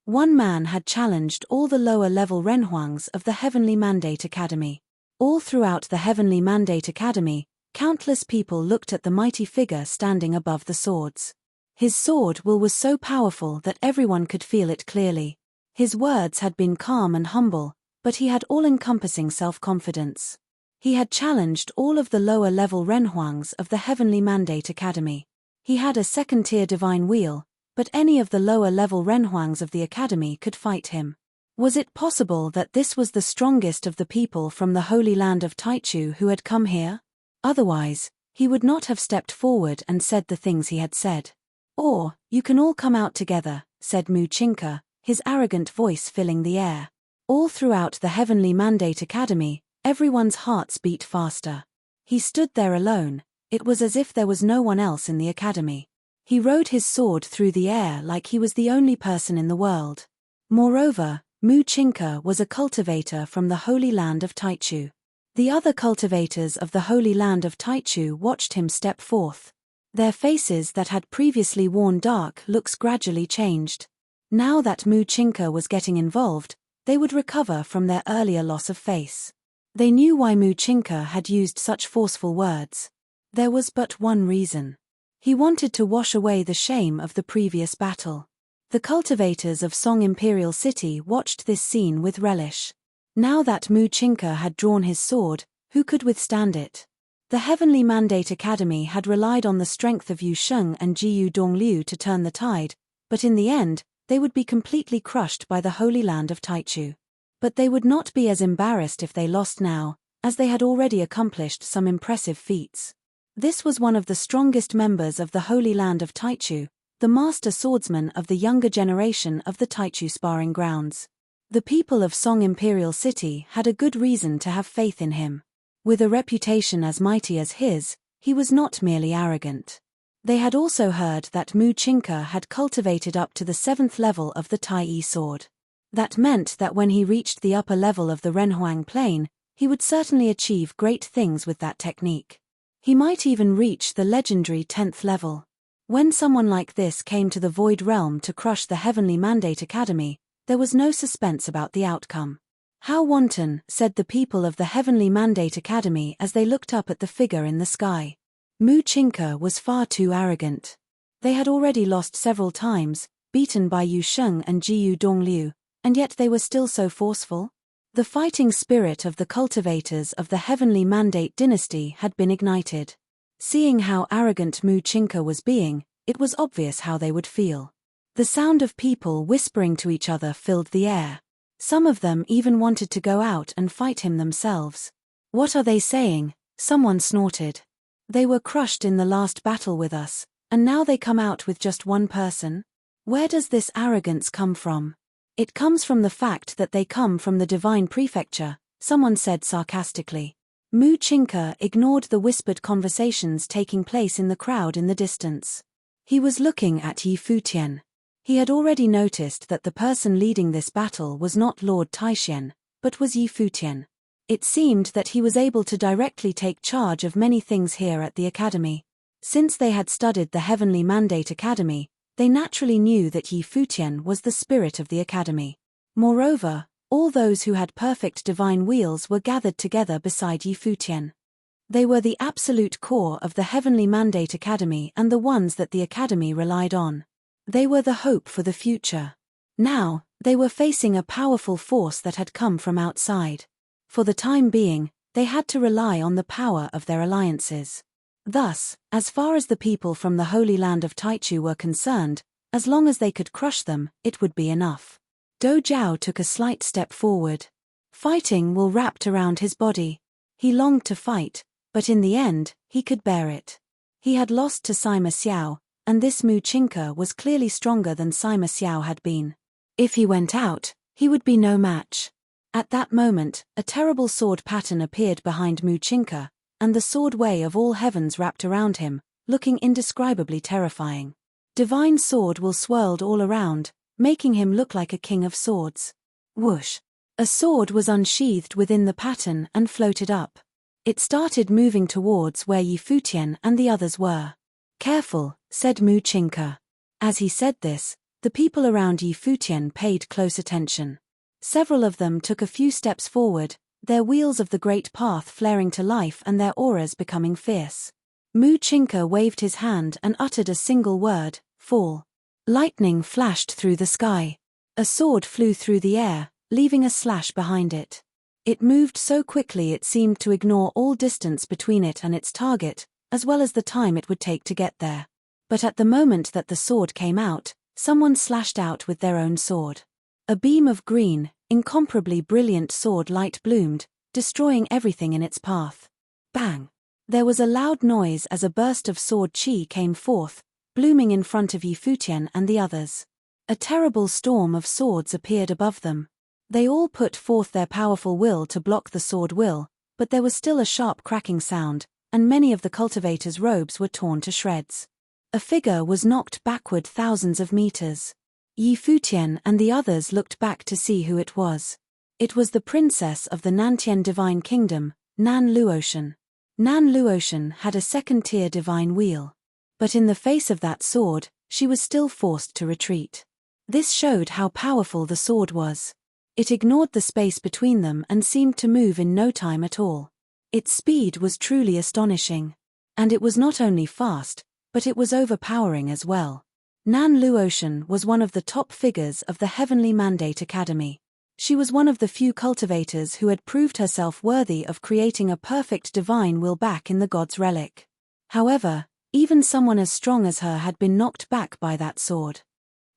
One man had challenged all the lower-level renhuangs of the Heavenly Mandate Academy. All throughout the Heavenly Mandate Academy, countless people looked at the mighty figure standing above the swords. His sword will was so powerful that everyone could feel it clearly. His words had been calm and humble, but he had all-encompassing self-confidence. He had challenged all of the lower-level renhuangs of the Heavenly Mandate Academy. He had a second-tier divine wheel, but any of the lower-level renhuangs of the academy could fight him. Was it possible that this was the strongest of the people from the Holy Land of Taichu who had come here? Otherwise, he would not have stepped forward and said the things he had said. Or, you can all come out together, said Mu Chinka, his arrogant voice filling the air. All throughout the Heavenly Mandate Academy, everyone's hearts beat faster. He stood there alone. It was as if there was no one else in the academy. He rode his sword through the air like he was the only person in the world. Moreover, Mu Chinka was a cultivator from the Holy Land of Taichu. The other cultivators of the Holy Land of Taichu watched him step forth. Their faces that had previously worn dark looks gradually changed. Now that Mu Chinka was getting involved, they would recover from their earlier loss of face. They knew why Mu Chinka had used such forceful words. There was but one reason. He wanted to wash away the shame of the previous battle. The cultivators of Song Imperial City watched this scene with relish. Now that Mu Chinka had drawn his sword, who could withstand it? The Heavenly Mandate Academy had relied on the strength of Yu Sheng and Jiyu Dongliu to turn the tide, but in the end, they would be completely crushed by the Holy Land of Taichu. But they would not be as embarrassed if they lost now, as they had already accomplished some impressive feats. This was one of the strongest members of the Holy Land of Taichu, the master swordsman of the younger generation of the Taichu sparring grounds. The people of Song Imperial City had a good reason to have faith in him. With a reputation as mighty as his, he was not merely arrogant. They had also heard that Mu Chinka had cultivated up to the 7th level of the Tai sword. That meant that when he reached the upper level of the Renhuang plane, he would certainly achieve great things with that technique. He might even reach the legendary 10th level. When someone like this came to the Void Realm to crush the Heavenly Mandate Academy, there was no suspense about the outcome. How wanton, said the people of the Heavenly Mandate Academy as they looked up at the figure in the sky. Mu Chinka was far too arrogant. They had already lost several times, beaten by Yu Sheng and Jiyu Dongliu, and yet they were still so forceful? The fighting spirit of the cultivators of the Heavenly Mandate dynasty had been ignited. Seeing how arrogant Mu Chinka was being, it was obvious how they would feel. The sound of people whispering to each other filled the air. Some of them even wanted to go out and fight him themselves. What are they saying? Someone snorted. They were crushed in the last battle with us, and now they come out with just one person? Where does this arrogance come from? It comes from the fact that they come from the divine prefecture, someone said sarcastically. Mu Chinka ignored the whispered conversations taking place in the crowd in the distance. He was looking at Yi Futian. He had already noticed that the person leading this battle was not Lord Taixian, but was Yi Futian. It seemed that he was able to directly take charge of many things here at the academy. Since they had studied the Heavenly Mandate Academy, they naturally knew that Yi Futian was the spirit of the academy. Moreover, all those who had perfect divine wheels were gathered together beside Yi Futian. They were the absolute core of the Heavenly Mandate Academy and the ones that the academy relied on. They were the hope for the future. Now, they were facing a powerful force that had come from outside. For the time being, they had to rely on the power of their alliances. Thus, as far as the people from the Holy Land of Taichu were concerned, as long as they could crush them, it would be enough. Do Jiao took a slight step forward. Fighting will wrapped around his body. He longed to fight, but in the end, he could bear it. He had lost to Sima Xiao, and this Mu Chinka was clearly stronger than Sima Xiao had been. If he went out, he would be no match. At that moment, a terrible sword pattern appeared behind Mu Chinka, and the sword way of all heavens wrapped around him, looking indescribably terrifying. Divine sword will swirled all around, making him look like a king of swords. Whoosh! A sword was unsheathed within the pattern and floated up. It started moving towards where Yi Futian and the others were. Careful, said Mu Chinka. As he said this, The people around Yi Futian paid close attention. Several of them took a few steps forward, their wheels of the great path flaring to life and their auras becoming fierce. Mu Chinka waved his hand and uttered a single word, fall. Lightning flashed through the sky. A sword flew through the air, leaving a slash behind it. It moved so quickly it seemed to ignore all distance between it and its target, as well as the time it would take to get there. But at the moment that the sword came out, someone slashed out with their own sword. A beam of green, incomparably brilliant sword light bloomed, destroying everything in its path. Bang! There was a loud noise as a burst of sword chi came forth, blooming in front of Yi Futian and the others. A terrible storm of swords appeared above them. They all put forth their powerful will to block the sword will, but there was still a sharp cracking sound, and many of the cultivators' robes were torn to shreds. A figure was knocked backward thousands of meters. Yi Futian and the others looked back to see who it was. It was the princess of the Nantian divine kingdom, Nan Luotian. Nan Luotian had a second-tier divine wheel. But in the face of that sword, she was still forced to retreat. This showed how powerful the sword was. It ignored the space between them and seemed to move in no time at all. Its speed was truly astonishing. And it was not only fast, but it was overpowering as well. Nan Luotian was one of the top figures of the Heavenly Mandate Academy. She was one of the few cultivators who had proved herself worthy of creating a perfect divine will back in the god's relic. However, even someone as strong as her had been knocked back by that sword.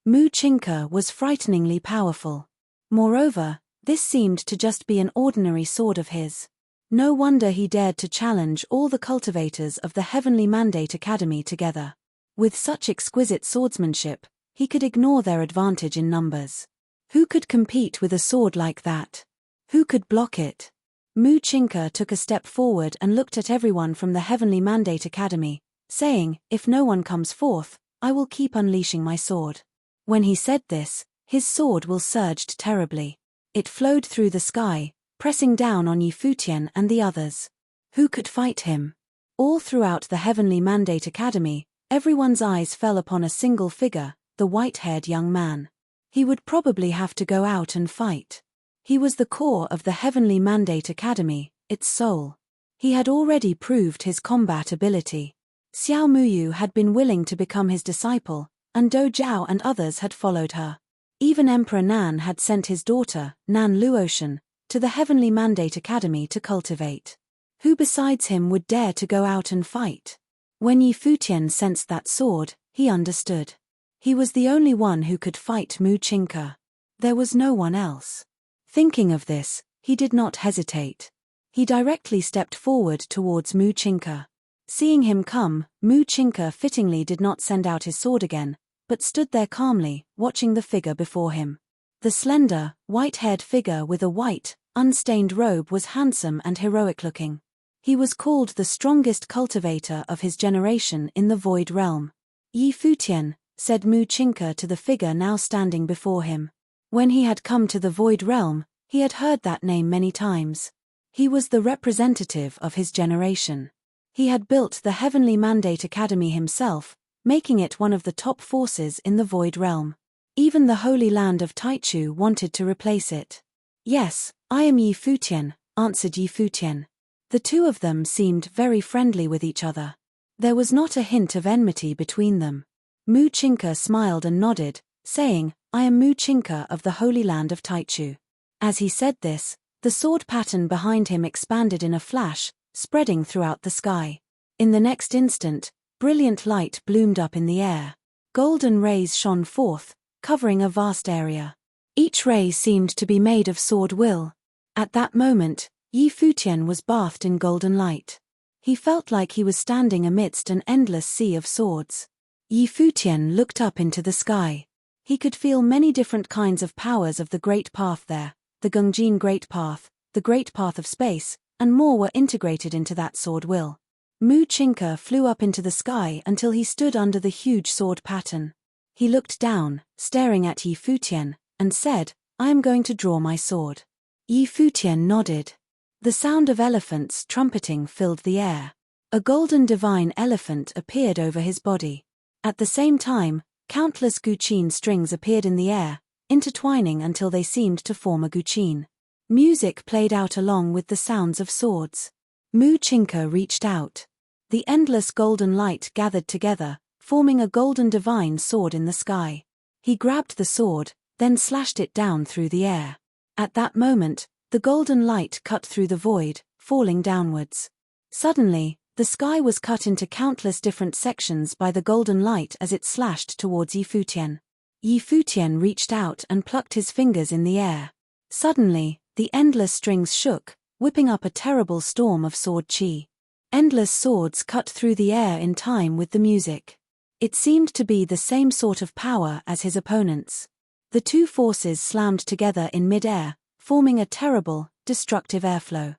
Mu Chinka was frighteningly powerful. Moreover, this seemed to just be an ordinary sword of his. No wonder he dared to challenge all the cultivators of the Heavenly Mandate Academy together. With such exquisite swordsmanship, he could ignore their advantage in numbers. Who could compete with a sword like that? Who could block it? Mu Chinka took a step forward and looked at everyone from the Heavenly Mandate Academy, saying, "If no one comes forth, I will keep unleashing my sword." When he said this, his sword will surged terribly. It flowed through the sky, pressing down on Yi Futian and the others. Who could fight him? All throughout the Heavenly Mandate Academy, everyone's eyes fell upon a single figure, the white-haired young man. He would probably have to go out and fight. He was the core of the Heavenly Mandate Academy, its soul. He had already proved his combat ability. Xiao Muyu had been willing to become his disciple, and Do Zhao and others had followed her. Even Emperor Nan had sent his daughter, Nan Luotian, to the Heavenly Mandate Academy to cultivate. Who besides him would dare to go out and fight? When Yi Futian sensed that sword, he understood. He was the only one who could fight Mu Chinka. There was no one else. Thinking of this, he did not hesitate. He directly stepped forward towards Mu Chinka. Seeing him come, Mu Chinka fittingly did not send out his sword again, but stood there calmly, watching the figure before him. The slender, white-haired figure with a white, unstained robe was handsome and heroic-looking. He was called the strongest cultivator of his generation in the Void Realm. Yi Futian, said Mu Chinka to the figure now standing before him. When he had come to the Void Realm, he had heard that name many times. He was the representative of his generation. He had built the Heavenly Mandate Academy himself, making it one of the top forces in the Void Realm. Even the Holy Land of Taichu wanted to replace it. "Yes, I am Yi Futian," answered Yi Futian. The two of them seemed very friendly with each other. There was not a hint of enmity between them. Mu Chinka smiled and nodded, saying, "I am Mu Chinka of the Holy Land of Taichu." As he said this, the sword pattern behind him expanded in a flash, spreading throughout the sky. In the next instant, brilliant light bloomed up in the air. Golden rays shone forth, covering a vast area. Each ray seemed to be made of sword will. At that moment, Yi Futian was bathed in golden light. He felt like he was standing amidst an endless sea of swords. Yi Futian looked up into the sky. He could feel many different kinds of powers of the Great Path there, the Gungjin Great Path, the Great Path of Space, and more were integrated into that sword will. Mu Chinka flew up into the sky until he stood under the huge sword pattern. He looked down, staring at Yi Futian, and said, "I am going to draw my sword." Yi Futian nodded. The sound of elephants trumpeting filled the air. A golden divine elephant appeared over his body. At the same time, Countless guqin strings appeared in the air, intertwining until they seemed to form a guqin. Music played out along with the sounds of swords. Mu Chinka reached out. The endless golden light gathered together, forming a golden divine sword in the sky. He grabbed the sword, then slashed it down through the air. At that moment, the golden light cut through the void, falling downwards. Suddenly, the sky was cut into countless different sections by the golden light as it slashed towards Yi Futian. Yi Futian reached out and plucked his fingers in the air. Suddenly, the endless strings shook, whipping up a terrible storm of sword chi. Endless swords cut through the air in time with the music. It seemed to be the same sort of power as his opponents. The two forces slammed together in mid-air, forming a terrible, destructive airflow.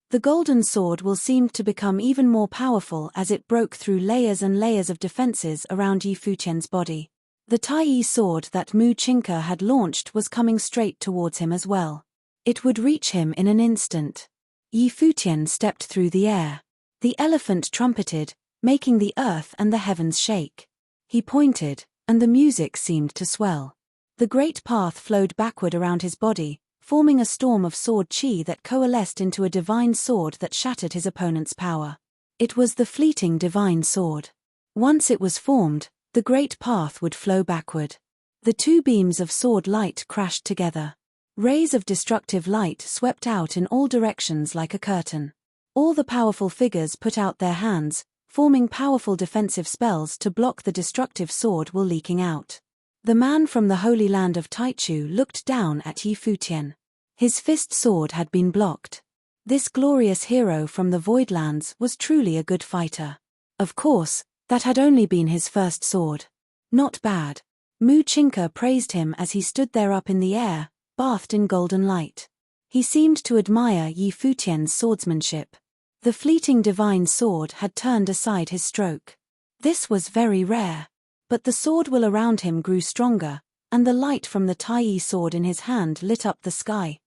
The golden sword will seem to become even more powerful as it broke through layers and layers of defenses around Yi Futian's body. The Tai sword that Mu Chinka had launched was coming straight towards him as well. It would reach him in an instant. Yi Futian stepped through the air. The elephant trumpeted, making the earth and the heavens shake. He pointed, and the music seemed to swell. The great path flowed backward around his body, forming a storm of sword chi that coalesced into a divine sword that shattered his opponent's power. It was the fleeting divine sword. Once it was formed, the great path would flow backward. The two beams of sword light crashed together. Rays of destructive light swept out in all directions like a curtain. All the powerful figures put out their hands, forming powerful defensive spells to block the destructive sword while leaking out. The man from the Holy Land of Taichu looked down at Yi Futian. His fist sword had been blocked. This glorious hero from the Voidlands was truly a good fighter. Of course, that had only been his first sword. Not bad. Mu Chinka praised him as he stood there up in the air, bathed in golden light. He seemed to admire Yi Futian's swordsmanship. The fleeting divine sword had turned aside his stroke. This was very rare. But the sword will around him grew stronger, and the light from the Tai sword in his hand lit up the sky.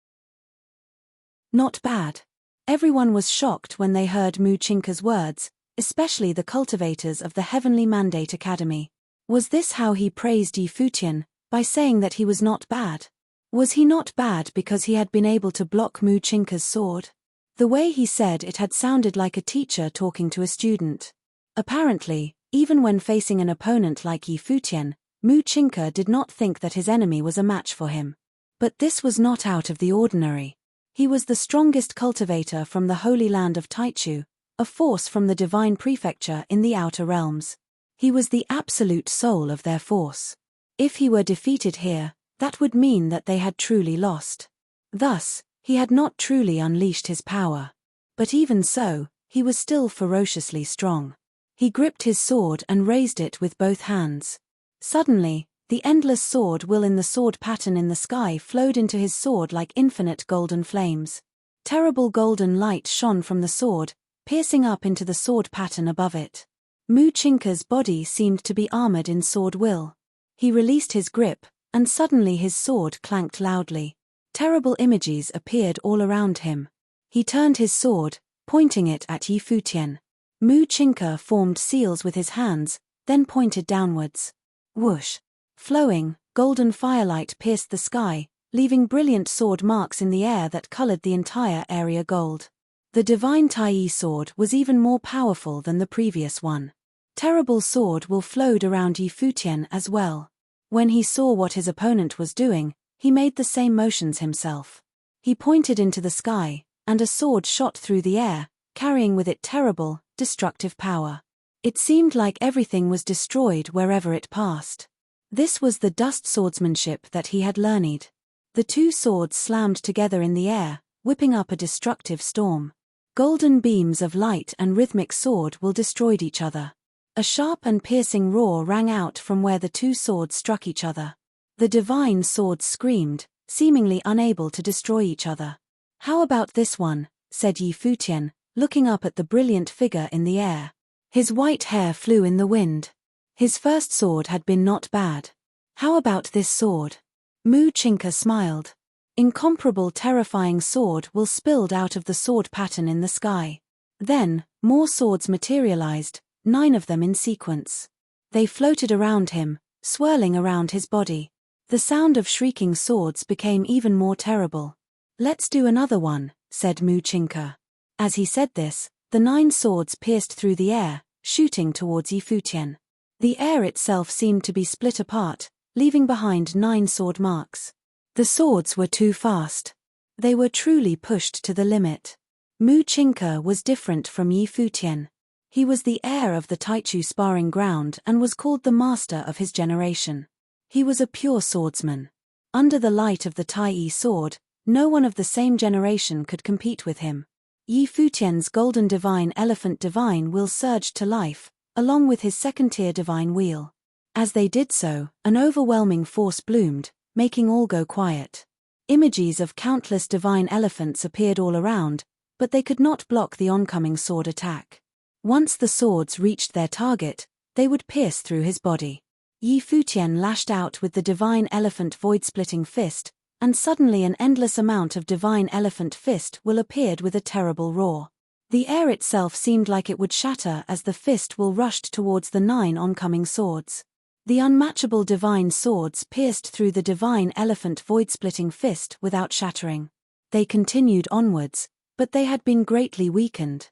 Not bad. Everyone was shocked when they heard Mu Chinka's words, especially the cultivators of the Heavenly Mandate Academy. Was this how he praised Yi Futian, by saying that he was not bad? Was he not bad because he had been able to block Mu Chinka's sword? The way he said it had sounded like a teacher talking to a student. Apparently, even when facing an opponent like Yi Futian, Mu Chinka did not think that his enemy was a match for him. But this was not out of the ordinary. He was the strongest cultivator from the Holy Land of Taichu, a force from the divine prefecture in the outer realms. He was the absolute soul of their force. If he were defeated here, that would mean that they had truly lost. Thus, he had not truly unleashed his power. But even so, he was still ferociously strong. He gripped his sword and raised it with both hands. Suddenly, the endless sword will in the sword pattern in the sky flowed into his sword like infinite golden flames. Terrible golden light shone from the sword, piercing up into the sword pattern above it. Mu Chinka's body seemed to be armored in sword will. He released his grip, and suddenly his sword clanked loudly. Terrible images appeared all around him. He turned his sword, pointing it at Yi Futian. Mu Chinka formed seals with his hands, then pointed downwards. Whoosh! Flowing, golden firelight pierced the sky, leaving brilliant sword marks in the air that colored the entire area gold. The divine Tai sword was even more powerful than the previous one. Terrible sword will flowed around Yi Futian as well. When he saw what his opponent was doing, he made the same motions himself. He pointed into the sky, and a sword shot through the air, carrying with it terrible, destructive power. It seemed like everything was destroyed wherever it passed. This was the dust swordsmanship that he had learned. The two swords slammed together in the air, whipping up a destructive storm. Golden beams of light and rhythmic sword will destroyed each other. A sharp and piercing roar rang out from where the two swords struck each other. The divine swords screamed, seemingly unable to destroy each other. "How about this one?" said Yi Futian, looking up at the brilliant figure in the air. His white hair flew in the wind. His first sword had been not bad. "How about this sword?" Mu Chinka smiled. Incomparable terrifying sword will spilled out of the sword pattern in the sky. Then, more swords materialized, 9 of them in sequence. They floated around him, swirling around his body. The sound of shrieking swords became even more terrible. "Let's do another one," said Muchinka. As he said this, the 9 swords pierced through the air, shooting towards Futian. The air itself seemed to be split apart, leaving behind 9 sword marks. The swords were too fast. They were truly pushed to the limit. Muchinka was different from Futian. He was the heir of the Taichu sparring ground and was called the master of his generation. He was a pure swordsman. Under the light of the Tai sword, no one of the same generation could compete with him. Futian's golden divine elephant divine wheel surged to life, along with his second-tier divine wheel. As they did so, an overwhelming force bloomed, making all go quiet. Images of countless divine elephants appeared all around, but they could not block the oncoming sword attack. Once the swords reached their target, they would pierce through his body. Futian lashed out with the divine elephant void-splitting fist, and suddenly an endless amount of divine elephant fist will appeared with a terrible roar. The air itself seemed like it would shatter as the fist will rushed towards the 9 oncoming swords. The unmatchable divine swords pierced through the divine elephant void-splitting fist without shattering. They continued onwards, but they had been greatly weakened.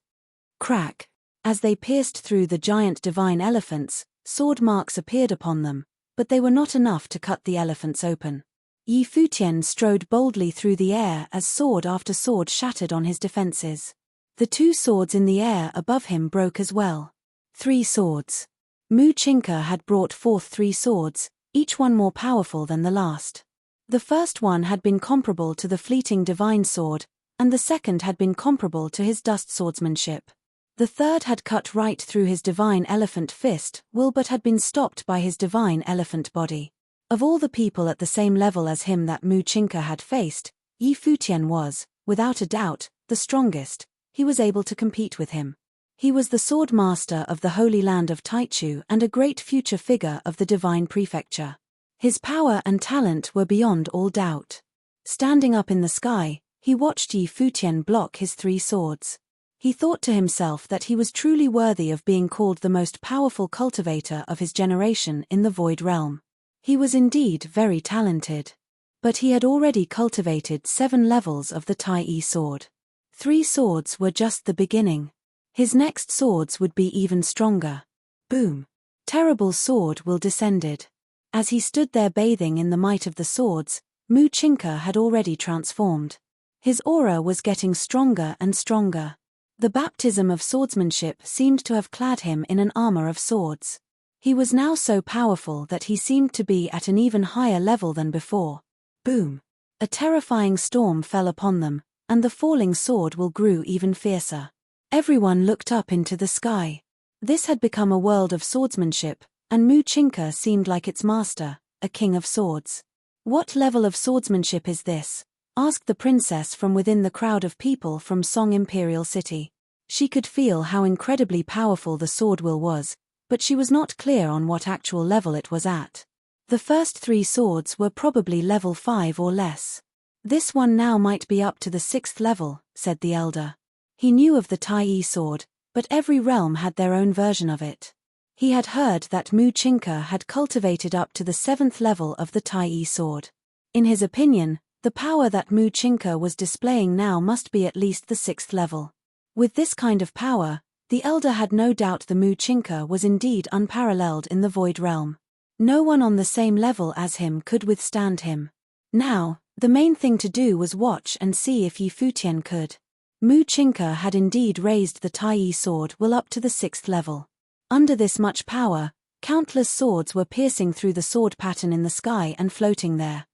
Crack! As they pierced through the giant divine elephants, sword marks appeared upon them, but they were not enough to cut the elephants open. Futian strode boldly through the air as sword after sword shattered on his defenses. The 2 swords in the air above him broke as well. 3 swords. Muchinka had brought forth 3 swords, each one more powerful than the last. The first one had been comparable to the fleeting divine sword, and the second had been comparable to his dust swordsmanship. The third had cut right through his divine elephant fist will but had been stopped by his divine elephant body. Of all the people at the same level as him that Muchinka had faced, Futian was, without a doubt, the strongest. He was able to compete with him. He was the sword master of the Holy Land of Taichu and a great future figure of the divine prefecture. His power and talent were beyond all doubt. Standing up in the sky, he watched Futian block his 3 swords. He thought to himself that he was truly worthy of being called the most powerful cultivator of his generation in the Void Realm. He was indeed very talented. But he had already cultivated 7 levels of the Tai sword. 3 swords were just the beginning. His next swords would be even stronger. Boom! Terrible sword will descended. As he stood there bathing in the might of the swords, Muchinka had already transformed. His aura was getting stronger and stronger. The baptism of swordsmanship seemed to have clad him in an armor of swords. He was now so powerful that he seemed to be at an even higher level than before. Boom! A terrifying storm fell upon them, and the falling sword will grew even fiercer. Everyone looked up into the sky. This had become a world of swordsmanship, and Muchinka seemed like its master, a king of swords. "What level of swordsmanship is this?" asked the princess from within the crowd of people from Song Imperial City. She could feel how incredibly powerful the sword will was, but she was not clear on what actual level it was at. The first 3 swords were probably level 5 or less. "This one now might be up to the 6th level," said the elder. He knew of the Tai sword, but every realm had their own version of it. He had heard that Muchinka had cultivated up to the 7th level of the Tai sword. In his opinion, the power that Muchinka was displaying now must be at least the 6th level. With this kind of power, the elder had no doubt the Muchinka was indeed unparalleled in the Void Realm. No one on the same level as him could withstand him. Now, the main thing to do was watch and see if Futian could. Muchinka had indeed raised the Tai sword well up to the 6th level. Under this much power, countless swords were piercing through the sword pattern in the sky and floating there.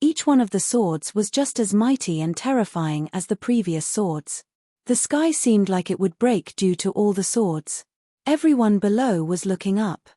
Each one of the swords was just as mighty and terrifying as the previous swords. The sky seemed like it would break due to all the swords. Everyone below was looking up.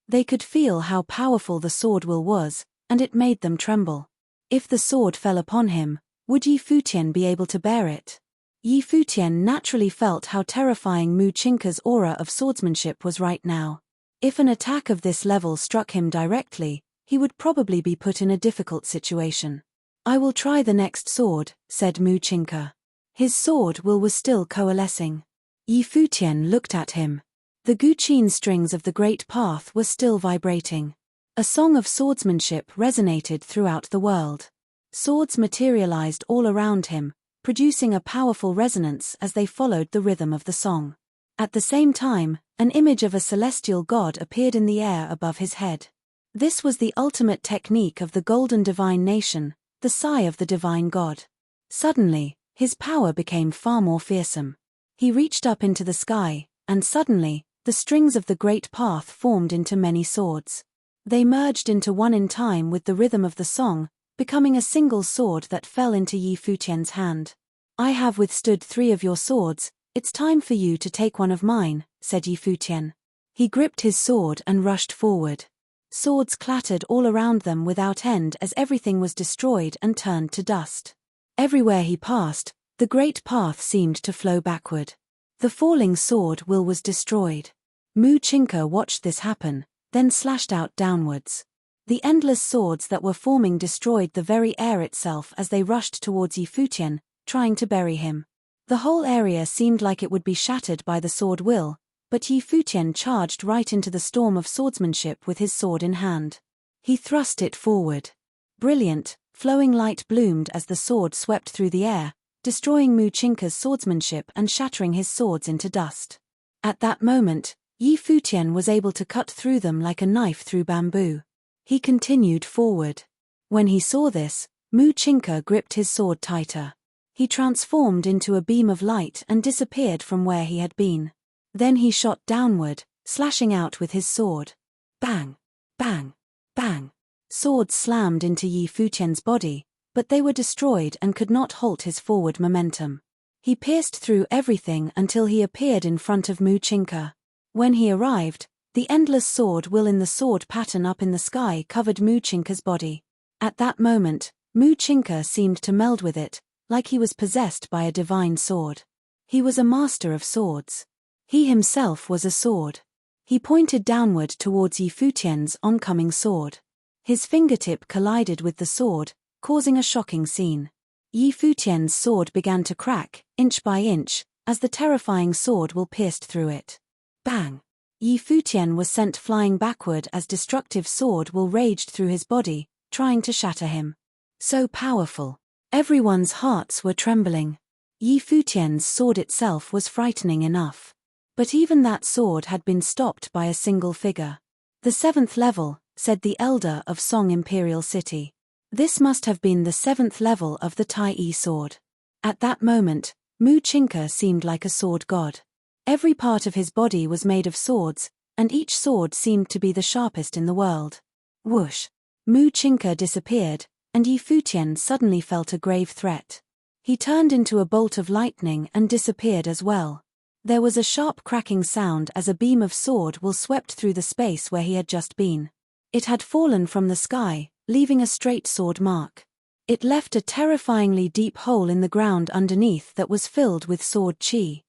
They could feel how powerful the sword will was, and it made them tremble. If the sword fell upon him, would Futian be able to bear it? Futian naturally felt how terrifying Muchinka's aura of swordsmanship was right now. If an attack of this level struck him directly, he would probably be put in a difficult situation. "I will try the next sword," said Muchinka. His sword will was still coalescing. Futian looked at him. The Guqin strings of the Great Path were still vibrating. A song of swordsmanship resonated throughout the world. Swords materialized all around him, producing a powerful resonance as they followed the rhythm of the song. At the same time, an image of a celestial god appeared in the air above his head. This was the ultimate technique of the golden divine nation, the sigh of the divine god. Suddenly, his power became far more fearsome. He reached up into the sky, and suddenly, the strings of the great path formed into many swords. They merged into one in time with the rhythm of the song, becoming a single sword that fell into Yi Futian's hand. "I have withstood 3 of your swords, it's time for you to take one of mine," said Yi Futian. He gripped his sword and rushed forward. Swords clattered all around them without end as everything was destroyed and turned to dust. Everywhere he passed, the great path seemed to flow backward. The falling sword will was destroyed. Mu Chinka watched this happen, then slashed out downwards. The endless swords that were forming destroyed the very air itself as they rushed towards Yi Futian, trying to bury him. The whole area seemed like it would be shattered by the sword will, but Yi Futian charged right into the storm of swordsmanship with his sword in hand. He thrust it forward. Brilliant, flowing light bloomed as the sword swept through the air, destroying Mu Chinka's swordsmanship and shattering his swords into dust. At that moment, Yi Futian was able to cut through them like a knife through bamboo. He continued forward. When he saw this, Mu Chinka gripped his sword tighter. He transformed into a beam of light and disappeared from where he had been. Then he shot downward, slashing out with his sword. Bang! Bang! Bang! Swords slammed into Yi Futian's body, but they were destroyed and could not halt his forward momentum. He pierced through everything until he appeared in front of Mu Chinka. When he arrived, the endless sword will in the sword pattern up in the sky covered Mu Chinka's body. At that moment, Mu Chinka seemed to meld with it, like he was possessed by a divine sword. He was a master of swords. He himself was a sword. He pointed downward towards Yi Futian's oncoming sword. His fingertip collided with the sword, causing a shocking scene. Yi Futian's sword began to crack, inch by inch, as the terrifying sword will pierced through it. Bang! Yi Futian was sent flying backward as destructive sword will raged through his body, trying to shatter him. So powerful. Everyone's hearts were trembling. Yi Futian's sword itself was frightening enough. But even that sword had been stopped by a single figure. "The 7th level," said the elder of Song Imperial City. This must have been the 7th level of the Tai sword. At that moment, Mu Chinka seemed like a sword god. Every part of his body was made of swords, and each sword seemed to be the sharpest in the world. Whoosh! Mu Chinka disappeared, and Yi Futian suddenly felt a grave threat. He turned into a bolt of lightning and disappeared as well. There was a sharp cracking sound as a beam of sword will swept through the space where he had just been. It had fallen from the sky, leaving a straight sword mark. It left a terrifyingly deep hole in the ground underneath that was filled with sword chi.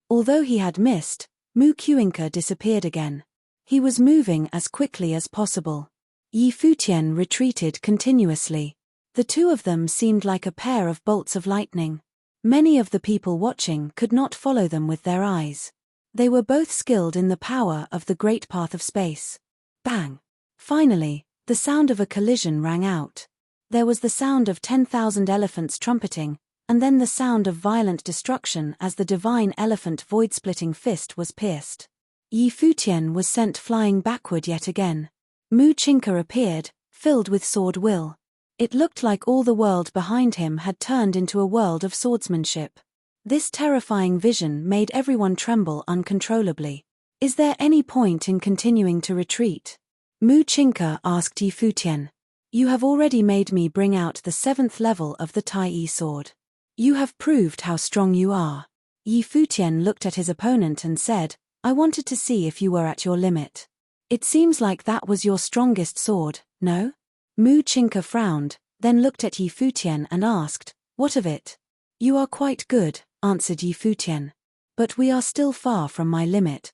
Although he had missed, Mu Chinka disappeared again. He was moving as quickly as possible. Yi Futian retreated continuously. The two of them seemed like a pair of bolts of lightning. Many of the people watching could not follow them with their eyes. They were both skilled in the power of the great path of space. Bang! Finally, the sound of a collision rang out. There was the sound of 10,000 elephants trumpeting, and then the sound of violent destruction as the divine elephant void-splitting fist was pierced. Yi Futian was sent flying backward yet again. Mu Chinka appeared, filled with sword will. It looked like all the world behind him had turned into a world of swordsmanship. This terrifying vision made everyone tremble uncontrollably. "Is there any point in continuing to retreat?" Mu Chinka asked Yi Futian. "You have already made me bring out the 7th level of the Tai sword. You have proved how strong you are." Yi Futian looked at his opponent and said, "I wanted to see if you were at your limit. It seems like that was your strongest sword, no?" Mu Chinka frowned, then looked at Yi Futian and asked, "What of it?" "You are quite good," answered Yi Futian. "But we are still far from my limit."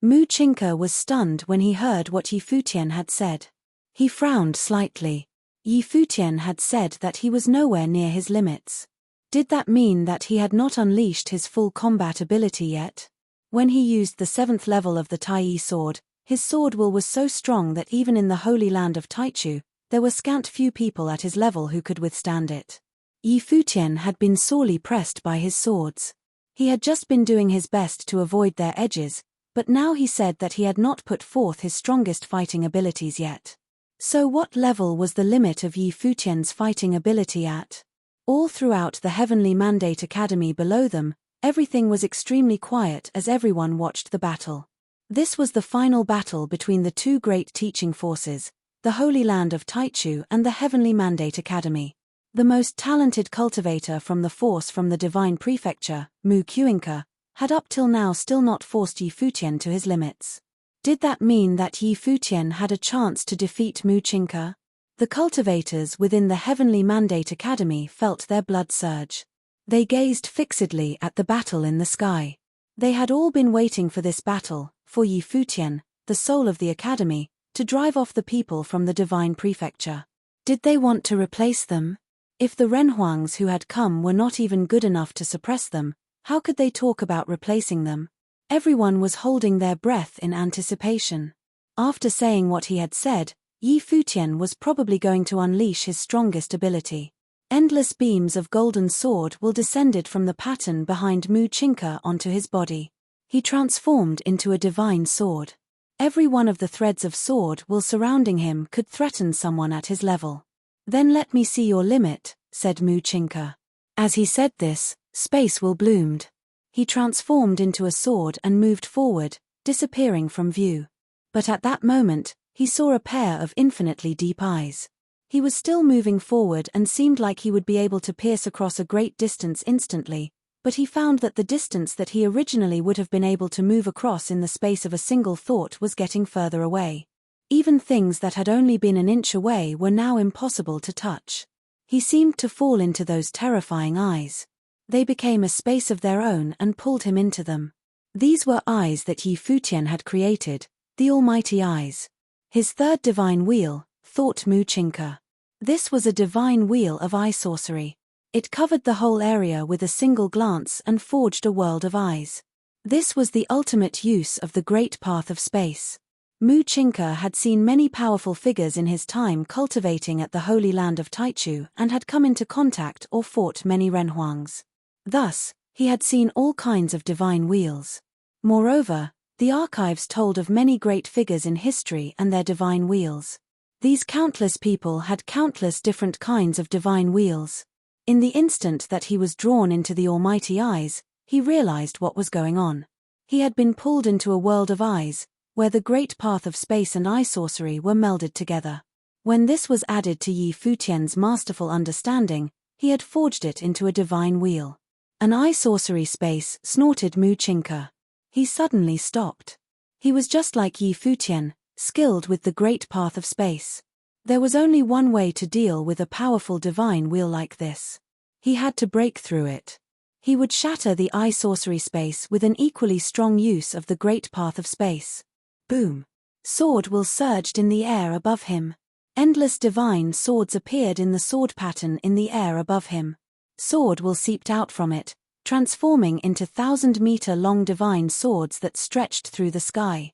Mu Chinka was stunned when he heard what Yi Futian had said. He frowned slightly. Yi Futian had said that he was nowhere near his limits. Did that mean that he had not unleashed his full combat ability yet? When he used the 7th level of the Tai sword, His sword will was so strong that even in the holy land of Taichu, there were scant few people at his level who could withstand it. Yi Futian had been sorely pressed by his swords. He had just been doing his best to avoid their edges, but now he said that he had not put forth his strongest fighting abilities yet. So what level was the limit of Yi Futian's fighting ability at? All throughout the Heavenly Mandate Academy below them, everything was extremely quiet as everyone watched the battle. This was the final battle between the two great teaching forces, the Holy Land of Taichu and the Heavenly Mandate Academy. The most talented cultivator from the force from the Divine Prefecture, Mu Qianka, had up till now still not forced Yi Futian to his limits. Did that mean that Yi Futian had a chance to defeat Mu Qianka? The cultivators within the Heavenly Mandate Academy felt their blood surge. They gazed fixedly at the battle in the sky. They had all been waiting for this battle, for Yi Futian, the soul of the academy, to drive off the people from the Divine Prefecture. Did they want to replace them? If the Renhuangs who had come were not even good enough to suppress them, how could they talk about replacing them? Everyone was holding their breath in anticipation. After saying what he had said, Yi Futian was probably going to unleash his strongest ability. Endless beams of golden sword will descended from the pattern behind Mu Qianka onto his body. He transformed into a divine sword. Every one of the threads of sword will surrounding him could threaten someone at his level. Then let me see your limit, said Mu Qianka. As he said this, space will bloomed. He transformed into a sword and moved forward, disappearing from view. But at that moment, he saw a pair of infinitely deep eyes. He was still moving forward and seemed like he would be able to pierce across a great distance instantly, but he found that the distance that he originally would have been able to move across in the space of a single thought was getting further away. Even things that had only been an inch away were now impossible to touch. He seemed to fall into those terrifying eyes. They became a space of their own and pulled him into them. These were eyes that Yi Futian had created, the almighty eyes. His third divine wheel, thought Mu Qianka. This was a divine wheel of eye sorcery. It covered the whole area with a single glance and forged a world of eyes. This was the ultimate use of the great path of space. Mu Qianka had seen many powerful figures in his time cultivating at the Holy Land of Taichu and had come into contact or fought many Renhuangs. Thus, he had seen all kinds of divine wheels. Moreover, the archives told of many great figures in history and their divine wheels. These countless people had countless different kinds of divine wheels. In the instant that he was drawn into the almighty eyes, he realized what was going on. He had been pulled into a world of eyes, where the great path of space and eye sorcery were melded together. When this was added to Yi Futian's masterful understanding, he had forged it into a divine wheel. An eye sorcery space, snorted Mu Qianka. He suddenly stopped. He was just like Yi Futian, skilled with the great path of space. There was only one way to deal with a powerful divine wheel like this. He had to break through it. He would shatter the eye sorcery space with an equally strong use of the great path of space. Boom! Sword will surged in the air above him. Endless divine swords appeared in the sword pattern in the air above him. Sword will seeped out from it, transforming into 1,000-meter-long divine swords that stretched through the sky.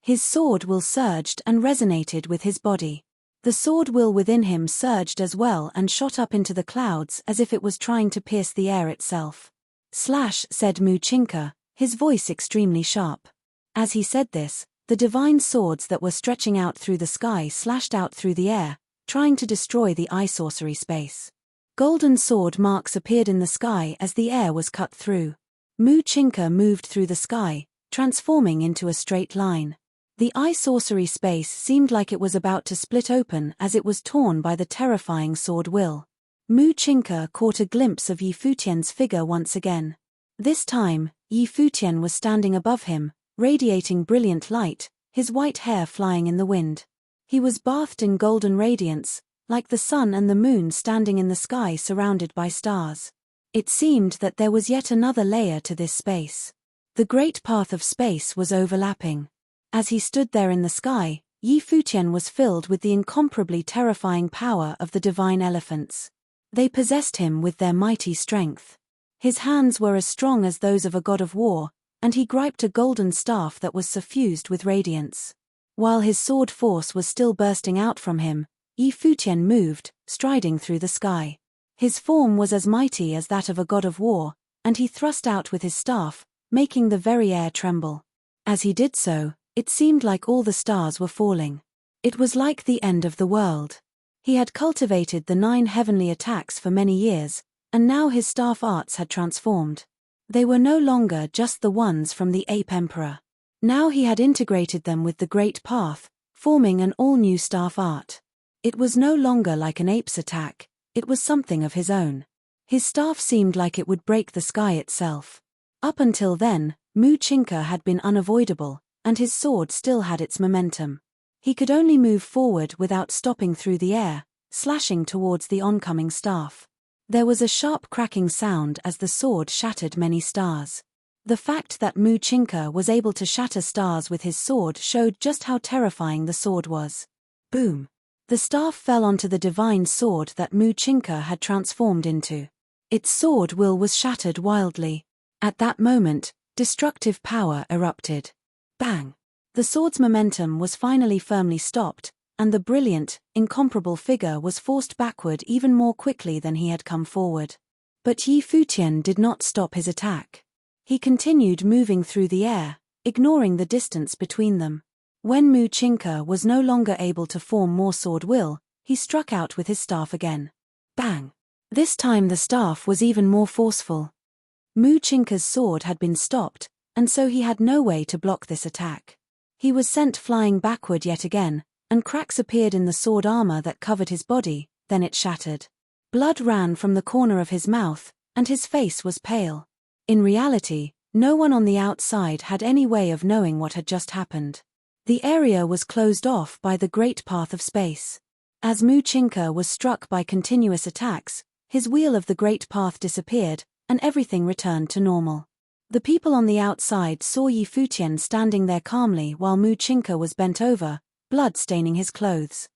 His sword will surged and resonated with his body. The sword will within him surged as well and shot up into the clouds as if it was trying to pierce the air itself. Slash, said Mu Qianka, his voice extremely sharp. As he said this, the divine swords that were stretching out through the sky slashed out through the air, trying to destroy the eye sorcery space. Golden sword marks appeared in the sky as the air was cut through. Mu Qianka moved through the sky, transforming into a straight line. The eye sorcery space seemed like it was about to split open as it was torn by the terrifying sword will. Mu Qianka caught a glimpse of Yi Futian's figure once again. This time, Yi Futian was standing above him, radiating brilliant light, his white hair flying in the wind. He was bathed in golden radiance, like the sun and the moon standing in the sky surrounded by stars. It seemed that there was yet another layer to this space. The great path of space was overlapping. As he stood there in the sky, Yi Futian was filled with the incomparably terrifying power of the divine elephants. They possessed him with their mighty strength. His hands were as strong as those of a god of war, and he griped a golden staff that was suffused with radiance. While his sword force was still bursting out from him, Futian moved, striding through the sky. His form was as mighty as that of a god of war, and he thrust out with his staff, making the very air tremble. As he did so, it seemed like all the stars were falling. It was like the end of the world. He had cultivated the 9 heavenly attacks for many years, and now his staff arts had transformed. They were no longer just the ones from the Ape Emperor. Now he had integrated them with the Great Path, forming an all-new staff art. It was no longer like an ape's attack, it was something of his own. His staff seemed like it would break the sky itself. Up until then, Mu Chinka had been unavoidable, and his sword still had its momentum. He could only move forward without stopping through the air, slashing towards the oncoming staff. There was a sharp cracking sound as the sword shattered many stars. The fact that Mu Chinka was able to shatter stars with his sword showed just how terrifying the sword was. Boom! The staff fell onto the divine sword that Mu Chinka had transformed into. Its sword will was shattered wildly. At that moment, destructive power erupted. Bang! The sword's momentum was finally firmly stopped, and the brilliant, incomparable figure was forced backward even more quickly than he had come forward. But Futian did not stop his attack. He continued moving through the air, ignoring the distance between them. When Mu Chinka was no longer able to form more sword will, he struck out with his staff again. Bang! This time the staff was even more forceful. Mu Chinka's sword had been stopped, and so he had no way to block this attack. He was sent flying backward yet again, and cracks appeared in the sword armor that covered his body, then it shattered. Blood ran from the corner of his mouth, and his face was pale. In reality, no one on the outside had any way of knowing what had just happened. The area was closed off by the great path of space. As Mu Chinka was struck by continuous attacks, his wheel of the great path disappeared, and everything returned to normal. The people on the outside saw Futian standing there calmly while Mu Chinka was bent over, blood staining his clothes.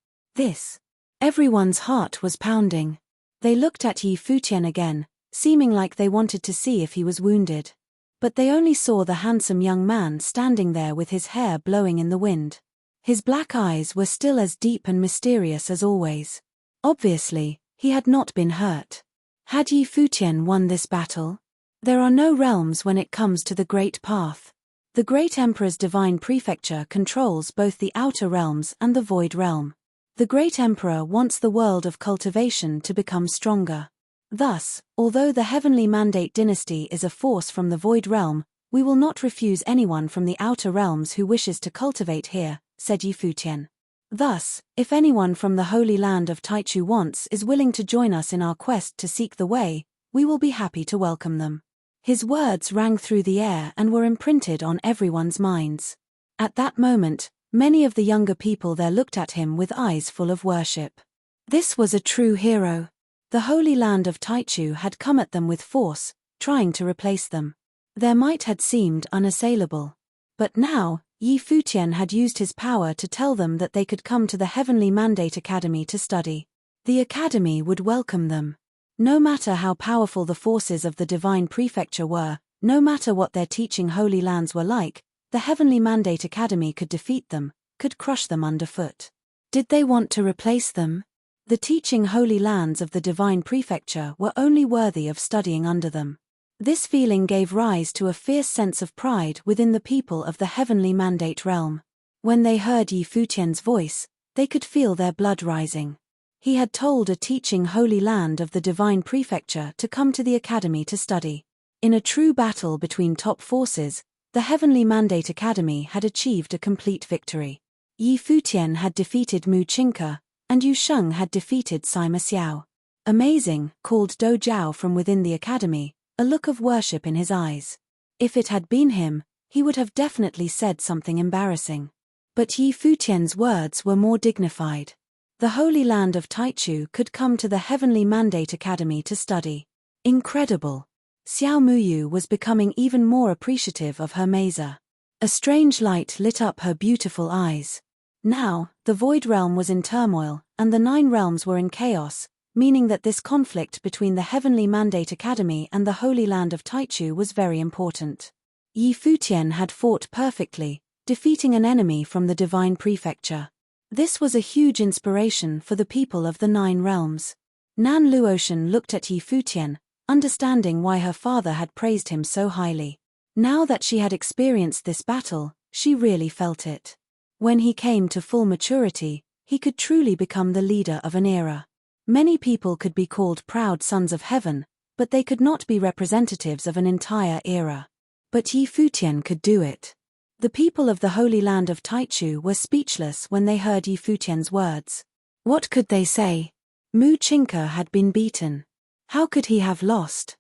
Everyone's heart was pounding. They looked at Futian again, seeming like they wanted to see if he was wounded. But they only saw the handsome young man standing there with his hair blowing in the wind. His black eyes were still as deep and mysterious as always. Obviously, he had not been hurt. Had Futian won this battle? There are no realms when it comes to the Great Path. The Great Emperor's divine prefecture controls both the outer realms and the Void Realm. The Great Emperor wants the world of cultivation to become stronger. Thus, although the Heavenly Mandate dynasty is a force from the Void Realm, we will not refuse anyone from the outer realms who wishes to cultivate here, said Futian. Thus, if anyone from the Holy Land of Taichu is willing to join us in our quest to seek the way, we will be happy to welcome them. His words rang through the air and were imprinted on everyone's minds. At that moment, many of the younger people there looked at him with eyes full of worship. This was a true hero. The Holy Land of Taichu had come at them with force, trying to replace them. Their might had seemed unassailable. But now, Futian had used his power to tell them that they could come to the Heavenly Mandate Academy to study. The academy would welcome them. No matter how powerful the forces of the Divine Prefecture were, no matter what their teaching Holy Lands were like, the Heavenly Mandate Academy could defeat them, could crush them underfoot. Did they want to replace them? The teaching Holy Lands of the Divine Prefecture were only worthy of studying under them. This feeling gave rise to a fierce sense of pride within the people of the Heavenly Mandate realm. When they heard Futian's voice, they could feel their blood rising. He had told a teaching Holy Land of the Divine Prefecture to come to the academy to study. In a true battle between top forces, the Heavenly Mandate Academy had achieved a complete victory. Futian had defeated Mu Chinka, and Yu Sheng had defeated Sima Xiao. Amazing, called Do Jiao from within the academy, a look of worship in his eyes. If it had been him, he would have definitely said something embarrassing. But Futian's words were more dignified. The Holy Land of Taichu could come to the Heavenly Mandate Academy to study. Incredible. Xiao Muyu was becoming even more appreciative of her Mesa. A strange light lit up her beautiful eyes. Now, the Void Realm was in turmoil, and the 9 realms were in chaos, meaning that this conflict between the Heavenly Mandate Academy and the Holy Land of Taichu was very important. Futian had fought perfectly, defeating an enemy from the divine prefecture. This was a huge inspiration for the people of the 9 realms. Nan Luotian looked at Yi Futian, understanding why her father had praised him so highly. Now that she had experienced this battle, she really felt it. When he came to full maturity, he could truly become the leader of an era. Many people could be called proud sons of heaven, but they could not be representatives of an entire era. But Yi Futian could do it. The people of the Holy Land of Taichu were speechless when they heard Yi Futian's words. What could they say? Mu Chinka had been beaten. How could he have lost?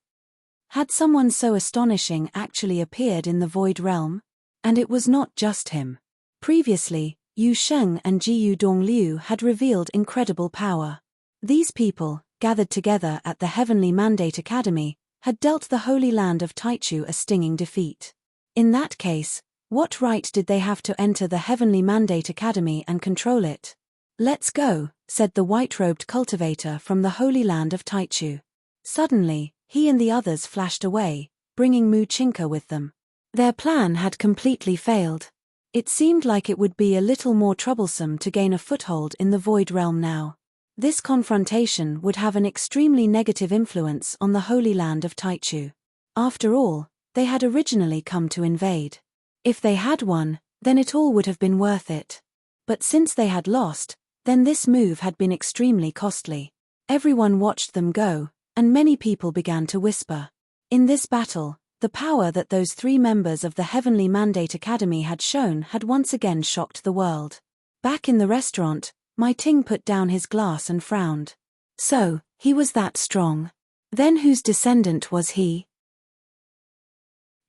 Had someone so astonishing actually appeared in the Void Realm? And it was not just him. Previously, Yu Sheng and Jiyu Dongliu had revealed incredible power. These people, gathered together at the Heavenly Mandate Academy, had dealt the Holy Land of Taichu a stinging defeat. In that case, what right did they have to enter the Heavenly Mandate Academy and control it? Let's go, said the white-robed cultivator from the Holy Land of Taichu. Suddenly, he and the others flashed away, bringing Mu Chinka with them. Their plan had completely failed. It seemed like it would be a little more troublesome to gain a foothold in the Void Realm now. This confrontation would have an extremely negative influence on the Holy Land of Taichu. After all, they had originally come to invade. If they had won, then it all would have been worth it. But since they had lost, then this move had been extremely costly. Everyone watched them go, and many people began to whisper. In this battle, the power that those 3 members of the Heavenly Mandate Academy had shown had once again shocked the world. Back in the restaurant, Mai Ting put down his glass and frowned. So, he was that strong. Then whose descendant was he?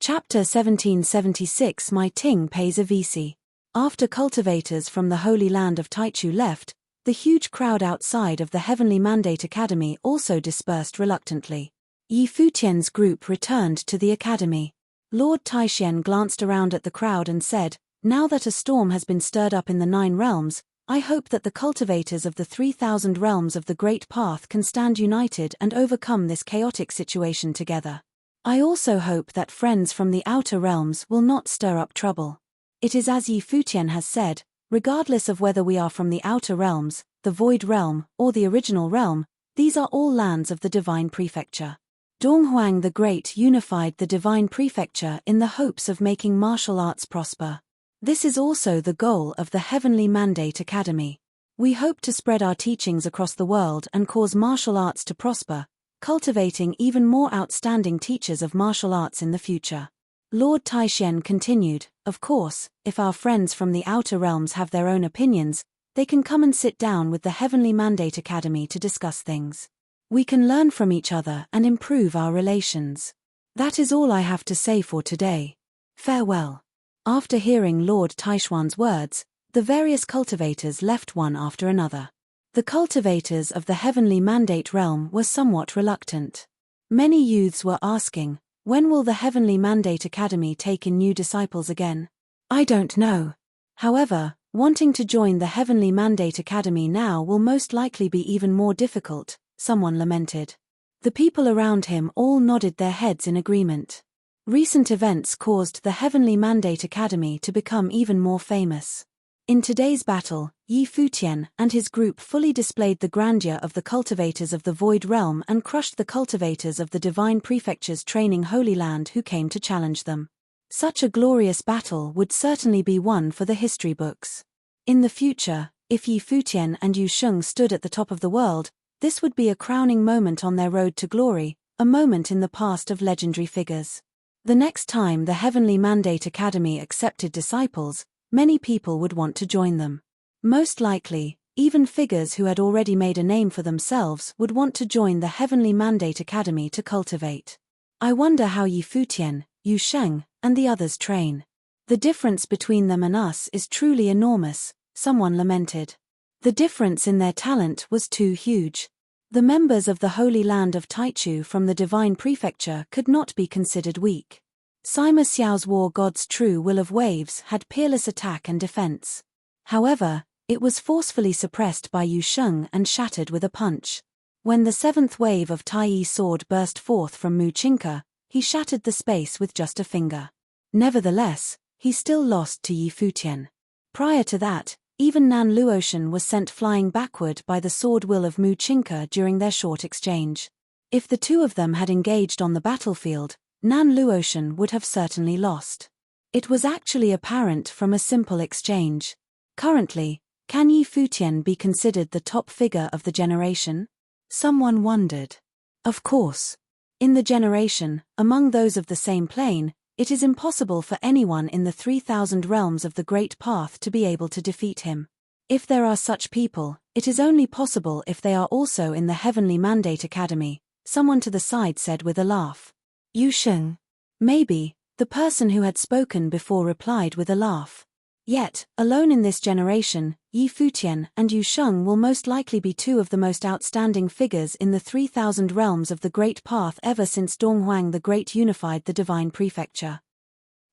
Chapter 1776 Mai Ting pays a VC. After cultivators from the Holy Land of Taichu left, the huge crowd outside of the Heavenly Mandate Academy also dispersed reluctantly. Yi Futian's group returned to the academy. Lord Taishian glanced around at the crowd and said, "Now that a storm has been stirred up in the 9 realms, I hope that the cultivators of the 3,000 realms of the Great Path can stand united and overcome this chaotic situation together. I also hope that friends from the outer realms will not stir up trouble. It is as Yi Futian has said, regardless of whether we are from the outer realms, the Void Realm, or the original realm, these are all lands of the Divine Prefecture. Donghuang the Great unified the Divine Prefecture in the hopes of making martial arts prosper. This is also the goal of the Heavenly Mandate Academy. We hope to spread our teachings across the world and cause martial arts to prosper, cultivating even more outstanding teachers of martial arts in the future." Lord Taishian continued, "Of course, if our friends from the outer realms have their own opinions, they can come and sit down with the Heavenly Mandate Academy to discuss things. We can learn from each other and improve our relations. That is all I have to say for today. Farewell." After hearing Lord Taishuan's words, the various cultivators left one after another. The cultivators of the Heavenly Mandate realm were somewhat reluctant. Many youths were asking, "When will the Heavenly Mandate Academy take in new disciples again?" "I don't know. However, wanting to join the Heavenly Mandate Academy now will most likely be even more difficult," someone lamented. The people around him all nodded their heads in agreement. Recent events caused the Heavenly Mandate Academy to become even more famous. In today's battle, Yi Futian and his group fully displayed the grandeur of the cultivators of the Void Realm and crushed the cultivators of the Divine Prefecture's training Holy Land who came to challenge them. Such a glorious battle would certainly be one for the history books. In the future, if Yi Futian and Yu Sheng stood at the top of the world, this would be a crowning moment on their road to glory, a moment in the past of legendary figures. The next time the Heavenly Mandate Academy accepted disciples, many people would want to join them. Most likely, even figures who had already made a name for themselves would want to join the Heavenly Mandate Academy to cultivate. I wonder how Yi Futian, Yu Sheng, and the others train. The difference between them and us is truly enormous, someone lamented. The difference in their talent was too huge. The members of the Holy Land of Taichu from the Divine Prefecture could not be considered weak. Sima Xiao's War God's true will of waves had peerless attack and defense. However, it was forcefully suppressed by Yu Sheng and shattered with a punch. When the 7th wave of Tai Yi sword burst forth from Mu Chinka, he shattered the space with just a finger. Nevertheless, he still lost to Yi Futian. Prior to that, even Nan Luotian was sent flying backward by the sword will of Mu Chinka during their short exchange. If the two of them had engaged on the battlefield, Nan Luotian would have certainly lost. It was actually apparent from a simple exchange. Currently, can Yi Futian be considered the top figure of the generation? Someone wondered. Of course. In the generation, among those of the same plane, it is impossible for anyone in the 3,000 realms of the Great Path to be able to defeat him. If there are such people, it is only possible if they are also in the Heavenly Mandate Academy, someone to the side said with a laugh. Yu Sheng. Maybe, the person who had spoken before replied with a laugh. Yet, alone in this generation, Yi Futian and Yu Sheng will most likely be two of the most outstanding figures in the 3,000 realms of the Great Path ever since Donghuang the Great unified the Divine Prefecture.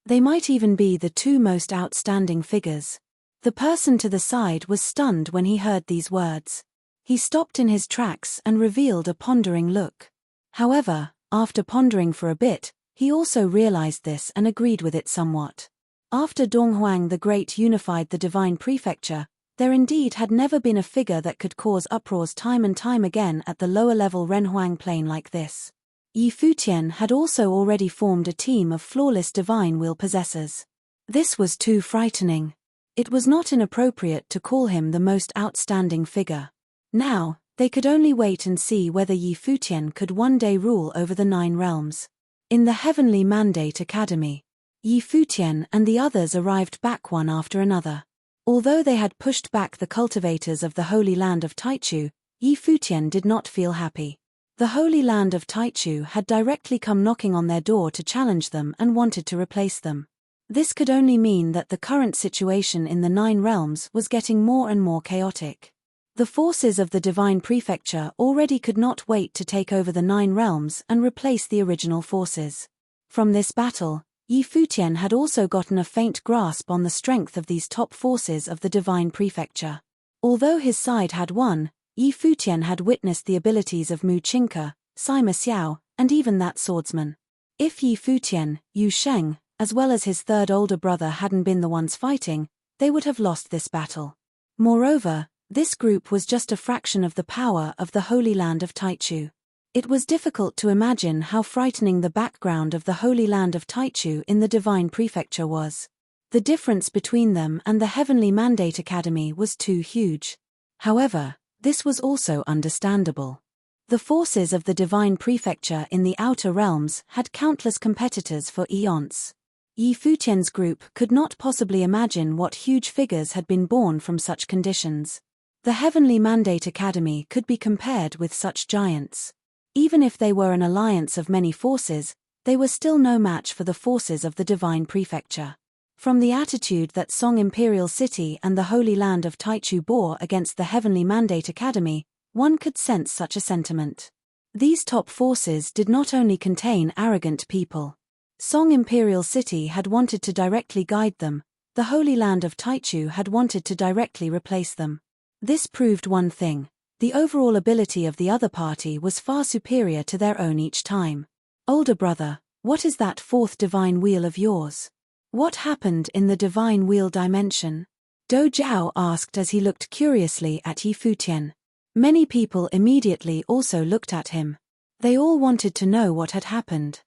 They might even be the two most outstanding figures. The person to the side was stunned when he heard these words. He stopped in his tracks and revealed a pondering look. However, after pondering for a bit, he also realized this and agreed with it somewhat. After Donghuang the Great unified the Divine Prefecture, there indeed had never been a figure that could cause uproars time and time again at the lower-level Renhuang plane like this. Yi Futian had also already formed a team of flawless divine will possessors. This was too frightening. It was not inappropriate to call him the most outstanding figure. Now, they could only wait and see whether Yi Futian could one day rule over the 9 realms. In the Heavenly Mandate Academy, Yi Futian and the others arrived back one after another. Although they had pushed back the cultivators of the Holy Land of Taichu, Yi Futian did not feel happy. The Holy Land of Taichu had directly come knocking on their door to challenge them and wanted to replace them. This could only mean that the current situation in the 9 realms was getting more and more chaotic. The forces of the Divine Prefecture already could not wait to take over the 9 realms and replace the original forces. From this battle, Yi Futian had also gotten a faint grasp on the strength of these top forces of the Divine Prefecture. Although his side had won, Yi Futian had witnessed the abilities of Mu Chinka, Sima Xiao, and even that swordsman. If Yi Futian, Yu Sheng, as well as his third older brother hadn't been the ones fighting, they would have lost this battle. Moreover, this group was just a fraction of the power of the Holy Land of Taichu. It was difficult to imagine how frightening the background of the Holy Land of Taichu in the Divine Prefecture was. The difference between them and the Heavenly Mandate Academy was too huge. However, this was also understandable. The forces of the Divine Prefecture in the outer realms had countless competitors for eons. Yi Futian's group could not possibly imagine what huge figures had been born from such conditions. The Heavenly Mandate Academy could be compared with such giants. Even if they were an alliance of many forces, they were still no match for the forces of the Divine Prefecture. From the attitude that Song Imperial City and the Holy Land of Taichu bore against the Heavenly Mandate Academy, one could sense such a sentiment. These top forces did not only contain arrogant people. Song Imperial City had wanted to directly guide them, the Holy Land of Taichu had wanted to directly replace them. This proved one thing. The overall ability of the other party was far superior to their own each time. Older brother, what is that 4th divine wheel of yours? What happened in the divine wheel dimension? Do Zhao asked as he looked curiously at Yi Futian. Many people immediately also looked at him. They all wanted to know what had happened.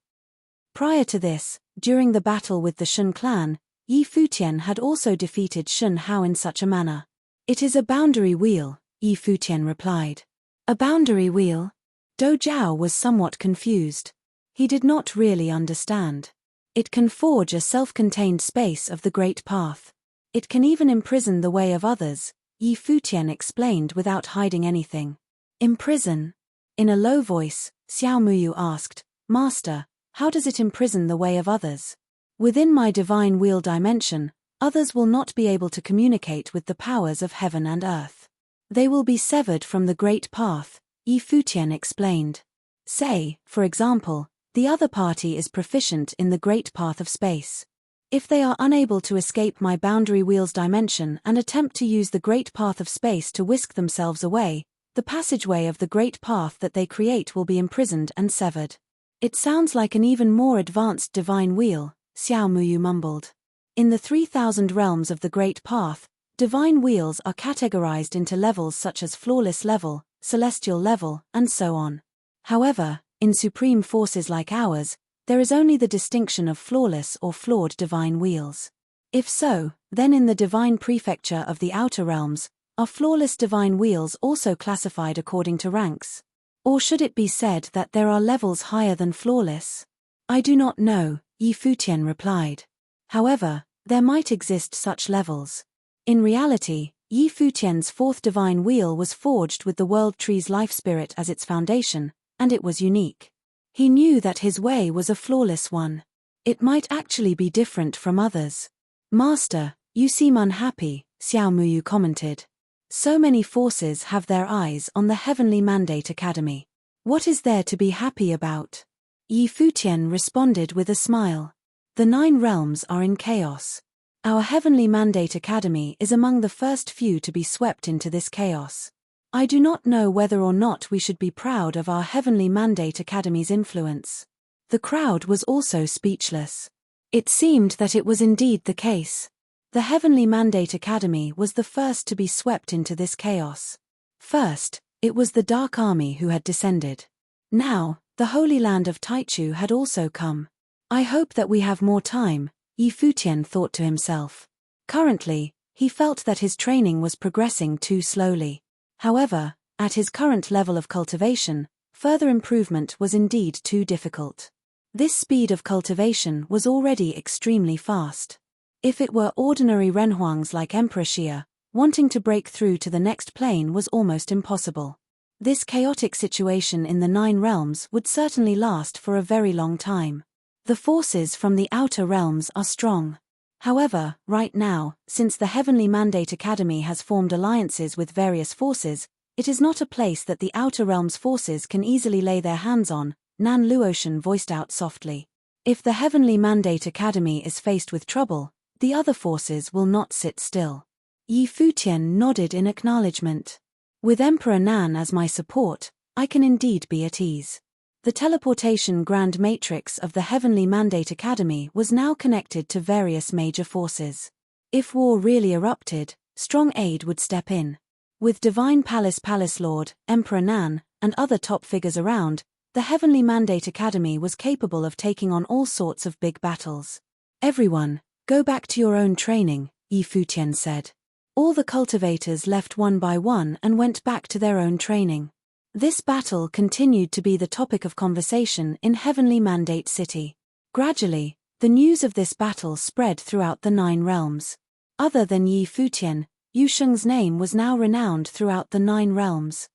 Prior to this, during the battle with the Shun clan, Yi Futian had also defeated Shun Hao in such a manner. It is a boundary wheel, Yi Futian replied. A boundary wheel? Do Zhao was somewhat confused. He did not really understand. It can forge a self-contained space of the Great Path. It can even imprison the way of others, Yi Futian explained without hiding anything. Imprison? In a low voice, Xiao Muyu asked, Master, how does it imprison the way of others? Within my divine wheel dimension, others will not be able to communicate with the powers of heaven and earth. They will be severed from the Great Path, Yi Futian explained. Say, for example, the other party is proficient in the Great Path of space. If they are unable to escape my boundary wheel's dimension and attempt to use the Great Path of space to whisk themselves away, the passageway of the Great Path that they create will be imprisoned and severed. It sounds like an even more advanced divine wheel, Xiao Muyu mumbled. In the 3,000 realms of the Great Path, divine wheels are categorized into levels such as flawless level, celestial level, and so on. However, in supreme forces like ours, there is only the distinction of flawless or flawed divine wheels. If so, then in the divine prefecture of the outer realms, are flawless divine wheels also classified according to ranks? Or should it be said that there are levels higher than flawless? I do not know, Futian replied. However, there might exist such levels. In reality, Futian's fourth divine wheel was forged with the world tree's life spirit as its foundation, and it was unique. He knew that his way was a flawless one. It might actually be different from others. Master, you seem unhappy, Xiao Muyu commented. So many forces have their eyes on the Heavenly Mandate Academy. What is there to be happy about? Futian responded with a smile. The 9 realms are in chaos. Our Heavenly Mandate Academy is among the first few to be swept into this chaos. I do not know whether or not we should be proud of our Heavenly Mandate Academy's influence. The crowd was also speechless. It seemed that it was indeed the case. The Heavenly Mandate Academy was the first to be swept into this chaos. First, it was the Dark Army who had descended. Now, the Holy Land of Taichu had also come. I hope that we have more time, Futian thought to himself. Currently, he felt that his training was progressing too slowly. However, at his current level of cultivation, further improvement was indeed too difficult. This speed of cultivation was already extremely fast. If it were ordinary Renhuangs like Emperor Xia, wanting to break through to the next plane was almost impossible. This chaotic situation in the 9 realms would certainly last for a very long time. The forces from the outer realms are strong. However, right now, since the Heavenly Mandate Academy has formed alliances with various forces, it is not a place that the outer realms forces can easily lay their hands on, Nan Luotian voiced out softly. If the Heavenly Mandate Academy is faced with trouble, the other forces will not sit still. Futian nodded in acknowledgement. With Emperor Nan as my support, I can indeed be at ease. The teleportation grand matrix of the Heavenly Mandate Academy was now connected to various major forces. If war really erupted, strong aid would step in. With Divine Palace Lord, Emperor Nan, and other top figures around, the Heavenly Mandate Academy was capable of taking on all sorts of big battles. Everyone, go back to your own training, Futian said. All the cultivators left one by one and went back to their own training. This battle continued to be the topic of conversation in Heavenly Mandate City. Gradually, the news of this battle spread throughout the 9 realms. Other than Futian, Yu Sheng's name was now renowned throughout the 9 realms.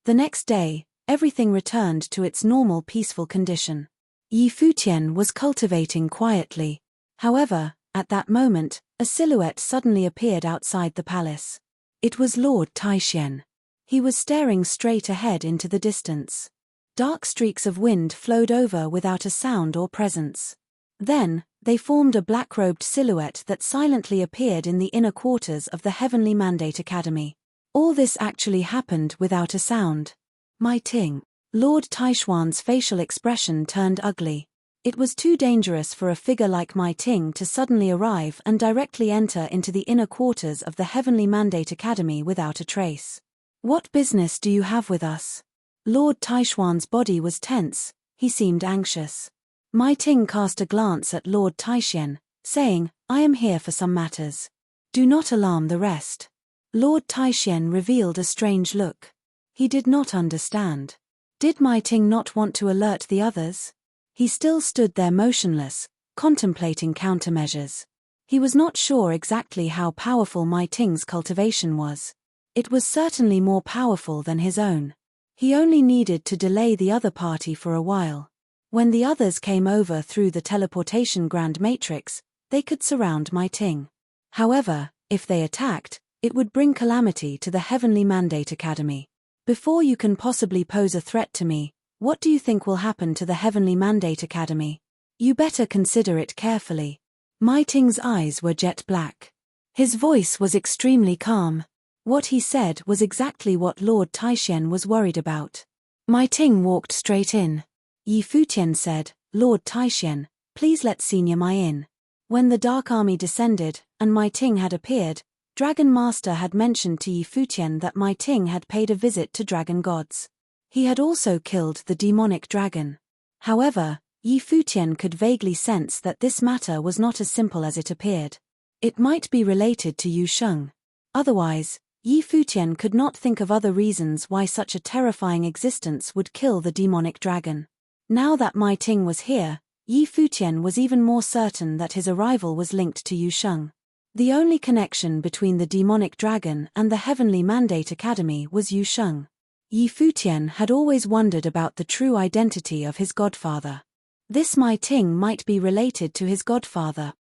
The next day, everything returned to its normal peaceful condition. Futian was cultivating quietly. However, at that moment, a silhouette suddenly appeared outside the palace. It was Lord Taishen. He was staring straight ahead into the distance. Dark streaks of wind flowed over without a sound or presence. Then, they formed a black-robed silhouette that silently appeared in the inner quarters of the Heavenly Mandate Academy. All this actually happened without a sound. My Ting. Lord Taishuan's facial expression turned ugly. It was too dangerous for a figure like Mai Ting to suddenly arrive and directly enter into the inner quarters of the Heavenly Mandate Academy without a trace. What business do you have with us? Lord Taishuan's body was tense, he seemed anxious. Mai Ting cast a glance at Lord Taishen, saying, I am here for some matters. Do not alarm the rest. Lord Taishen revealed a strange look. He did not understand. Did Mai Ting not want to alert the others? He still stood there motionless, contemplating countermeasures. He was not sure exactly how powerful Mai Ting's cultivation was. It was certainly more powerful than his own. He only needed to delay the other party for a while. When the others came over through the teleportation grand matrix, they could surround Mai Ting. However, if they attacked, it would bring calamity to the Heavenly Mandate Academy. Before you can possibly pose a threat to me, what do you think will happen to the Heavenly Mandate Academy? You better consider it carefully. Mai Ting's eyes were jet black. His voice was extremely calm. What he said was exactly what Lord Taishen was worried about. Mai Ting walked straight in. Futian said, Lord Taishen, please let Senior Mai in. When the Dark Army descended, and Mai Ting had appeared, Dragon Master had mentioned to Yi Futian that Mai Ting had paid a visit to dragon gods. He had also killed the demonic dragon. However, Yi Futian could vaguely sense that this matter was not as simple as it appeared. It might be related to Yu Sheng. Otherwise, Yi Futian could not think of other reasons why such a terrifying existence would kill the demonic dragon. Now that Mai Ting was here, Yi Futian was even more certain that his arrival was linked to Yu Sheng. The only connection between the demonic dragon and the Heavenly Mandate Academy was Yu Sheng. Yi Futian had always wondered about the true identity of his godfather. This Mai Ting might be related to his godfather.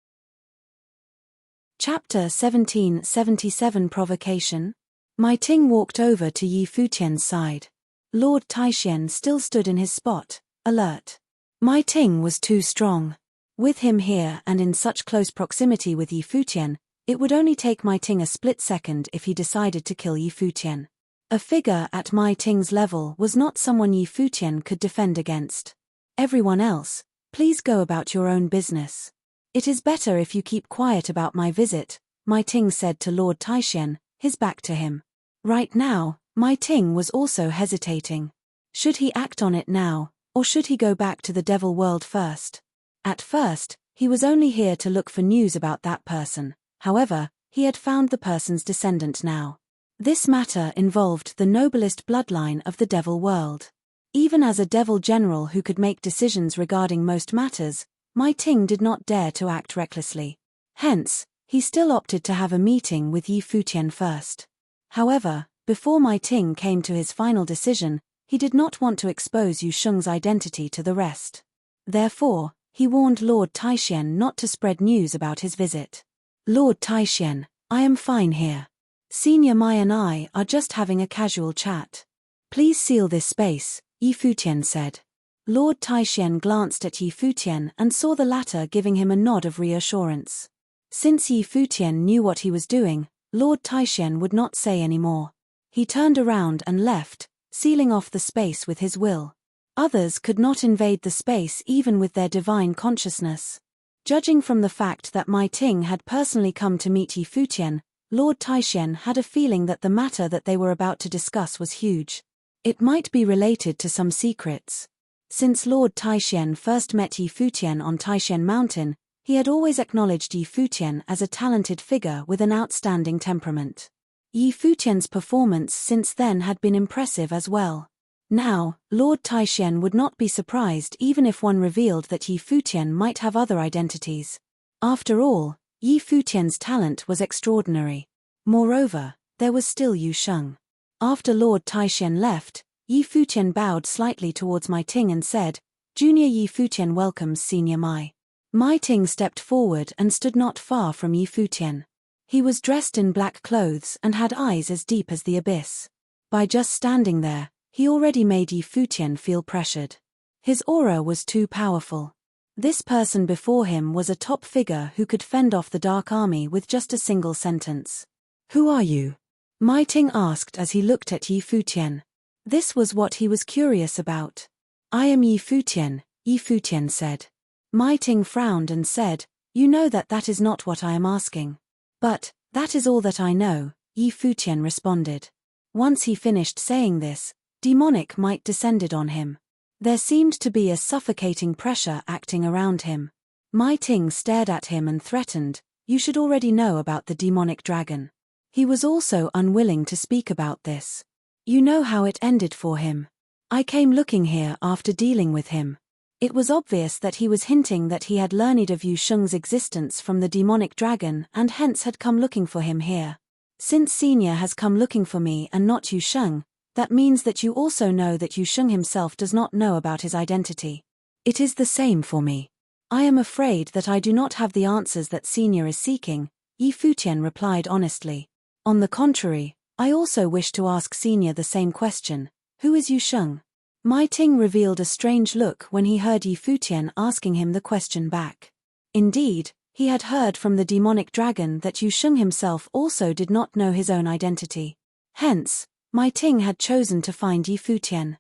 Chapter 1777 Provocation. Mai Ting walked over to Yi Futian's side. Lord Taishan still stood in his spot, alert. Mai Ting was too strong. With him here and in such close proximity with Yi Futian, it would only take Mai Ting a split second if he decided to kill Yi Futian. A figure at Mai Ting's level was not someone Yi Futian could defend against. Everyone else, please go about your own business. It is better if you keep quiet about my visit, Mai Ting said to Lord Taishan, his back to him. Right now, Mai Ting was also hesitating. Should he act on it now, or should he go back to the devil world first? At first, he was only here to look for news about that person. However, he had found the person's descendant now. This matter involved the noblest bloodline of the devil world. Even as a devil general who could make decisions regarding most matters, Mai Ting did not dare to act recklessly. Hence, he still opted to have a meeting with Yi Futian first. However, before Mai Ting came to his final decision, he did not want to expose Yu Sheng's identity to the rest. Therefore, he warned Lord Taishan not to spread news about his visit. Lord Taishan, I am fine here. Senior Mai and I are just having a casual chat. Please seal this space, Yi Futian said. Lord Taishan glanced at Yi Futian and saw the latter giving him a nod of reassurance. Since Yi Futian knew what he was doing, Lord Taishan would not say any more. He turned around and left, sealing off the space with his will. Others could not invade the space even with their divine consciousness. Judging from the fact that Mai Ting had personally come to meet Yi Futian, Lord Taishan had a feeling that the matter that they were about to discuss was huge. It might be related to some secrets. Since Lord Taishan first met Yi Futian on Taishan Mountain, he had always acknowledged Yi Futian as a talented figure with an outstanding temperament. Yi Futian's performance since then had been impressive as well. Now, Lord Taishan would not be surprised even if one revealed that Yi Futian might have other identities. After all, Yi Futian's talent was extraordinary. Moreover, there was still Yu Sheng. After Lord Taishan left, Yi Futian bowed slightly towards Mai Ting and said, Junior Yi Futian welcomes Senior Mai. Mai Ting stepped forward and stood not far from Yi Futian. He was dressed in black clothes and had eyes as deep as the abyss. By just standing there, he already made Yi Futian feel pressured. His aura was too powerful. This person before him was a top figure who could fend off the Dark Army with just a single sentence. Who are you? Mai Ting asked as he looked at Yi Futian. This was what he was curious about. I am Yi Futian, Yi Futian said. Mai Ting frowned and said, You know that is not what I am asking. But, that is all that I know, Yi Futian responded. Once he finished saying this, demonic might descended on him. There seemed to be a suffocating pressure acting around him. Mai Ting stared at him and threatened, You should already know about the demonic dragon. He was also unwilling to speak about this. You know how it ended for him. I came looking here after dealing with him. It was obvious that he was hinting that he had learned of Yu Sheng's existence from the demonic dragon and hence had come looking for him here. Since Senior has come looking for me and not Yu Sheng, that means that you also know that Yu Sheng himself does not know about his identity. It is the same for me. I am afraid that I do not have the answers that Senior is seeking, Yi Futian replied honestly. On the contrary, I also wish to ask Senior the same question. Who is Yu Sheng? Mai Ting revealed a strange look when he heard Yi Futian asking him the question back. Indeed, he had heard from the demonic dragon that Yu Sheng himself also did not know his own identity. Hence, Mai Ting had chosen to find Yi Futian.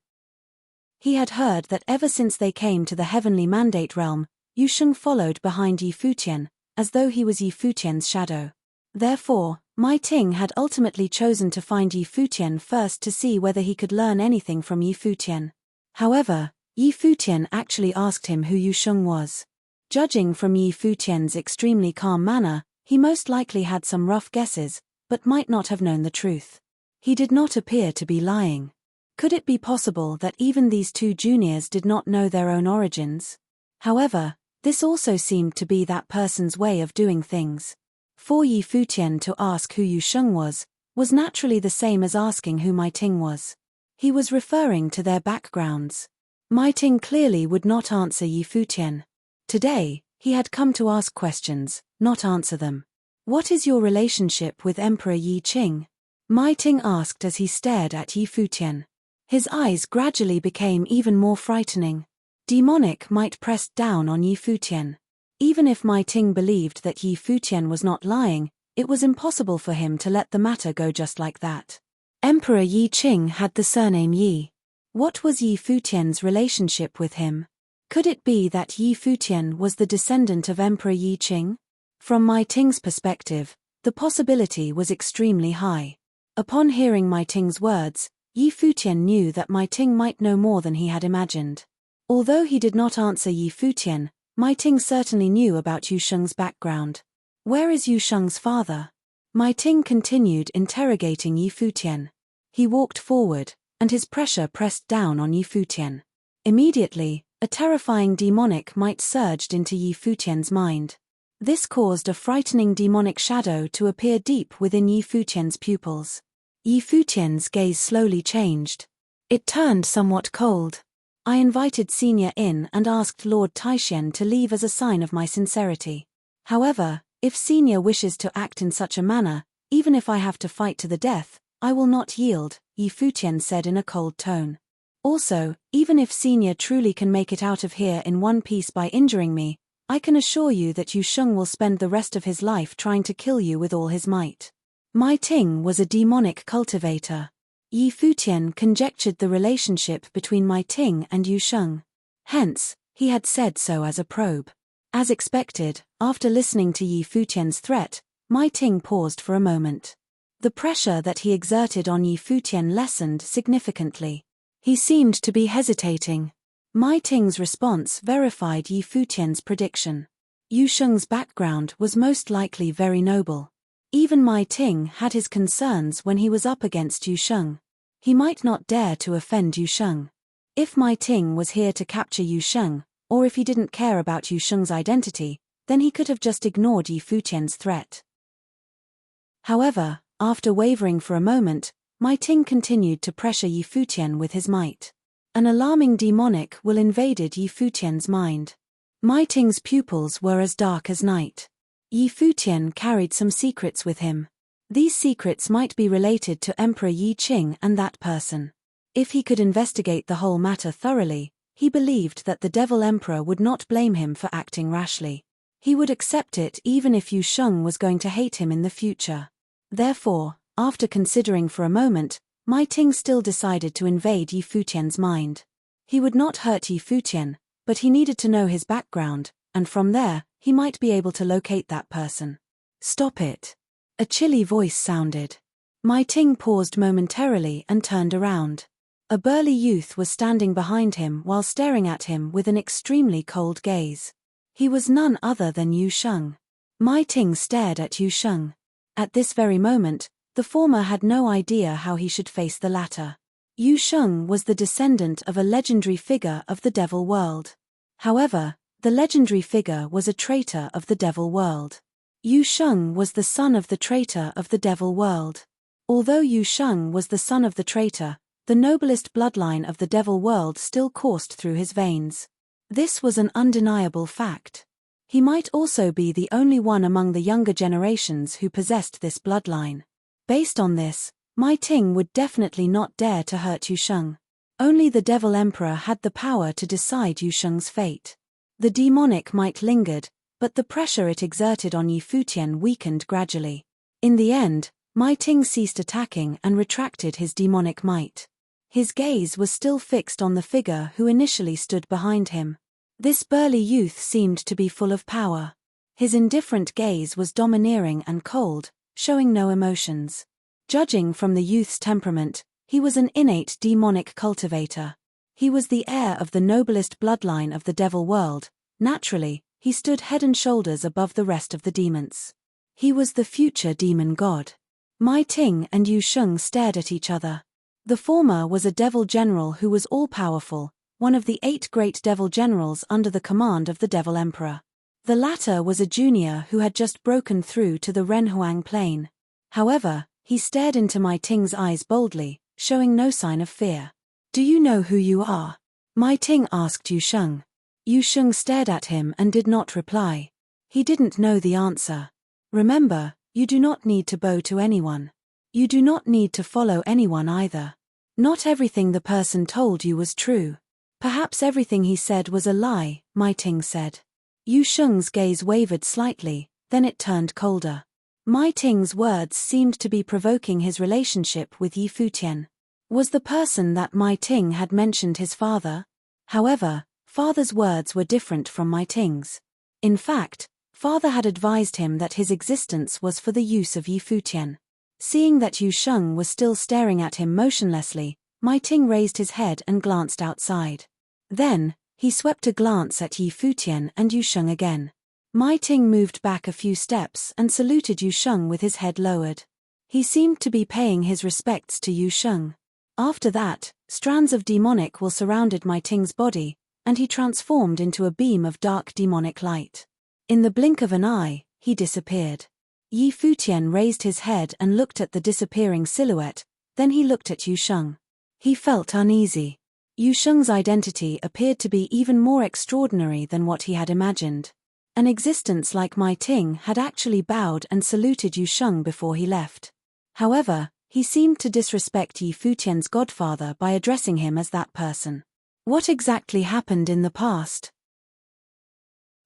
He had heard that ever since they came to the Heavenly Mandate realm, Yu Sheng followed behind Yi Futian, as though he was Yi Futian's shadow. Therefore, Mai Ting had ultimately chosen to find Yi Futian first to see whether he could learn anything from Yi Futian. However, Yi Futian actually asked him who Yu Sheng was. Judging from Yi Futian's extremely calm manner, he most likely had some rough guesses, but might not have known the truth. He did not appear to be lying. Could it be possible that even these two juniors did not know their own origins? However, this also seemed to be that person's way of doing things. For Yi Futian to ask who Yu Sheng was naturally the same as asking who Mai Ting was. He was referring to their backgrounds. Mai Ting clearly would not answer Yi Futian. Today, he had come to ask questions, not answer them. What is your relationship with Emperor Yi Qing? Mai Ting asked as he stared at Yi Futian. His eyes gradually became even more frightening. Demonic might pressed down on Yi Futian. Even if Mai Ting believed that Yi Futian was not lying, it was impossible for him to let the matter go just like that. Emperor Yi Qing had the surname Yi. What was Yi Futian's relationship with him? Could it be that Yi Futian was the descendant of Emperor Yi Qing? From Mai Ting's perspective, the possibility was extremely high. Upon hearing Mai Ting's words, Yi Futian knew that Mai Ting might know more than he had imagined. Although he did not answer Yi Futian, Mai Ting certainly knew about Yu Sheng's background. Where is Yu Sheng's father? Mai Ting continued interrogating Yi Futian. He walked forward, and his pressure pressed down on Yi Futian. Immediately, a terrifying demonic might surged into Yi Futian's mind. This caused a frightening demonic shadow to appear deep within Yi Futian's pupils. Yi Futian's gaze slowly changed. It turned somewhat cold. I invited Senior in and asked Lord Taishen to leave as a sign of my sincerity. However, if Senior wishes to act in such a manner, even if I have to fight to the death, I will not yield, Yi Futian said in a cold tone. Also, even if Senior truly can make it out of here in one piece by injuring me, I can assure you that Yu Sheng will spend the rest of his life trying to kill you with all his might. Mai Ting was a demonic cultivator. Yi Futian conjectured the relationship between Mai Ting and Yu Sheng. Hence, he had said so as a probe. As expected, after listening to Yi Futian's threat, Mai Ting paused for a moment. The pressure that he exerted on Yi Futian lessened significantly. He seemed to be hesitating. Mai Ting's response verified Yi Futian's prediction. Yu Sheng's background was most likely very noble. Even Mai Ting had his concerns when he was up against Yu Sheng. He might not dare to offend Yu Sheng. If Mai Ting was here to capture Yu Sheng, or if he didn't care about Yu Sheng's identity, then he could have just ignored Yi Futian's threat. However, after wavering for a moment, Mai Ting continued to pressure Yi Futian with his might. An alarming demonic will invaded Yi Futian's mind. Mai Ting's pupils were as dark as night. Yi Futian carried some secrets with him. These secrets might be related to Emperor Yi Qing and that person. If he could investigate the whole matter thoroughly, he believed that the Devil Emperor would not blame him for acting rashly. He would accept it even if Yu Sheng was going to hate him in the future. Therefore, after considering for a moment, Mai Ting still decided to invade Yi Futian's mind. He would not hurt Yi Futian, but he needed to know his background, and from there, he might be able to locate that person. Stop it. A chilly voice sounded. Mai Ting paused momentarily and turned around. A burly youth was standing behind him while staring at him with an extremely cold gaze. He was none other than Yu Sheng. Mai Ting stared at Yu Sheng. At this very moment, the former had no idea how he should face the latter. Yu Sheng was the descendant of a legendary figure of the Devil World. However, the legendary figure was a traitor of the Devil World. Yu Sheng was the son of the traitor of the Devil World. Although Yu Sheng was the son of the traitor, the noblest bloodline of the Devil World still coursed through his veins. This was an undeniable fact. He might also be the only one among the younger generations who possessed this bloodline. Based on this, Mai Ting would definitely not dare to hurt Yu Sheng. Only the Devil Emperor had the power to decide Yu Sheng's fate. The demonic might lingered, but the pressure it exerted on Yi Futian weakened gradually. In the end, Mai Ting ceased attacking and retracted his demonic might. His gaze was still fixed on the figure who initially stood behind him. This burly youth seemed to be full of power. His indifferent gaze was domineering and cold, showing no emotions. Judging from the youth's temperament, he was an innate demonic cultivator. He was the heir of the noblest bloodline of the devil world. Naturally, he stood head and shoulders above the rest of the demons. He was the future demon god. Mai Ting and Yu Sheng stared at each other. The former was a devil general who was all-powerful, one of the 8 great devil generals under the command of the devil emperor. The latter was a junior who had just broken through to the Renhuang plain. However, he stared into Mai Ting's eyes boldly, showing no sign of fear. "Do you know who you are?" Mai Ting asked Yu Sheng. Yu Sheng stared at him and did not reply. He didn't know the answer. "Remember, you do not need to bow to anyone. You do not need to follow anyone either. Not everything the person told you was true. Perhaps everything he said was a lie," Mai Ting said. Yu Sheng's gaze wavered slightly, then it turned colder. Mai Ting's words seemed to be provoking his relationship with Yi Futian. Was the person that Mai Ting had mentioned his father? However, father's words were different from Mai Ting's. In fact, father had advised him that his existence was for the use of Yi Futian. Seeing that Yu Sheng was still staring at him motionlessly, Mai Ting raised his head and glanced outside. Then, he swept a glance at Yi Futian and Yu Sheng again. Mai Ting moved back a few steps and saluted Yu Sheng with his head lowered. He seemed to be paying his respects to Yu Sheng. After that, strands of demonic will surrounded Mai Ting's body, and he transformed into a beam of dark demonic light. In the blink of an eye, he disappeared. Yi Futian raised his head and looked at the disappearing silhouette, then he looked at Yu Sheng. He felt uneasy. Yu Sheng's identity appeared to be even more extraordinary than what he had imagined. An existence like Mai Ting had actually bowed and saluted Yu Sheng before he left. However, he seemed to disrespect Yi Futian's godfather by addressing him as that person. What exactly happened in the past?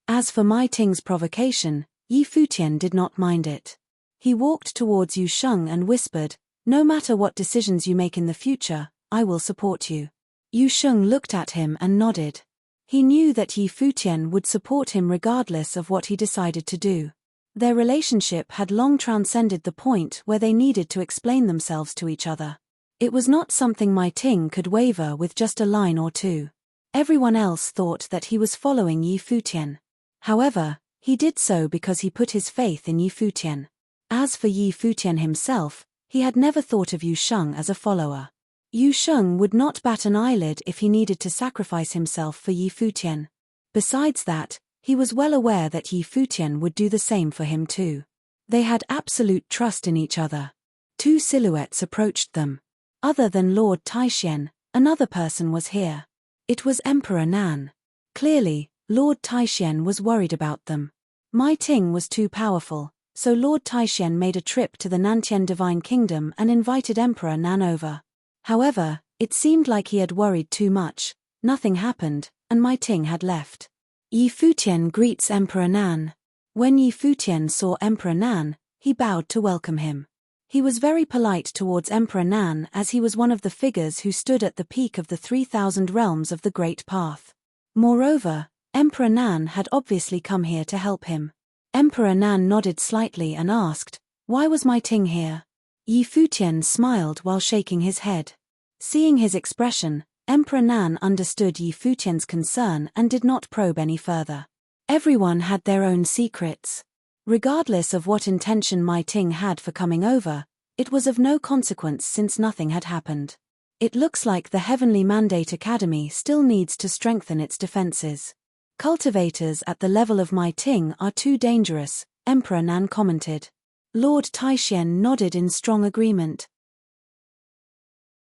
As for Mai Ting's provocation, Yi Futian did not mind it. He walked towards Yu Sheng and whispered, "No matter what decisions you make in the future, I will support you." Yu Sheng looked at him and nodded. He knew that Yi Futian would support him regardless of what he decided to do. Their relationship had long transcended the point where they needed to explain themselves to each other. It was not something Mai Ting could waver with just a line or two. Everyone else thought that he was following Yi Futian. However, he did so because he put his faith in Yi Futian. As for Yi Futian himself, he had never thought of Yu Sheng as a follower. Yu Sheng would not bat an eyelid if he needed to sacrifice himself for Yi Futian. Besides that, he was well aware that Yi Futian would do the same for him too. They had absolute trust in each other. 2 silhouettes approached them. Other than Lord Taishian, another person was here. It was Emperor Nan. Clearly, Lord Taishian was worried about them. Mai Ting was too powerful, so Lord Taishian made a trip to the Nantian Divine Kingdom and invited Emperor Nan over. However, it seemed like he had worried too much, nothing happened, and Mai Ting had left. Yi Futian greets Emperor Nan. When Yi Futian saw Emperor Nan, he bowed to welcome him. He was very polite towards Emperor Nan as he was one of the figures who stood at the peak of the 3,000 realms of the Great Path. Moreover, Emperor Nan had obviously come here to help him. Emperor Nan nodded slightly and asked, "Why was Mai Ting here?" Yi Futian smiled while shaking his head. Seeing his expression, Emperor Nan understood Yi Futian's concern and did not probe any further. Everyone had their own secrets. Regardless of what intention Mai Ting had for coming over, it was of no consequence since nothing had happened. It looks like the Heavenly Mandate Academy still needs to strengthen its defenses. Cultivators at the level of Mai Ting are too dangerous, Emperor Nan commented. Lord Taishian nodded in strong agreement.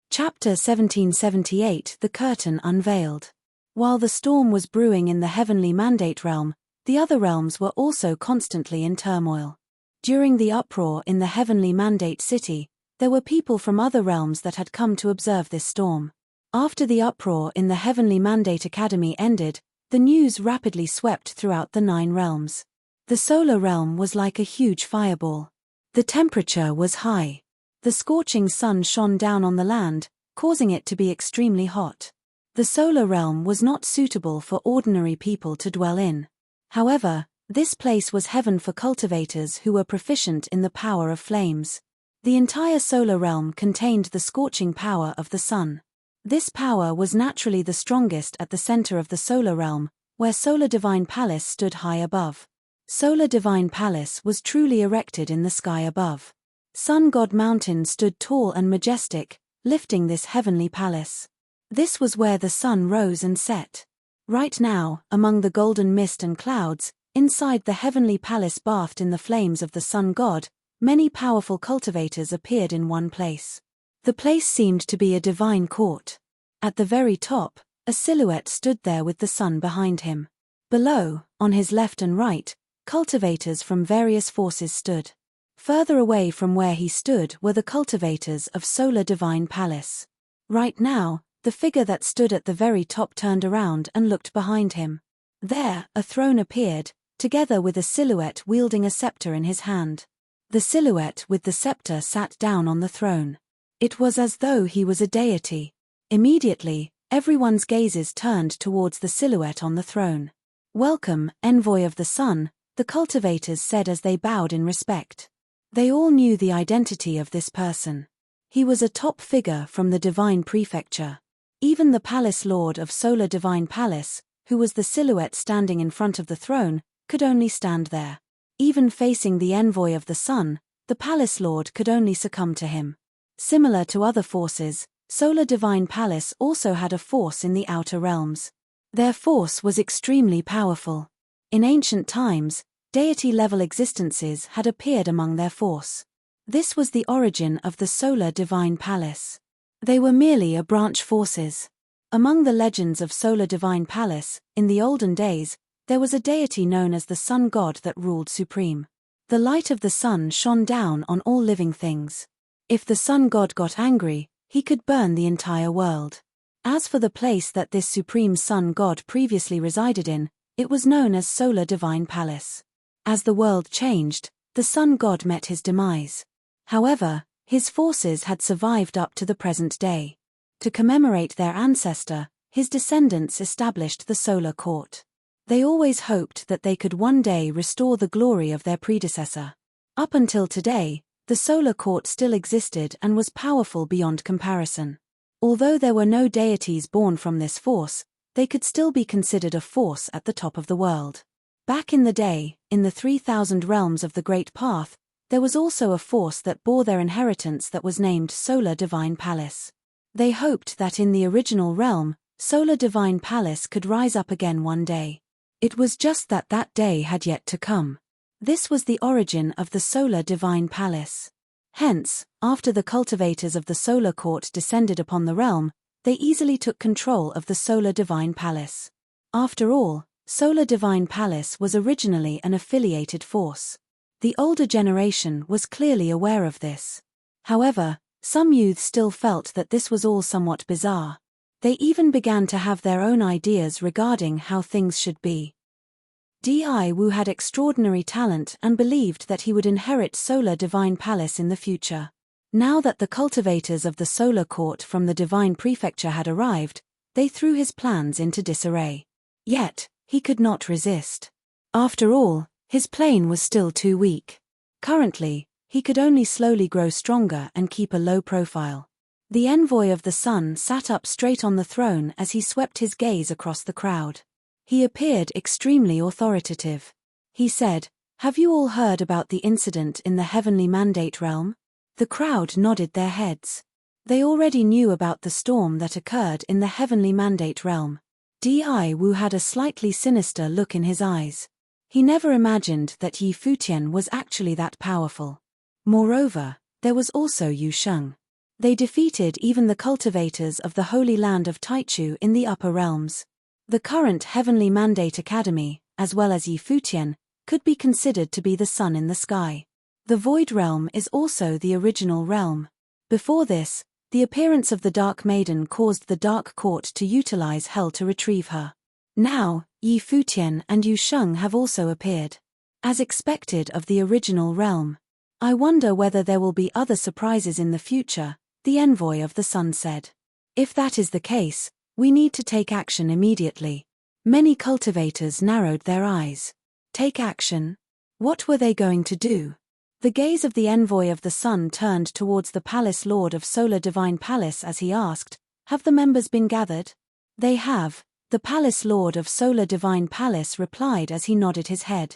Chapter 1778 The Curtain Unveiled. While the storm was brewing in the Heavenly Mandate realm, the other realms were also constantly in turmoil. During the uproar in the Heavenly Mandate City, there were people from other realms that had come to observe this storm. After the uproar in the Heavenly Mandate Academy ended, the news rapidly swept throughout the 9 realms. The solar realm was like a huge fireball. The temperature was high. The scorching sun shone down on the land, causing it to be extremely hot. The solar realm was not suitable for ordinary people to dwell in. However, This place was heaven for cultivators who were proficient in the power of flames. The entire solar realm contained the scorching power of the sun. This power was naturally the strongest at the center of the solar realm, where Solar Divine Palace stood high above. Solar Divine Palace was truly erected in the sky above. Sun God Mountain stood tall and majestic, lifting this heavenly palace. This was where the sun rose and set. Right now, among the golden mist and clouds, inside the heavenly palace bathed in the flames of the sun god, many powerful cultivators appeared in one place. The place seemed to be a divine court. At the very top, a silhouette stood there with the sun behind him. Below, on his left and right, cultivators from various forces stood. Further away from where he stood were the cultivators of Solar Divine Palace. Right now, the figure that stood at the very top turned around and looked behind him. There, a throne appeared, together with a silhouette wielding a scepter in his hand. The silhouette with the scepter sat down on the throne. It was as though he was a deity. Immediately, everyone's gazes turned towards the silhouette on the throne. "Welcome, envoy of the sun," the cultivators said as they bowed in respect. They all knew the identity of this person. He was a top figure from the divine prefecture. Even the palace lord of Solar Divine Palace, who was the silhouette standing in front of the throne, could only stand there. Even facing the envoy of the sun, the palace lord could only succumb to him. Similar to other forces, Solar Divine Palace also had a force in the outer realms. Their force was extremely powerful. In ancient times, deity-level existences had appeared among their force. This was the origin of the Solar Divine Palace. They were merely a branch forces. Among the legends of Solar Divine Palace, in the olden days, there was a deity known as the sun god that ruled supreme. The light of the sun shone down on all living things. If the sun god got angry, he could burn the entire world. As for the place that this supreme sun god previously resided in, it was known as Solar Divine Palace. As the world changed, the sun god met his demise. However, his forces had survived up to the present day. To commemorate their ancestor, his descendants established the solar court. They always hoped that they could one day restore the glory of their predecessor. Up until today, the solar court still existed and was powerful beyond comparison. Although there were no deities born from this force, they could still be considered a force at the top of the world. Back in the day, in the 3,000 realms of the Great Path, there was also a force that bore their inheritance that was named Solar Divine Palace. They hoped that in the original realm, Solar Divine Palace could rise up again one day. It was just that that day had yet to come. This was the origin of the Solar Divine Palace. Hence, after the cultivators of the Solar Court descended upon the realm, they easily took control of the Solar Divine Palace. After all, Solar Divine Palace was originally an affiliated force. The older generation was clearly aware of this. However, some youths still felt that this was all somewhat bizarre. They even began to have their own ideas regarding how things should be. Di Wu had extraordinary talent and believed that he would inherit Solar Divine Palace in the future. Now that the cultivators of the Solar Court from the Divine Prefecture had arrived, they threw his plans into disarray. Yet, he could not resist. After all, his plane was still too weak. Currently, he could only slowly grow stronger and keep a low profile. The envoy of the sun sat up straight on the throne as he swept his gaze across the crowd. He appeared extremely authoritative. He said, "Have you all heard about the incident in the Heavenly Mandate realm?" The crowd nodded their heads. They already knew about the storm that occurred in the Heavenly Mandate realm. Di Wu had a slightly sinister look in his eyes. He never imagined that Yi Futian was actually that powerful. Moreover, there was also Yu Sheng. They defeated even the cultivators of the Holy Land of Taichu in the upper realms. The current Heavenly Mandate Academy, as well as Yi Futian, could be considered to be the sun in the sky. The Void Realm is also the original realm. Before this, the appearance of the Dark Maiden caused the Dark Court to utilize Hell to retrieve her. Now, Yi Futian and Yu Sheng have also appeared. As expected of the original realm. I wonder whether there will be other surprises in the future, the envoy of the sun said. If that is the case, we need to take action immediately. Many cultivators narrowed their eyes. Take action. What were they going to do? The gaze of the envoy of the sun turned towards the palace lord of Solar Divine Palace as he asked, "Have the members been gathered?" "They have," the palace lord of Solar Divine Palace replied as he nodded his head.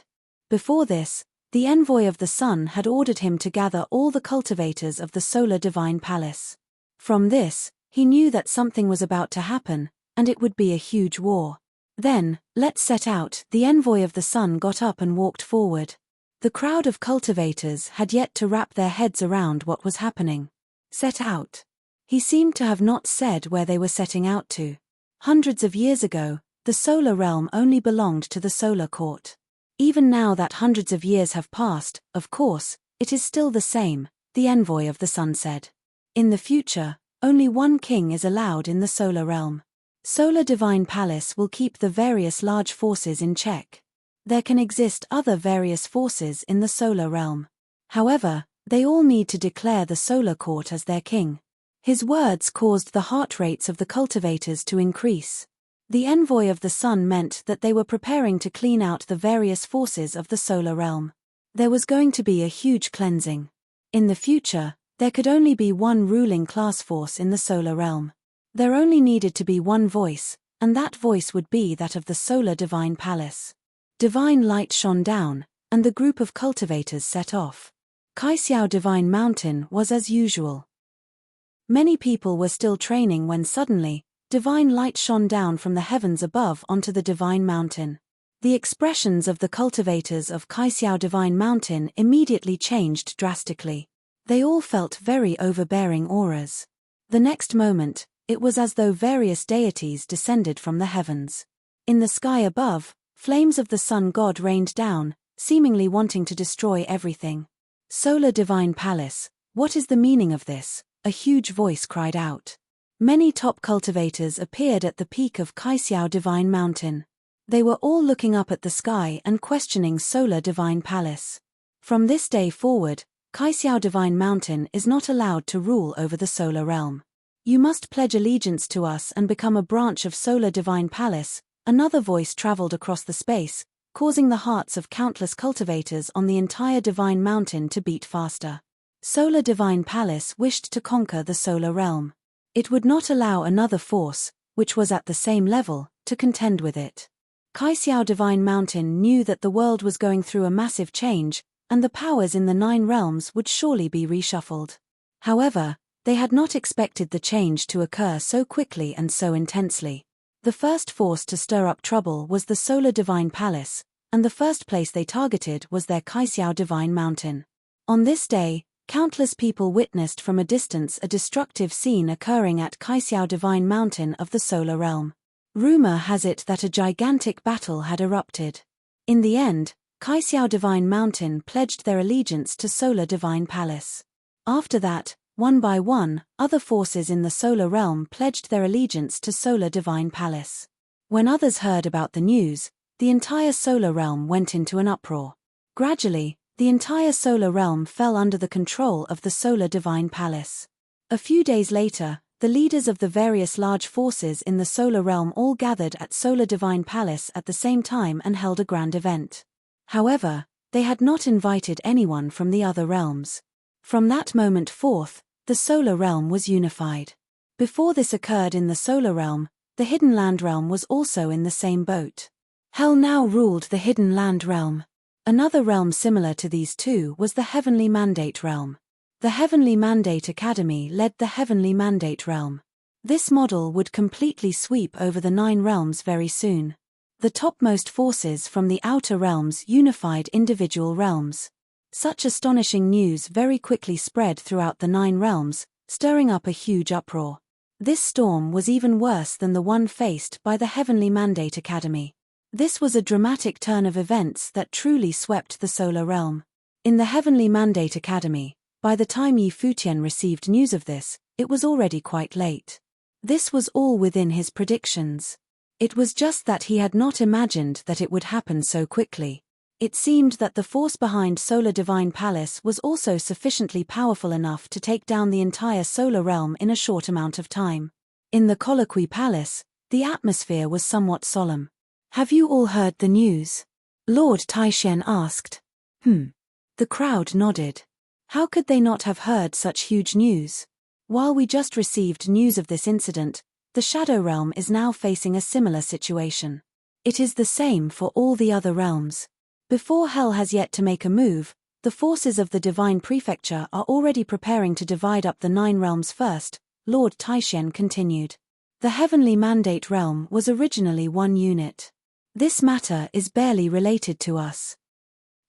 Before this, the envoy of the sun had ordered him to gather all the cultivators of the Solar Divine Palace. From this, he knew that something was about to happen, and it would be a huge war. "Then, let's set out." The envoy of the sun got up and walked forward. The crowd of cultivators had yet to wrap their heads around what was happening. Set out. He seemed to have not said where they were setting out to. Hundreds of years ago, the solar realm only belonged to the solar court. Even now that hundreds of years have passed, of course, it is still the same, the envoy of the sun said. In the future, only one king is allowed in the solar realm. Solar Divine Palace will keep the various large forces in check. There can exist other various forces in the solar realm. However, they all need to declare the solar court as their king. His words caused the heart rates of the cultivators to increase. The envoy of the sun meant that they were preparing to clean out the various forces of the solar realm. There was going to be a huge cleansing. In the future, there could only be one ruling class force in the solar realm. There only needed to be one voice, and that voice would be that of the Solar Divine Palace. Divine light shone down, and the group of cultivators set off. Kaixiao Divine Mountain was as usual. Many people were still training when suddenly, divine light shone down from the heavens above onto the Divine Mountain. The expressions of the cultivators of Kaixiao Divine Mountain immediately changed drastically. They all felt very overbearing auras. The next moment, it was as though various deities descended from the heavens. In the sky above, flames of the sun god rained down, seemingly wanting to destroy everything. "Solar Divine Palace, what is the meaning of this?" a huge voice cried out. Many top cultivators appeared at the peak of Kaixiao Divine Mountain. They were all looking up at the sky and questioning Solar Divine Palace. From this day forward, Kaixiao Divine Mountain is not allowed to rule over the solar realm. "You must pledge allegiance to us and become a branch of Solar Divine Palace," another voice traveled across the space, causing the hearts of countless cultivators on the entire Divine Mountain to beat faster. Solar Divine Palace wished to conquer the solar realm. It would not allow another force, which was at the same level, to contend with it. Kaixiao Divine Mountain knew that the world was going through a massive change, and the powers in the 9 realms would surely be reshuffled. However, they had not expected the change to occur so quickly and so intensely. The first force to stir up trouble was the Solar Divine Palace, and the first place they targeted was their Kaixiao Divine Mountain. On this day, countless people witnessed from a distance a destructive scene occurring at Kaixiao Divine Mountain of the solar realm. Rumor has it that a gigantic battle had erupted. In the end, Kaixiao Divine Mountain pledged their allegiance to Solar Divine Palace. After that, one by one, other forces in the solar realm pledged their allegiance to Solar Divine Palace. When others heard about the news, the entire solar realm went into an uproar. Gradually, the entire solar realm fell under the control of the Solar Divine Palace. A few days later, the leaders of the various large forces in the solar realm all gathered at Solar Divine Palace at the same time and held a grand event. However, they had not invited anyone from the other realms. From that moment forth, the solar realm was unified. Before this occurred in the solar realm, the Hidden Land realm was also in the same boat. Hell now ruled the Hidden Land realm. Another realm similar to these two was the Heavenly Mandate realm. The Heavenly Mandate Academy led the Heavenly Mandate realm. This model would completely sweep over the 9 realms very soon. The topmost forces from the outer realms unified individual realms. Such astonishing news very quickly spread throughout the 9 realms, stirring up a huge uproar. This storm was even worse than the one faced by the Heavenly Mandate Academy. This was a dramatic turn of events that truly swept the solar realm. In the Heavenly Mandate Academy, by the time Futian received news of this, it was already quite late. This was all within his predictions. It was just that he had not imagined that it would happen so quickly. It seemed that the force behind Solar Divine Palace was also sufficiently powerful enough to take down the entire solar realm in a short amount of time. In the Colloquy Palace, the atmosphere was somewhat solemn. "Have you all heard the news? Lord Taixian asked. The crowd nodded. How could they not have heard such huge news? While we just received news of this incident, the Shadow Realm is now facing a similar situation. It is the same for all the other realms. Before Hell has yet to make a move, the forces of the Divine Prefecture are already preparing to divide up the 9 realms first, Lord Taixian continued. The Heavenly Mandate Realm was originally one unit. This matter is barely related to us.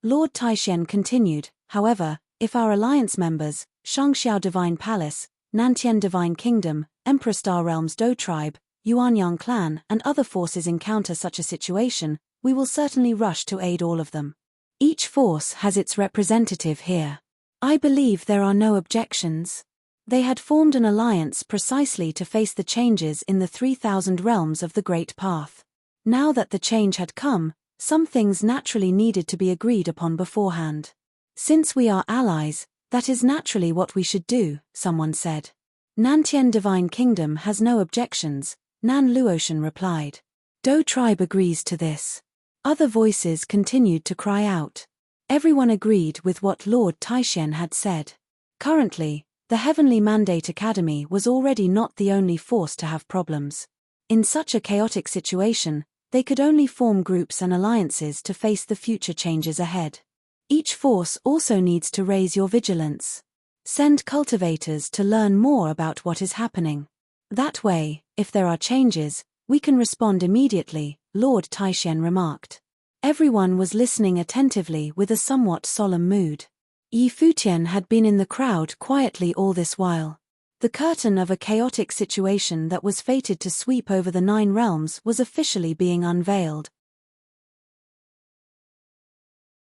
Lord Taixian continued, however, if our alliance members, Shangxiao Divine Palace, Nantian Divine Kingdom, Emperor Star Realms Dou Tribe, Yuanyang Clan and other forces encounter such a situation, we will certainly rush to aid all of them. Each force has its representative here. I believe there are no objections. They had formed an alliance precisely to face the changes in the 3,000 realms of the Great Path. Now that the change had come, some things naturally needed to be agreed upon beforehand. Since we are allies, that is naturally what we should do, someone said. Nantian Divine Kingdom has no objections, Nan Luotian replied. Dou Tribe agrees to this. Other voices continued to cry out. Everyone agreed with what Lord Taixian had said. Currently, the Heavenly Mandate Academy was already not the only force to have problems. In such a chaotic situation, they could only form groups and alliances to face the future changes ahead. Each force also needs to raise your vigilance. Send cultivators to learn more about what is happening. That way, if there are changes, we can respond immediately, Lord Taixian remarked. Everyone was listening attentively with a somewhat solemn mood. Futian had been in the crowd quietly all this while. The curtain of a chaotic situation that was fated to sweep over the 9 realms was officially being unveiled.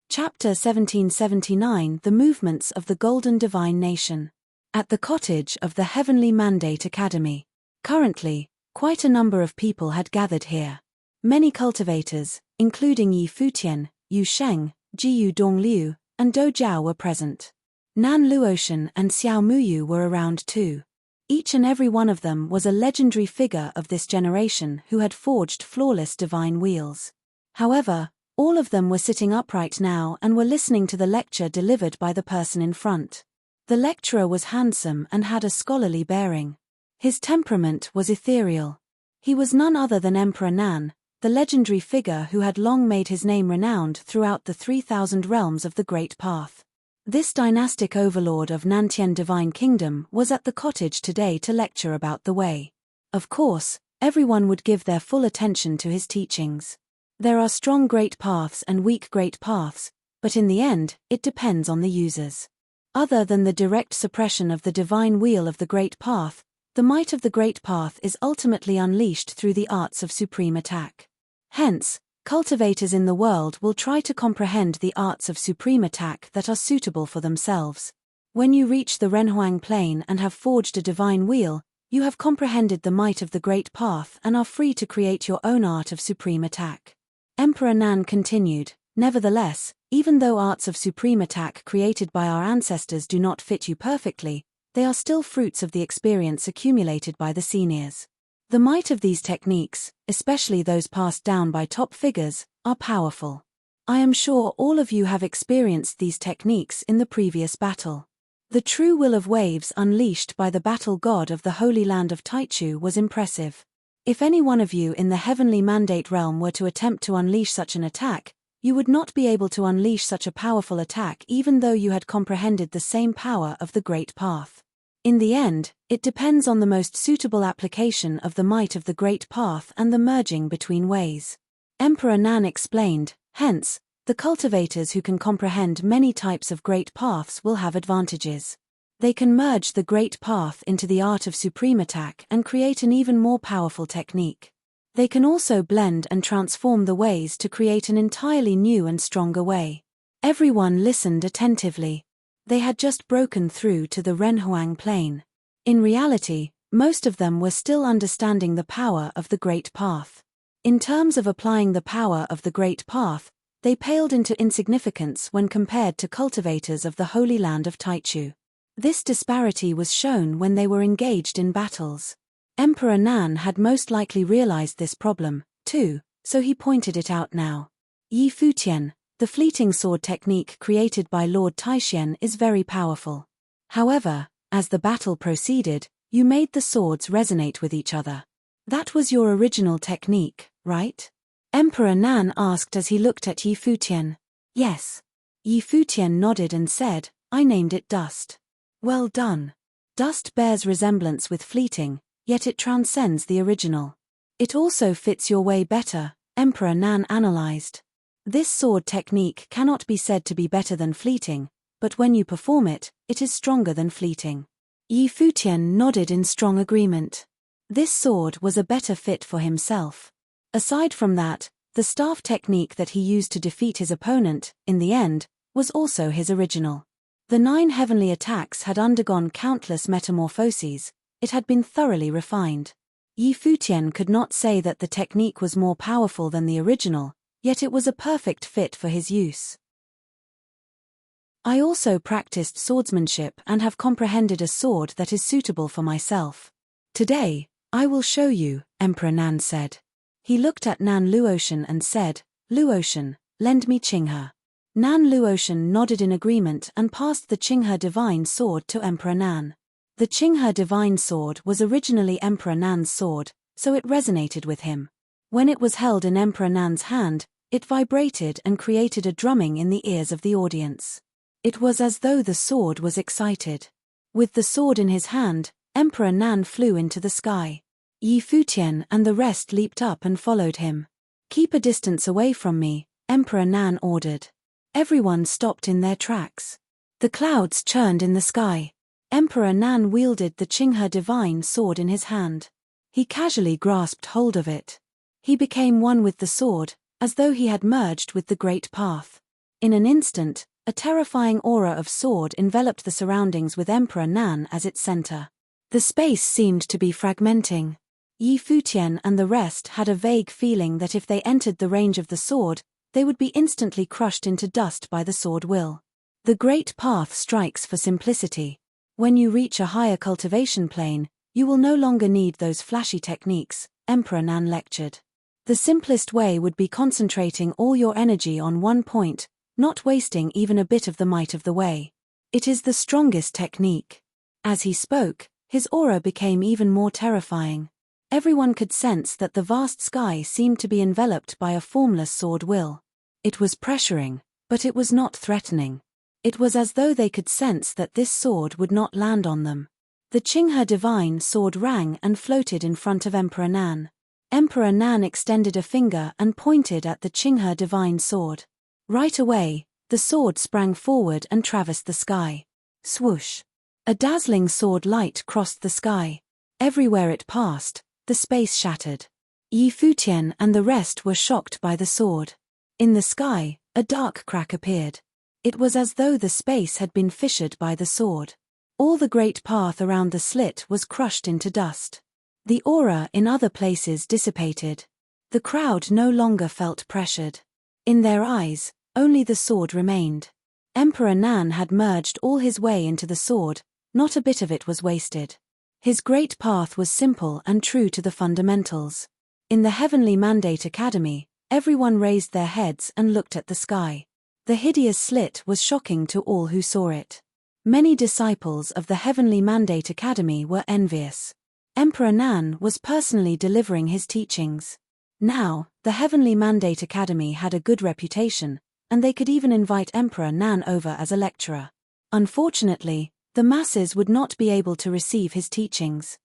Chapter 1779 The Movements of the Golden Divine Nation. At the cottage of the Heavenly Mandate Academy. Currently, quite a number of people had gathered here. Many cultivators, including Yi Futian, Yu Sheng, Jiyu Dongliu, and Dou Jiao were present. Nan Luotian and Xiao Muyu were around too. Each and every one of them was a legendary figure of this generation who had forged flawless divine wheels. However, all of them were sitting upright now and were listening to the lecture delivered by the person in front. The lecturer was handsome and had a scholarly bearing. His temperament was ethereal. He was none other than Emperor Nan, the legendary figure who had long made his name renowned throughout the 3,000 realms of the Great Path. This dynastic overlord of Nantian Divine Kingdom was at the cottage today to lecture about the way. Of course, everyone would give their full attention to his teachings. There are strong great paths and weak great paths, but in the end, it depends on the users. Other than the direct suppression of the divine wheel of the Great Path, the might of the Great Path is ultimately unleashed through the arts of supreme attack. Hence, cultivators in the world will try to comprehend the arts of supreme attack that are suitable for themselves. When you reach the Renhuang plane and have forged a divine wheel, you have comprehended the might of the Great Path and are free to create your own art of supreme attack. Emperor Nan continued, nevertheless, even though arts of supreme attack created by our ancestors do not fit you perfectly, they are still fruits of the experience accumulated by the seniors. The might of these techniques, especially those passed down by top figures, are powerful. I am sure all of you have experienced these techniques in the previous battle. The true will of waves unleashed by the battle god of the Holy Land of Taichu was impressive. If any one of you in the Heavenly Mandate Realm were to attempt to unleash such an attack, you would not be able to unleash such a powerful attack even though you had comprehended the same power of the Great Path. In the end, it depends on the most suitable application of the might of the Great Path and the merging between ways. Emperor Nan explained, hence, the cultivators who can comprehend many types of great paths will have advantages. They can merge the Great Path into the art of supreme attack and create an even more powerful technique. They can also blend and transform the ways to create an entirely new and stronger way. Everyone listened attentively. They had just broken through to the Renhuang plane. In reality, most of them were still understanding the power of the Great Path. In terms of applying the power of the Great Path, they paled into insignificance when compared to cultivators of the Holy Land of Taichu. This disparity was shown when they were engaged in battles. Emperor Nan had most likely realized this problem, too, so he pointed it out now. Yi Futian, the fleeting sword technique created by Lord Taishian is very powerful. However, as the battle proceeded, you made the swords resonate with each other. That was your original technique, right? Emperor Nan asked as he looked at Yi Futian. Yes. Yi Futian nodded and said, I named it dust. Well done. Dust bears resemblance with fleeting, yet it transcends the original. It also fits your way better, Emperor Nan analyzed. This sword technique cannot be said to be better than fleeting, but when you perform it, it is stronger than fleeting. Yi Futian nodded in strong agreement. This sword was a better fit for himself. Aside from that, the staff technique that he used to defeat his opponent, in the end, was also his original. The 9 heavenly attacks had undergone countless metamorphoses, it had been thoroughly refined. Yi Futian could not say that the technique was more powerful than the original, yet it was a perfect fit for his use. I also practiced swordsmanship and have comprehended a sword that is suitable for myself. Today, I will show you, Emperor Nan said. He looked at Nan Luotian and said, Luotian, lend me Qinghe. Nan Luotian nodded in agreement and passed the Qinghe divine sword to Emperor Nan. The Qinghe divine sword was originally Emperor Nan's sword, so it resonated with him. When it was held in Emperor Nan's hand, it vibrated and created a drumming in the ears of the audience. It was as though the sword was excited. With the sword in his hand, Emperor Nan flew into the sky. Yi Futian and the rest leaped up and followed him. Keep a distance away from me, Emperor Nan ordered. Everyone stopped in their tracks. The clouds churned in the sky. Emperor Nan wielded the Qinghe divine sword in his hand. He casually grasped hold of it. He became one with the sword, as though he had merged with the great path. In an instant, a terrifying aura of sword enveloped the surroundings with Emperor Nan as its center. The space seemed to be fragmenting. Yi Futian and the rest had a vague feeling that if they entered the range of the sword, they would be instantly crushed into dust by the sword will. The great path strikes for simplicity. When you reach a higher cultivation plane, you will no longer need those flashy techniques, Emperor Nan lectured. The simplest way would be concentrating all your energy on one point, not wasting even a bit of the might of the way. It is the strongest technique. As he spoke, his aura became even more terrifying. Everyone could sense that the vast sky seemed to be enveloped by a formless sword will. It was pressuring, but it was not threatening. It was as though they could sense that this sword would not land on them. The Qinghe divine sword rang and floated in front of Emperor Nan. Emperor Nan extended a finger and pointed at the Qinghe divine sword. Right away, the sword sprang forward and traversed the sky. Swoosh! A dazzling sword light crossed the sky. Everywhere it passed, the space shattered. Yi Futian and the rest were shocked by the sword. In the sky, a dark crack appeared. It was as though the space had been fissured by the sword. All the great path around the slit was crushed into dust. The aura in other places dissipated. The crowd no longer felt pressured. In their eyes, only the sword remained. Emperor Nan had merged all his way into the sword, not a bit of it was wasted. His great path was simple and true to the fundamentals. In the Heavenly Mandate Academy, everyone raised their heads and looked at the sky. The hideous slit was shocking to all who saw it. Many disciples of the Heavenly Mandate Academy were envious. Emperor Nan was personally delivering his teachings. Now, the Heavenly Mandate Academy had a good reputation, and they could even invite Emperor Nan over as a lecturer. Unfortunately, the masses would not be able to receive his teachings.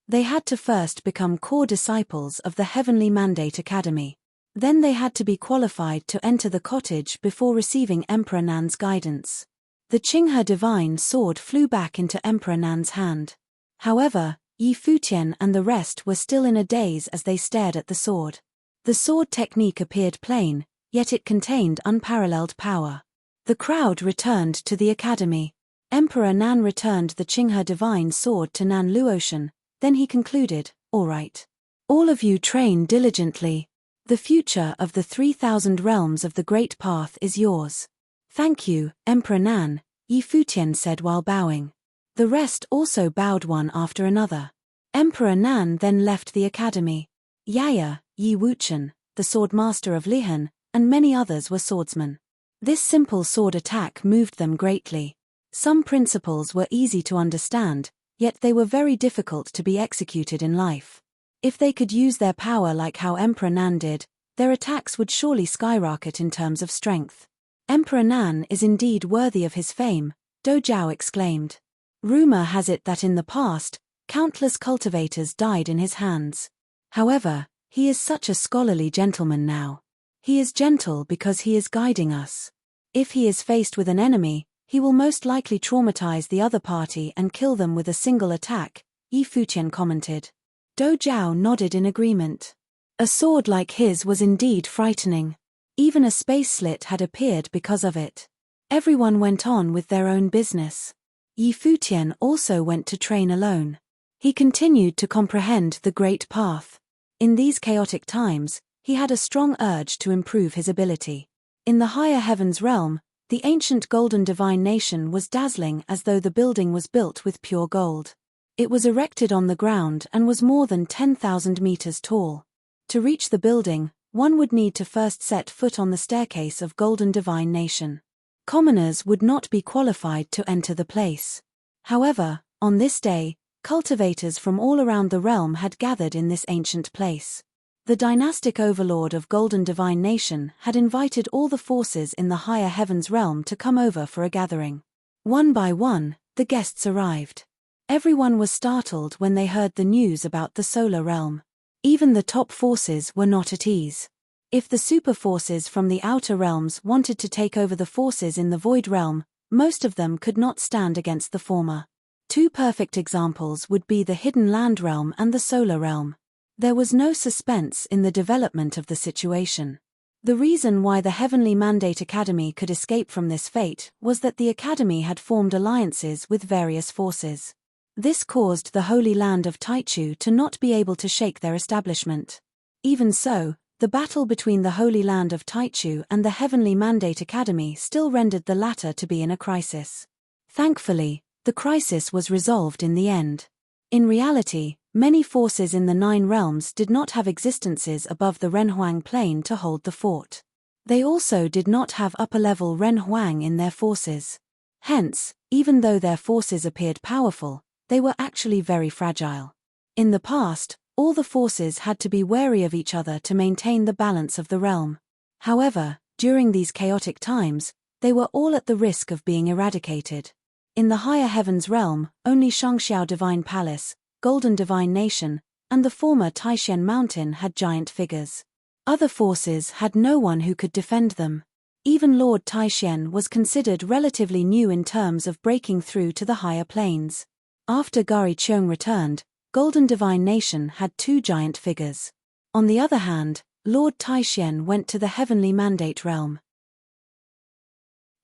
They had to first become core disciples of the Heavenly Mandate Academy. Then they had to be qualified to enter the cottage before receiving Emperor Nan's guidance. The Qinghe divine sword flew back into Emperor Nan's hand. However, Yi Futian and the rest were still in a daze as they stared at the sword. The sword technique appeared plain, yet it contained unparalleled power. The crowd returned to the academy. Emperor Nan returned the Qinghe divine sword to Nan Luotian, then he concluded, "All right. All of you train diligently. The future of the 3,000 realms of the Great Path is yours." "Thank you, Emperor Nan," Yi Futian said while bowing. The rest also bowed one after another. Emperor Nan then left the academy. Yaya, Yi Wuchen, the swordmaster of Lihan, and many others were swordsmen. This simple sword attack moved them greatly. Some principles were easy to understand, yet they were very difficult to be executed in life. If they could use their power like how Emperor Nan did, their attacks would surely skyrocket in terms of strength. Emperor Nan is indeed worthy of his fame, Do Zhao exclaimed. Rumor has it that in the past, countless cultivators died in his hands. However, he is such a scholarly gentleman now. He is gentle because he is guiding us. If he is faced with an enemy, he will most likely traumatize the other party and kill them with a single attack, Futian commented. Do Zhao nodded in agreement. A sword like his was indeed frightening. Even a space slit had appeared because of it. Everyone went on with their own business. Futian also went to train alone. He continued to comprehend the Great Path. In these chaotic times, he had a strong urge to improve his ability. In the higher heavens realm, the ancient golden divine nation was dazzling as though the building was built with pure gold. It was erected on the ground and was more than 10,000 meters tall. To reach the building, one would need to first set foot on the staircase of golden divine nation. Commoners would not be qualified to enter the place. However, on this day, cultivators from all around the realm had gathered in this ancient place. The dynastic overlord of Golden Divine Nation had invited all the forces in the higher heavens realm to come over for a gathering. One by one, the guests arrived. Everyone was startled when they heard the news about the solar realm. Even the top forces were not at ease. If the super forces from the outer realms wanted to take over the forces in the void realm, most of them could not stand against the former. Two perfect examples would be the hidden land realm and the solar realm. There was no suspense in the development of the situation. The reason why the Heavenly Mandate Academy could escape from this fate was that the Academy had formed alliances with various forces. This caused the Holy Land of Taichu to not be able to shake their establishment. Even so, the battle between the Holy Land of Taichu and the Heavenly Mandate Academy still rendered the latter to be in a crisis. Thankfully, the crisis was resolved in the end. In reality, many forces in the 9 realms did not have existences above the Renhuang plane to hold the fort. They also did not have upper-level Renhuang in their forces. Hence, even though their forces appeared powerful, they were actually very fragile. In the past, all the forces had to be wary of each other to maintain the balance of the realm. However, during these chaotic times, they were all at the risk of being eradicated. In the higher heavens realm, only Shangxiao Divine Palace, Golden Divine Nation, and the former Taishan Mountain had giant figures. Other forces had no one who could defend them. Even Lord Taishan was considered relatively new in terms of breaking through to the higher planes. After Gari Cheung returned, Golden Divine Nation had 2 giant figures. On the other hand, Lord Taishan went to the Heavenly Mandate realm.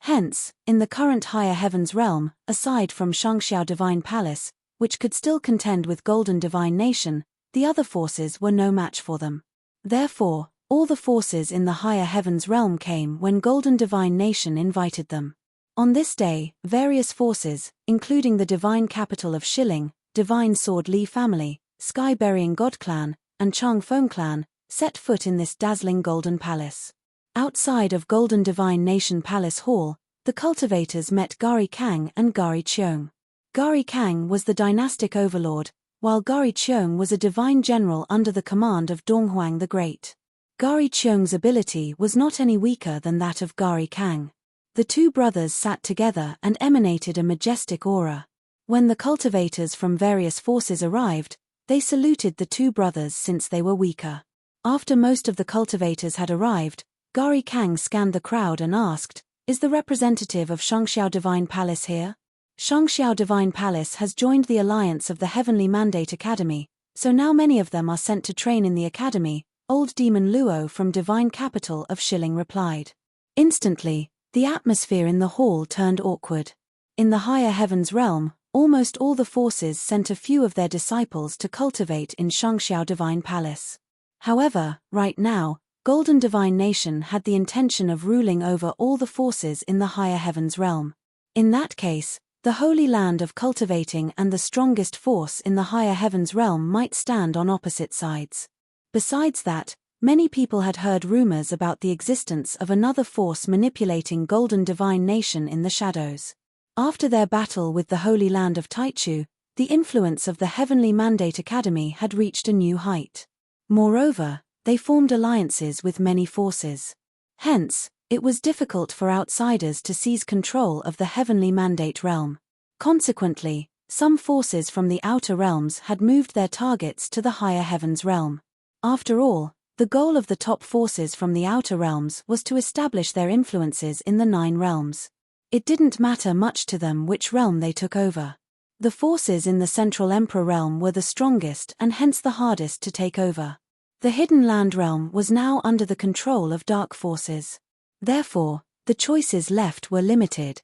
Hence, in the current higher heavens realm, aside from Shangxiao Divine Palace, which could still contend with Golden Divine Nation, the other forces were no match for them. Therefore, all the forces in the higher heavens realm came when Golden Divine Nation invited them. On this day, various forces, including the divine capital of Shilling, Divine Sword Li family, Sky-Burying God clan, and Chang Feng clan, set foot in this dazzling golden palace. Outside of Golden Divine Nation Palace Hall, the cultivators met Gari Kang and Gari Cheung. Gari Kang was the dynastic overlord, while Gari Cheung was a divine general under the command of Donghuang the Great. Gari Cheung's ability was not any weaker than that of Gari Kang. The 2 brothers sat together and emanated a majestic aura. When the cultivators from various forces arrived, they saluted the 2 brothers since they were weaker. After most of the cultivators had arrived, Gari Kang scanned the crowd and asked, "Is the representative of Shangxiao Divine Palace here?" Shangxiao Divine Palace has joined the alliance of the Heavenly Mandate Academy, so now many of them are sent to train in the academy, Old Demon Luo from Divine Capital of Shilling replied. Instantly, the atmosphere in the hall turned awkward. In the higher heavens realm, almost all the forces sent a few of their disciples to cultivate in Shangxiao Divine Palace. However, right now, Golden Divine Nation had the intention of ruling over all the forces in the higher heavens realm. In that case, the Holy Land of cultivating and the strongest force in the higher heavens realm might stand on opposite sides. Besides that, Many people had heard rumors about the existence of another force manipulating Golden Divine Nation in the shadows. After their battle with the Holy Land of Taichu, the influence of the Heavenly Mandate Academy had reached a new height. Moreover, they formed alliances with many forces. Hence, it was difficult for outsiders to seize control of the Heavenly Mandate realm. Consequently, some forces from the outer realms had moved their targets to the higher heavens realm. After all, the goal of the top forces from the outer realms was to establish their influences in the 9 realms. It didn't matter much to them which realm they took over. The forces in the Central Emperor realm were the strongest and hence the hardest to take over. The Hidden Land realm was now under the control of dark forces. Therefore, the choices left were limited.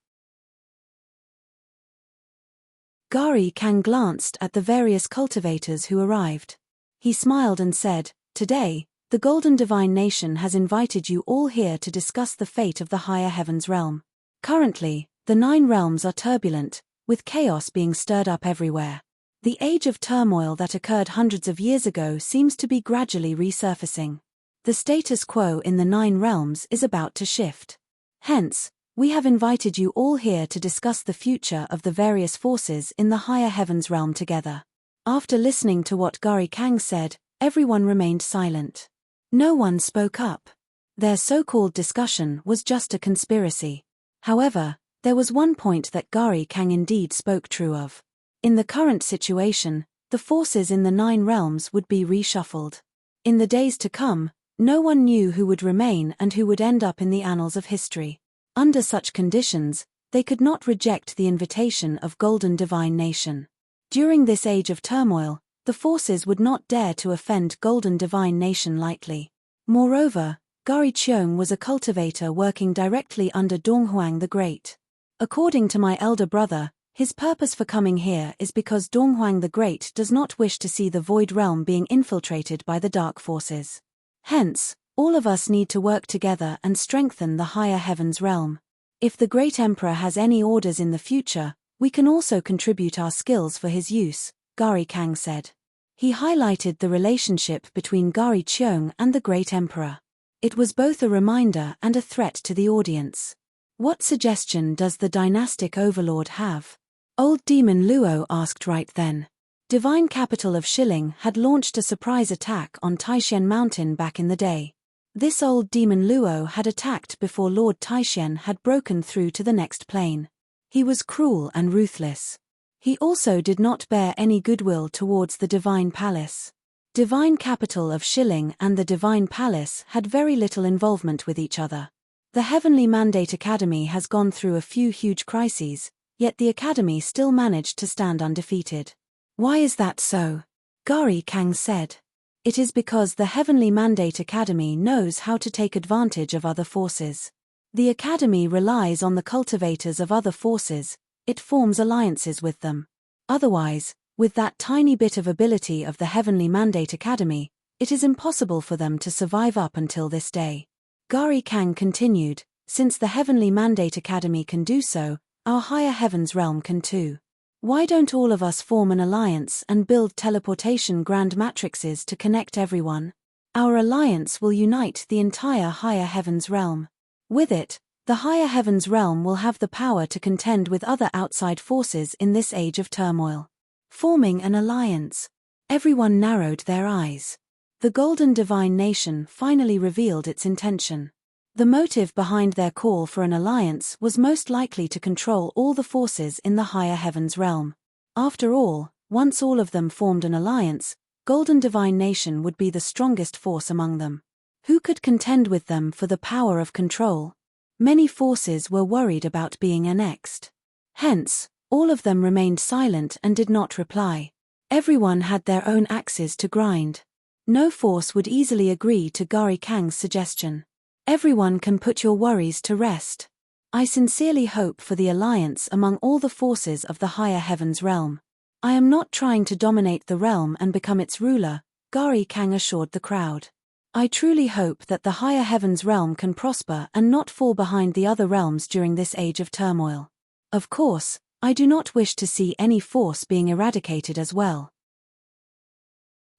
Gari Kang glanced at the various cultivators who arrived. He smiled and said, "Today, the Golden Divine Nation has invited you all here to discuss the fate of the higher heavens realm. Currently, the 9 realms are turbulent, with chaos being stirred up everywhere. The age of turmoil that occurred hundreds of years ago seems to be gradually resurfacing. The status quo in the 9 realms is about to shift. Hence, we have invited you all here to discuss the future of the various forces in the higher heavens realm together." After listening to what Gari Kang said, everyone remained silent. No one spoke up. Their so-called discussion was just a conspiracy. However, there was one point that Gari Kang indeed spoke true of. In the current situation, the forces in the 9 realms would be reshuffled. In the days to come, no one knew who would remain and who would end up in the annals of history. Under such conditions, they could not reject the invitation of Golden Divine Nation. During this age of turmoil, the forces would not dare to offend Golden Divine Nation lightly. Moreover, Gari Cheong was a cultivator working directly under Donghuang the Great. According to my elder brother, his purpose for coming here is because Donghuang the Great does not wish to see the Void Realm being infiltrated by the dark forces. Hence, all of us need to work together and strengthen the higher heavens realm. If the Great Emperor has any orders in the future, we can also contribute our skills for his use, Gari Kang said. He highlighted the relationship between Gari Cheong and the Great Emperor. It was both a reminder and a threat to the audience. What suggestion does the dynastic overlord have? Old Demon Luo asked right then. Divine capital of Shilling had launched a surprise attack on Taishen Mountain back in the day. This old Demon Luo had attacked before Lord Taishen had broken through to the next plane. He was cruel and ruthless. He also did not bear any goodwill towards the Divine Palace. Divine capital of Shilling and the Divine Palace had very little involvement with each other. The Heavenly Mandate Academy has gone through a few huge crises, yet the Academy still managed to stand undefeated. Why is that so? Gari Kang said. It is because the Heavenly Mandate Academy knows how to take advantage of other forces. The Academy relies on the cultivators of other forces, it forms alliances with them. Otherwise, with that tiny bit of ability of the Heavenly Mandate Academy, it is impossible for them to survive up until this day. Gari Kang continued, since the Heavenly Mandate Academy can do so, our higher heavens realm can too. Why don't all of us form an alliance and build teleportation grand matrices to connect everyone? Our alliance will unite the entire higher heavens realm. With it, the higher heavens realm will have the power to contend with other outside forces in this age of turmoil. Forming an alliance. Everyone narrowed their eyes. The Golden Divine Nation finally revealed its intention. The motive behind their call for an alliance was most likely to control all the forces in the higher heavens realm. After all, once all of them formed an alliance, Golden Divine Nation would be the strongest force among them. Who could contend with them for the power of control? Many forces were worried about being annexed. Hence, all of them remained silent and did not reply. Everyone had their own axes to grind. No force would easily agree to Gari Kang's suggestion. Everyone can put your worries to rest. I sincerely hope for the alliance among all the forces of the higher heavens realm. I am not trying to dominate the realm and become its ruler, Gari Kang assured the crowd. I truly hope that the higher heavens realm can prosper and not fall behind the other realms during this age of turmoil. Of course, I do not wish to see any force being eradicated as well.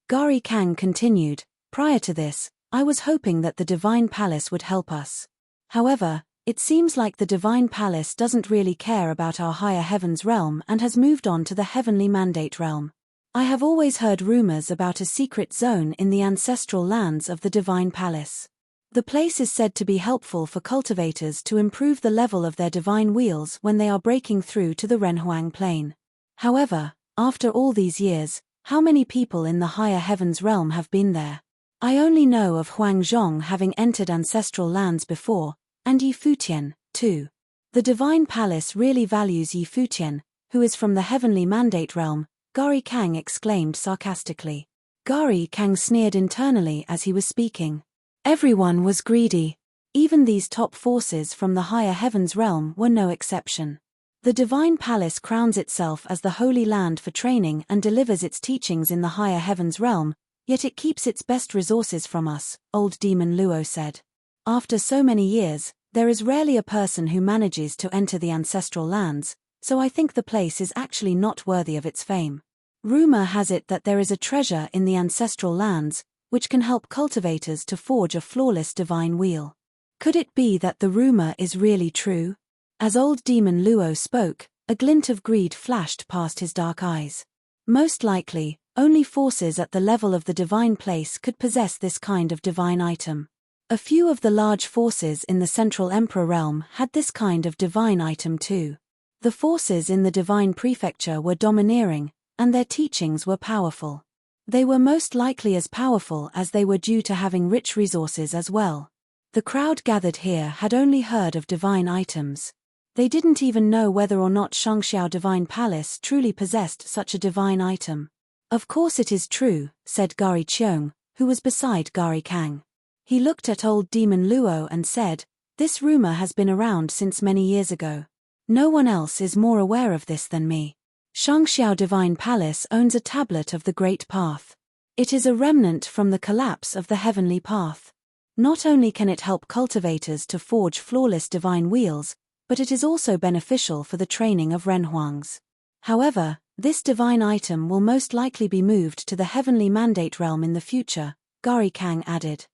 Gari Kang continued, prior to this, I was hoping that the Divine Palace would help us. However, it seems like the Divine Palace doesn't really care about our higher heavens realm and has moved on to the heavenly mandate realm. I have always heard rumors about a secret zone in the ancestral lands of the Divine Palace. The place is said to be helpful for cultivators to improve the level of their divine wheels when they are breaking through to the Renhuang plane. However, after all these years, how many people in the higher heavens realm have been there? I only know of Huang Zhong having entered ancestral lands before, and Yi Futian, too. The Divine Palace really values Yi Futian, who is from the heavenly mandate realm, Gari Kang exclaimed sarcastically. Gari Kang sneered internally as he was speaking. Everyone was greedy. Even these top forces from the higher heavens realm were no exception. The Divine Palace crowns itself as the holy land for training and delivers its teachings in the higher heavens realm, yet it keeps its best resources from us, old demon Luo said. After so many years, there is rarely a person who manages to enter the ancestral lands, so I think the place is actually not worthy of its fame. Rumor has it that there is a treasure in the ancestral lands, which can help cultivators to forge a flawless divine wheel. Could it be that the rumor is really true? As old demon Luo spoke, a glint of greed flashed past his dark eyes. Most likely, only forces at the level of the divine place could possess this kind of divine item. A few of the large forces in the Central Emperor realm had this kind of divine item too. The forces in the divine prefecture were domineering, and their teachings were powerful. They were most likely as powerful as they were due to having rich resources as well. The crowd gathered here had only heard of divine items. They didn't even know whether or not Shangxiao Divine Palace truly possessed such a divine item. Of course it is true, said Gari Qiong, who was beside Gari Kang. He looked at old demon Luo and said, this rumor has been around since many years ago. No one else is more aware of this than me. Shangxiao Divine Palace owns a tablet of the Great Path. It is a remnant from the collapse of the heavenly path. Not only can it help cultivators to forge flawless divine wheels, but it is also beneficial for the training of Renhuangs. However, this divine item will most likely be moved to the heavenly mandate realm in the future, Gari Kang added.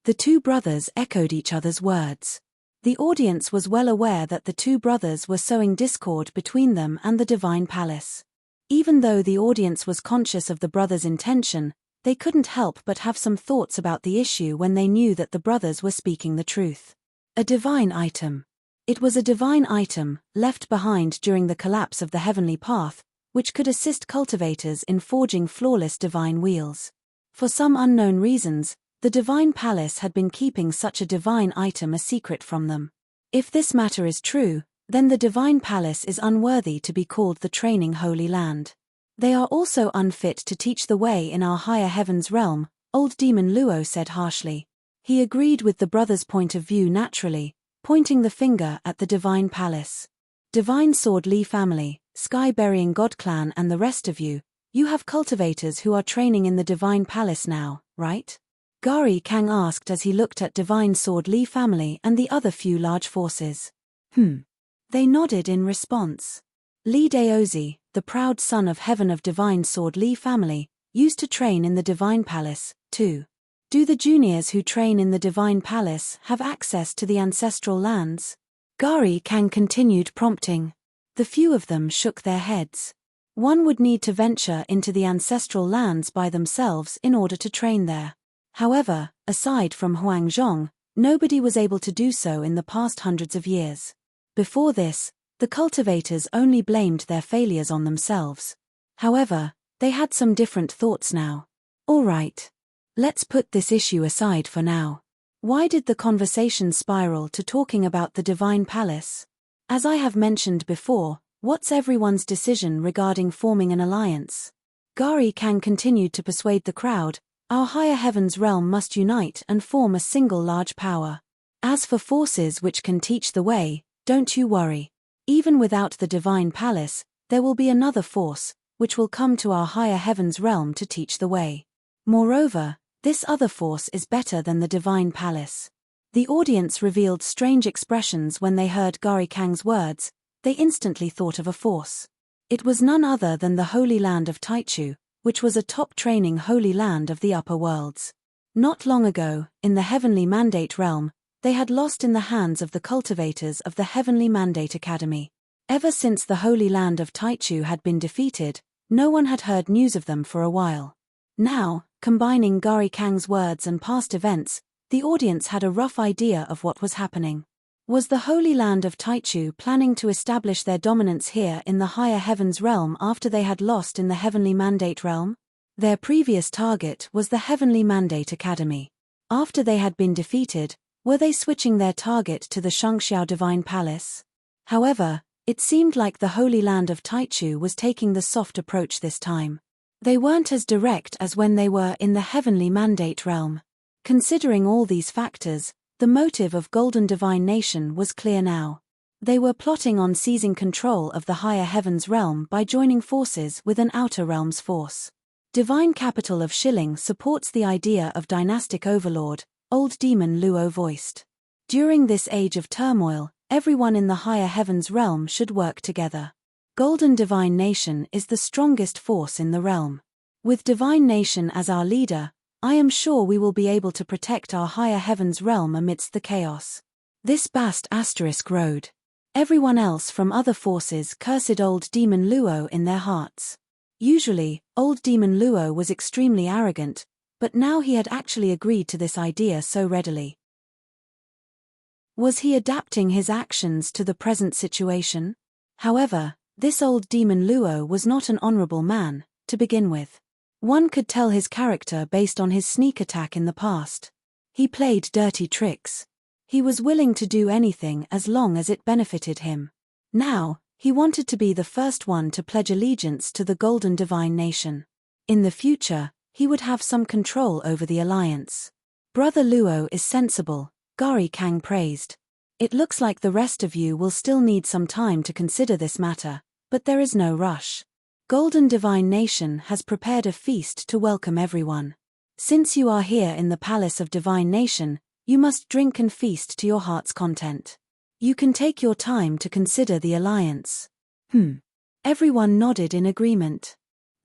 The two brothers echoed each other's words. The audience was well aware that the two brothers were sowing discord between them and the Divine Palace. Even though the audience was conscious of the brothers' intention, they couldn't help but have some thoughts about the issue when they knew that the brothers were speaking the truth. A divine item. It was a divine item, left behind during the collapse of the heavenly path, which could assist cultivators in forging flawless divine wheels. For some unknown reasons, the Divine Palace had been keeping such a divine item a secret from them. If this matter is true, then the Divine Palace is unworthy to be called the training Holy Land. They are also unfit to teach the way in our higher heavens realm, old demon Luo said harshly. He agreed with the brothers' point of view naturally, pointing the finger at the Divine Palace. Divine Sword Li family, Sky-Burying God clan and the rest of you, you have cultivators who are training in the Divine Palace now, right? Gari Kang asked as he looked at Divine Sword Li family and the other few large forces. They nodded in response. Li Daozi, the proud son of heaven of Divine Sword Li family, used to train in the Divine Palace, too. Do the juniors who train in the Divine Palace have access to the ancestral lands? Gari Kang continued prompting. The few of them shook their heads. One would need to venture into the ancestral lands by themselves in order to train there. However, aside from Huang Zhong, nobody was able to do so in the past hundreds of years. Before this, the cultivators only blamed their failures on themselves. However, they had some different thoughts now. All right. Let's put this issue aside for now. Why did the conversation spiral to talking about the Divine Palace? As I have mentioned before, what's everyone's decision regarding forming an alliance? Gari Kang continued to persuade the crowd, our higher heavens realm must unite and form a single large power. As for forces which can teach the way, don't you worry. Even without the Divine Palace, there will be another force, which will come to our higher heavens realm to teach the way. Moreover, this other force is better than the Divine Palace. The audience revealed strange expressions when they heard Gari Kang's words. They instantly thought of a force. It was none other than the Holy Land of Taichu, which was a top training holy land of the upper worlds. Not long ago, in the Heavenly Mandate realm, they had lost in the hands of the cultivators of the Heavenly Mandate Academy. Ever since the Holy Land of Taichu had been defeated, no one had heard news of them for a while. Now, combining Gari Kang's words and past events, the audience had a rough idea of what was happening. Was the Holy Land of Taichu planning to establish their dominance here in the higher heavens realm after they had lost in the Heavenly Mandate realm? Their previous target was the Heavenly Mandate Academy. After they had been defeated, were they switching their target to the Shangxiao Divine Palace? However, it seemed like the Holy Land of Taichu was taking the soft approach this time. They weren't as direct as when they were in the Heavenly Mandate realm. Considering all these factors, the motive of Golden Divine Nation was clear now. They were plotting on seizing control of the higher heavens realm by joining forces with an outer realm's force. Divine capital of Shilling supports the idea of dynastic overlord, Old Demon Luo voiced. During this age of turmoil, everyone in the higher heavens realm should work together. Golden Divine Nation is the strongest force in the realm. With Divine Nation as our leader, I am sure we will be able to protect our higher heavens realm amidst the chaos. This Bast Road. Everyone else from other forces cursed Old Demon Luo in their hearts. Usually, Old Demon Luo was extremely arrogant, but now he had actually agreed to this idea so readily. Was he adapting his actions to the present situation? However, this Old Demon Luo was not an honorable man, to begin with. One could tell his character based on his sneak attack in the past. He played dirty tricks. He was willing to do anything as long as it benefited him. Now, he wanted to be the first one to pledge allegiance to the Golden Divine Nation. In the future, he would have some control over the alliance. Brother Luo is sensible, Gari Kang praised. It looks like the rest of you will still need some time to consider this matter, but there is no rush. Golden Divine Nation has prepared a feast to welcome everyone. Since you are here in the Palace of Divine Nation, you must drink and feast to your heart's content. You can take your time to consider the alliance. Everyone nodded in agreement.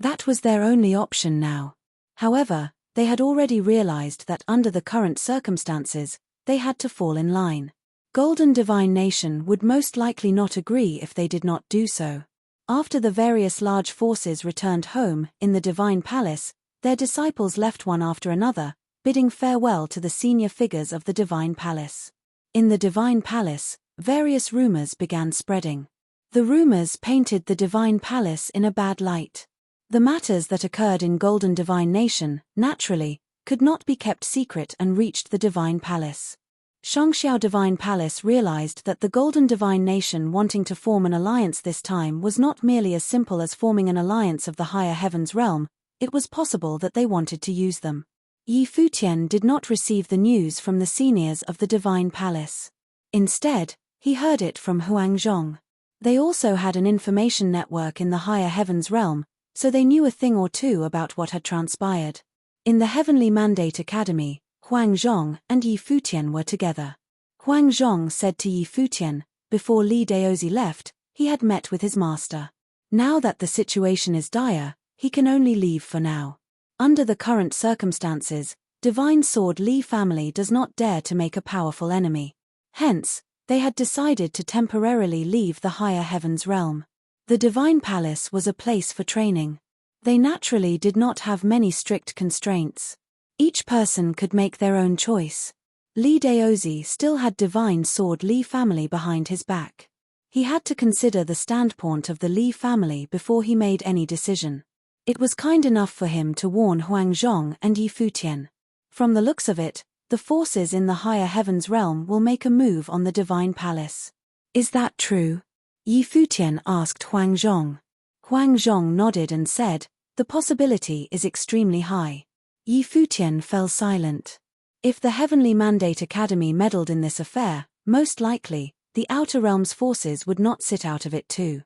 That was their only option now. However, they had already realized that under the current circumstances, they had to fall in line. Golden Divine Nation would most likely not agree if they did not do so. After the various large forces returned home, in the Divine Palace, their disciples left one after another, bidding farewell to the senior figures of the Divine Palace. In the Divine Palace, various rumors began spreading. The rumors painted the Divine Palace in a bad light. The matters that occurred in Golden Divine Nation, naturally, could not be kept secret and reached the Divine Palace. Shangxiao Divine Palace realized that the Golden Divine Nation wanting to form an alliance this time was not merely as simple as forming an alliance of the higher heavens realm, it was possible that they wanted to use them. Futian did not receive the news from the seniors of the Divine Palace. Instead, he heard it from Huangzhong. They also had an information network in the higher heavens realm, so they knew a thing or two about what had transpired. In the Heavenly Mandate Academy, Huangzhong and Futian were together. Huangzhong said to Futian, before Li Daozi left, he had met with his master. Now that the situation is dire, he can only leave for now. Under the current circumstances, Divine Sword Li family does not dare to make a powerful enemy. Hence, they had decided to temporarily leave the higher heavens realm. The Divine Palace was a place for training. They naturally did not have many strict constraints. Each person could make their own choice. Li Daozi still had Divine Sword Li family behind his back. He had to consider the standpoint of the Li family before he made any decision. It was kind enough for him to warn Huangzhong and Futian. From the looks of it, the forces in the higher heavens realm will make a move on the Divine Palace. Is that true? Futian asked Huangzhong. Huangzhong nodded and said, the possibility is extremely high. Futian fell silent. If the Heavenly Mandate Academy meddled in this affair, most likely, the Outer Realms forces would not sit out of it too.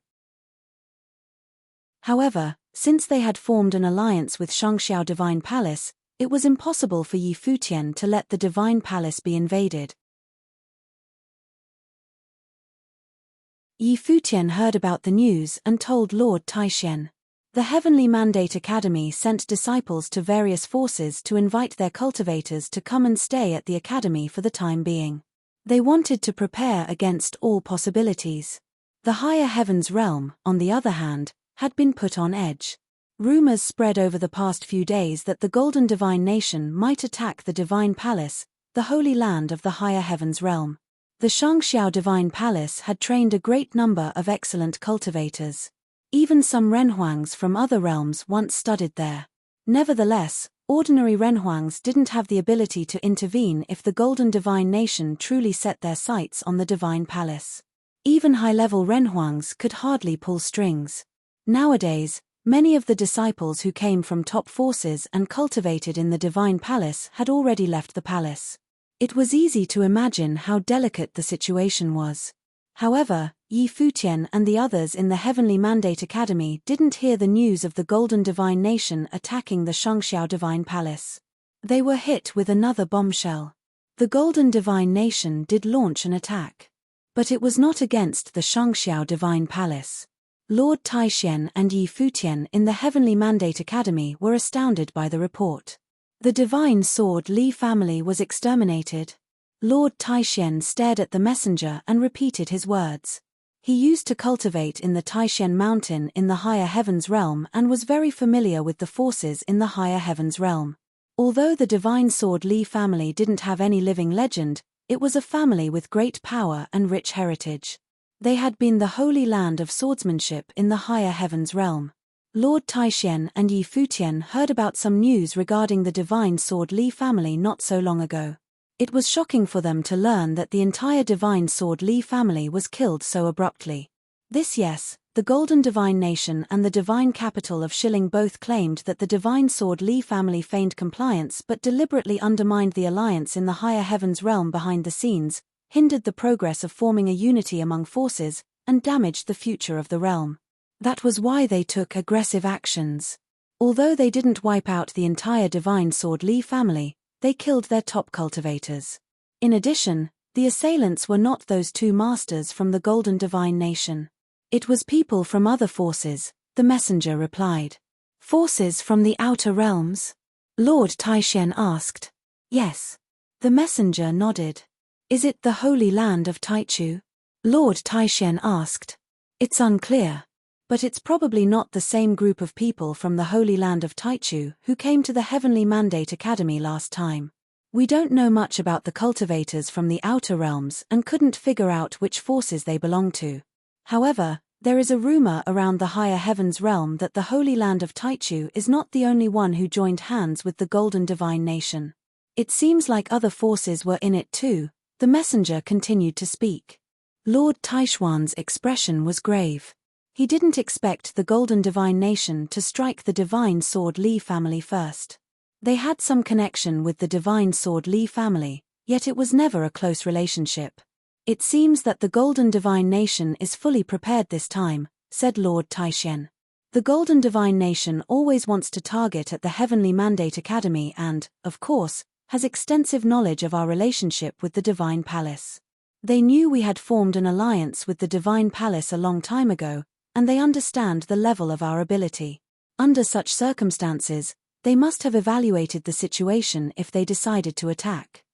However, since they had formed an alliance with Shangxiao Divine Palace, it was impossible for Futian to let the Divine Palace be invaded. Futian heard about the news and told Lord Taishen. The Heavenly Mandate Academy sent disciples to various forces to invite their cultivators to come and stay at the academy for the time being. They wanted to prepare against all possibilities. The higher heavens realm, on the other hand, had been put on edge. Rumors spread over the past few days that the Golden Divine Nation might attack the Divine Palace, the holy land of the higher heavens realm. The Shangxiao Divine Palace had trained a great number of excellent cultivators. Even some renhuangs from other realms once studied there. Nevertheless, ordinary renhuangs didn't have the ability to intervene if the Golden Divine Nation truly set their sights on the Divine Palace. Even high-level renhuangs could hardly pull strings. Nowadays, many of the disciples who came from top forces and cultivated in the Divine Palace had already left the palace. It was easy to imagine how delicate the situation was. However, Futian and the others in the Heavenly Mandate Academy didn't hear the news of the Golden Divine Nation attacking the Shangxiao Divine Palace. They were hit with another bombshell. The Golden Divine Nation did launch an attack. But it was not against the Shangxiao Divine Palace. Lord Taixian and Futian in the Heavenly Mandate Academy were astounded by the report. The Divine Sword Li family was exterminated. Lord Taixian stared at the messenger and repeated his words. He used to cultivate in the Taixian mountain in the higher heavens realm and was very familiar with the forces in the higher heavens realm. Although the Divine Sword Li family didn't have any living legend, it was a family with great power and rich heritage. They had been the holy land of swordsmanship in the higher heavens realm. Lord Taixian and Futian heard about some news regarding the Divine Sword Li family not so long ago. It was shocking for them to learn that the entire Divine Sword Li family was killed so abruptly. Yes, the Golden Divine Nation and the Divine Capital of Shilling both claimed that the Divine Sword Li family feigned compliance but deliberately undermined the alliance in the higher heavens realm behind the scenes, hindered the progress of forming a unity among forces, and damaged the future of the realm. That was why they took aggressive actions. Although they didn't wipe out the entire Divine Sword Li family, they killed their top cultivators. In addition, the assailants were not those two masters from the Golden Divine Nation. It was people from other forces, the messenger replied. Forces from the outer realms? Lord Taixian asked. Yes. The messenger nodded. Is it the holy land of Taichu? Lord Taixian asked. It's unclear. But it's probably not the same group of people from the Holy Land of Taichu who came to the Heavenly Mandate Academy last time. We don't know much about the cultivators from the outer realms and couldn't figure out which forces they belong to. However, there is a rumor around the higher heavens realm that the Holy Land of Taichu is not the only one who joined hands with the Golden Divine Nation. It seems like other forces were in it too. The messenger continued to speak. Lord Taishuan's expression was grave. He didn't expect the Golden Divine Nation to strike the Divine Sword Li family first. They had some connection with the Divine Sword Li family, yet it was never a close relationship. It seems that the Golden Divine Nation is fully prepared this time, said Lord Taixian. The Golden Divine Nation always wants to target at the Heavenly Mandate Academy and, of course, has extensive knowledge of our relationship with the Divine Palace. They knew we had formed an alliance with the Divine Palace a long time ago, and they understand the level of our ability. Under such circumstances, they must have evaluated the situation if they decided to attack.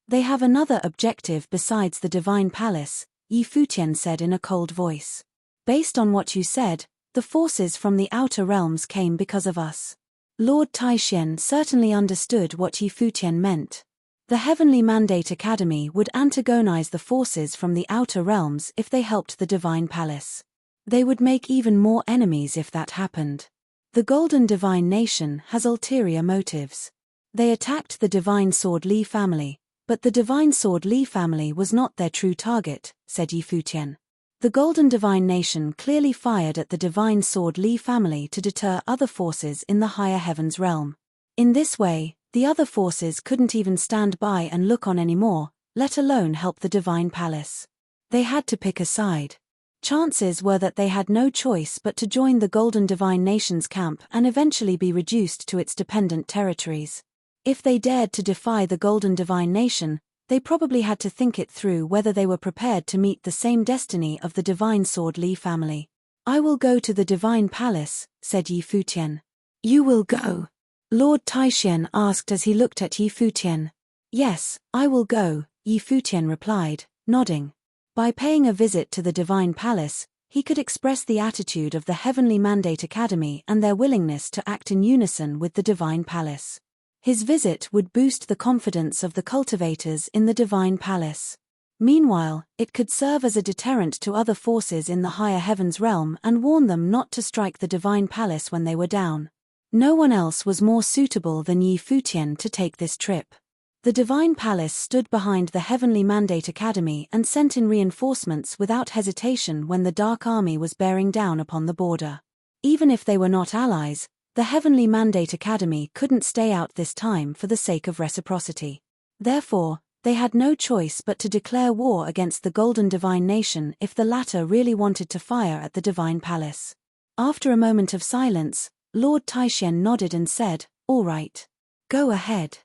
They have another objective besides the Divine Palace, Futian said in a cold voice. Based on what you said, the forces from the outer realms came because of us. Lord Taixian certainly understood what Futian meant. The Heavenly Mandate Academy would antagonize the forces from the outer realms if they helped the Divine Palace. They would make even more enemies if that happened. The Golden Divine Nation has ulterior motives. They attacked the Divine Sword Li family, but the Divine Sword Li family was not their true target, said Futian. The Golden Divine Nation clearly fired at the Divine Sword Li family to deter other forces in the higher heavens realm. In this way, the other forces couldn't even stand by and look on anymore, let alone help the Divine Palace. They had to pick a side. Chances were that they had no choice but to join the Golden Divine Nation's camp and eventually be reduced to its dependent territories. If they dared to defy the Golden Divine Nation, they probably had to think it through whether they were prepared to meet the same destiny of the Divine Sword Li family. I will go to the divine palace, said Yi Futian. You will go? Lord Taishan asked as he looked at Yi Futian. Yes, I will go, Yi Futian replied, nodding. By paying a visit to the divine palace, he could express the attitude of the Heavenly Mandate Academy and their willingness to act in unison with the divine palace. His visit would boost the confidence of the cultivators in the divine palace. Meanwhile, it could serve as a deterrent to other forces in the higher heavens realm and warn them not to strike the divine palace when they were down. No one else was more suitable than Yi Futian to take this trip. The divine palace stood behind the Heavenly Mandate Academy and sent in reinforcements without hesitation when the Dark Army was bearing down upon the border. Even if they were not allies, the Heavenly Mandate Academy couldn't stay out this time for the sake of reciprocity. Therefore, they had no choice but to declare war against the Golden Divine Nation if the latter really wanted to fire at the Divine Palace. After a moment of silence, Lord Taishan nodded and said, "All right. Go ahead."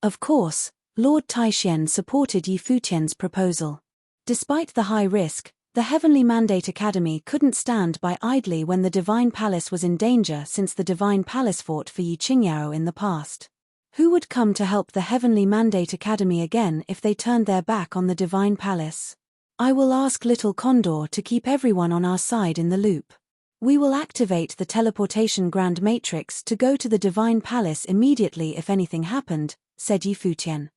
Of course, Lord Taishan supported Yi Futian's proposal. Despite the high risk, the Heavenly Mandate Academy couldn't stand by idly when the Divine Palace was in danger since the Divine Palace fought for Yi Qingyao in the past. Who would come to help the Heavenly Mandate Academy again if they turned their back on the Divine Palace? I will ask Little Condor to keep everyone on our side in the loop. We will activate the teleportation Grand Matrix to go to the Divine Palace immediately if anything happened, said Yi Futian.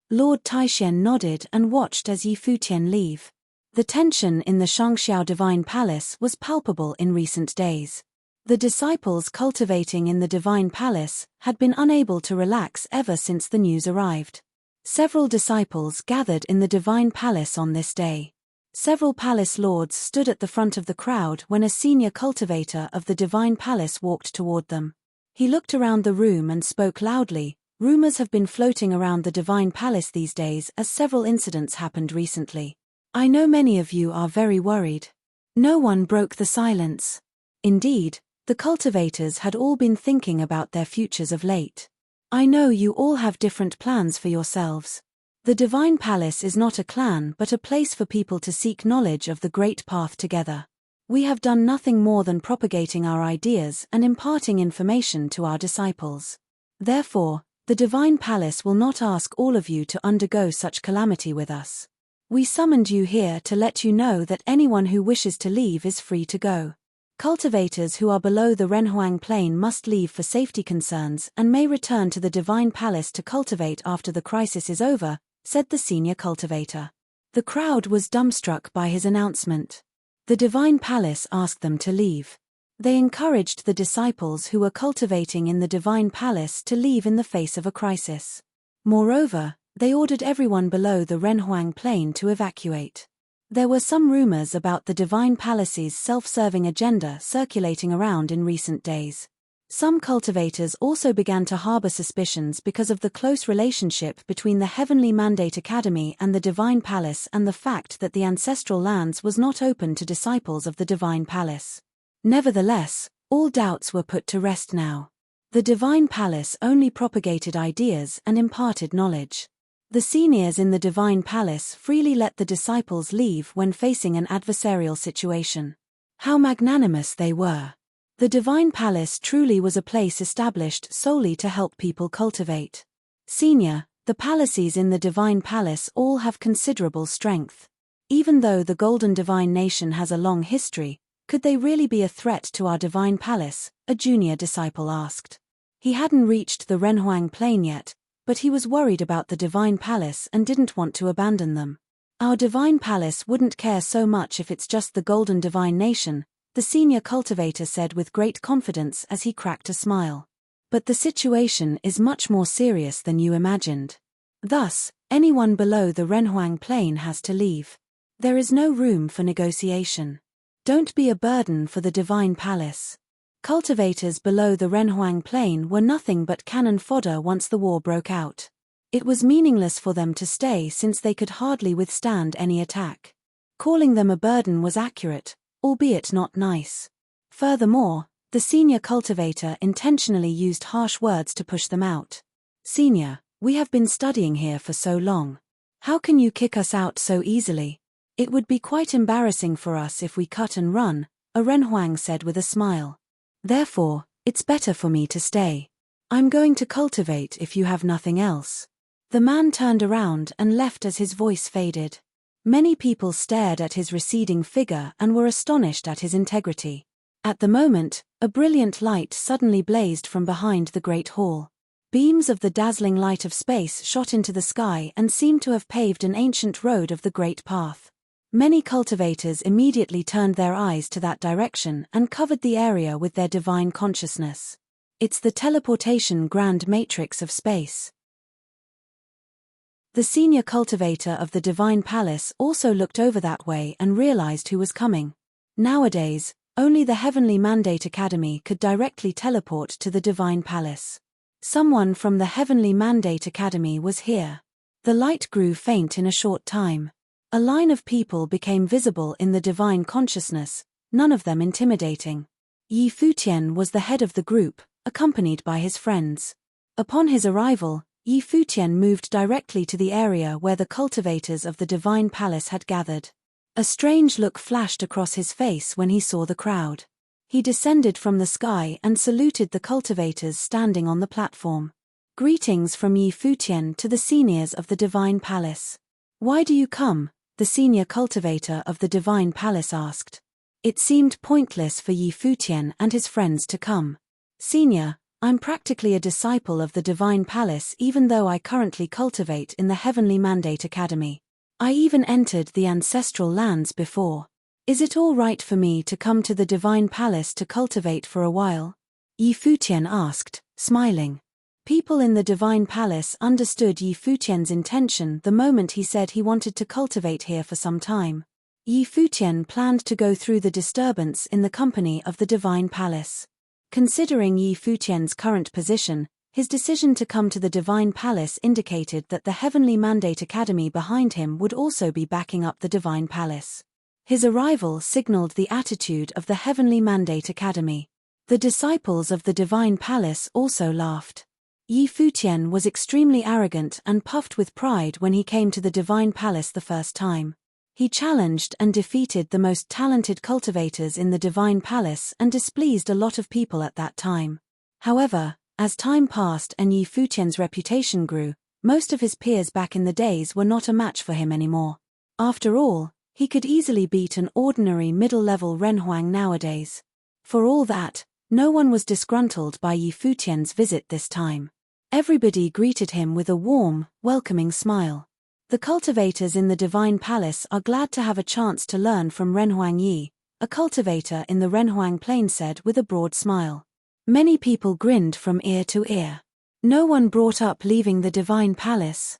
Lord Taishan nodded and watched as Yi Futian leave. The tension in the Shangxiao Divine Palace was palpable in recent days. The disciples cultivating in the Divine Palace had been unable to relax ever since the news arrived. Several disciples gathered in the Divine Palace on this day. Several palace lords stood at the front of the crowd when a senior cultivator of the Divine Palace walked toward them. He looked around the room and spoke loudly. Rumors have been floating around the Divine Palace these days as several incidents happened recently. I know many of you are very worried. No one broke the silence. Indeed, the cultivators had all been thinking about their futures of late. I know you all have different plans for yourselves. The Divine Palace is not a clan but a place for people to seek knowledge of the Great Path together. We have done nothing more than propagating our ideas and imparting information to our disciples. Therefore, the Divine Palace will not ask all of you to undergo such calamity with us. We summoned you here to let you know that anyone who wishes to leave is free to go. Cultivators who are below the Renhuang Plain must leave for safety concerns and may return to the Divine Palace to cultivate after the crisis is over, said the senior cultivator. The crowd was dumbstruck by his announcement. The Divine Palace asked them to leave. They encouraged the disciples who were cultivating in the Divine Palace to leave in the face of a crisis. Moreover, they ordered everyone below the Renhuang Plain to evacuate. There were some rumors about the Divine Palace's self-serving agenda circulating around in recent days. Some cultivators also began to harbor suspicions because of the close relationship between the Heavenly Mandate Academy and the Divine Palace and the fact that the ancestral lands was not open to disciples of the Divine Palace. Nevertheless, all doubts were put to rest now. The Divine Palace only propagated ideas and imparted knowledge. The seniors in the Divine Palace freely let the disciples leave when facing an adversarial situation. How magnanimous they were. The Divine Palace truly was a place established solely to help people cultivate. Senior, the palaces in the Divine Palace all have considerable strength. Even though the Golden Divine Nation has a long history, could they really be a threat to our Divine Palace? A junior disciple asked. He hadn't reached the Renhuang Plain yet, but he was worried about the Divine Palace and didn't want to abandon them. Our Divine Palace wouldn't care so much if it's just the Golden Divine Nation, the senior cultivator said with great confidence as he cracked a smile. But the situation is much more serious than you imagined. Thus, anyone below the Renhuang Plain has to leave. There is no room for negotiation. Don't be a burden for the Divine Palace. Cultivators below the Renhuang Plain were nothing but cannon fodder once the war broke out. It was meaningless for them to stay since they could hardly withstand any attack. Calling them a burden was accurate, albeit not nice. Furthermore, the senior cultivator intentionally used harsh words to push them out. Senior, we have been studying here for so long. How can you kick us out so easily? It would be quite embarrassing for us if we cut and run, a Renhuang said with a smile. Therefore, it's better for me to stay. I'm going to cultivate if you have nothing else. The man turned around and left as his voice faded. Many people stared at his receding figure and were astonished at his integrity. At the moment, a brilliant light suddenly blazed from behind the great hall. Beams of the dazzling light of space shot into the sky and seemed to have paved an ancient road of the great path. Many cultivators immediately turned their eyes to that direction and covered the area with their divine consciousness. It's the teleportation grand matrix of space. The senior cultivator of the Divine Palace also looked over that way and realized who was coming. Nowadays, only the Heavenly Mandate Academy could directly teleport to the Divine Palace. Someone from the Heavenly Mandate Academy was here. The light grew faint in a short time. A line of people became visible in the divine consciousness, none of them intimidating. Yi Futian was the head of the group, accompanied by his friends. Upon his arrival, Yi Futian moved directly to the area where the cultivators of the Divine Palace had gathered. A strange look flashed across his face when he saw the crowd. He descended from the sky and saluted the cultivators standing on the platform. Greetings from Yi Futian to the seniors of the Divine Palace. Why do you come? The senior cultivator of the Divine Palace asked. It seemed pointless for Yi Futian and his friends to come. Senior, I'm practically a disciple of the Divine Palace even though I currently cultivate in the Heavenly Mandate Academy. I even entered the ancestral lands before. Is it all right for me to come to the Divine Palace to cultivate for a while? Yi Futian asked, smiling. People in the Divine Palace understood Yi Futian's intention the moment he said he wanted to cultivate here for some time. Yi Futian planned to go through the disturbance in the company of the Divine Palace. Considering Yi Futian's current position, his decision to come to the Divine Palace indicated that the Heavenly Mandate Academy behind him would also be backing up the Divine Palace. His arrival signaled the attitude of the Heavenly Mandate Academy. The disciples of the Divine Palace also laughed. Yi Futian was extremely arrogant and puffed with pride when he came to the Divine Palace the first time. He challenged and defeated the most talented cultivators in the Divine Palace and displeased a lot of people at that time. However, as time passed and Yi Futian's reputation grew, most of his peers back in the days were not a match for him anymore. After all, he could easily beat an ordinary middle-level Renhuang nowadays. For all that, no one was disgruntled by Yi Futian's visit this time. Everybody greeted him with a warm, welcoming smile. The cultivators in the Divine Palace are glad to have a chance to learn from Renhuang Yi, a cultivator in the Renhuang Plain said with a broad smile. Many people grinned from ear to ear. No one brought up leaving the Divine Palace.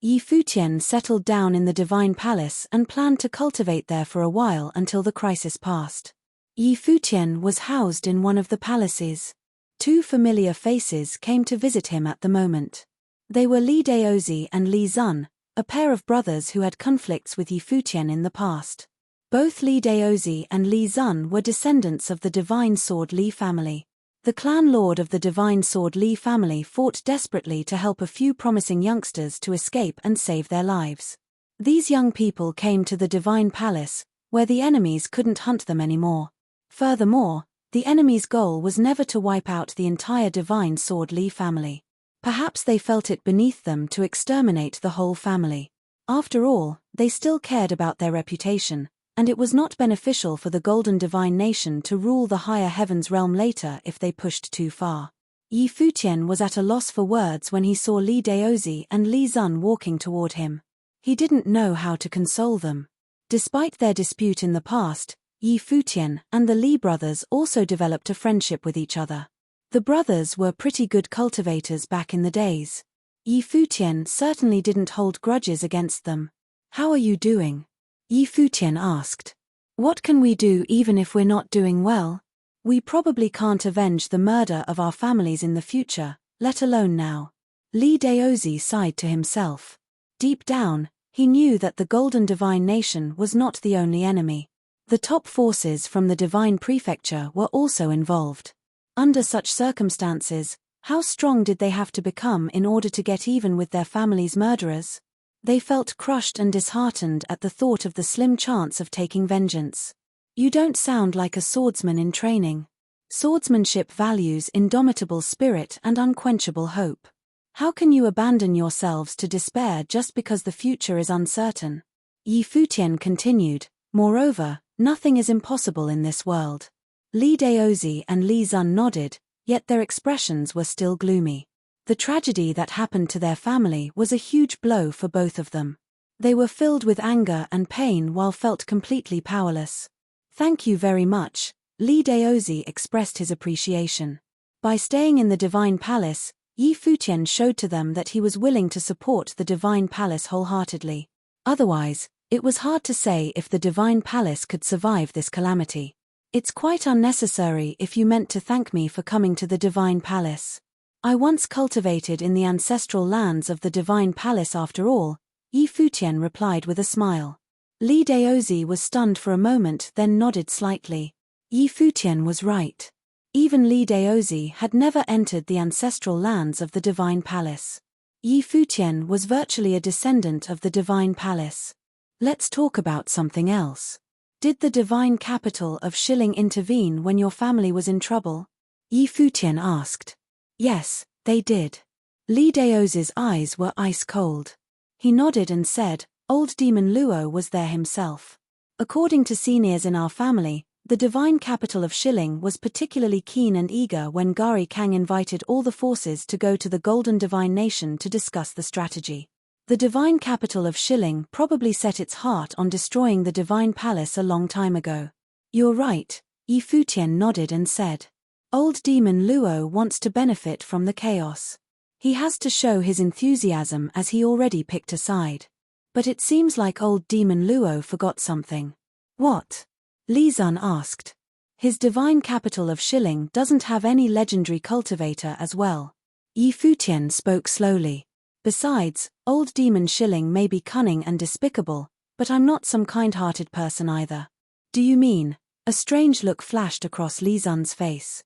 Yi Futian settled down in the Divine Palace and planned to cultivate there for a while until the crisis passed. Yi Futian was housed in one of the palaces. Two familiar faces came to visit him at the moment. They were Li Daozi and Li Zun, a pair of brothers who had conflicts with Yi Futian in the past. Both Li Daozi and Li Zun were descendants of the Divine Sword Li family. The clan lord of the Divine Sword Li family fought desperately to help a few promising youngsters to escape and save their lives. These young people came to the Divine Palace, where the enemies couldn't hunt them anymore. Furthermore, the enemy's goal was never to wipe out the entire Divine Sword Li family. Perhaps they felt it beneath them to exterminate the whole family. After all, they still cared about their reputation, and it was not beneficial for the Golden Divine Nation to rule the higher heavens realm later if they pushed too far. Yi Futian was at a loss for words when he saw Li Daozi and Li Zun walking toward him. He didn't know how to console them. Despite their dispute in the past, Yi Futian and the Li brothers also developed a friendship with each other. The brothers were pretty good cultivators back in the days. Yi Futian certainly didn't hold grudges against them. "How are you doing?" Yi Futian asked. "What can we do even if we're not doing well? We probably can't avenge the murder of our families in the future, let alone now." Li Daozi sighed to himself. Deep down, he knew that the Golden Divine Nation was not the only enemy. The top forces from the Divine Prefecture were also involved. Under such circumstances, How strong did they have to become in order to get even with their family's murderers? They felt crushed and disheartened at the thought of the slim chance of taking vengeance. You don't sound like a swordsman in training. Swordsmanship values indomitable spirit and unquenchable hope. How can you abandon yourselves to despair just because the future is uncertain? Yi Futian continued, moreover, nothing is impossible in this world. Li Daozi and Li Zun nodded, yet their expressions were still gloomy. The tragedy that happened to their family was a huge blow for both of them. They were filled with anger and pain while felt completely powerless. Thank you very much, Li Daozi expressed his appreciation. By staying in the Divine Palace, Yi Futian showed to them that he was willing to support the Divine Palace wholeheartedly. Otherwise, it was hard to say if the Divine Palace could survive this calamity. It's quite unnecessary if you meant to thank me for coming to the Divine Palace. I once cultivated in the ancestral lands of the Divine Palace after all, Yi Futian replied with a smile. Li Daozi was stunned for a moment then nodded slightly. Yi Futian was right. Even Li Daozi had never entered the ancestral lands of the Divine Palace. Yi Futian was virtually a descendant of the Divine Palace. Let's talk about something else. Did the divine capital of Shilling intervene when your family was in trouble? Yi Futian asked. Yes, they did. Li Daozi's eyes were ice cold. He nodded and said, Old Demon Luo was there himself. According to seniors in our family, the divine capital of Shilling was particularly keen and eager when Gari Kang invited all the forces to go to the Golden Divine Nation to discuss the strategy. The divine capital of Shilling probably set its heart on destroying the Divine Palace a long time ago. You're right, Yi Futian nodded and said. Old Demon Luo wants to benefit from the chaos. He has to show his enthusiasm as he already picked a side. But it seems like Old Demon Luo forgot something. What? Li Zun asked. His divine capital of Shilling doesn't have any legendary cultivator as well. Yi Futian spoke slowly. Besides, Old Demon Shilling may be cunning and despicable, but I'm not some kind-hearted person either. Do you mean? A strange look flashed across Li Zun's face.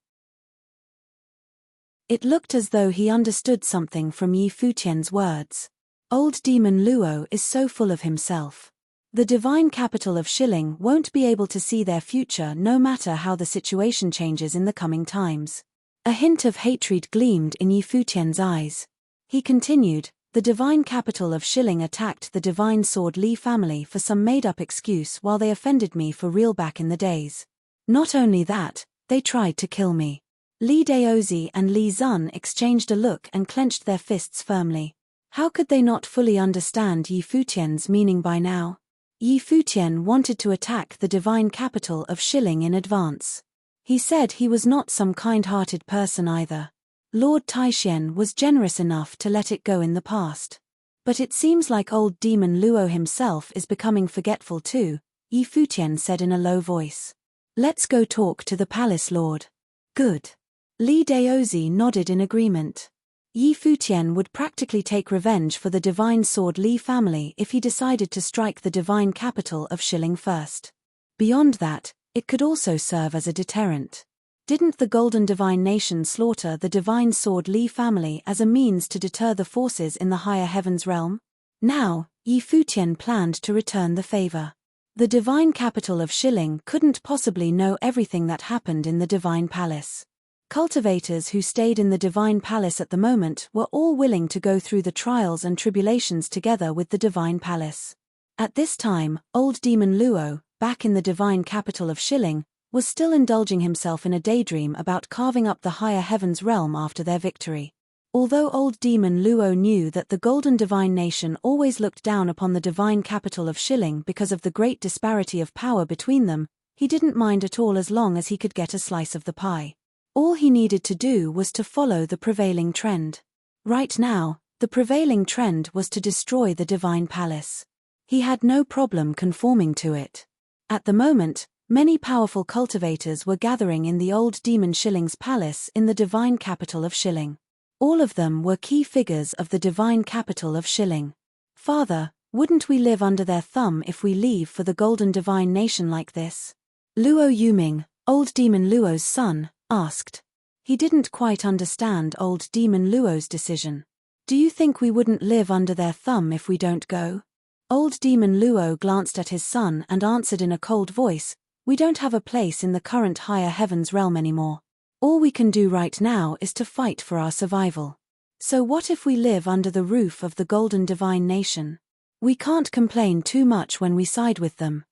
It looked as though he understood something from Yi Futian's words. Old Demon Luo is so full of himself. The divine capital of Shilling won't be able to see their future no matter how the situation changes in the coming times. A hint of hatred gleamed in Yi Futian's eyes. He continued, the divine capital of Shilling attacked the divine sword Li family for some made-up excuse while they offended me for real back in the days. Not only that, they tried to kill me. Li Daozi and Li Zun exchanged a look and clenched their fists firmly. How could they not fully understand Yi Futian's meaning by now? Yi Futian wanted to attack the divine capital of Shilling in advance. He said he was not some kind-hearted person either. Lord Taishian was generous enough to let it go in the past. But it seems like Old Demon Luo himself is becoming forgetful too, Yi Futian said in a low voice. Let's go talk to the palace lord. Good. Li Daozi nodded in agreement. Yi Futian would practically take revenge for the divine sword Li family if he decided to strike the divine capital of Shilling first. Beyond that, it could also serve as a deterrent. Didn't the Golden Divine Nation slaughter the divine sword Li family as a means to deter the forces in the higher heavens realm? Now, Yi Futian planned to return the favor. The divine capital of Shilling couldn't possibly know everything that happened in the Divine Palace. Cultivators who stayed in the Divine Palace at the moment were all willing to go through the trials and tribulations together with the Divine Palace. At this time, Old Demon Luo, back in the divine capital of Shilling, was still indulging himself in a daydream about carving up the higher heavens realm after their victory. Although Old Demon Luo knew that the Golden Divine Nation always looked down upon the divine capital of Shilling because of the great disparity of power between them, he didn't mind at all as long as he could get a slice of the pie. All he needed to do was to follow the prevailing trend. Right now, the prevailing trend was to destroy the Divine Palace. He had no problem conforming to it. At the moment, many powerful cultivators were gathering in the Old Demon Shilling's palace in the divine capital of Shilling. All of them were key figures of the divine capital of Shilling. Father, wouldn't we live under their thumb if we leave for the Golden Divine Nation like this? Luo Yuming, Old Demon Luo's son, asked. He didn't quite understand old Demon Luo's decision. Do you think we wouldn't live under their thumb if we don't go? Old Demon Luo glanced at his son and answered in a cold voice, we don't have a place in the current higher heavens realm anymore. All we can do right now is to fight for our survival. So what if we live under the roof of the Golden Divine Nation? We can't complain too much when we side with them.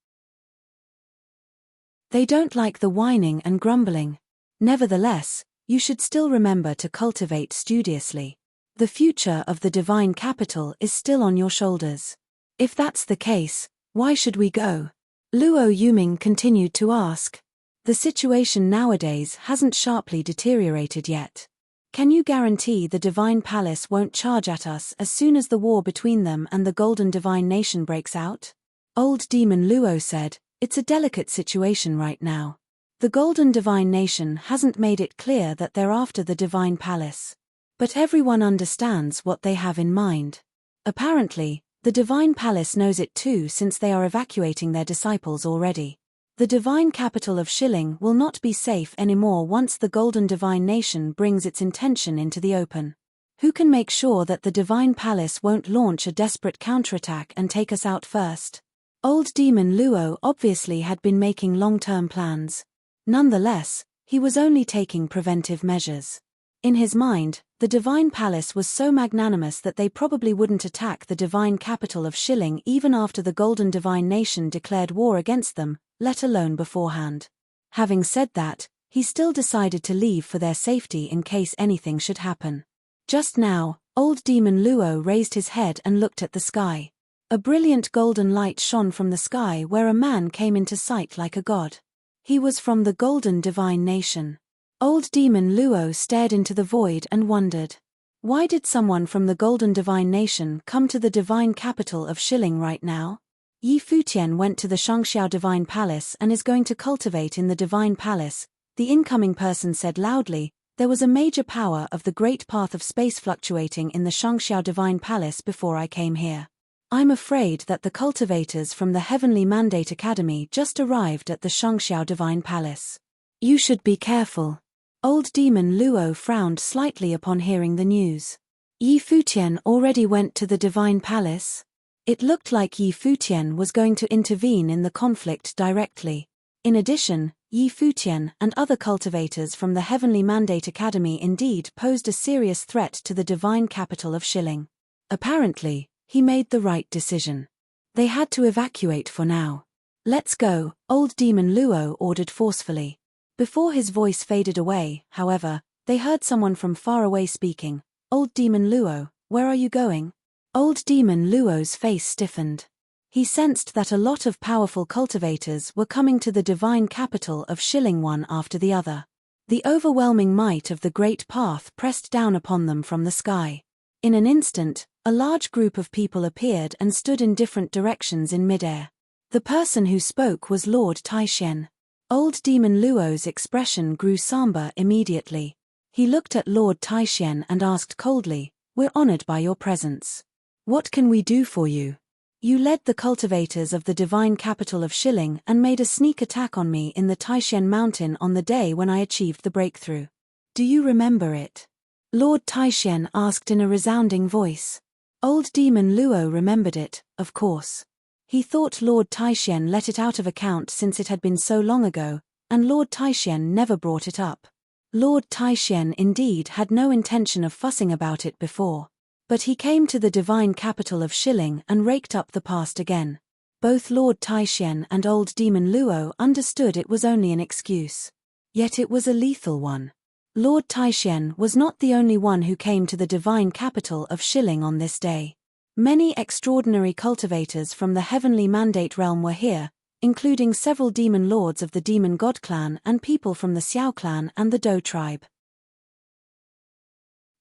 They don't like the whining and grumbling. Nevertheless, you should still remember to cultivate studiously. The future of the divine capital is still on your shoulders. If that's the case, why should we go? Luo Yuming continued to ask. The situation nowadays hasn't sharply deteriorated yet. Can you guarantee the Divine Palace won't charge at us as soon as the war between them and the Golden Divine Nation breaks out? Old Demon Luo said, it's a delicate situation right now. The Golden Divine Nation hasn't made it clear that they're after the Divine Palace. But everyone understands what they have in mind. Apparently, the Divine Palace knows it too, since they are evacuating their disciples already. The divine capital of Shilling will not be safe anymore once the Golden Divine Nation brings its intention into the open. Who can make sure that the Divine Palace won't launch a desperate counterattack and take us out first? Old Demon Luo obviously had been making long-term plans. Nonetheless, he was only taking preventive measures. In his mind, the Divine Palace was so magnanimous that they probably wouldn't attack the divine capital of Shilling even after the Golden Divine Nation declared war against them, let alone beforehand. Having said that, he still decided to leave for their safety in case anything should happen. Just now, old Demon Luo raised his head and looked at the sky. A brilliant golden light shone from the sky where a man came into sight like a god. He was from the Golden Divine Nation. Old Demon Luo stared into the void and wondered. Why did someone from the Golden Divine Nation come to the divine capital of Shilling right now? Yi Futian went to the Shangxiao Divine Palace and is going to cultivate in the Divine Palace, the incoming person said loudly. There was a major power of the great path of space fluctuating in the Shangxiao Divine Palace before I came here. I'm afraid that the cultivators from the Heavenly Mandate Academy just arrived at the Shangxiao Divine Palace. You should be careful. Old Demon Luo frowned slightly upon hearing the news. Yi Futian already went to the Divine Palace? It looked like Yi Futian was going to intervene in the conflict directly. In addition, Yi Futian and other cultivators from the Heavenly Mandate Academy indeed posed a serious threat to the divine capital of Shilling. Apparently, he made the right decision. They had to evacuate for now. Let's go, old Demon Luo ordered forcefully. Before his voice faded away, however, they heard someone from far away speaking. Old Demon Luo, where are you going? Old Demon Luo's face stiffened. He sensed that a lot of powerful cultivators were coming to the divine capital of Shilling one after the other. The overwhelming might of the Great Path pressed down upon them from the sky. In an instant, a large group of people appeared and stood in different directions in midair. The person who spoke was Lord Taishen. Old Demon Luo's expression grew somber immediately. He looked at Lord Taishen and asked coldly, we're honored by your presence. What can we do for you? You led the cultivators of the divine capital of Shilling and made a sneak attack on me in the Taishen Mountain on the day when I achieved the breakthrough. Do you remember it? Lord Taishen asked in a resounding voice. Old Demon Luo remembered it, of course. He thought Lord Taishen let it out of account since it had been so long ago, and Lord Taishen never brought it up. Lord Taishen indeed had no intention of fussing about it before. But he came to the divine capital of Shilling and raked up the past again. Both Lord Taishen and old Demon Luo understood it was only an excuse. Yet it was a lethal one. Lord Taishen was not the only one who came to the divine capital of Shilling on this day. Many extraordinary cultivators from the Heavenly Mandate realm were here, including several demon lords of the Demon God clan and people from the Xiao clan and the Dou tribe.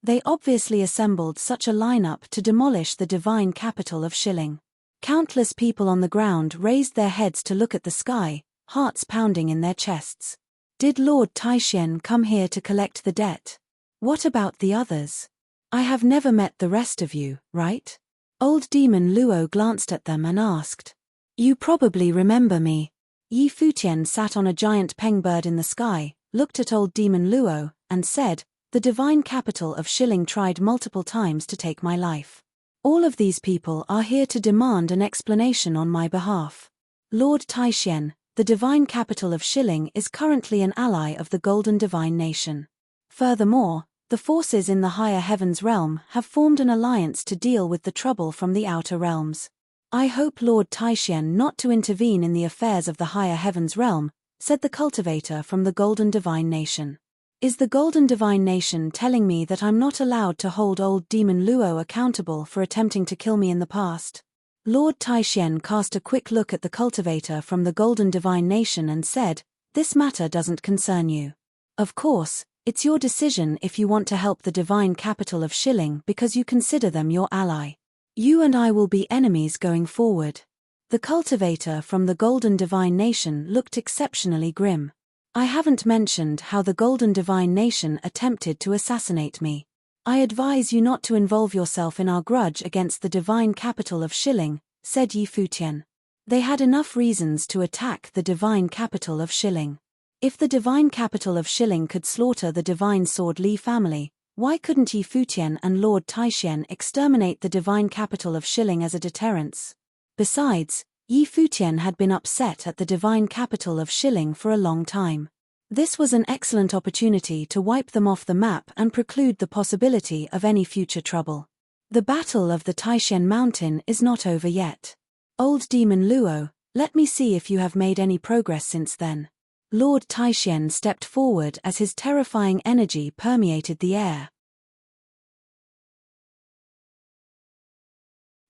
They obviously assembled such a lineup to demolish the divine capital of Shilling. Countless people on the ground raised their heads to look at the sky, hearts pounding in their chests. Did Lord Taishen come here to collect the debt? What about the others? I have never met the rest of you, right? Old Demon Luo glanced at them and asked. You probably remember me. Yi Futian sat on a giant pengbird in the sky, looked at old demon Luo, and said, "The divine capital of Shilling tried multiple times to take my life. All of these people are here to demand an explanation on my behalf. Lord Taishen, the divine capital of Shilling is currently an ally of the Golden Divine Nation. Furthermore, the forces in the higher heavens realm have formed an alliance to deal with the trouble from the outer realms. I hope Lord Taishen not to intervene in the affairs of the higher heavens realm," said the cultivator from the Golden Divine Nation. "Is the Golden Divine Nation telling me that I'm not allowed to hold old demon Luo accountable for attempting to kill me in the past?" Lord Taishen cast a quick look at the cultivator from the Golden Divine Nation and said, "This matter doesn't concern you. Of course, it's your decision if you want to help the divine capital of Shilling because you consider them your ally. You and I will be enemies going forward." The cultivator from the Golden Divine Nation looked exceptionally grim. "I haven't mentioned how the Golden Divine Nation attempted to assassinate me. I advise you not to involve yourself in our grudge against the divine capital of Shilling," said Yi Futian. "They had enough reasons to attack the divine capital of Shilling. If the divine capital of Shilling could slaughter the divine sword Li family, why couldn't Yi Futian and Lord Taishen exterminate the divine capital of Shilling as a deterrence? Besides, Yi Futian had been upset at the divine capital of Shilling for a long time. This was an excellent opportunity to wipe them off the map and preclude the possibility of any future trouble. The battle of the Taishen Mountain is not over yet. Old demon Luo, let me see if you have made any progress since then." Lord Taishen stepped forward as his terrifying energy permeated the air.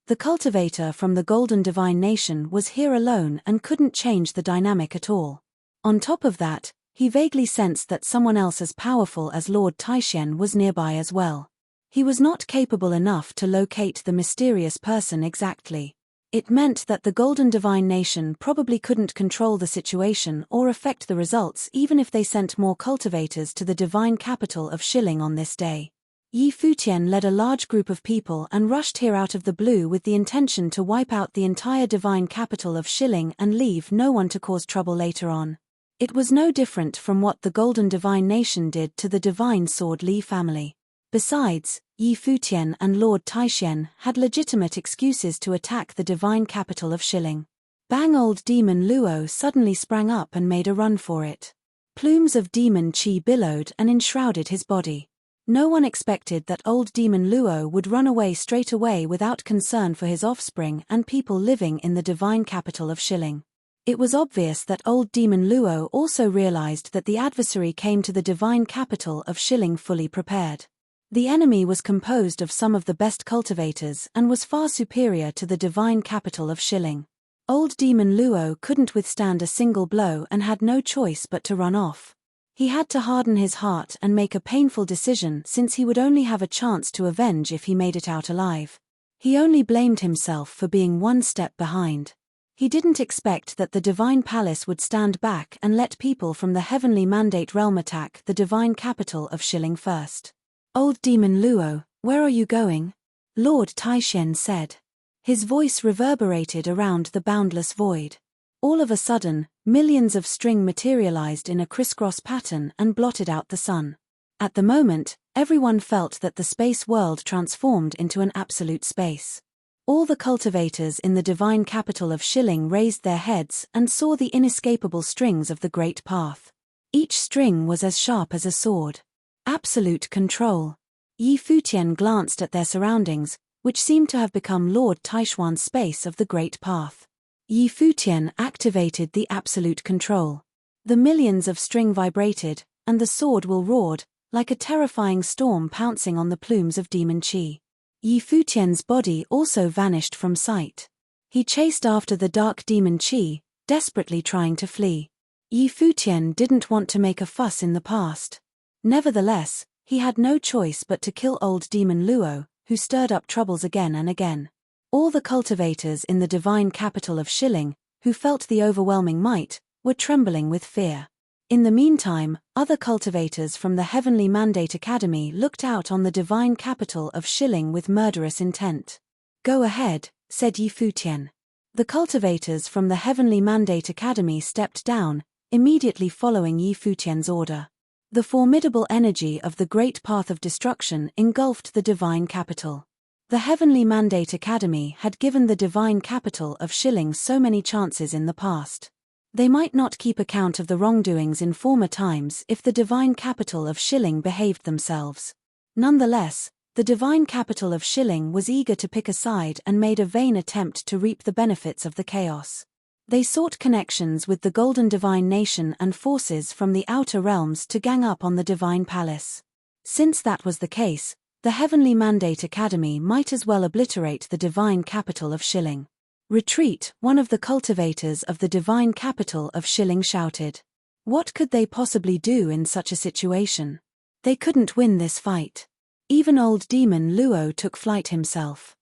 The cultivator from the Golden Divine Nation was here alone and couldn't change the dynamic at all. On top of that, he vaguely sensed that someone else as powerful as Lord Taishen was nearby as well. He was not capable enough to locate the mysterious person exactly. It meant that the Golden Divine Nation probably couldn't control the situation or affect the results even if they sent more cultivators to the divine capital of Shilling on this day. Yi Futian led a large group of people and rushed here out of the blue with the intention to wipe out the entire divine capital of Shilling and leave no one to cause trouble later on. It was no different from what the Golden Divine Nation did to the divine sword Li family. Besides, Yi Futian and Lord Taishen had legitimate excuses to attack the divine capital of Shilling. Bang! Old demon Luo suddenly sprang up and made a run for it. Plumes of demon qi billowed and enshrouded his body. No one expected that old demon Luo would run away straight away without concern for his offspring and people living in the divine capital of Shilling. It was obvious that old demon Luo also realized that the adversary came to the divine capital of Shilling fully prepared. The enemy was composed of some of the best cultivators and was far superior to the divine capital of Shilling. Old demon Luo couldn't withstand a single blow and had no choice but to run off. He had to harden his heart and make a painful decision since he would only have a chance to avenge if he made it out alive. He only blamed himself for being one step behind. He didn't expect that the divine palace would stand back and let people from the heavenly mandate realm attack the divine capital of Shilling first. "Old demon Luo, where are you going?" Lord Taishen said. His voice reverberated around the boundless void. All of a sudden, millions of string materialized in a crisscross pattern and blotted out the sun. At the moment, everyone felt that the space world transformed into an absolute space. All the cultivators in the divine capital of Shilling raised their heads and saw the inescapable strings of the great path. Each string was as sharp as a sword. Absolute control. Yi Futian glanced at their surroundings, which seemed to have become Lord Taishuan's space of the great path. Yi Futian activated the absolute control. The millions of string vibrated, and the sword will roared, like a terrifying storm pouncing on the plumes of demon qi. Yi Futian's body also vanished from sight. He chased after the dark demon qi, desperately trying to flee. Yi Futian didn't want to make a fuss in the past. Nevertheless, he had no choice but to kill old demon Luo, who stirred up troubles again and again. All the cultivators in the divine capital of Shilling, who felt the overwhelming might, were trembling with fear. In the meantime, other cultivators from the Heavenly Mandate Academy looked out on the divine capital of Shilling with murderous intent. "Go ahead," said Yi Futian. The cultivators from the Heavenly Mandate Academy stepped down, immediately following Yi Futian's order. The formidable energy of the great path of destruction engulfed the divine capital. The Heavenly Mandate Academy had given the divine capital of Shilling so many chances in the past. They might not keep account of the wrongdoings in former times if the divine capital of Shilling behaved themselves. Nonetheless, the divine capital of Shilling was eager to pick a side and made a vain attempt to reap the benefits of the chaos. They sought connections with the Golden Divine Nation and forces from the outer realms to gang up on the Divine Palace. Since that was the case, the Heavenly Mandate Academy might as well obliterate the divine capital of Shilling. "Retreat," one of the cultivators of the divine capital of Shilling shouted. What could they possibly do in such a situation? They couldn't win this fight. Even old demon Luo took flight himself.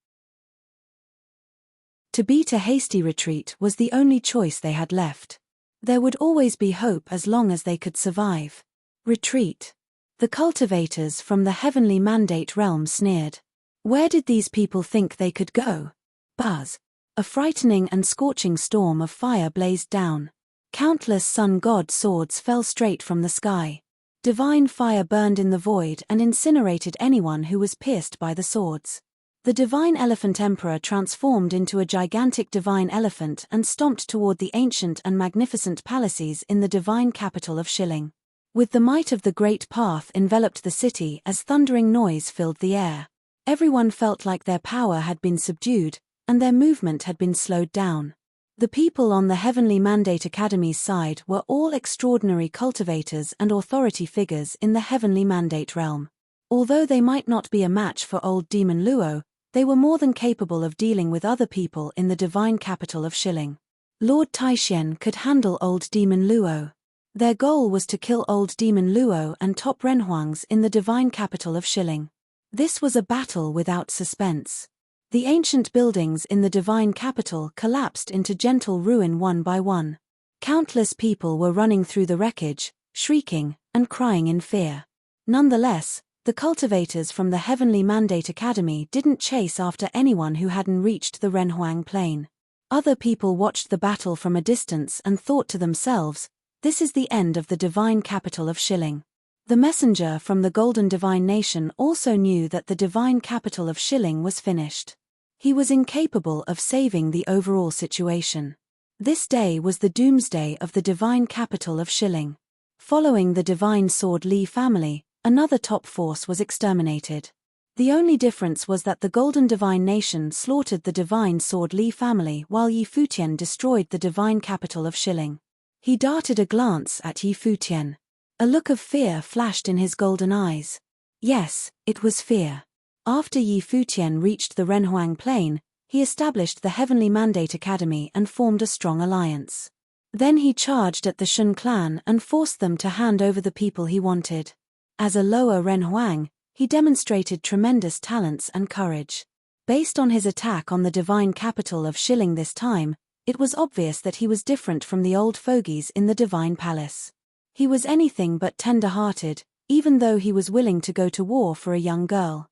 To beat a hasty retreat was the only choice they had left. There would always be hope as long as they could survive. Retreat. The cultivators from the Heavenly Mandate realm sneered. Where did these people think they could go? Buzz. A frightening and scorching storm of fire blazed down. Countless sun god swords fell straight from the sky. Divine fire burned in the void and incinerated anyone who was pierced by the swords. The divine elephant emperor transformed into a gigantic divine elephant and stomped toward the ancient and magnificent palaces in the divine capital of Shilling. With the might of the great path enveloped the city as thundering noise filled the air. Everyone felt like their power had been subdued, and their movement had been slowed down. The people on the Heavenly Mandate Academy's side were all extraordinary cultivators and authority figures in the Heavenly Mandate realm. Although they might not be a match for old demon Luo, they were more than capable of dealing with other people in the divine capital of Shilling. Lord Taishian could handle old demon Luo. Their goal was to kill old demon Luo and top Renhuangs in the divine capital of Shilling. This was a battle without suspense. The ancient buildings in the divine capital collapsed into gentle ruin one by one. Countless people were running through the wreckage, shrieking and crying in fear. Nonetheless, the cultivators from the Heavenly Mandate Academy didn't chase after anyone who hadn't reached the Renhuang plain. Other people watched the battle from a distance and thought to themselves, this is the end of the divine capital of Shilling. The messenger from the Golden Divine Nation also knew that the divine capital of Shilling was finished. He was incapable of saving the overall situation. This day was the doomsday of the divine capital of Shilling. Following the divine sword Li family, another top force was exterminated. The only difference was that the Golden Divine Nation slaughtered the divine sword Li family while Futian destroyed the divine capital of Shilling. He darted a glance at Futian. A look of fear flashed in his golden eyes. Yes, it was fear. After Futian reached the Renhuang plain, he established the Heavenly Mandate Academy and formed a strong alliance. Then he charged at the Shun clan and forced them to hand over the people he wanted. As a lower Renhuang, he demonstrated tremendous talents and courage. Based on his attack on the divine capital of Shilling this time, it was obvious that he was different from the old fogies in the divine palace. He was anything but tender-hearted, even though he was willing to go to war for a young girl.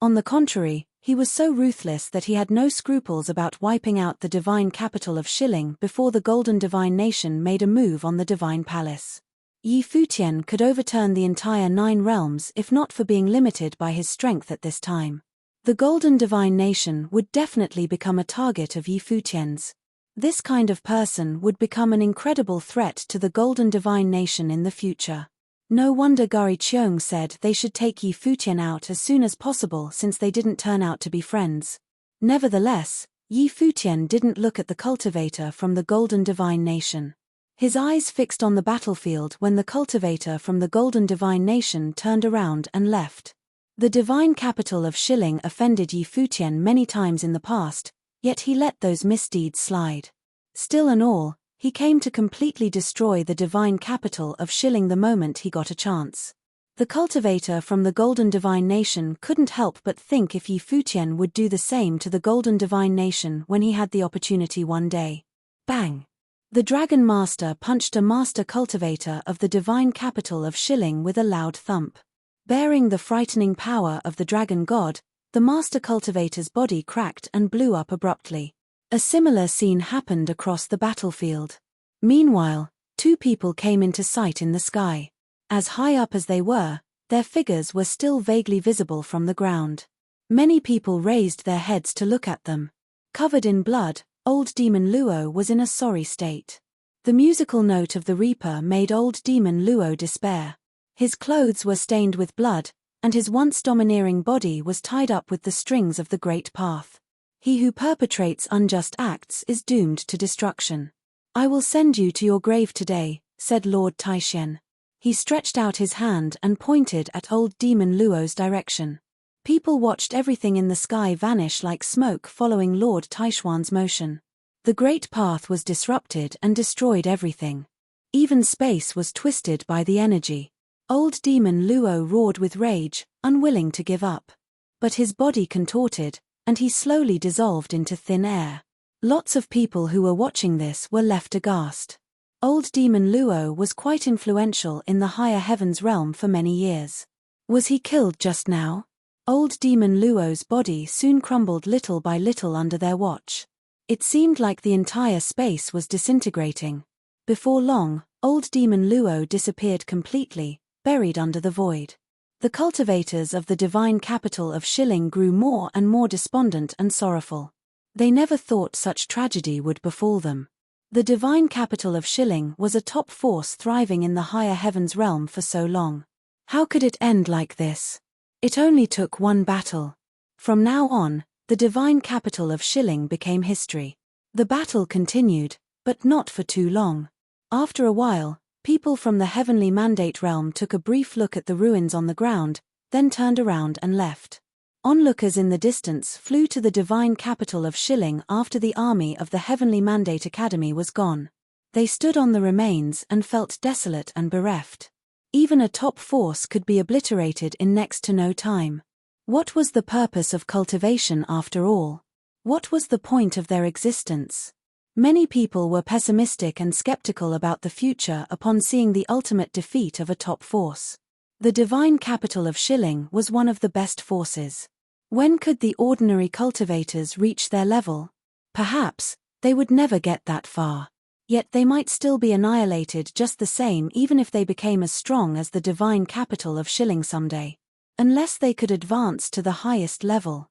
On the contrary, he was so ruthless that he had no scruples about wiping out the divine capital of Shilling before the Golden Divine Nation made a move on the divine palace. Futian could overturn the entire 9 realms if not for being limited by his strength at this time. The Golden Divine Nation would definitely become a target of Futian's. This kind of person would become an incredible threat to the Golden Divine Nation in the future. No wonder Gari Cheong said they should take Futian out as soon as possible since they didn't turn out to be friends. Nevertheless, Futian didn't look at the cultivator from the Golden Divine Nation. His eyes fixed on the battlefield when the cultivator from the Golden Divine Nation turned around and left. The divine capital of Shilling offended Futian many times in the past, yet he let those misdeeds slide. Still and all, he came to completely destroy the divine capital of Shilling the moment he got a chance. The cultivator from the Golden Divine Nation couldn't help but think if Futian would do the same to the Golden Divine Nation when he had the opportunity one day. Bang! The Dragon Master punched a master cultivator of the divine capital of Shilling with a loud thump. Bearing the frightening power of the dragon god, the master cultivator's body cracked and blew up abruptly. A similar scene happened across the battlefield. Meanwhile, 2 people came into sight in the sky. As high up as they were, their figures were still vaguely visible from the ground. Many people raised their heads to look at them. Covered in blood, old demon Luo was in a sorry state. The musical note of the reaper made old demon Luo despair. His clothes were stained with blood, and his once domineering body was tied up with the strings of the great path. He who perpetrates unjust acts is doomed to destruction. I will send you to your grave today, said Lord Taishen. He stretched out his hand and pointed at old demon Luo's direction. People watched everything in the sky vanish like smoke following Lord Taishuan's motion. The great path was disrupted and destroyed everything. Even space was twisted by the energy. Old demon Luo roared with rage, unwilling to give up. But his body contorted, and he slowly dissolved into thin air. Lots of people who were watching this were left aghast. Old demon Luo was quite influential in the higher heavens realm for many years. Was he killed just now? Old demon Luo's body soon crumbled little by little under their watch. It seemed like the entire space was disintegrating. Before long, old demon Luo disappeared completely, buried under the void. The cultivators of the divine capital of Shilling grew more and more despondent and sorrowful. They never thought such tragedy would befall them. The divine capital of Shilling was a top force thriving in the higher heavens realm for so long. How could it end like this? It only took one battle. From now on, the divine capital of Shilling became history. The battle continued, but not for too long. After a while, people from the heavenly mandate realm took a brief look at the ruins on the ground, then turned around and left. Onlookers in the distance flew to the divine capital of Shilling after the army of the heavenly mandate academy was gone. They stood on the remains and felt desolate and bereft. Even a top force could be obliterated in next to no time. What was the purpose of cultivation after all? What was the point of their existence? Many people were pessimistic and skeptical about the future upon seeing the ultimate defeat of a top force. The divine capital of Shilling was one of the best forces. When could the ordinary cultivators reach their level? Perhaps they would never get that far. Yet they might still be annihilated just the same even if they became as strong as the divine capital of Shilling someday. Unless they could advance to the highest level.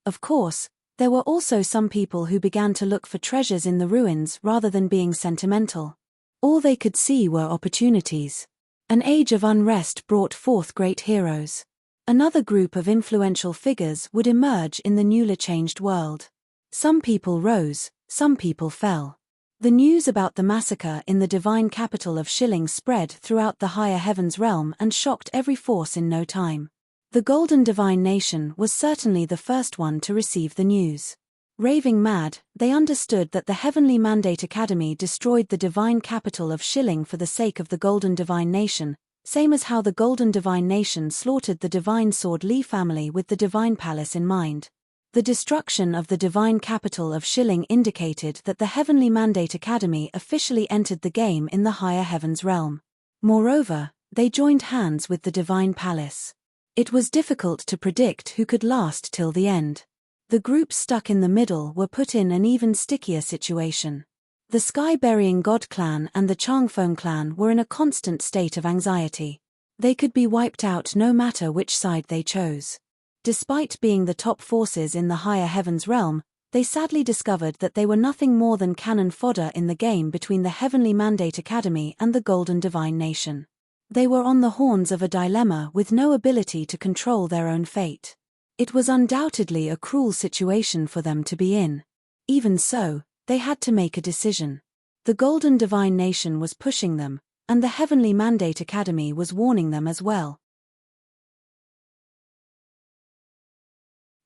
Of course, there were also some people who began to look for treasures in the ruins rather than being sentimental. All they could see were opportunities. An age of unrest brought forth great heroes. Another group of influential figures would emerge in the newly changed world. Some people rose, some people fell. The news about the massacre in the divine capital of Shilling spread throughout the higher heavens realm and shocked every force in no time. The Golden Divine Nation was certainly the first one to receive the news. Raving mad, they understood that the Heavenly Mandate Academy destroyed the divine capital of Shilling for the sake of the Golden Divine Nation, same as how the Golden Divine Nation slaughtered the Divine Sword Li family with the Divine Palace in mind. The destruction of the divine capital of Shilling indicated that the Heavenly Mandate Academy officially entered the game in the higher heavens realm. Moreover, they joined hands with the Divine Palace. It was difficult to predict who could last till the end. The groups stuck in the middle were put in an even stickier situation. The Sky-Burying God clan and the Changfeng clan were in a constant state of anxiety. They could be wiped out no matter which side they chose. Despite being the top forces in the higher heavens realm, they sadly discovered that they were nothing more than cannon fodder in the game between the Heavenly Mandate Academy and the Golden Divine Nation. They were on the horns of a dilemma with no ability to control their own fate. It was undoubtedly a cruel situation for them to be in. Even so, they had to make a decision. The Golden Divine Nation was pushing them, and the Heavenly Mandate Academy was warning them as well.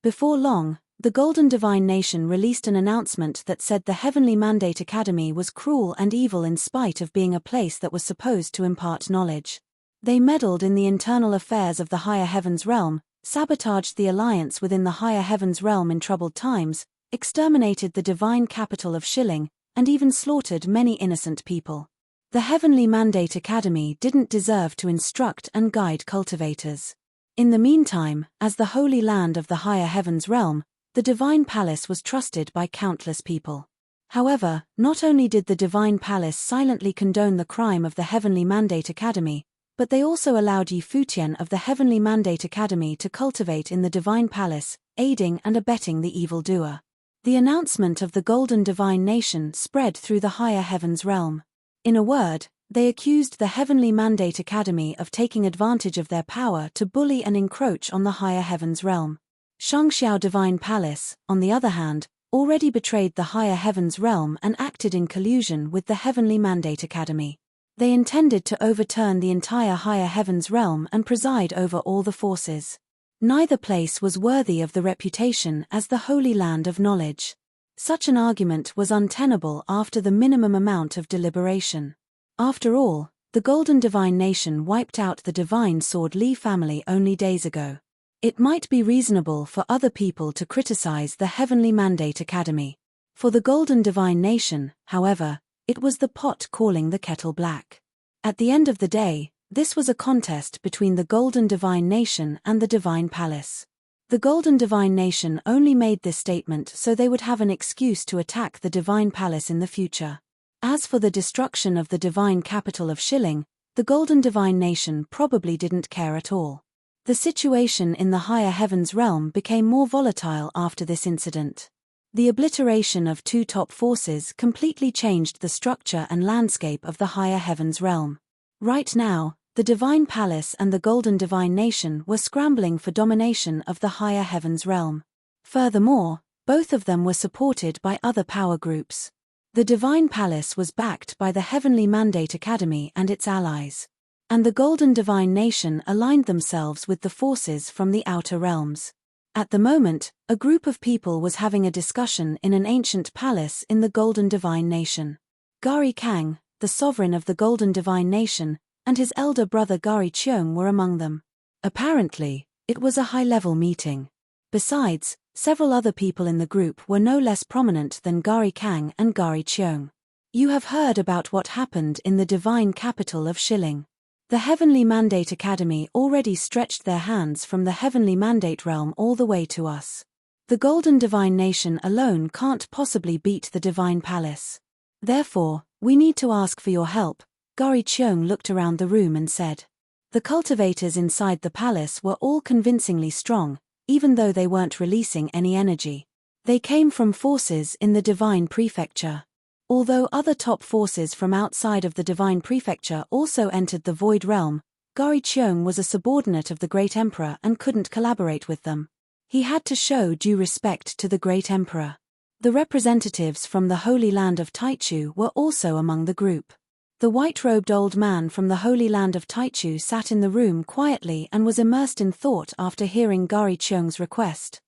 Before long, the Golden Divine Nation released an announcement that said the Heavenly Mandate Academy was cruel and evil in spite of being a place that was supposed to impart knowledge. They meddled in the internal affairs of the higher heavens realm, sabotaged the alliance within the higher heavens realm in troubled times, exterminated the divine capital of Shilling, and even slaughtered many innocent people. The Heavenly Mandate Academy didn't deserve to instruct and guide cultivators. In the meantime, as the holy land of the higher heavens realm, the divine palace was trusted by countless people. However, not only did the Divine Palace silently condone the crime of the Heavenly Mandate Academy, but they also allowed Futian of the Heavenly Mandate Academy to cultivate in the Divine Palace, aiding and abetting the evildoer. The announcement of the Golden Divine Nation spread through the higher heavens realm. In a word, they accused the Heavenly Mandate Academy of taking advantage of their power to bully and encroach on the higher heavens realm. Shangxiao Divine Palace, on the other hand, already betrayed the higher heavens realm and acted in collusion with the Heavenly Mandate Academy. They intended to overturn the entire higher heavens realm and preside over all the forces. Neither place was worthy of the reputation as the Holy Land of Knowledge. Such an argument was untenable after the minimum amount of deliberation. After all, the Golden Divine Nation wiped out the Divine Sword Li family only days ago. It might be reasonable for other people to criticize the Heavenly Mandate Academy. For the Golden Divine Nation, however, it was the pot calling the kettle black. At the end of the day, this was a contest between the Golden Divine Nation and the Divine Palace. The Golden Divine Nation only made this statement so they would have an excuse to attack the Divine Palace in the future. As for the destruction of the divine capital of Shilling, the Golden Divine Nation probably didn't care at all. The situation in the higher heavens realm became more volatile after this incident. The obliteration of two top forces completely changed the structure and landscape of the higher heavens realm. Right now, the Divine Palace and the Golden Divine Nation were scrambling for domination of the higher heavens realm. Furthermore, both of them were supported by other power groups. The Divine Palace was backed by the Heavenly Mandate Academy and its allies. And the Golden Divine Nation aligned themselves with the forces from the outer realms. At the moment, a group of people was having a discussion in an ancient palace in the Golden Divine Nation. Gari Kang, the sovereign of the Golden Divine Nation, and his elder brother Gari Cheung were among them. Apparently, it was a high-level meeting. Besides, several other people in the group were no less prominent than Gari Kang and Gari Cheung. You have heard about what happened in the divine capital of Shilling. The Heavenly Mandate Academy already stretched their hands from the Heavenly Mandate realm all the way to us. The Golden Divine Nation alone can't possibly beat the Divine Palace. Therefore, we need to ask for your help. Gari Cheung looked around the room and said. The cultivators inside the palace were all convincingly strong, even though they weren't releasing any energy. They came from forces in the Divine Prefecture. Although other top forces from outside of the Divine Prefecture also entered the Void Realm, Gari Cheung was a subordinate of the Great Emperor and couldn't collaborate with them. He had to show due respect to the Great Emperor. The representatives from the Holy Land of Taichu were also among the group. The white-robed old man from the Holy Land of Taichu sat in the room quietly and was immersed in thought after hearing Gari Cheung's request.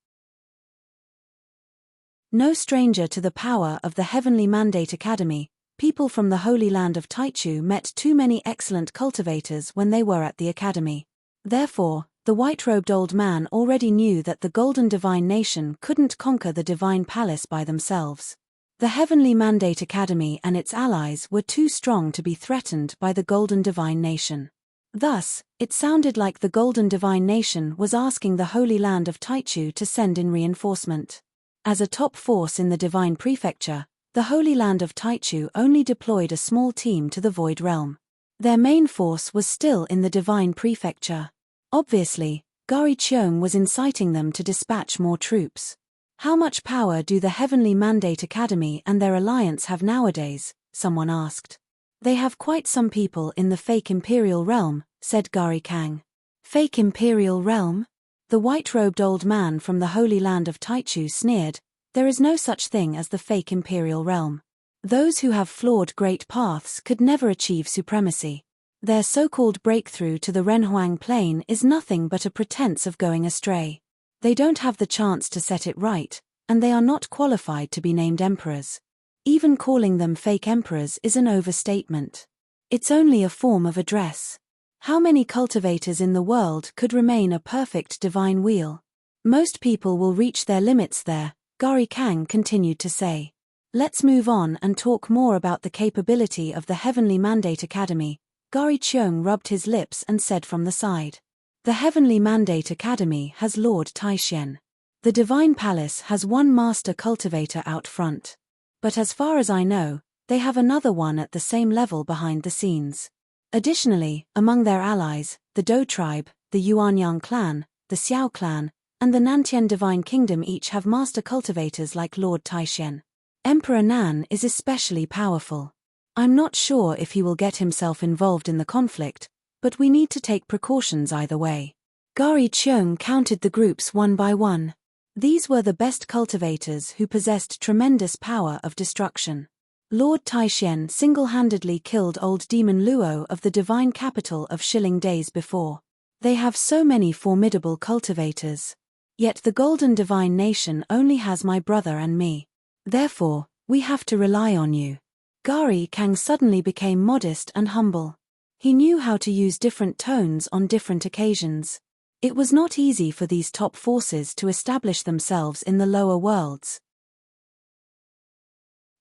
No stranger to the power of the Heavenly Mandate Academy, people from the Holy Land of Taichu met too many excellent cultivators when they were at the academy. Therefore, the white-robed old man already knew that the Golden Divine Nation couldn't conquer the Divine Palace by themselves. The Heavenly Mandate Academy and its allies were too strong to be threatened by the Golden Divine Nation. Thus, it sounded like the Golden Divine Nation was asking the Holy Land of Taichu to send in reinforcement. As a top force in the Divine Prefecture, the Holy Land of Taichu only deployed a small team to the Void Realm. Their main force was still in the Divine Prefecture. Obviously, Gari Cheung was inciting them to dispatch more troops. How much power do the Heavenly Mandate Academy and their alliance have nowadays? Someone asked. They have quite some people in the fake Imperial Realm, said Gari Kang. Fake Imperial Realm? The white-robed old man from the Holy Land of Taichu sneered. There is no such thing as the fake Imperial Realm. Those who have flawed great paths could never achieve supremacy. Their so-called breakthrough to the Renhuang plane is nothing but a pretense of going astray. They don't have the chance to set it right, and they are not qualified to be named emperors. Even calling them fake emperors is an overstatement. It's only a form of address. How many cultivators in the world could remain a perfect divine wheel? Most people will reach their limits there, Gari Kang continued to say. Let's move on and talk more about the capability of the Heavenly Mandate Academy. Gari Cheung rubbed his lips and said from the side. The Heavenly Mandate Academy has Lord Taishen. The Divine Palace has one master cultivator out front. But as far as I know, they have another one at the same level behind the scenes. Additionally, among their allies, the Dou tribe, the Yuanyang clan, the Xiao clan, and the Nantian Divine Kingdom each have master cultivators like Lord Taishen. Emperor Nan is especially powerful. I'm not sure if he will get himself involved in the conflict, but we need to take precautions either way. Gari Cheung counted the groups one by one. These were the best cultivators who possessed tremendous power of destruction. Lord Taishen single-handedly killed old demon Luo of the divine capital of Shilling days before. They have so many formidable cultivators. Yet the Golden Divine Nation only has my brother and me. Therefore, we have to rely on you. Gari Kang suddenly became modest and humble. He knew how to use different tones on different occasions. It was not easy for these top forces to establish themselves in the lower worlds.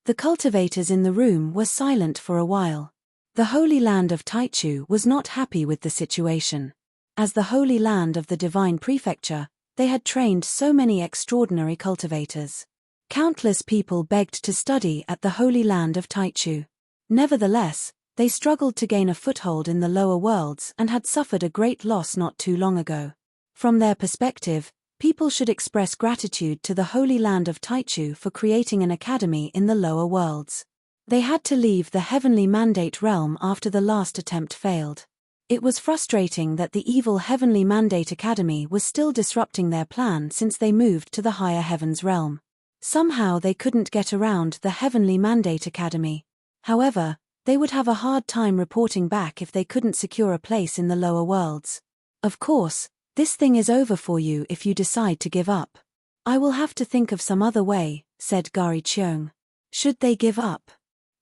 The cultivators in the room were silent for a while. The Holy Land of Taichu was not happy with the situation. As the Holy Land of the Divine Prefecture, they had trained so many extraordinary cultivators. Countless people begged to study at the Holy Land of Taichu. Nevertheless, they struggled to gain a foothold in the lower worlds and had suffered a great loss not too long ago. From their perspective, people should express gratitude to the Holy Land of Taichu for creating an academy in the lower worlds. They had to leave the Heavenly Mandate realm after the last attempt failed. It was frustrating that the evil Heavenly Mandate Academy was still disrupting their plan since they moved to the higher heavens realm. Somehow they couldn't get around the Heavenly Mandate Academy. However, they would have a hard time reporting back if they couldn't secure a place in the lower worlds. Of course, this thing is over for you if you decide to give up. I will have to think of some other way, said Gari Cheung. Should they give up?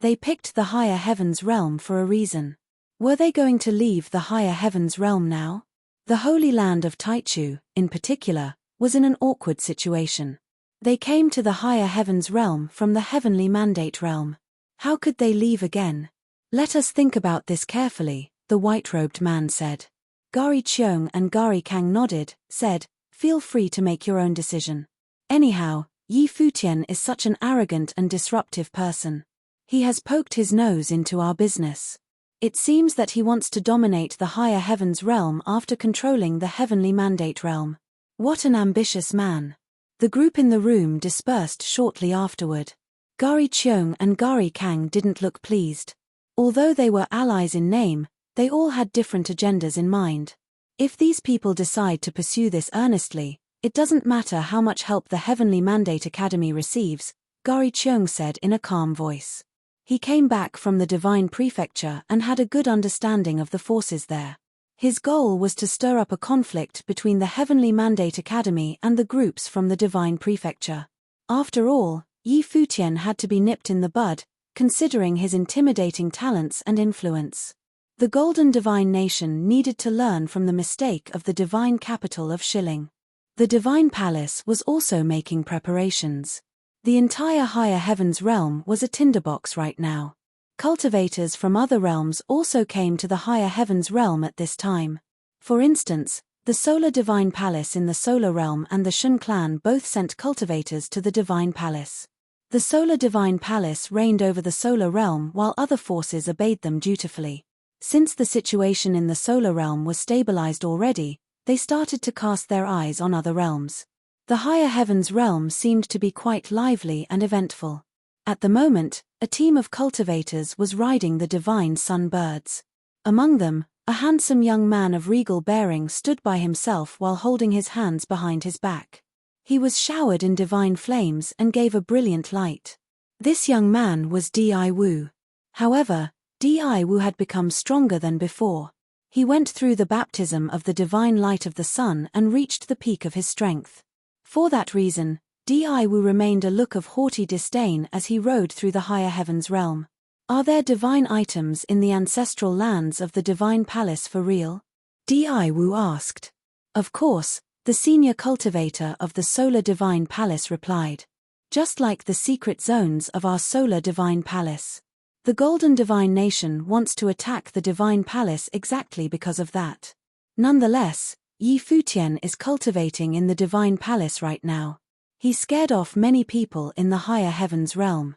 They picked the higher heavens realm for a reason. Were they going to leave the higher heavens realm now? The Holy Land of Taichu, in particular, was in an awkward situation. They came to the higher heavens realm from the Heavenly Mandate realm. How could they leave again? Let us think about this carefully, the white-robed man said. Gari Cheung and Gari Kang nodded, said, feel free to make your own decision. Anyhow, Yi Futian is such an arrogant and disruptive person. He has poked his nose into our business. It seems that he wants to dominate the higher heavens realm after controlling the Heavenly Mandate realm. What an ambitious man. The group in the room dispersed shortly afterward. Gari Cheung and Gari Kang didn't look pleased. Although they were allies in name, they all had different agendas in mind. If these people decide to pursue this earnestly, it doesn't matter how much help the Heavenly Mandate Academy receives, Gari Cheung said in a calm voice. He came back from the Divine Prefecture and had a good understanding of the forces there. His goal was to stir up a conflict between the Heavenly Mandate Academy and the groups from the Divine Prefecture. After all, Yi Futian had to be nipped in the bud, considering his intimidating talents and influence. The Golden Divine Nation needed to learn from the mistake of the divine capital of Shilling. The Divine Palace was also making preparations. The entire higher heavens realm was a tinderbox right now. Cultivators from other realms also came to the higher heavens realm at this time. For instance, the Solar Divine Palace in the Solar Realm and the Shun clan both sent cultivators to the Divine Palace. The Solar Divine Palace reigned over the Solar Realm while other forces obeyed them dutifully. Since the situation in the Solar Realm was stabilized already, they started to cast their eyes on other realms. The higher heavens realm seemed to be quite lively and eventful. At the moment, a team of cultivators was riding the divine sun birds. Among them, a handsome young man of regal bearing stood by himself while holding his hands behind his back. He was showered in divine flames and gave a brilliant light. This young man was Di Wu. However, Di Wu had become stronger than before. He went through the baptism of the divine light of the sun and reached the peak of his strength. For that reason, Di Wu remained a look of haughty disdain as he rode through the higher heavens realm. Are there divine items in the ancestral lands of the Divine Palace for real? Di Wu asked. Of course, the senior cultivator of the Solar Divine Palace replied. Just like the secret zones of our Solar Divine Palace. The Golden Divine Nation wants to attack the Divine Palace exactly because of that. Nonetheless, Yi Futian is cultivating in the Divine Palace right now. He scared off many people in the higher heavens realm.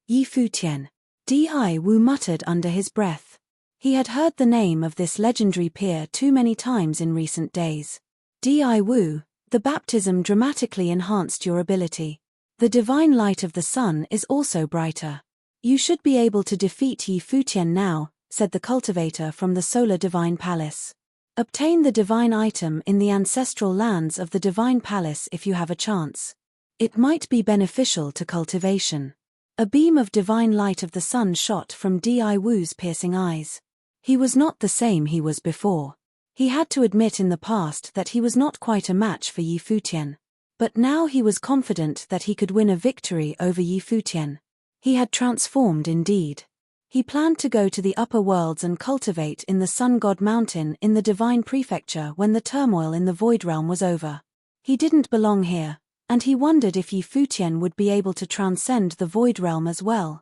Yi Futian. Di Wu muttered under his breath. He had heard the name of this legendary peer too many times in recent days. Di Wu, the baptism dramatically enhanced your ability. The divine light of the sun is also brighter. You should be able to defeat Yi Futian now, said the cultivator from the solar divine palace. Obtain the divine item in the ancestral lands of the divine palace if you have a chance. It might be beneficial to cultivation. A beam of divine light of the sun shot from Di Wu's piercing eyes. He was not the same he was before. He had to admit in the past that he was not quite a match for Yi Futian. But now he was confident that he could win a victory over Yi Futian. He had transformed indeed. He planned to go to the upper worlds and cultivate in the Sun God Mountain in the Divine Prefecture when the turmoil in the Void Realm was over. He didn't belong here, and he wondered if Yi Futian would be able to transcend the Void Realm as well.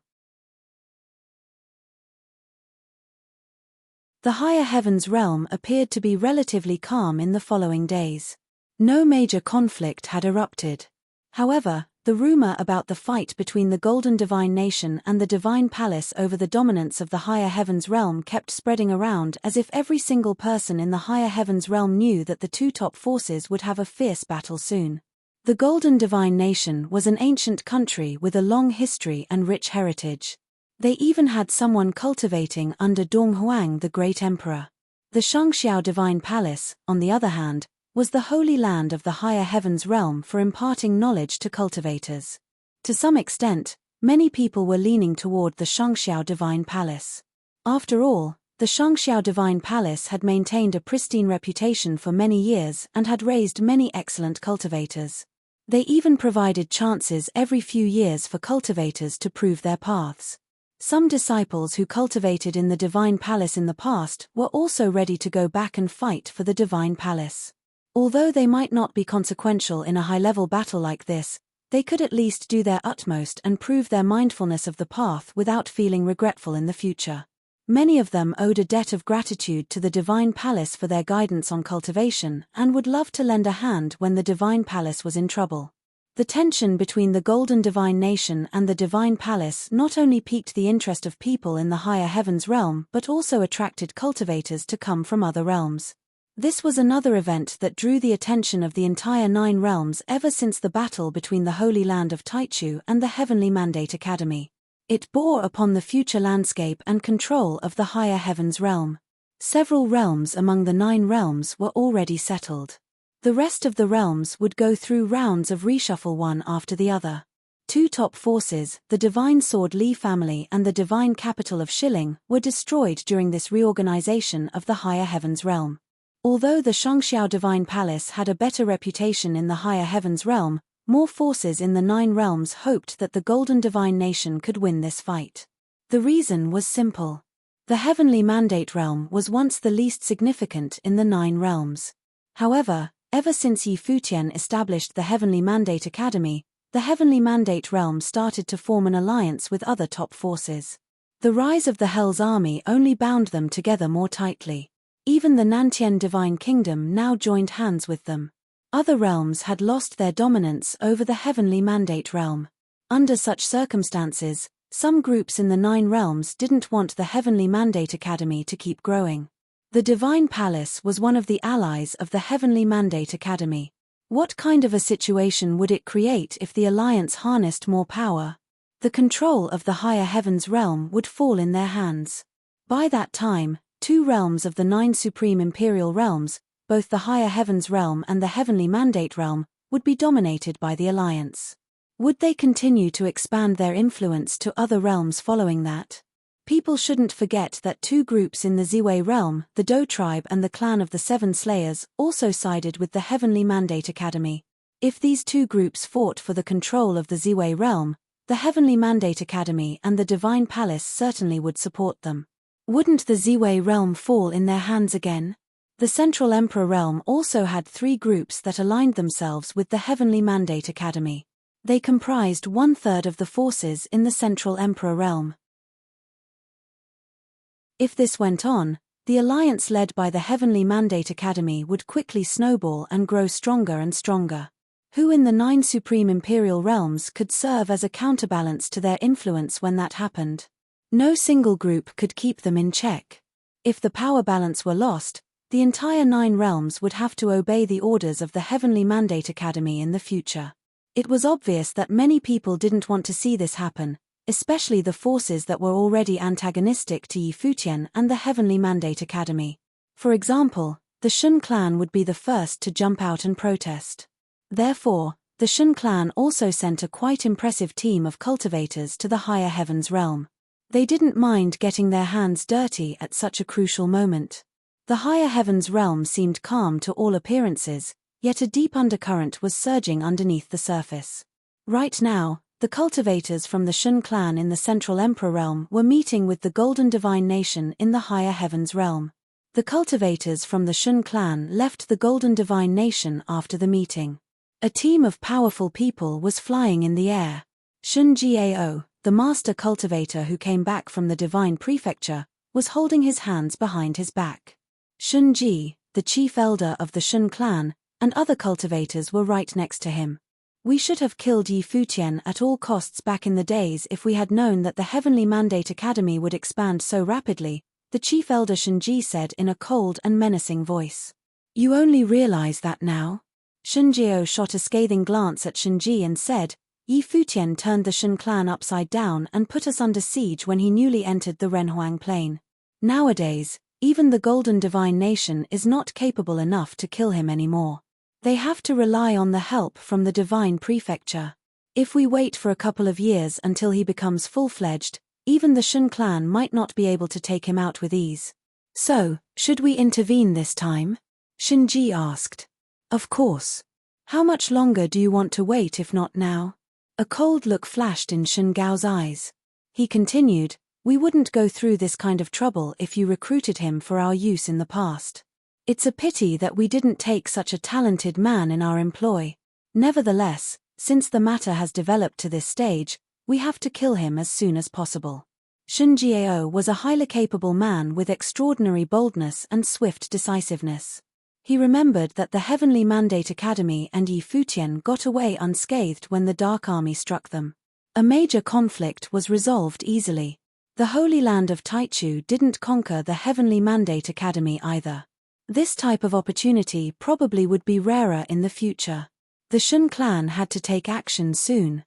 The higher heavens realm appeared to be relatively calm in the following days. No major conflict had erupted. However, the rumor about the fight between the Golden Divine Nation and the Divine Palace over the dominance of the higher heavens realm kept spreading around as if every single person in the higher heavens realm knew that the two top forces would have a fierce battle soon. The Golden Divine Nation was an ancient country with a long history and rich heritage. They even had someone cultivating under Dong Huang, the great emperor. The Shangxiao Divine Palace, on the other hand, was the holy land of the higher heavens realm for imparting knowledge to cultivators. To some extent, many people were leaning toward the Shangxiao Divine Palace. After all, the Shangxiao Divine Palace had maintained a pristine reputation for many years and had raised many excellent cultivators. They even provided chances every few years for cultivators to prove their paths. Some disciples who cultivated in the Divine Palace in the past were also ready to go back and fight for the Divine Palace. Although they might not be consequential in a high-level battle like this, they could at least do their utmost and prove their mindfulness of the path without feeling regretful in the future. Many of them owed a debt of gratitude to the Divine Palace for their guidance on cultivation and would love to lend a hand when the Divine Palace was in trouble. The tension between the Golden Divine Nation and the Divine Palace not only piqued the interest of people in the higher heavens realm but also attracted cultivators to come from other realms. This was another event that drew the attention of the entire 9 realms ever since the battle between the Holy Land of Taichu and the Heavenly Mandate Academy. It bore upon the future landscape and control of the higher heavens realm. Several realms among the 9 realms were already settled. The rest of the realms would go through rounds of reshuffle one after the other. 2 top forces, the Divine Sword Li family and the Divine Capital of Shilling, were destroyed during this reorganization of the higher heavens realm. Although the Shangxiao Divine Palace had a better reputation in the higher heavens realm, more forces in the 9 realms hoped that the Golden Divine Nation could win this fight. The reason was simple. The Heavenly Mandate realm was once the least significant in the 9 realms. However, ever since Yi Futian established the Heavenly Mandate Academy, the Heavenly Mandate realm started to form an alliance with other top forces. The rise of the Hell's Army only bound them together more tightly. Even the Nantian Divine Kingdom now joined hands with them. Other realms had lost their dominance over the Heavenly Mandate realm. Under such circumstances, some groups in the 9 realms didn't want the Heavenly Mandate Academy to keep growing. The Divine Palace was one of the allies of the Heavenly Mandate Academy. What kind of a situation would it create if the alliance harnessed more power? The control of the higher heavens realm would fall in their hands. By that time, 2 realms of the 9 supreme imperial realms, both the higher heavens realm and the Heavenly Mandate realm, would be dominated by the alliance. Would they continue to expand their influence to other realms following that? People shouldn't forget that 2 groups in the Ziwei realm, the Dou tribe and the clan of the 7 Slayers, also sided with the Heavenly Mandate Academy. If these 2 groups fought for the control of the Ziwei realm, the Heavenly Mandate Academy and the Divine Palace certainly would support them. Wouldn't the Ziwei realm fall in their hands again? The Central Emperor realm also had 3 groups that aligned themselves with the Heavenly Mandate Academy. They comprised 1/3 of the forces in the Central Emperor realm. If this went on, the alliance led by the Heavenly Mandate Academy would quickly snowball and grow stronger and stronger. Who in the 9 supreme imperial realms could serve as a counterbalance to their influence when that happened? No single group could keep them in check. If the power balance were lost, the entire 9 realms would have to obey the orders of the Heavenly Mandate Academy in the future. It was obvious that many people didn't want to see this happen, especially the forces that were already antagonistic to Futian and the Heavenly Mandate Academy. For example, the Shun clan would be the first to jump out and protest. Therefore, the Shun clan also sent a quite impressive team of cultivators to the higher heavens realm. They didn't mind getting their hands dirty at such a crucial moment. The higher heavens realm seemed calm to all appearances, yet a deep undercurrent was surging underneath the surface. Right now, the cultivators from the Shun clan in the Central Emperor realm were meeting with the Golden Divine Nation in the higher heavens realm. The cultivators from the Shun clan left the Golden Divine Nation after the meeting. A team of powerful people was flying in the air. Shun Gao, the master cultivator who came back from the Divine Prefecture, was holding his hands behind his back. Shun Ji, the chief elder of the Shun clan, and other cultivators were right next to him. We should have killed Futian at all costs back in the days if we had known that the Heavenly Mandate Academy would expand so rapidly, the chief elder Shun Ji said in a cold and menacing voice. You only realize that now? Shun Jiao shot a scathing glance at Shun Ji and said, Futian turned the Shun clan upside down and put us under siege when he newly entered the Renhuang Plain. Nowadays, even the Golden Divine Nation is not capable enough to kill him anymore. They have to rely on the help from the Divine Prefecture. If we wait for a couple of years until he becomes full-fledged, even the Shun clan might not be able to take him out with ease. So, should we intervene this time? Shun Ji asked. Of course. How much longer do you want to wait if not now? A cold look flashed in Shun Gao's eyes. He continued, we wouldn't go through this kind of trouble if you recruited him for our use in the past. It's a pity that we didn't take such a talented man in our employ. Nevertheless, since the matter has developed to this stage, we have to kill him as soon as possible. Shun Jiao was a highly capable man with extraordinary boldness and swift decisiveness. He remembered that the Heavenly Mandate Academy and Futian got away unscathed when the Dark Army struck them. A major conflict was resolved easily. The Holy Land of Taichu didn't conquer the Heavenly Mandate Academy either. This type of opportunity probably would be rarer in the future. The Shun clan had to take action soon.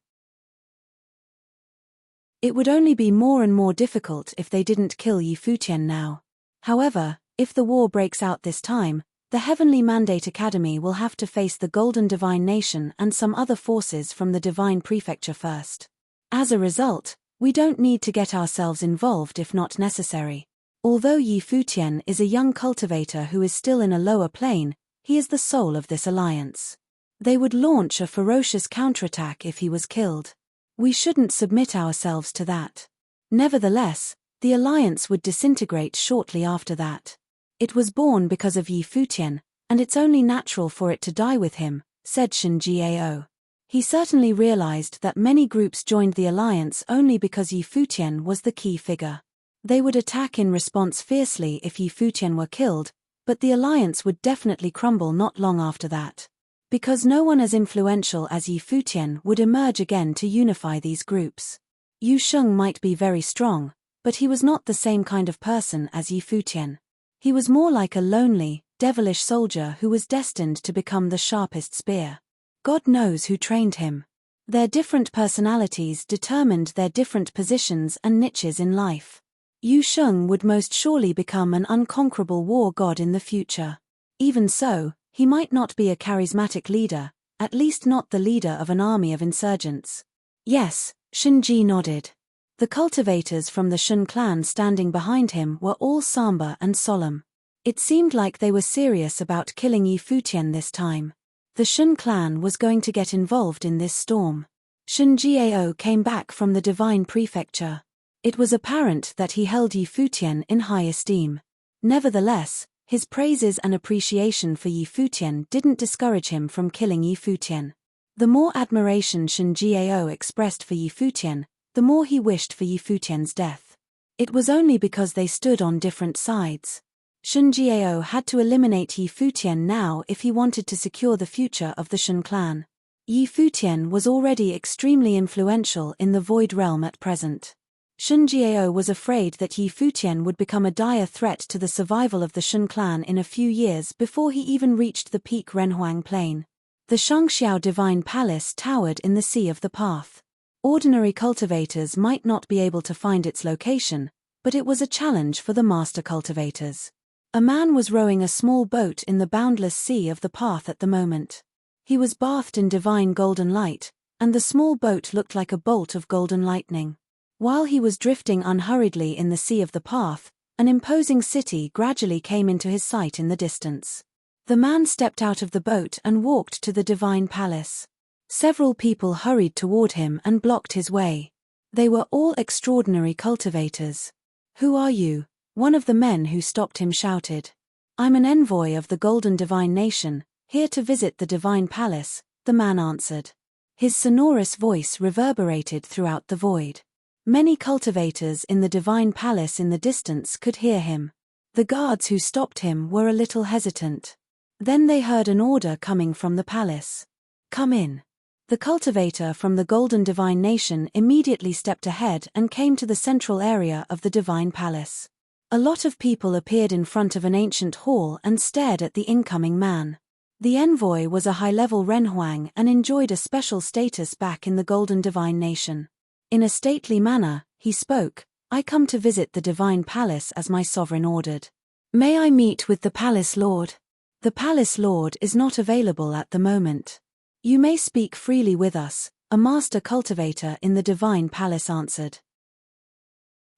It would only be more and more difficult if they didn't kill Futian now. However, if the war breaks out this time, the Heavenly Mandate Academy will have to face the Golden Divine Nation and some other forces from the Divine Prefecture first. As a result, we don't need to get ourselves involved if not necessary. Although Futian is a young cultivator who is still in a lower plane, he is the soul of this alliance. They would launch a ferocious counterattack if he was killed. We shouldn't submit ourselves to that. Nevertheless, the alliance would disintegrate shortly after that. It was born because of Futian, and it's only natural for it to die with him, said Shun Jiao. He certainly realized that many groups joined the alliance only because Futian was the key figure. They would attack in response fiercely if Futian were killed, but the alliance would definitely crumble not long after that. Because no one as influential as Futian would emerge again to unify these groups. Yu Sheng might be very strong, but he was not the same kind of person as Futian. He was more like a lonely, devilish soldier who was destined to become the sharpest spear. God knows who trained him. Their different personalities determined their different positions and niches in life. Yu Sheng would most surely become an unconquerable war god in the future. Even so, he might not be a charismatic leader, at least not the leader of an army of insurgents. Yes, Shun Ji nodded. The cultivators from the Shun clan standing behind him were all somber and solemn. It seemed like they were serious about killing Futian this time. The Shun clan was going to get involved in this storm. Shun Jiao came back from the Divine Prefecture. It was apparent that he held Futian in high esteem. Nevertheless, his praises and appreciation for Futian didn't discourage him from killing Futian. The more admiration Shun Jiao expressed for Futian, the more he wished for Futian's death. It was only because they stood on different sides. Shun Jiao had to eliminate Futian now if he wanted to secure the future of the Shun clan. Yi Futian was already extremely influential in the Void Realm at present. Shun Jiao was afraid that Yi Futian would become a dire threat to the survival of the Shun clan in a few years before he even reached the peak Renhuang Plain. The Shangxiao Divine Palace towered in the Sea of the Path. Ordinary cultivators might not be able to find its location, but it was a challenge for the master cultivators. A man was rowing a small boat in the boundless Sea of the Path at the moment. He was bathed in divine golden light, and the small boat looked like a bolt of golden lightning. While he was drifting unhurriedly in the Sea of the Path, an imposing city gradually came into his sight in the distance. The man stepped out of the boat and walked to the divine palace. Several people hurried toward him and blocked his way. They were all extraordinary cultivators. "Who are you?" one of the men who stopped him shouted. "I'm an envoy of the Golden Divine Nation, here to visit the divine palace," the man answered. His sonorous voice reverberated throughout the void. Many cultivators in the divine palace in the distance could hear him. The guards who stopped him were a little hesitant. Then they heard an order coming from the palace. "Come in." The cultivator from the Golden Divine Nation immediately stepped ahead and came to the central area of the divine palace. A lot of people appeared in front of an ancient hall and stared at the incoming man. The envoy was a high-level Renhuang and enjoyed a special status back in the Golden Divine Nation. In a stately manner, he spoke, "I come to visit the divine palace as my sovereign ordered. May I meet with the palace lord?" "The palace lord is not available at the moment. You may speak freely with us," a master cultivator in the divine palace answered.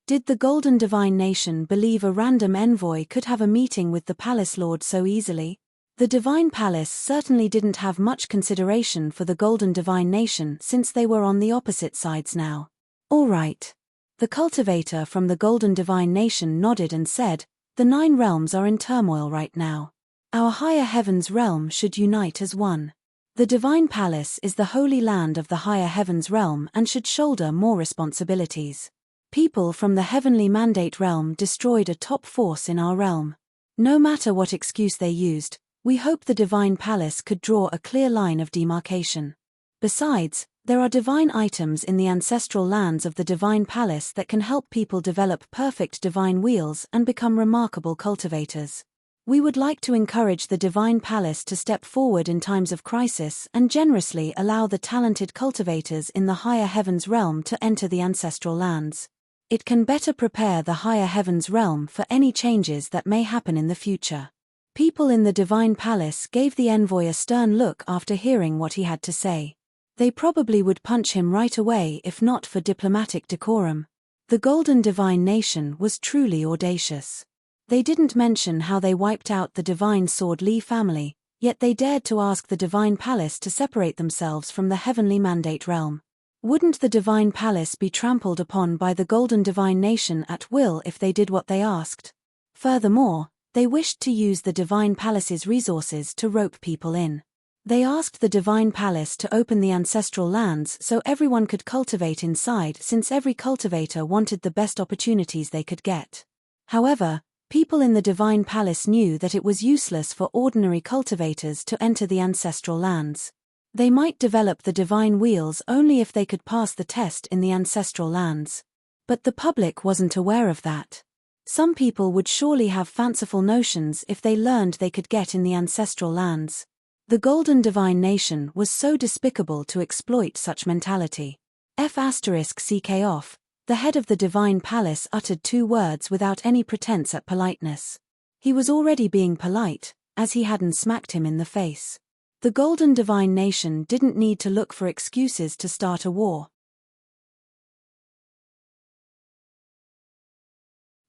Did the Golden Divine Nation believe a random envoy could have a meeting with the palace lord so easily? The divine palace certainly didn't have much consideration for the Golden Divine Nation since they were on the opposite sides now. "All right." The cultivator from the Golden Divine Nation nodded and said, "The 9 realms are in turmoil right now. Our higher heavens realm should unite as one. The divine palace is the holy land of the higher heavens realm and should shoulder more responsibilities. People from the heavenly mandate realm destroyed a top force in our realm. No matter what excuse they used, we hope the divine palace could draw a clear line of demarcation. Besides, there are divine items in the ancestral lands of the divine palace that can help people develop perfect divine wheels and become remarkable cultivators. We would like to encourage the divine palace to step forward in times of crisis and generously allow the talented cultivators in the higher heavens realm to enter the ancestral lands. It can better prepare the higher heavens realm for any changes that may happen in the future." People in the divine palace gave the envoy a stern look after hearing what he had to say. They probably would punch him right away if not for diplomatic decorum. The Golden Divine Nation was truly audacious. They didn't mention how they wiped out the divine Sword Li family, yet they dared to ask the divine palace to separate themselves from the heavenly mandate realm. Wouldn't the divine palace be trampled upon by the Golden Divine Nation at will if they did what they asked? Furthermore, they wished to use the divine palace's resources to rope people in. They asked the divine palace to open the ancestral lands so everyone could cultivate inside, since every cultivator wanted the best opportunities they could get. However, people in the divine palace knew that it was useless for ordinary cultivators to enter the ancestral lands. They might develop the divine wheels only if they could pass the test in the ancestral lands. But the public wasn't aware of that. Some people would surely have fanciful notions if they learned they could get in the ancestral lands. The Golden Divine Nation was so despicable to exploit such mentality. F***ck off, the head of the divine palace uttered 2 words without any pretense at politeness. He was already being polite, as he hadn't smacked him in the face. The Golden Divine Nation didn't need to look for excuses to start a war.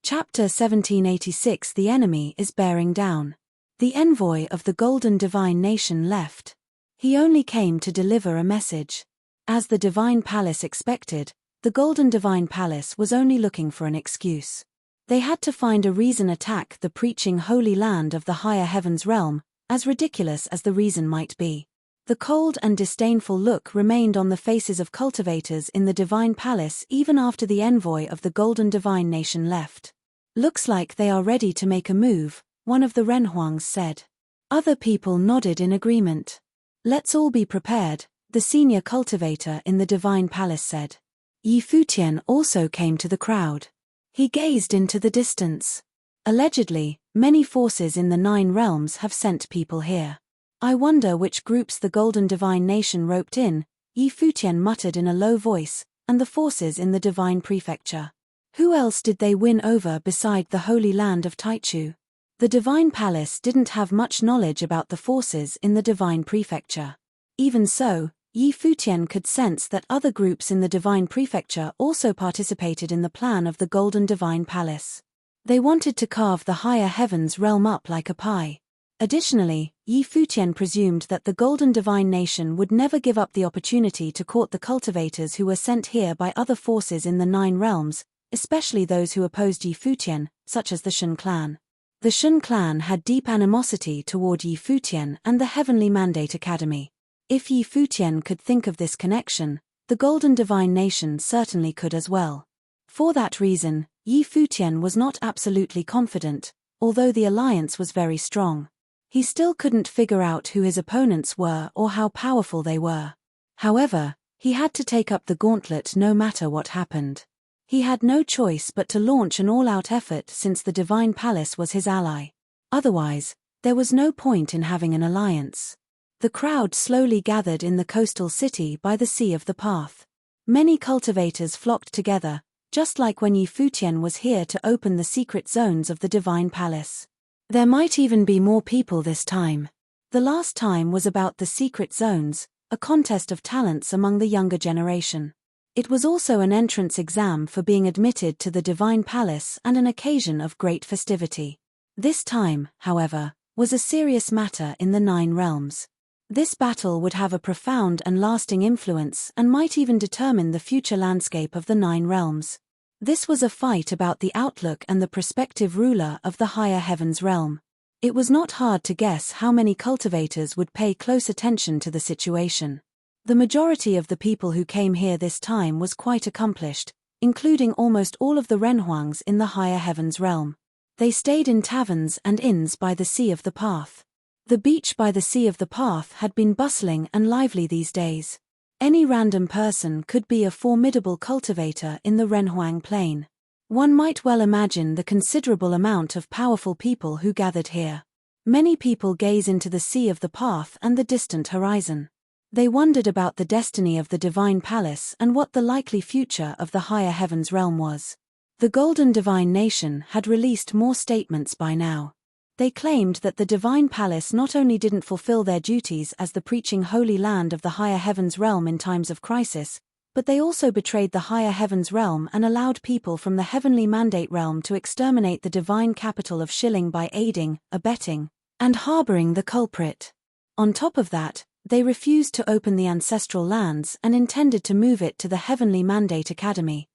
Chapter 1786. The enemy is bearing down. The envoy of the Golden Divine Nation left. He only came to deliver a message. As the Divine Palace expected, the Golden Divine Palace was only looking for an excuse. They had to find a reason to attack the preaching holy land of the higher heavens realm, as ridiculous as the reason might be. The cold and disdainful look remained on the faces of cultivators in the Divine Palace even after the envoy of the Golden Divine Nation left. "Looks like they are ready to make a move," one of the Renhuangs said. Other people nodded in agreement. "Let's all be prepared," the senior cultivator in the divine palace said. Futian also came to the crowd. He gazed into the distance. Allegedly, many forces in the 9 realms have sent people here. I wonder which groups the Golden Divine Nation roped in, Futian muttered in a low voice, and the forces in the divine prefecture. Who else did they win over beside the holy land of Taichu? The divine palace didn't have much knowledge about the forces in the divine prefecture. Even so, Futian could sense that other groups in the divine prefecture also participated in the plan of the Golden Divine Palace. They wanted to carve the higher heavens realm up like a pie. Additionally, Futian presumed that the Golden Divine Nation would never give up the opportunity to court the cultivators who were sent here by other forces in the 9 realms, especially those who opposed Futian, such as the Shun clan. The Shun clan had deep animosity toward Futian and the Heavenly Mandate Academy. If Futian could think of this connection, the Golden Divine Nation certainly could as well. For that reason, Futian was not absolutely confident, although the alliance was very strong. He still couldn't figure out who his opponents were or how powerful they were. However, he had to take up the gauntlet no matter what happened. He had no choice but to launch an all-out effort since the Divine Palace was his ally. Otherwise, there was no point in having an alliance. The crowd slowly gathered in the coastal city by the Sea of the Path. Many cultivators flocked together, just like when Futian was here to open the secret zones of the Divine Palace. There might even be more people this time. The last time was about the secret zones, a contest of talents among the younger generation. It was also an entrance exam for being admitted to the Divine Palace and an occasion of great festivity. This time, however, was a serious matter in the 9 realms. This battle would have a profound and lasting influence and might even determine the future landscape of the 9 realms. This was a fight about the outlook and the prospective ruler of the higher heavens realm. It was not hard to guess how many cultivators would pay close attention to the situation. The majority of the people who came here this time was quite accomplished, including almost all of the Renhuangs in the higher heavens realm. They stayed in taverns and inns by the Sea of the Path. The beach by the Sea of the Path had been bustling and lively these days. Any random person could be a formidable cultivator in the Renhuang plain. One might well imagine the considerable amount of powerful people who gathered here. Many people gaze into the Sea of the Path and the distant horizon. They wondered about the destiny of the Divine Palace and what the likely future of the higher heavens realm was. The Golden Divine Nation had released more statements by now. They claimed that the Divine Palace not only didn't fulfill their duties as the preaching holy land of the higher heavens realm in times of crisis, but they also betrayed the higher heavens realm and allowed people from the heavenly mandate realm to exterminate the divine capital of Shilling by aiding, abetting, and harboring the culprit. On top of that, they refused to open the ancestral lands and intended to move it to the Heavenly Mandate Academy.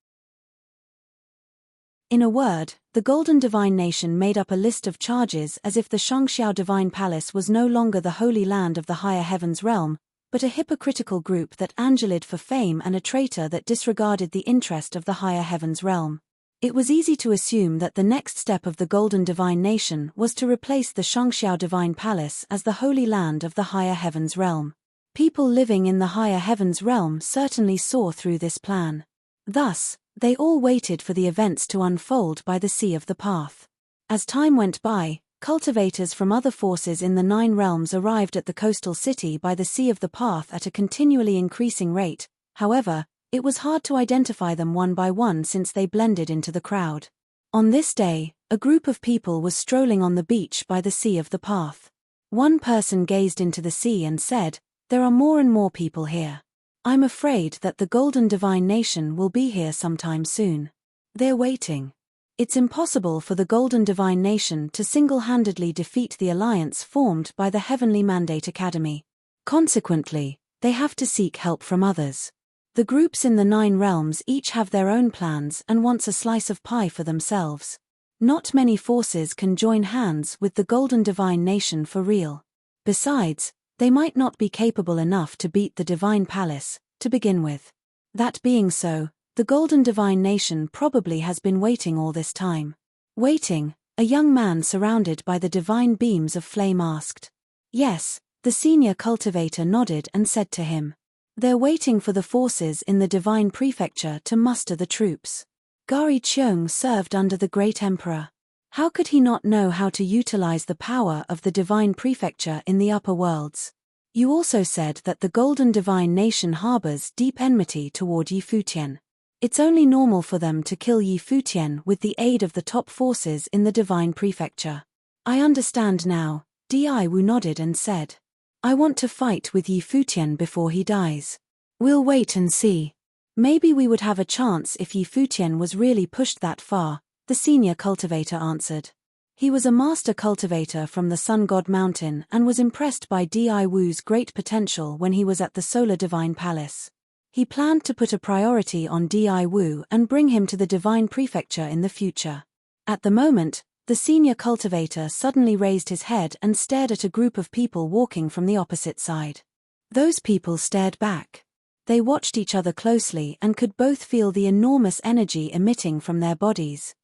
In a word, the Golden Divine Nation made up a list of charges as if the Shangxiao Divine Palace was no longer the holy land of the higher heavens realm, but a hypocritical group that angeled for fame and a traitor that disregarded the interest of the higher heavens realm. It was easy to assume that the next step of the Golden Divine Nation was to replace the Shangxiao Divine Palace as the holy land of the higher heavens realm. People living in the higher heavens realm certainly saw through this plan. Thus, they all waited for the events to unfold by the Sea of the Path. As time went by, cultivators from other forces in the 9 realms arrived at the coastal city by the Sea of the Path at a continually increasing rate. However, it was hard to identify them one by one since they blended into the crowd. On this day, a group of people was strolling on the beach by the Sea of the Path. One person gazed into the sea and said, "There are more and more people here. I'm afraid that the Golden Divine Nation will be here sometime soon. They're waiting. It's impossible for the Golden Divine Nation to single-handedly defeat the alliance formed by the Heavenly Mandate Academy. Consequently, they have to seek help from others. The groups in the 9 realms each have their own plans and wants a slice of pie for themselves. Not many forces can join hands with the Golden Divine Nation for real. Besides, they might not be capable enough to beat the Divine Palace, to begin with. That being so, the Golden Divine Nation probably has been waiting all this time. Waiting, a young man surrounded by the divine beams of flame asked. Yes, the senior cultivator nodded and said to him. They're waiting for the forces in the divine prefecture to muster the troops. Gari Cheong served under the great emperor. How could he not know how to utilize the power of the divine prefecture in the upper worlds? You also said that the golden divine nation harbors deep enmity toward Yi Futian. It's only normal for them to kill Yi Futian with the aid of the top forces in the divine prefecture. I understand now, Di Wu nodded and said. I want to fight with Yi Futian before he dies. We'll wait and see. Maybe we would have a chance if Yi Futian was really pushed that far, the senior cultivator answered. He was a master cultivator from the Sun God Mountain and was impressed by Di Wu's great potential when he was at the Solar Divine Palace. He planned to put a priority on Di Wu and bring him to the divine prefecture in the future. At the moment, the senior cultivator suddenly raised his head and stared at a group of people walking from the opposite side. Those people stared back. They watched each other closely and could both feel the enormous energy emitting from their bodies.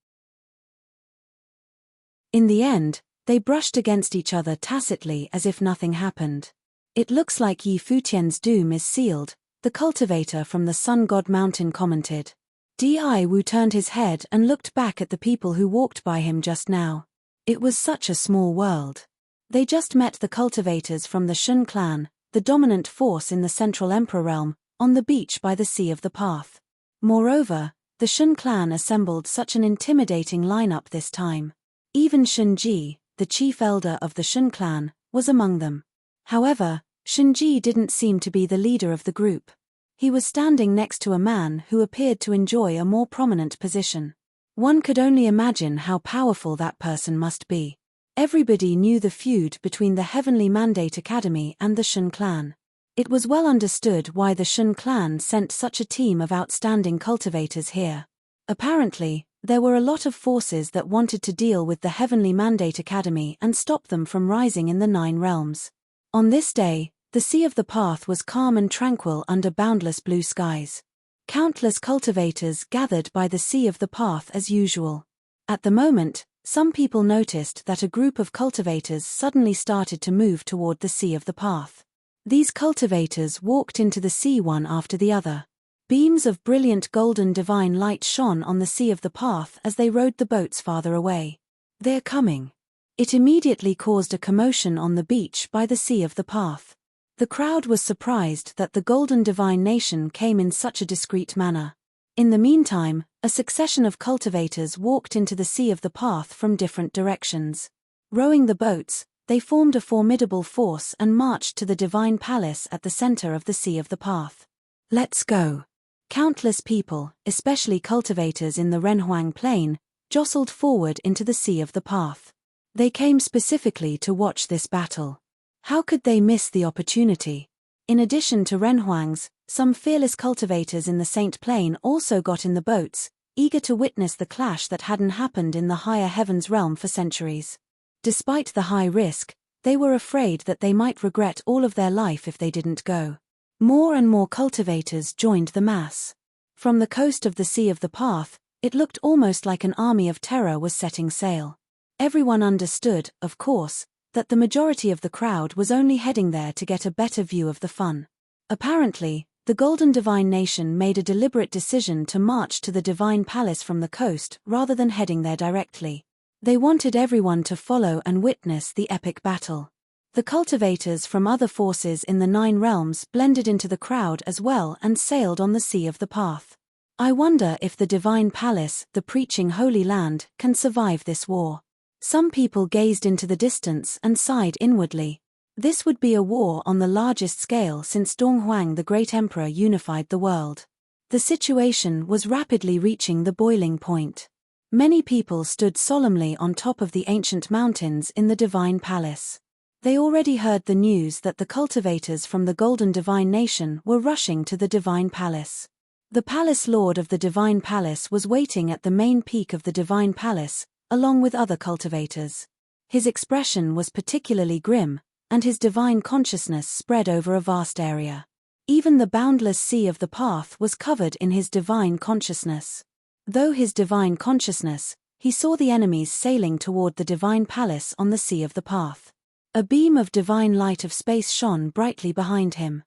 In the end, they brushed against each other tacitly as if nothing happened. It looks like Yi Futian's doom is sealed, the cultivator from the Sun God Mountain commented. Di Wu turned his head and looked back at the people who walked by him just now. It was such a small world. They just met the cultivators from the Shun clan, the dominant force in the Central Emperor realm, on the beach by the Sea of the Path. Moreover, the Shun clan assembled such an intimidating lineup this time. Even Shunji, the chief elder of the Shun clan, was among them. However, Shunji didn't seem to be the leader of the group. He was standing next to a man who appeared to enjoy a more prominent position. One could only imagine how powerful that person must be. Everybody knew the feud between the Heavenly Mandate Academy and the Shun clan. It was well understood why the Shun clan sent such a team of outstanding cultivators here. Apparently, there were a lot of forces that wanted to deal with the Heavenly Mandate Academy and stop them from rising in the 9 realms. On this day, the Sea of the Path was calm and tranquil under boundless blue skies. Countless cultivators gathered by the Sea of the Path as usual. At the moment, some people noticed that a group of cultivators suddenly started to move toward the Sea of the Path. These cultivators walked into the sea one after the other. Beams of brilliant golden divine light shone on the Sea of the Path as they rowed the boats farther away. They're coming. It immediately caused a commotion on the beach by the Sea of the Path. The crowd was surprised that the Golden Divine Nation came in such a discreet manner. In the meantime, a succession of cultivators walked into the Sea of the Path from different directions. Rowing the boats, they formed a formidable force and marched to the Divine Palace at the center of the Sea of the Path. Let's go. Countless people, especially cultivators in the Renhuang Plain, jostled forward into the Sea of the Path. They came specifically to watch this battle. How could they miss the opportunity? In addition to Renhuangs, some fearless cultivators in the Saint Plain also got in the boats, eager to witness the clash that hadn't happened in the higher heavens realm for centuries. Despite the high risk, they were afraid that they might regret all of their life if they didn't go. More and more cultivators joined the mass. From the coast of the Sea of the Path, it looked almost like an army of terror was setting sail. Everyone understood, of course, that the majority of the crowd was only heading there to get a better view of the fun. Apparently, the Golden Divine Nation made a deliberate decision to march to the Divine Palace from the coast rather than heading there directly. They wanted everyone to follow and witness the epic battle. The cultivators from other forces in the 9 realms blended into the crowd as well and sailed on the Sea of the Path. I wonder if the Divine Palace, the preaching Holy Land, can survive this war. Some people gazed into the distance and sighed inwardly. This would be a war on the largest scale since Donghuang the Great Emperor unified the world. The situation was rapidly reaching the boiling point. Many people stood solemnly on top of the ancient mountains in the Divine Palace. They already heard the news that the cultivators from the Golden Divine Nation were rushing to the Divine Palace. The Palace Lord of the Divine Palace was waiting at the main peak of the Divine Palace, along with other cultivators. His expression was particularly grim, and his divine consciousness spread over a vast area. Even the boundless Sea of the Path was covered in his divine consciousness. Though his divine consciousness, he saw the enemies sailing toward the Divine Palace on the Sea of the Path. A beam of divine light of space shone brightly behind him.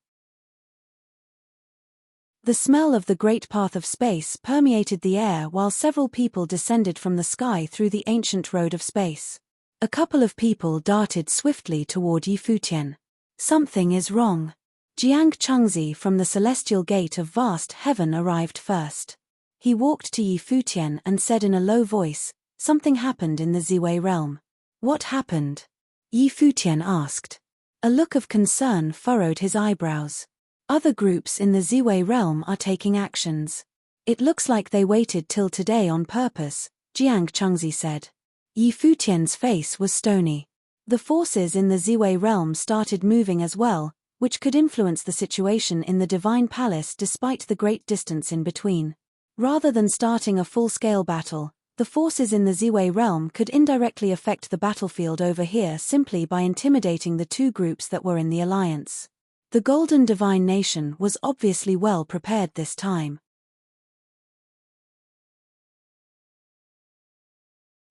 The smell of the great path of space permeated the air while several people descended from the sky through the ancient road of space. A couple of people darted swiftly toward Yi Futian. Something is wrong. Jiang Chengzi from the celestial gate of vast heaven arrived first. He walked to Yi Futian and said in a low voice, "Something happened in the Ziwei realm." "What happened?" Yi Futian asked. A look of concern furrowed his eyebrows. "Other groups in the Ziwei realm are taking actions. It looks like they waited till today on purpose," Jiang Chengzi said. Yi Futian's face was stony. The forces in the Ziwei realm started moving as well, which could influence the situation in the Divine Palace despite the great distance in between. Rather than starting a full-scale battle, the forces in the Ziwei realm could indirectly affect the battlefield over here simply by intimidating the two groups that were in the alliance. The Golden Divine Nation was obviously well prepared this time.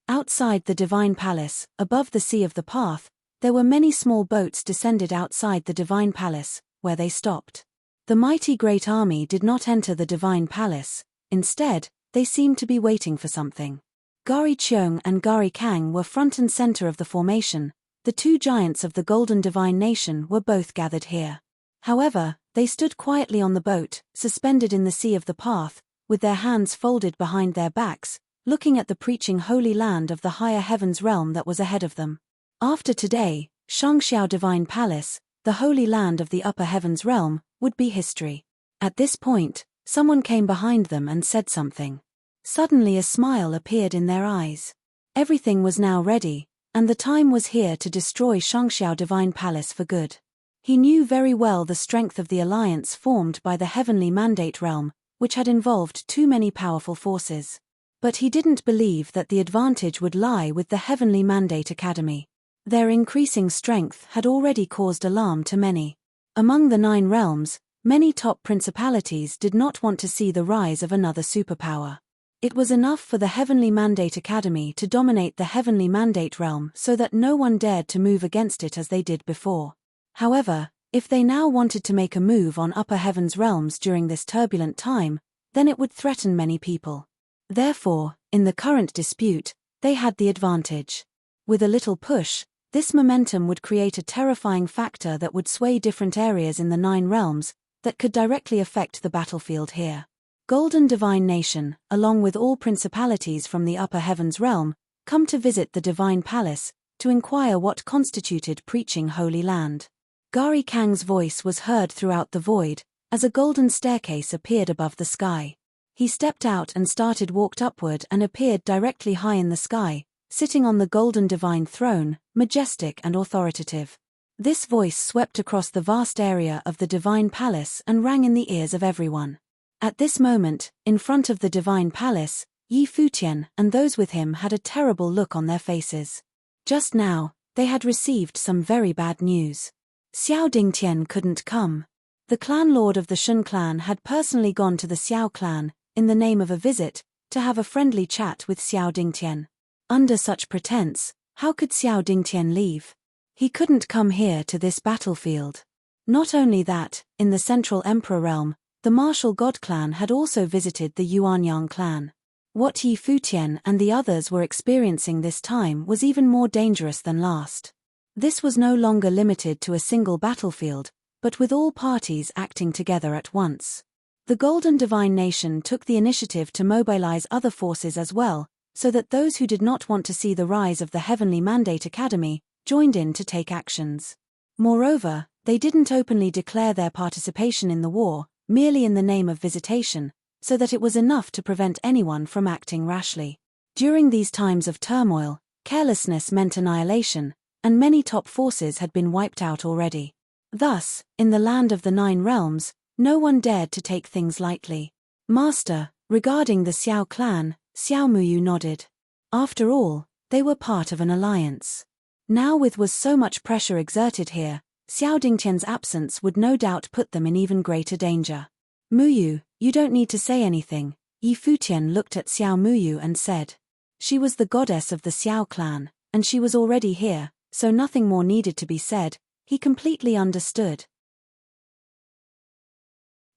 Outside the Divine Palace, above the Sea of the Path, there were many small boats descended outside the Divine Palace, where they stopped. The mighty Great Army did not enter the Divine Palace. Instead, they seemed to be waiting for something. Gari Cheung and Gari Kang were front and center of the formation. The two giants of the Golden Divine Nation were both gathered here. However, they stood quietly on the boat, suspended in the Sea of the Path, with their hands folded behind their backs, looking at the preaching holy land of the higher heavens realm that was ahead of them. After today, Shangxiao Divine Palace, the holy land of the upper heavens realm, would be history. At this point, someone came behind them and said something. Suddenly a smile appeared in their eyes. Everything was now ready, and the time was here to destroy Shangxiao Divine Palace for good. He knew very well the strength of the alliance formed by the heavenly mandate realm, which had involved too many powerful forces. But he didn't believe that the advantage would lie with the Heavenly Mandate Academy. Their increasing strength had already caused alarm to many. Among the 9 realms, many top principalities did not want to see the rise of another superpower. It was enough for the Heavenly Mandate Academy to dominate the Heavenly Mandate realm so that no one dared to move against it as they did before. However, if they now wanted to make a move on upper heavens realms during this turbulent time, then it would threaten many people. Therefore, in the current dispute, they had the advantage. With a little push, this momentum would create a terrifying factor that would sway different areas in the 9 realms, that could directly affect the battlefield here. Golden Divine Nation, along with all principalities from the upper heavens realm, come to visit the Divine Palace, to inquire what constituted preaching holy land. Gari Kang's voice was heard throughout the void, as a golden staircase appeared above the sky. He stepped out and walked upward and appeared directly high in the sky, sitting on the golden divine throne, majestic and authoritative. This voice swept across the vast area of the divine palace and rang in the ears of everyone. At this moment, in front of the divine palace, Yi Futian and those with him had a terrible look on their faces. Just now, they had received some very bad news. Xiao Dingtian couldn't come. The clan lord of the Shun clan had personally gone to the Xiao clan, in the name of a visit, to have a friendly chat with Xiao Dingtian. Under such pretense, how could Xiao Dingtian leave? He couldn't come here to this battlefield. Not only that, in the Central Emperor realm, the martial god clan had also visited the Yuanyang clan. What Yi Futian and the others were experiencing this time was even more dangerous than last. This was no longer limited to a single battlefield, but with all parties acting together at once. The Golden Divine Nation took the initiative to mobilize other forces as well, so that those who did not want to see the rise of the Heavenly Mandate Academy joined in to take actions. Moreover, they didn't openly declare their participation in the war, merely in the name of visitation, so that it was enough to prevent anyone from acting rashly. During these times of turmoil, carelessness meant annihilation, and many top forces had been wiped out already. Thus, in the land of the 9 realms, no one dared to take things lightly. Master, regarding the Xiao clan, Xiao Muyu nodded. After all, they were part of an alliance. Now with was so much pressure exerted here, Xiao Dingtian's absence would no doubt put them in even greater danger. Muyu, you don't need to say anything, Yi Futian looked at Xiao Muyu and said. She was the goddess of the Xiao clan, and she was already here, so nothing more needed to be said. He completely understood.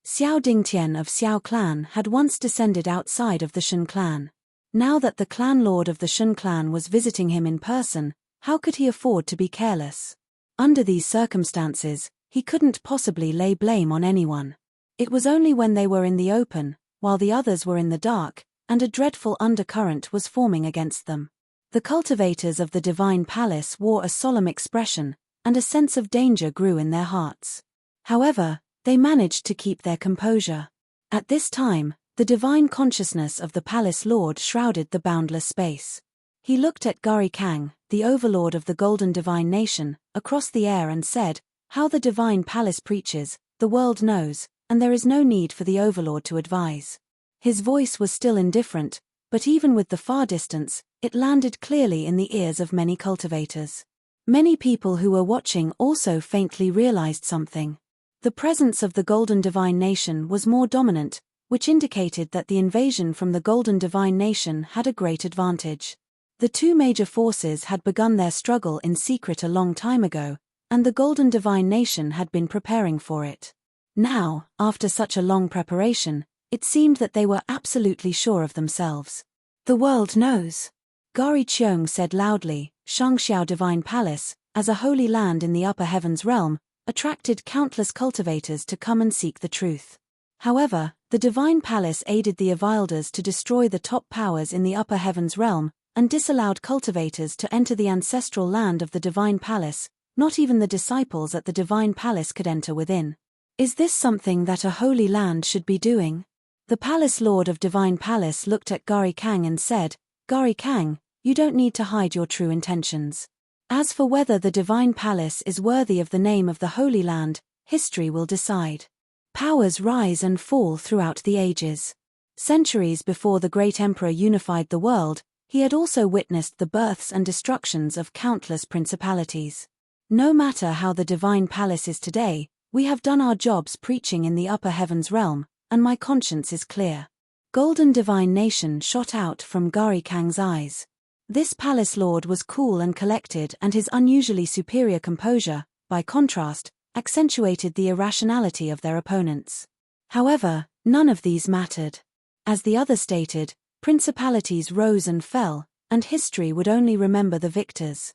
Xiao Dingtian of Xiao clan had once descended outside of the Shen clan. Now that the clan lord of the Shen clan was visiting him in person, how could he afford to be careless? Under these circumstances, he couldn't possibly lay blame on anyone. It was only when they were in the open, while the others were in the dark, and a dreadful undercurrent was forming against them. The cultivators of the divine palace wore a solemn expression, and a sense of danger grew in their hearts. However, they managed to keep their composure. At this time, the divine consciousness of the palace lord shrouded the boundless space. He looked at Gari Kang, the overlord of the golden divine nation, across the air and said, "How the divine palace preaches, the world knows, and there is no need for the overlord to advise." His voice was still indifferent, but even with the far distance, it landed clearly in the ears of many cultivators. Many people who were watching also faintly realized something. The presence of the golden divine nation was more dominant, which indicated that the invasion from the golden divine nation had a great advantage. The two major forces had begun their struggle in secret a long time ago, and the golden divine nation had been preparing for it. Now, after such a long preparation, it seemed that they were absolutely sure of themselves. "The world knows," Gari Cheong said loudly. Shangxiao Divine Palace, as a holy land in the upper heavens realm, attracted countless cultivators to come and seek the truth. However, the divine palace aided the Avilders to destroy the top powers in the upper heavens realm, and disallowed cultivators to enter the ancestral land of the divine palace. Not even the disciples at the divine palace could enter within. Is this something that a holy land should be doing? The palace lord of divine palace looked at Gari Kang and said, "Gari Kang, you don't need to hide your true intentions. As for whether the divine palace is worthy of the name of the Holy Land, history will decide. Powers rise and fall throughout the ages. Centuries before the great emperor unified the world, he had also witnessed the births and destructions of countless principalities. No matter how the divine palace is today, we have done our jobs preaching in the upper heavens realm, and my conscience is clear." Golden divine nation shot out from Gari Kang's eyes. This palace lord was cool and collected, and his unusually superior composure, by contrast, accentuated the irrationality of their opponents. However, none of these mattered. As the other stated, principalities rose and fell, and history would only remember the victors.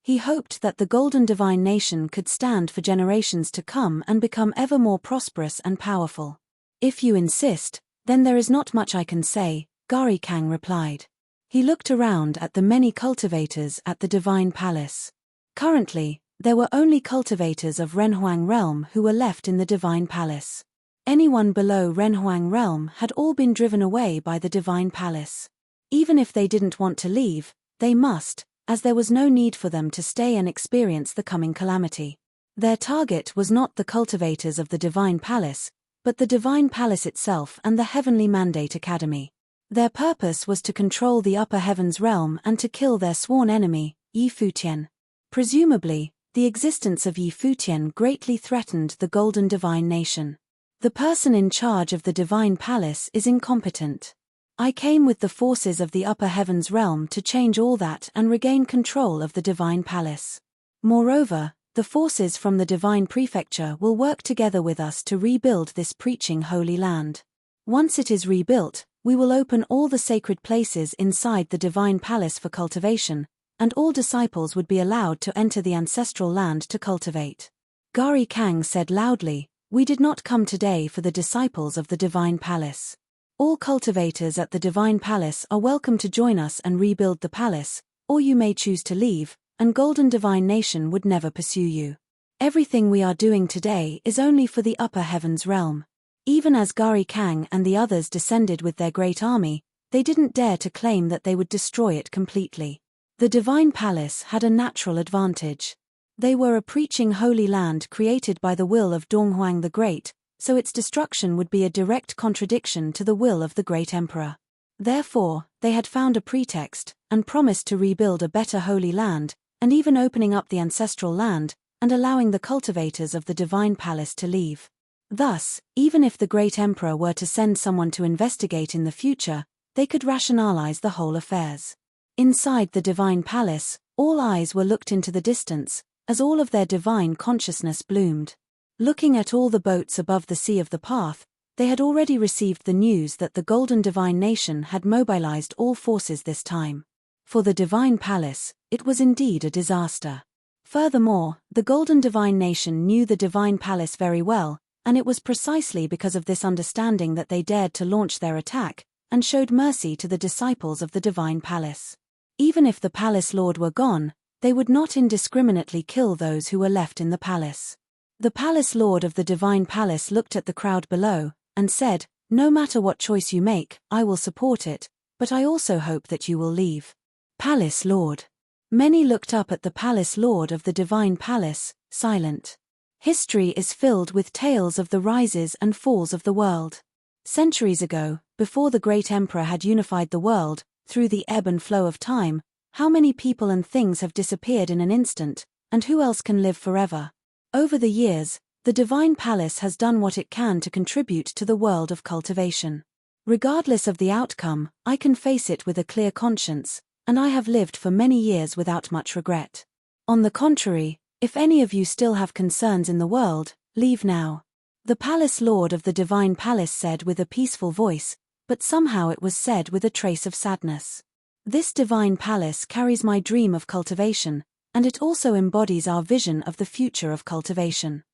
He hoped that the golden divine nation could stand for generations to come and become ever more prosperous and powerful. "If you insist, then there is not much I can say," Gari Kang replied. He looked around at the many cultivators at the divine palace. Currently, there were only cultivators of Renhuang realm who were left in the divine palace. Anyone below Renhuang realm had all been driven away by the divine palace. Even if they didn't want to leave, they must, as there was no need for them to stay and experience the coming calamity. Their target was not the cultivators of the divine palace, but the divine palace itself and the heavenly mandate academy. Their purpose was to control the upper heavens realm and to kill their sworn enemy, Yi Futian. Presumably, the existence of Yi Futian greatly threatened the golden divine nation. The person in charge of the divine palace is incompetent. I came with the forces of the upper heavens realm to change all that and regain control of the divine palace. Moreover, the forces from the divine prefecture will work together with us to rebuild this preaching holy land. Once it is rebuilt, we will open all the sacred places inside the divine palace for cultivation, and all disciples would be allowed to enter the ancestral land to cultivate." Gari Kang said loudly, "We did not come today for the disciples of the divine palace. All cultivators at the divine palace are welcome to join us and rebuild the palace, or you may choose to leave, and golden divine nation would never pursue you. Everything we are doing today is only for the upper heavens realm." Even as Gari Kang and the others descended with their great army, they didn't dare to claim that they would destroy it completely. The divine palace had a natural advantage. They were a preaching holy land created by the will of Donghuang the Great, so its destruction would be a direct contradiction to the will of the great emperor. Therefore, they had found a pretext, and promised to rebuild a better holy land, and even opening up the ancestral land, and allowing the cultivators of the divine palace to leave. Thus, even if the great emperor were to send someone to investigate in the future, they could rationalize the whole affairs. Inside the divine palace, all eyes were looked into the distance, as all of their divine consciousness bloomed. Looking at all the boats above the sea of the path, they had already received the news that the Golden Divine Nation had mobilized all forces this time. For the Divine Palace, it was indeed a disaster. Furthermore, the Golden Divine Nation knew the Divine Palace very well, and it was precisely because of this understanding that they dared to launch their attack, and showed mercy to the disciples of the Divine Palace. Even if the Palace Lord were gone, they would not indiscriminately kill those who were left in the palace. The Palace Lord of the Divine Palace looked at the crowd below, and said, "No matter what choice you make, I will support it, but I also hope that you will leave." Palace Lord. Many looked up at the Palace Lord of the Divine Palace, silent. History is filled with tales of the rises and falls of the world. Centuries ago, before the great emperor had unified the world, through the ebb and flow of time, how many people and things have disappeared in an instant, and who else can live forever? Over the years, the Divine Palace has done what it can to contribute to the world of cultivation. Regardless of the outcome, I can face it with a clear conscience, and I have lived for many years without much regret. On the contrary, if any of you still have concerns in the world, leave now. The Palace Lord of the Divine Palace said with a peaceful voice, but somehow it was said with a trace of sadness. This Divine Palace carries my dream of cultivation, and it also embodies our vision of the future of cultivation.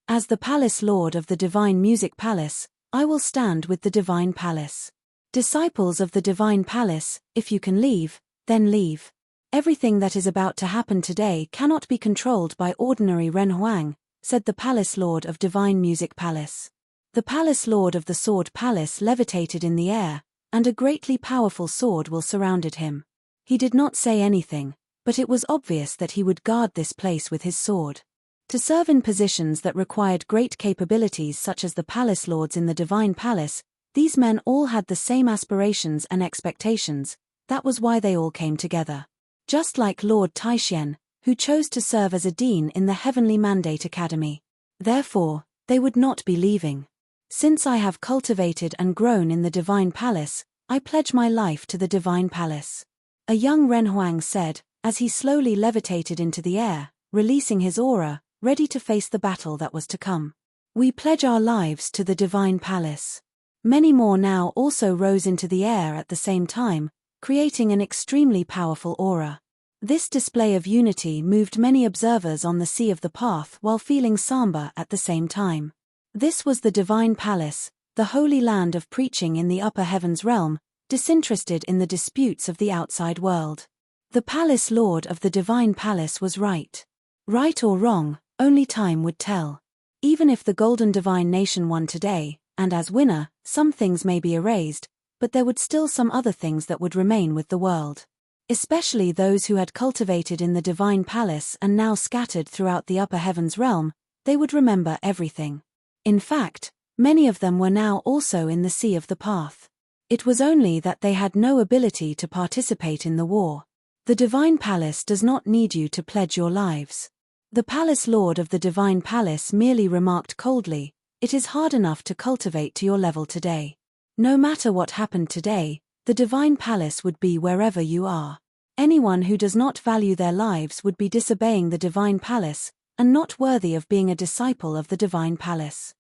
As the Palace Lord of the Divine Music Palace, I will stand with the Divine Palace. Disciples of the Divine Palace, if you can leave, then leave. Everything that is about to happen today cannot be controlled by ordinary Renhuang, said the Palace Lord of Divine Music Palace. The Palace Lord of the Sword Palace levitated in the air, and a greatly powerful sword will surrounded him. He did not say anything, but it was obvious that he would guard this place with his sword. To serve in positions that required great capabilities such as the Palace Lords in the Divine Palace, these men all had the same aspirations and expectations. That was why they all came together. Just like Lord Taishian, who chose to serve as a dean in the Heavenly Mandate Academy. Therefore, they would not be leaving. Since I have cultivated and grown in the Divine Palace, I pledge my life to the Divine Palace. A young Renhuang said, as he slowly levitated into the air, releasing his aura, ready to face the battle that was to come. We pledge our lives to the Divine Palace. Many more now also rose into the air at the same time, creating an extremely powerful aura. This display of unity moved many observers on the sea of the path while feeling somber at the same time. This was the Divine Palace, the holy land of preaching in the upper heavens realm, disinterested in the disputes of the outside world. The Palace Lord of the Divine Palace was right. Right or wrong, only time would tell. Even if the Golden Divine Nation won today, and as winner, some things may be erased, but there would still some other things that would remain with the world. Especially those who had cultivated in the Divine Palace and now scattered throughout the upper heavens realm, they would remember everything. In fact, many of them were now also in the sea of the path. It was only that they had no ability to participate in the war. The Divine Palace does not need you to pledge your lives. The Palace Lord of the Divine Palace merely remarked coldly, "It is hard enough to cultivate to your level today. No matter what happened today, the Divine Palace would be wherever you are. Anyone who does not value their lives would be disobeying the Divine Palace, and not worthy of being a disciple of the Divine Palace."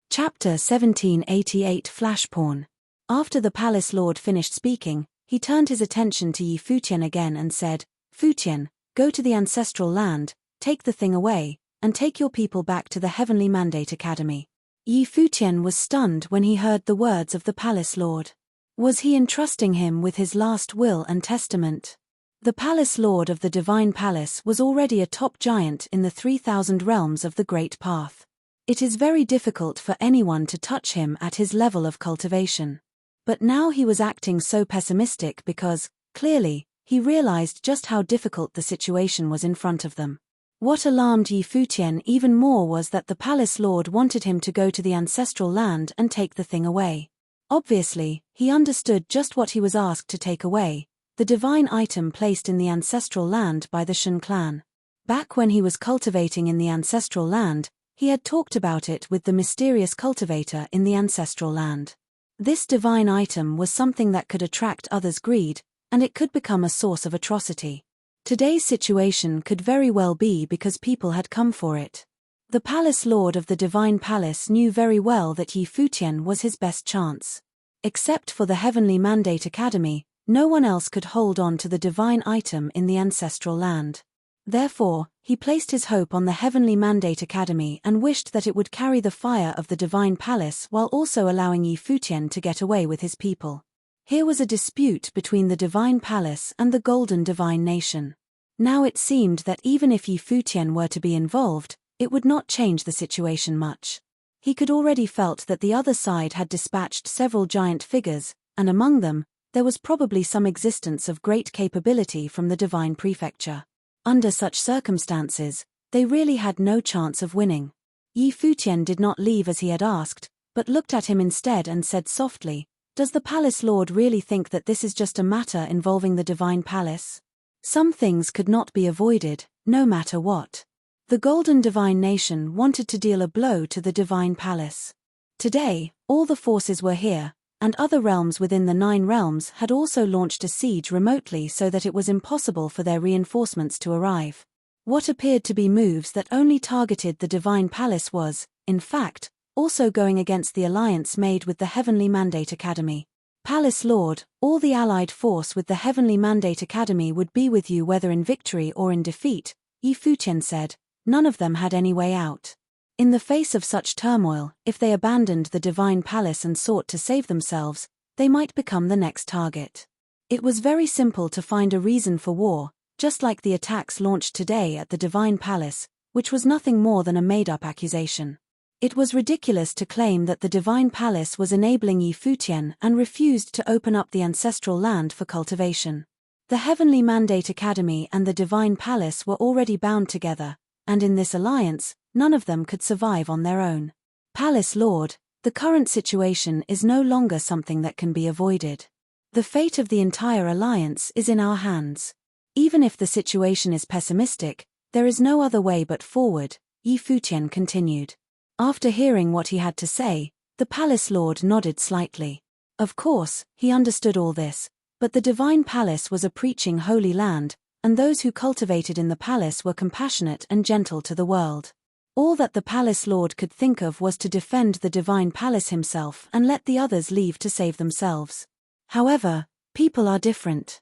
Chapter 1788 Flash Porn. After the Palace Lord finished speaking, he turned his attention to Yi Futian again and said, "Futian, go to the ancestral land, take the thing away, and take your people back to the Heavenly Mandate Academy." Yi Futian was stunned when he heard the words of the Palace Lord. Was he entrusting him with his last will and testament? The Palace Lord of the Divine Palace was already a top giant in the 3,000 realms of the Great Path. It is very difficult for anyone to touch him at his level of cultivation. But now he was acting so pessimistic because, clearly, he realized just how difficult the situation was in front of them. What alarmed Yi Futian even more was that the Palace Lord wanted him to go to the ancestral land and take the thing away. Obviously, he understood just what he was asked to take away, the divine item placed in the ancestral land by the Shen clan. Back when he was cultivating in the ancestral land, he had talked about it with the mysterious cultivator in the ancestral land. This divine item was something that could attract others' greed, and it could become a source of atrocity. Today's situation could very well be because people had come for it. The palace lord of the divine palace knew very well that Futian was his best chance. Except for the Heavenly Mandate Academy, no one else could hold on to the divine item in the ancestral land. Therefore, he placed his hope on the Heavenly Mandate Academy and wished that it would carry the fire of the divine palace while also allowing Futian to get away with his people. Here was a dispute between the divine palace and the golden divine nation. Now it seemed that even if Futian were to be involved, it would not change the situation much. He could already felt that the other side had dispatched several giant figures, and among them, there was probably some existence of great capability from the divine prefecture. Under such circumstances, they really had no chance of winning. Futian did not leave as he had asked, but looked at him instead and said softly, "Does the palace lord really think that this is just a matter involving the divine palace? Some things could not be avoided, no matter what." The golden divine nation wanted to deal a blow to the divine palace. Today, all the forces were here, and other realms within the 9 realms had also launched a siege remotely so that it was impossible for their reinforcements to arrive. What appeared to be moves that only targeted the divine palace was, in fact, also going against the alliance made with the Heavenly Mandate Academy. "Palace Lord, all the allied force with the Heavenly Mandate Academy would be with you whether in victory or in defeat," Futian said. None of them had any way out. In the face of such turmoil, if they abandoned the divine palace and sought to save themselves, they might become the next target. It was very simple to find a reason for war, just like the attacks launched today at the divine palace, which was nothing more than a made-up accusation. It was ridiculous to claim that the divine palace was enabling Futian and refused to open up the ancestral land for cultivation. The Heavenly Mandate Academy and the divine palace were already bound together, and in this alliance, none of them could survive on their own. "Palace Lord, the current situation is no longer something that can be avoided. The fate of the entire alliance is in our hands. Even if the situation is pessimistic, there is no other way but forward," Futian continued. After hearing what he had to say, the palace lord nodded slightly. Of course, he understood all this, but the divine palace was a preaching holy land, and those who cultivated in the palace were compassionate and gentle to the world. All that the palace lord could think of was to defend the divine palace himself and let the others leave to save themselves. However, people are different.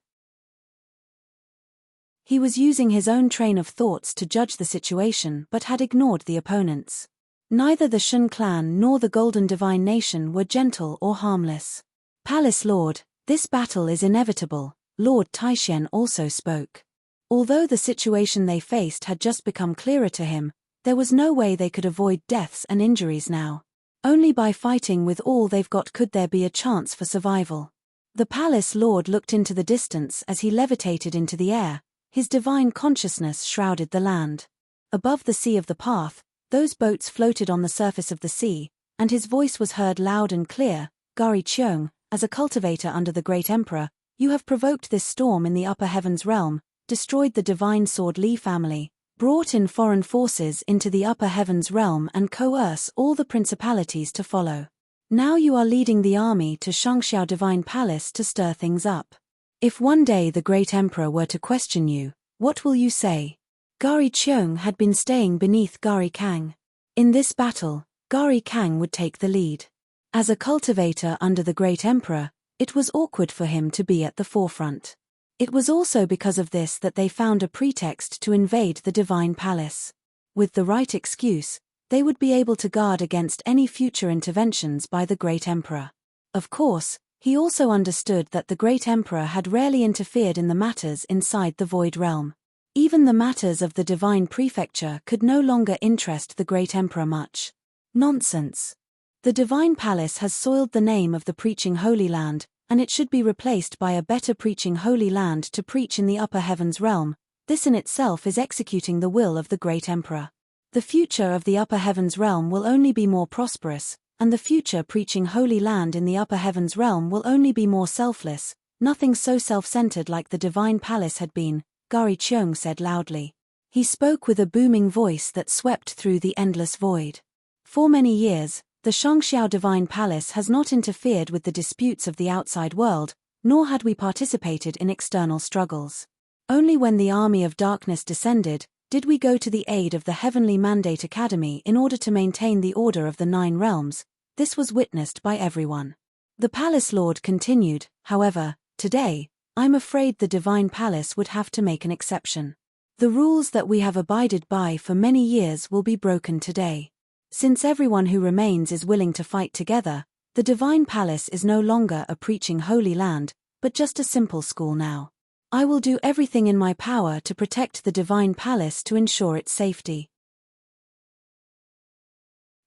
He was using his own train of thoughts to judge the situation but had ignored the opponents. Neither the Shen clan nor the Golden Divine Nation were gentle or harmless. "Palace Lord, this battle is inevitable," Lord Taishen also spoke. Although the situation they faced had just become clearer to him, there was no way they could avoid deaths and injuries now. Only by fighting with all they've got could there be a chance for survival. The palace lord looked into the distance as he levitated into the air. His divine consciousness shrouded the land. Above the sea of the path, those boats floated on the surface of the sea, and his voice was heard loud and clear. "Gari Cheong, as a cultivator under the great emperor, you have provoked this storm in the upper heavens realm, destroyed the divine sword Li family, brought in foreign forces into the upper heavens realm and coerce all the principalities to follow. Now you are leading the army to Shangxiao Divine Palace to stir things up. If one day the great emperor were to question you, what will you say?" Gari Cheong had been staying beneath Gari Kang. In this battle, Gari Kang would take the lead. As a cultivator under the great emperor, it was awkward for him to be at the forefront. It was also because of this that they found a pretext to invade the divine palace. With the right excuse, they would be able to guard against any future interventions by the great emperor. Of course, he also understood that the great emperor had rarely interfered in the matters inside the void realm. Even the matters of the divine prefecture could no longer interest the great emperor much. Nonsense. The divine palace has soiled the name of the preaching holy land, and it should be replaced by a better preaching holy land to preach in the upper heavens realm. This in itself is executing the will of the great emperor. The future of the upper heavens realm will only be more prosperous, and the future preaching holy land in the upper heavens realm will only be more selfless. Nothing so self-centered like the divine palace had been, Gari Cheong said loudly. He spoke with a booming voice that swept through the endless void. For many years, the Shangxiao Divine Palace has not interfered with the disputes of the outside world, nor had we participated in external struggles. Only when the army of darkness descended, did we go to the aid of the Heavenly Mandate Academy in order to maintain the order of the 9 realms. This was witnessed by everyone. The Palace Lord continued, however, today, I'm afraid the Divine Palace would have to make an exception. The rules that we have abided by for many years will be broken today. Since everyone who remains is willing to fight together, the Divine Palace is no longer a preaching holy land, but just a simple school now. I will do everything in my power to protect the Divine Palace to ensure its safety.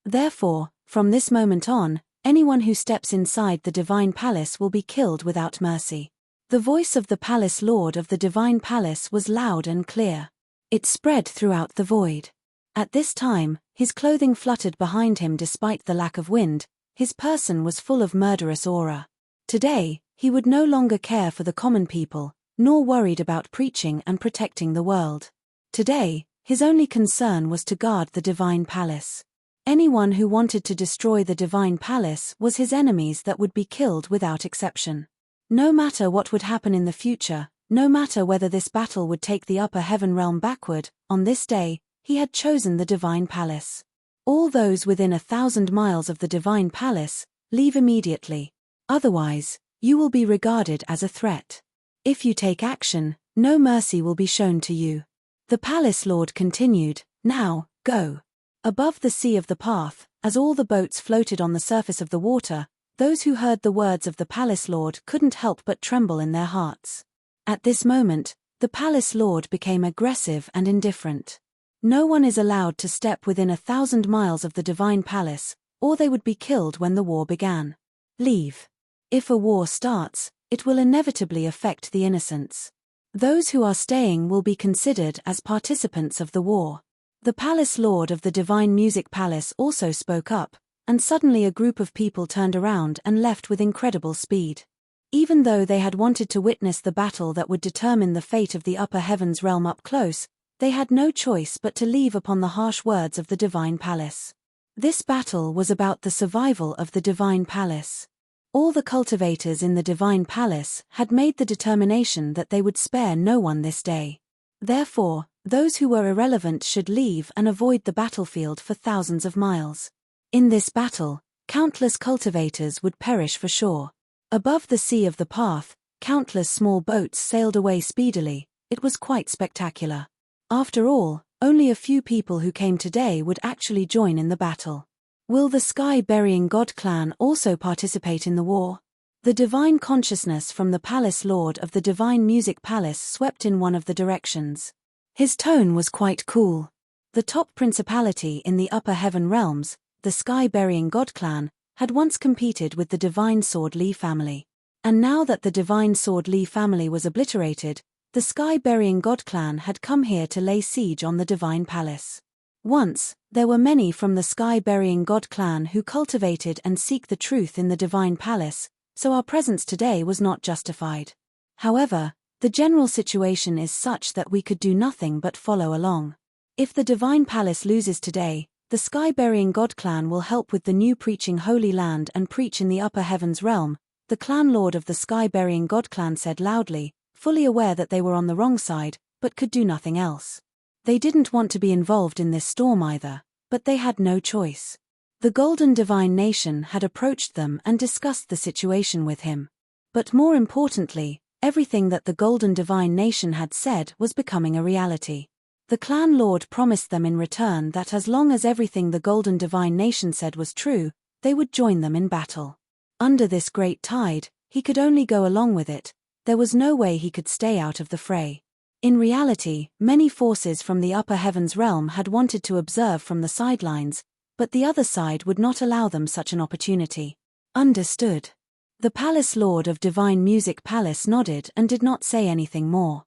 Therefore, from this moment on, anyone who steps inside the Divine Palace will be killed without mercy. The voice of the Palace Lord of the Divine Palace was loud and clear. It spread throughout the void. At this time, his clothing fluttered behind him despite the lack of wind, his person was full of murderous aura. Today, he would no longer care for the common people, nor worried about preaching and protecting the world. Today, his only concern was to guard the Divine Palace. Anyone who wanted to destroy the Divine Palace was his enemies that would be killed without exception. No matter what would happen in the future, no matter whether this battle would take the upper heaven realm backward, on this day, he had chosen the Divine Palace. All those within 1,000 miles of the Divine Palace, leave immediately. Otherwise, you will be regarded as a threat. If you take action, no mercy will be shown to you. The Palace Lord continued, now, go. Above the sea of the path, as all the boats floated on the surface of the water, those who heard the words of the Palace Lord couldn't help but tremble in their hearts. At this moment, the Palace Lord became aggressive and indifferent. No one is allowed to step within 1,000 miles of the Divine Palace, or they would be killed when the war began. Leave. If a war starts, it will inevitably affect the innocents. Those who are staying will be considered as participants of the war. The Palace Lord of the Divine Music Palace also spoke up, and suddenly a group of people turned around and left with incredible speed. Even though they had wanted to witness the battle that would determine the fate of the upper heavens realm up close, they had no choice but to leave upon the harsh words of the Divine Palace. This battle was about the survival of the Divine Palace. All the cultivators in the Divine Palace had made the determination that they would spare no one this day. Therefore, those who were irrelevant should leave and avoid the battlefield for thousands of miles. In this battle, countless cultivators would perish for sure. Above the sea of the path, countless small boats sailed away speedily. It was quite spectacular. After all, only a few people who came today would actually join in the battle. Will the Sky-Burying God clan also participate in the war? The divine consciousness from the Palace Lord of the Divine Music Palace swept in one of the directions. His tone was quite cool. The top principality in the upper heaven realms, the Sky-Burying God clan, had once competed with the Divine Sword Lee family. And now that the Divine Sword Lee family was obliterated, the Sky-Burying God clan had come here to lay siege on the Divine Palace. Once, there were many from the Sky-Burying God clan who cultivated and seek the truth in the Divine Palace, so our presence today was not justified. However, the general situation is such that we could do nothing but follow along. If the Divine Palace loses today, the Sky-Burying God clan will help with the new preaching Holy Land and preach in the upper heavens realm, the clan lord of the Sky-Burying God clan said loudly, fully aware that they were on the wrong side, but could do nothing else. They didn't want to be involved in this storm either, but they had no choice. The Golden Divine Nation had approached them and discussed the situation with him. But more importantly, everything that the Golden Divine Nation had said was becoming a reality. The clan lord promised them in return that as long as everything the Golden Divine Nation said was true, they would join them in battle. Under this great tide, he could only go along with it. There was no way he could stay out of the fray. In reality, many forces from the upper heavens realm had wanted to observe from the sidelines, but the other side would not allow them such an opportunity. Understood. The Palace Lord of Divine Music Palace nodded and did not say anything more.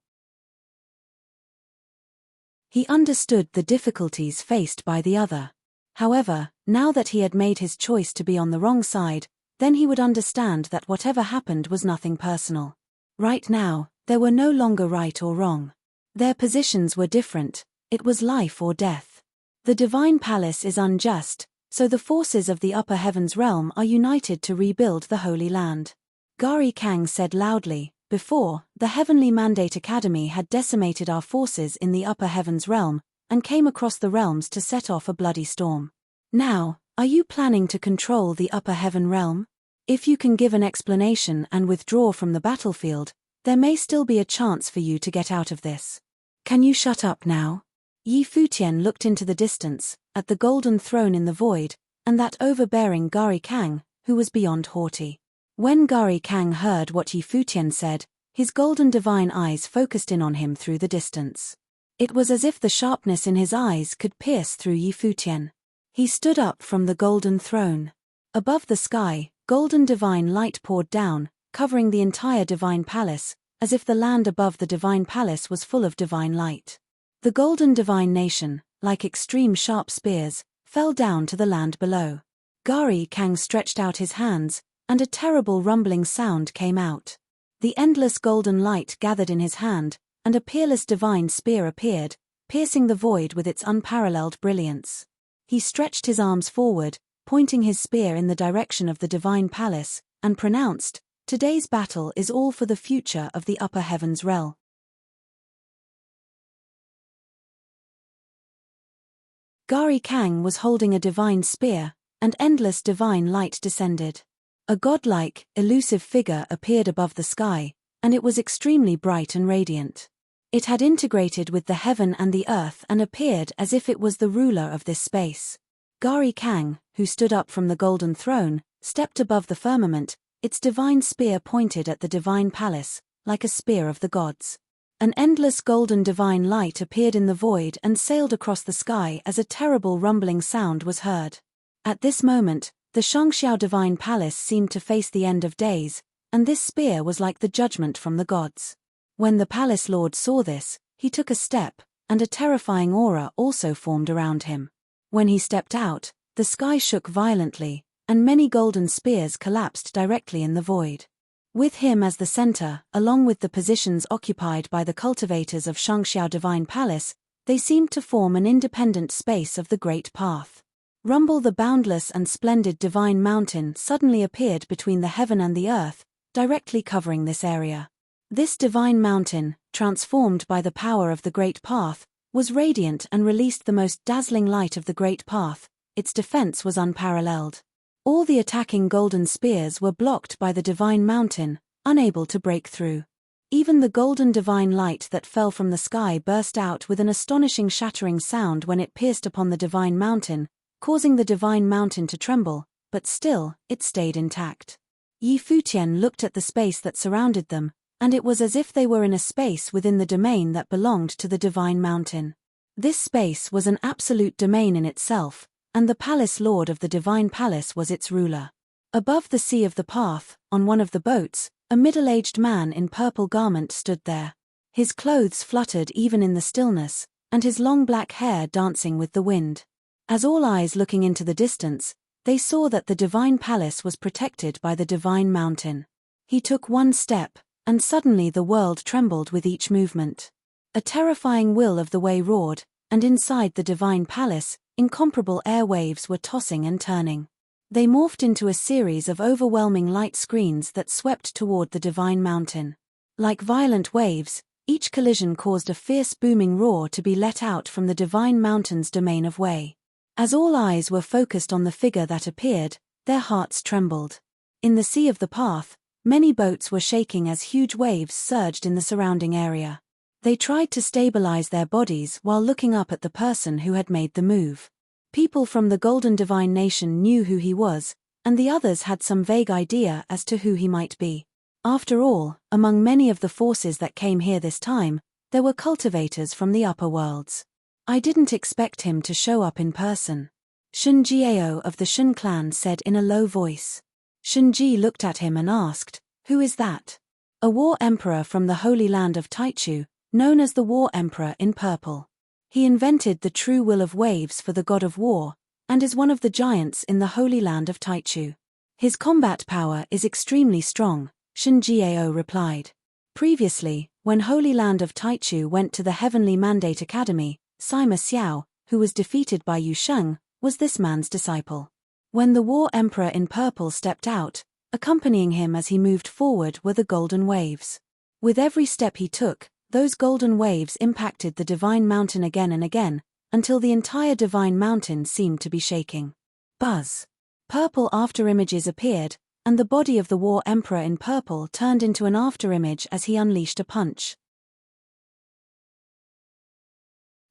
He understood the difficulties faced by the other. However, now that he had made his choice to be on the wrong side, then he would understand that whatever happened was nothing personal. Right now, there were no longer right or wrong. Their positions were different. It was life or death. The Divine Palace is unjust, so the forces of the upper heavens realm are united to rebuild the Holy Land. Gari Kang said loudly. Before, the Heavenly Mandate Academy had decimated our forces in the upper heavens realm, and came across the realms to set off a bloody storm. Now, are you planning to control the upper heaven realm? If you can give an explanation and withdraw from the battlefield, there may still be a chance for you to get out of this. Can you shut up now? Yi Futian looked into the distance, at the golden throne in the void, and that overbearing Gari Kang, who was beyond haughty. When Gari Kang heard what Yi Futian said, his golden divine eyes focused in on him through the distance. It was as if the sharpness in his eyes could pierce through Yi Futian. He stood up from the golden throne. Above the sky, golden divine light poured down, covering the entire divine palace, as if the land above the divine palace was full of divine light. The golden divine nation, like extreme sharp spears, fell down to the land below. Gari Kang stretched out his hands, and a terrible rumbling sound came out. The endless golden light gathered in his hand, and a peerless divine spear appeared, piercing the void with its unparalleled brilliance. He stretched his arms forward, pointing his spear in the direction of the divine palace, and pronounced, "Today's battle is all for the future of the upper heavens realm." Gari Kang was holding a divine spear, and endless divine light descended. A godlike, elusive figure appeared above the sky, and it was extremely bright and radiant. It had integrated with the heaven and the earth and appeared as if it was the ruler of this space. Gari Kang, who stood up from the golden throne, stepped above the firmament, its divine spear pointed at the divine palace, like a spear of the gods. An endless golden divine light appeared in the void and sailed across the sky as a terrible rumbling sound was heard. At this moment, the Shangxiao divine palace seemed to face the end of days, and this spear was like the judgment from the gods. When the palace lord saw this, he took a step, and a terrifying aura also formed around him. When he stepped out, the sky shook violently, and many golden spears collapsed directly in the void. With him as the center, along with the positions occupied by the cultivators of Shangxiao divine palace, they seemed to form an independent space of the great path. Rumble, the boundless and splendid divine mountain, suddenly appeared between the heaven and the earth, directly covering this area. This divine mountain, transformed by the power of the great path, was radiant and released the most dazzling light of the great path. Its defense was unparalleled. All the attacking golden spears were blocked by the divine mountain, unable to break through. Even the golden divine light that fell from the sky burst out with an astonishing shattering sound when it pierced upon the divine mountain, causing the divine mountain to tremble, but still, it stayed intact. Yi Futian looked at the space that surrounded them, and it was as if they were in a space within the domain that belonged to the divine mountain. This space was an absolute domain in itself, and the palace lord of the divine palace was its ruler. Above the sea of the path, on one of the boats, a middle-aged man in purple garment stood there. His clothes fluttered even in the stillness, and his long black hair dancing with the wind. As all eyes looking into the distance, they saw that the divine palace was protected by the divine mountain. He took one step, and suddenly the world trembled with each movement. A terrifying will of the way roared, and inside the divine palace, incomparable air waves were tossing and turning. They morphed into a series of overwhelming light screens that swept toward the divine mountain. Like violent waves, each collision caused a fierce booming roar to be let out from the divine mountain's domain of way. As all eyes were focused on the figure that appeared, their hearts trembled. In the sea of the path, many boats were shaking as huge waves surged in the surrounding area. They tried to stabilize their bodies while looking up at the person who had made the move. People from the Golden Divine Nation knew who he was, and the others had some vague idea as to who he might be. After all, among many of the forces that came here this time, there were cultivators from the upper worlds. I didn't expect him to show up in person. Shun Jiao of the Shun clan said in a low voice. Shun Ji looked at him and asked, "Who is that?" "A war emperor from the holy land of Taichu, known as the War Emperor in Purple. He invented the true will of waves for the god of war, and is one of the giants in the holy land of Taichu. His combat power is extremely strong," Shun Jiao replied. Previously, when Holy Land of Taichu went to the Heavenly Mandate Academy, Sima Xiao, who was defeated by Yu Sheng, was this man's disciple. When the War Emperor in Purple stepped out, Accompanying him as he moved forward were the golden waves. With every step he took, those golden waves impacted the divine mountain again and again, until the entire divine mountain seemed to be shaking. Buzz. Purple afterimages appeared, and the body of the war emperor in purple turned into an afterimage as he unleashed a punch.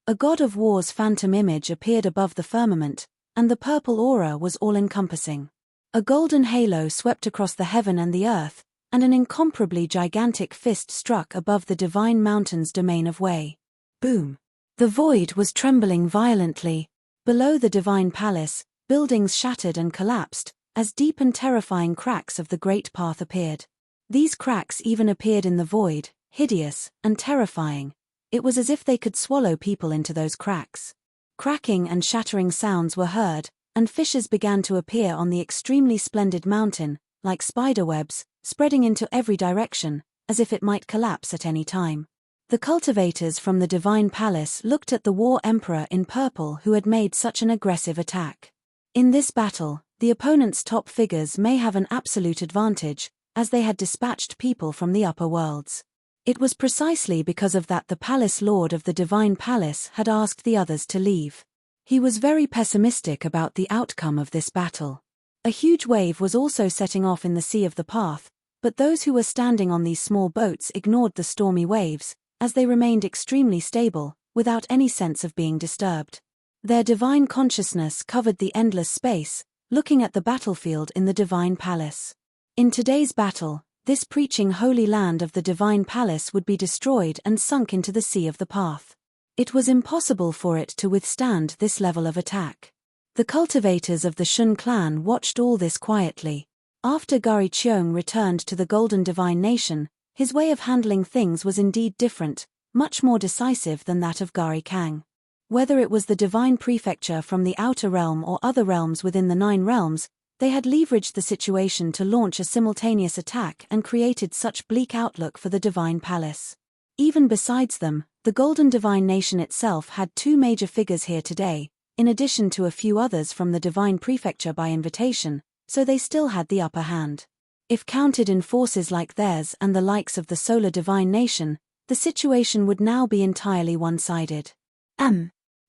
A god of war's phantom image appeared above the firmament, and the purple aura was all-encompassing. A golden halo swept across the heaven and the earth, and an incomparably gigantic fist struck above the divine mountain's domain of way. Boom! The void was trembling violently. Below the divine palace, buildings shattered and collapsed, as deep and terrifying cracks of the great path appeared. These cracks even appeared in the void, hideous and terrifying. It was as if they could swallow people into those cracks. Cracking and shattering sounds were heard, and fissures began to appear on the extremely splendid mountain, like spiderwebs, spreading into every direction, as if it might collapse at any time. The cultivators from the divine palace looked at the war emperor in purple who had made such an aggressive attack. In this battle, the opponent's top figures may have an absolute advantage, as they had dispatched people from the upper worlds. It was precisely because of that the palace lord of the divine palace had asked the others to leave. He was very pessimistic about the outcome of this battle. A huge wave was also setting off in the sea of the path, but those who were standing on these small boats ignored the stormy waves, as they remained extremely stable, without any sense of being disturbed. Their divine consciousness covered the endless space, looking at the battlefield in the divine palace. In today's battle, this preaching holy land of the divine palace would be destroyed and sunk into the sea of the path. It was impossible for it to withstand this level of attack. The cultivators of the Shun clan watched all this quietly. After Gari Cheong returned to the Golden Divine Nation, his way of handling things was indeed different, much more decisive than that of Gari Kang. Whether it was the divine prefecture from the outer realm or other realms within the 9 realms, they had leveraged the situation to launch a simultaneous attack and created such bleak outlook for the divine palace. Even besides them, the Golden Divine Nation itself had 2 major figures here today, in addition to a few others from the divine prefecture by invitation, so they still had the upper hand. If counted in forces like theirs and the likes of the Solar Divine Nation, the situation would now be entirely one-sided.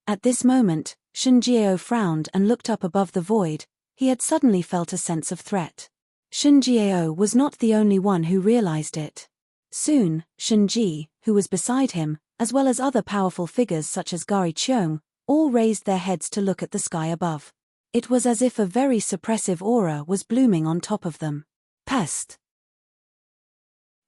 At this moment, Shen Jiao frowned and looked up above the void. He had suddenly felt a sense of threat. Shen Jiao was not the only one who realized it. Soon, Shen Ji, who was beside him, as well as other powerful figures such as Gari Cheong, all raised their heads to look at the sky above. It was as if a very suppressive aura was blooming on top of them. Pest.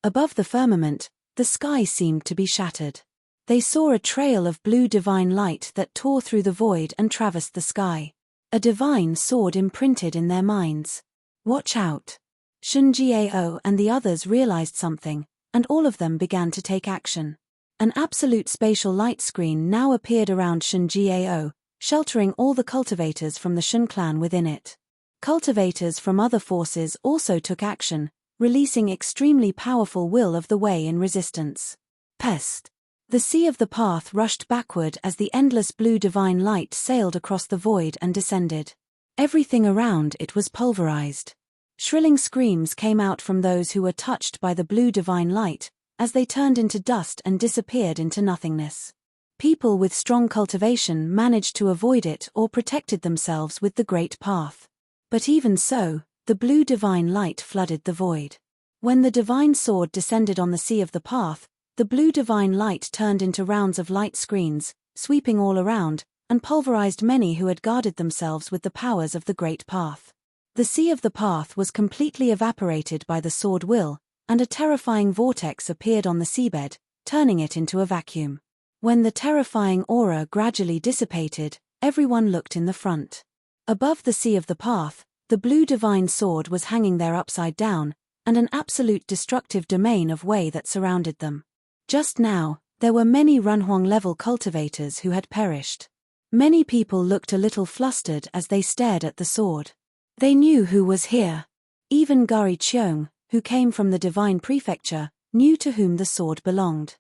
Above the firmament, the sky seemed to be shattered. They saw a trail of blue divine light that tore through the void and traversed the sky. A divine sword imprinted in their minds. Watch out. Shun Jiao and the others realized something, and all of them began to take action. An absolute spatial light screen now appeared around Shun Jiao, sheltering all the cultivators from the Shun clan within it. Cultivators from other forces also took action, releasing extremely powerful will of the way in resistance. Pest. The sea of the path rushed backward as the endless blue divine light sailed across the void and descended. Everything around it was pulverized. Shrilling screams came out from those who were touched by the blue divine light, as they turned into dust and disappeared into nothingness. People with strong cultivation managed to avoid it or protected themselves with the great path. But even so, the blue divine light flooded the void. When the divine sword descended on the sea of the path, the blue divine light turned into rounds of light screens, sweeping all around, and pulverized many who had guarded themselves with the powers of the great path. The sea of the path was completely evaporated by the sword will, and a terrifying vortex appeared on the seabed, turning it into a vacuum. When the terrifying aura gradually dissipated, everyone looked in the front. Above the sea of the path, the blue divine sword was hanging there upside down, and an absolute destructive domain of way that surrounded them. Just now, there were many Runhuang-level cultivators who had perished. Many people looked a little flustered as they stared at the sword. They knew who was here. Even Gari Cheong, who came from the divine prefecture, knew to whom the sword belonged.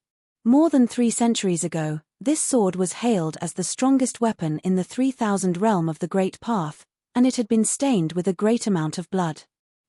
More than 3 centuries ago, this sword was hailed as the strongest weapon in the 3000 realm of the Great Path, and it had been stained with a great amount of blood.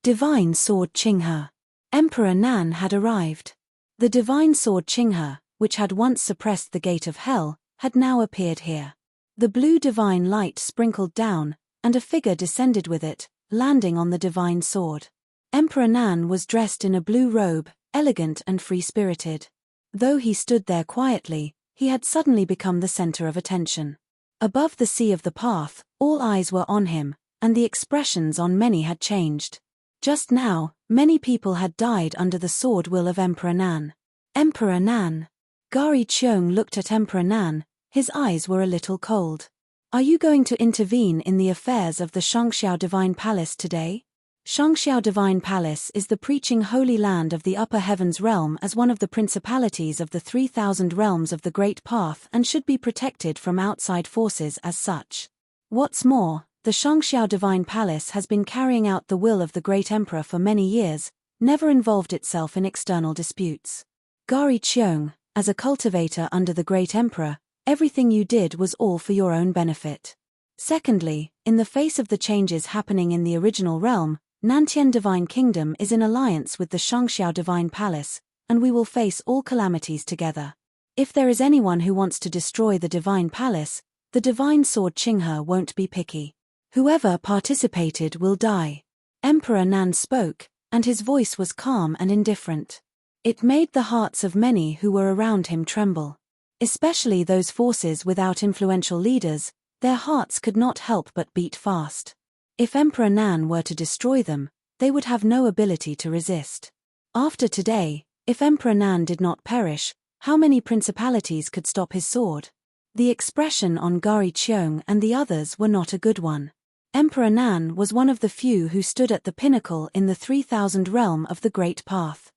Divine Sword Qinghe. Emperor Nan had arrived. The divine sword Qinghe, which had once suppressed the gate of hell, had now appeared here. The blue divine light sprinkled down, and a figure descended with it, landing on the divine sword. Emperor Nan was dressed in a blue robe, elegant and free-spirited. Though he stood there quietly, he had suddenly become the center of attention. Above the sea of the path, all eyes were on him, and the expressions on many had changed. Just now, many people had died under the sword will of Emperor Nan. Emperor Nan. Gari Qiong looked at Emperor Nan, his eyes were a little cold. Are you going to intervene in the affairs of the Shangxiao Divine Palace today? Shangxiao Divine Palace is the preaching holy land of the Upper Heavens realm as one of the principalities of the 3,000 realms of the Great Path and should be protected from outside forces as such. What's more, the Shangxiao Divine Palace has been carrying out the will of the Great Emperor for many years, never involved itself in external disputes. Gari Qiong, as a cultivator under the Great Emperor, everything you did was all for your own benefit. Secondly, in the face of the changes happening in the original realm, Nantian Divine Kingdom is in alliance with the Shangxiao Divine Palace, and we will face all calamities together. If there is anyone who wants to destroy the Divine Palace, the Divine Sword Qinghe won't be picky. Whoever participated will die. Emperor Nan spoke, and his voice was calm and indifferent. It made the hearts of many who were around him tremble. Especially those forces without influential leaders, their hearts could not help but beat fast. If Emperor Nan were to destroy them, they would have no ability to resist. After today, if Emperor Nan did not perish, how many principalities could stop his sword? The expression on Gari Qiong and the others were not a good one. Emperor Nan was one of the few who stood at the pinnacle in the 3,000 realm of the Great Path.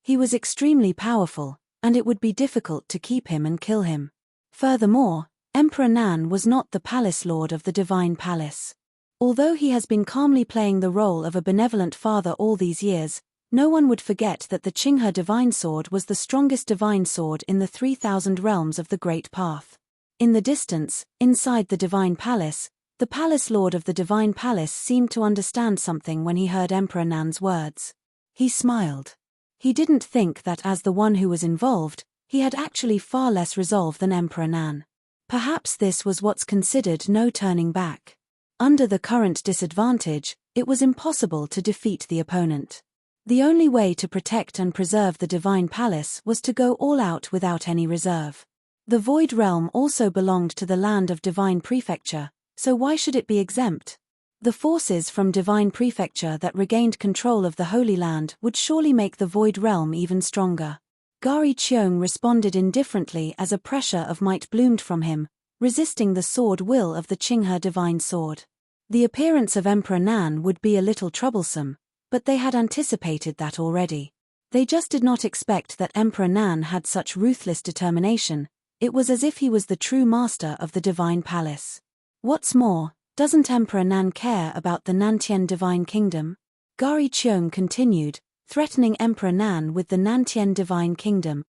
He was extremely powerful, and it would be difficult to keep him and kill him. Furthermore, Emperor Nan was not the palace lord of the Divine Palace. Although he has been calmly playing the role of a benevolent father all these years, no one would forget that the Qinghe Divine Sword was the strongest divine sword in the 3,000 realms of the Great Path. In the distance, inside the Divine Palace, the Palace Lord of the Divine Palace seemed to understand something when he heard Emperor Nan's words. He smiled. He didn't think that as the one who was involved, he had actually far less resolve than Emperor Nan. Perhaps this was what's considered no turning back. Under the current disadvantage, it was impossible to defeat the opponent. The only way to protect and preserve the Divine Palace was to go all out without any reserve. The Void Realm also belonged to the land of Divine Prefecture, so why should it be exempt? The forces from Divine Prefecture that regained control of the Holy Land would surely make the Void Realm even stronger. Gari Qiong responded indifferently as a pressure of might bloomed from him, resisting the sword will of the Qinghe Divine Sword. The appearance of Emperor Nan would be a little troublesome, but they had anticipated that already. They just did not expect that Emperor Nan had such ruthless determination. It was as if he was the true master of the Divine Palace. What's more, doesn't Emperor Nan care about the Nantian Divine Kingdom? Gari Qiong continued, threatening Emperor Nan with the Nantian Divine Kingdom.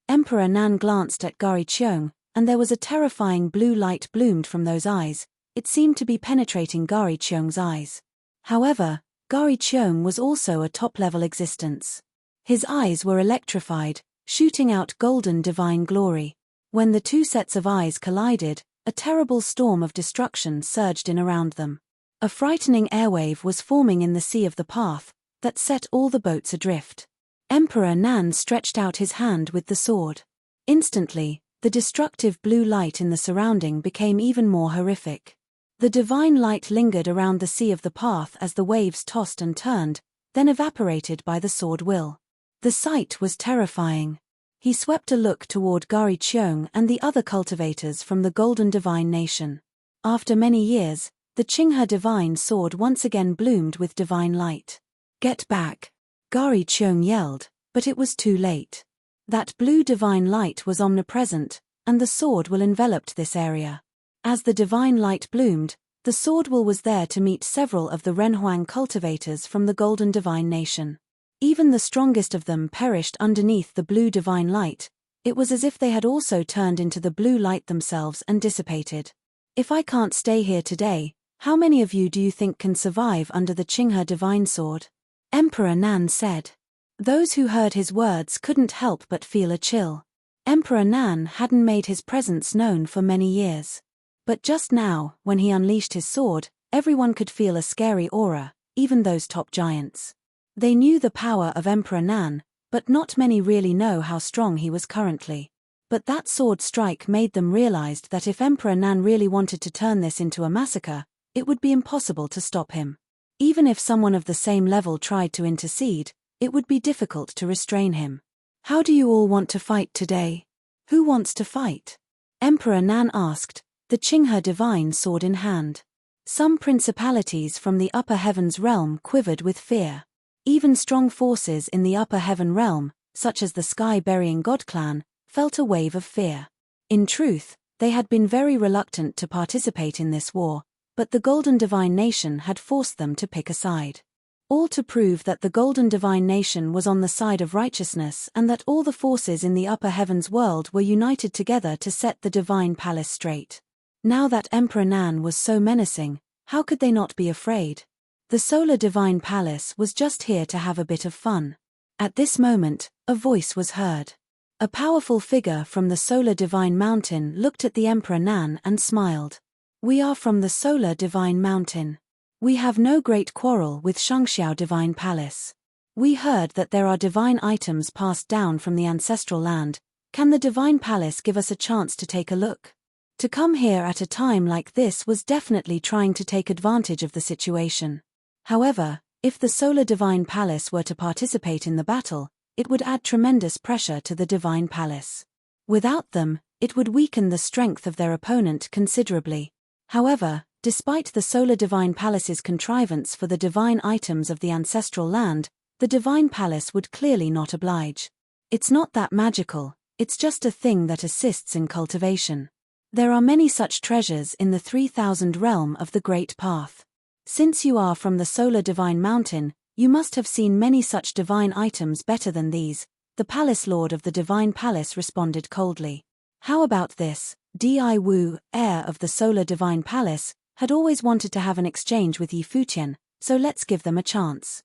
Emperor Nan glanced at Gari Qiong, and there was a terrifying blue light bloomed from those eyes. It seemed to be penetrating Gari Qiong's eyes. However, Gari Qiong was also a top-level existence. His eyes were electrified, shooting out golden divine glory. When the two sets of eyes collided, a terrible storm of destruction surged in around them. A frightening airwave was forming in the sea of the path, that set all the boats adrift. Emperor Nan stretched out his hand with the sword. Instantly, the destructive blue light in the surrounding became even more horrific. The divine light lingered around the sea of the path as the waves tossed and turned, then evaporated by the sword will. The sight was terrifying. He swept a look toward Gari Qiong and the other cultivators from the Golden Divine Nation. After many years, the Qinghe Divine Sword once again bloomed with divine light. "Get back!" Gari Qiong yelled, but it was too late. That blue divine light was omnipresent, and the sword will enveloped this area. As the divine light bloomed, the sword will was there to meet several of the Renhuang cultivators from the Golden Divine Nation. Even the strongest of them perished underneath the blue divine light, It was as if they had also turned into the blue light themselves and dissipated. If I can't stay here today, how many of you do you think can survive under the Qinghe divine sword? Emperor Nan said. Those who heard his words couldn't help but feel a chill. Emperor Nan hadn't made his presence known for many years. But just now, when he unleashed his sword, everyone could feel a scary aura, even those top giants. They knew the power of Emperor Nan, but not many really know how strong he was currently. But that sword strike made them realize that if Emperor Nan really wanted to turn this into a massacre, it would be impossible to stop him. Even if someone of the same level tried to intercede, it would be difficult to restrain him. How do you all want to fight today? Who wants to fight? Emperor Nan asked, the Qinghe divine sword in hand. Some principalities from the upper heavens realm quivered with fear. Even strong forces in the upper heaven realm, such as the sky-burying god clan, felt a wave of fear. In truth, they had been very reluctant to participate in this war, but the Golden Divine Nation had forced them to pick a side. All to prove that the Golden Divine Nation was on the side of righteousness and that all the forces in the upper heavens world were united together to set the Divine Palace straight. Now that Emperor Nan was so menacing, how could they not be afraid? The Solar Divine Palace was just here to have a bit of fun. At this moment, a voice was heard. A powerful figure from the Solar Divine Mountain looked at the Emperor Nan and smiled. We are from the Solar Divine Mountain. We have no great quarrel with Shangxiao Divine Palace. We heard that there are divine items passed down from the ancestral land. Can the Divine Palace give us a chance to take a look? To come here at a time like this was definitely trying to take advantage of the situation. However, if the Solar Divine Palace were to participate in the battle, it would add tremendous pressure to the Divine Palace. Without them, it would weaken the strength of their opponent considerably. However, despite the Solar Divine Palace's contrivance for the divine items of the ancestral land, the Divine Palace would clearly not oblige. It's not that magical, it's just a thing that assists in cultivation. There are many such treasures in the 3000 realm of the Great Path. Since you are from the Solar Divine Mountain, you must have seen many such divine items better than these, the Palace Lord of the Divine Palace responded coldly. How about this? Di Wu, heir of the Solar Divine Palace, had always wanted to have an exchange with Yi Futian, so let's give them a chance.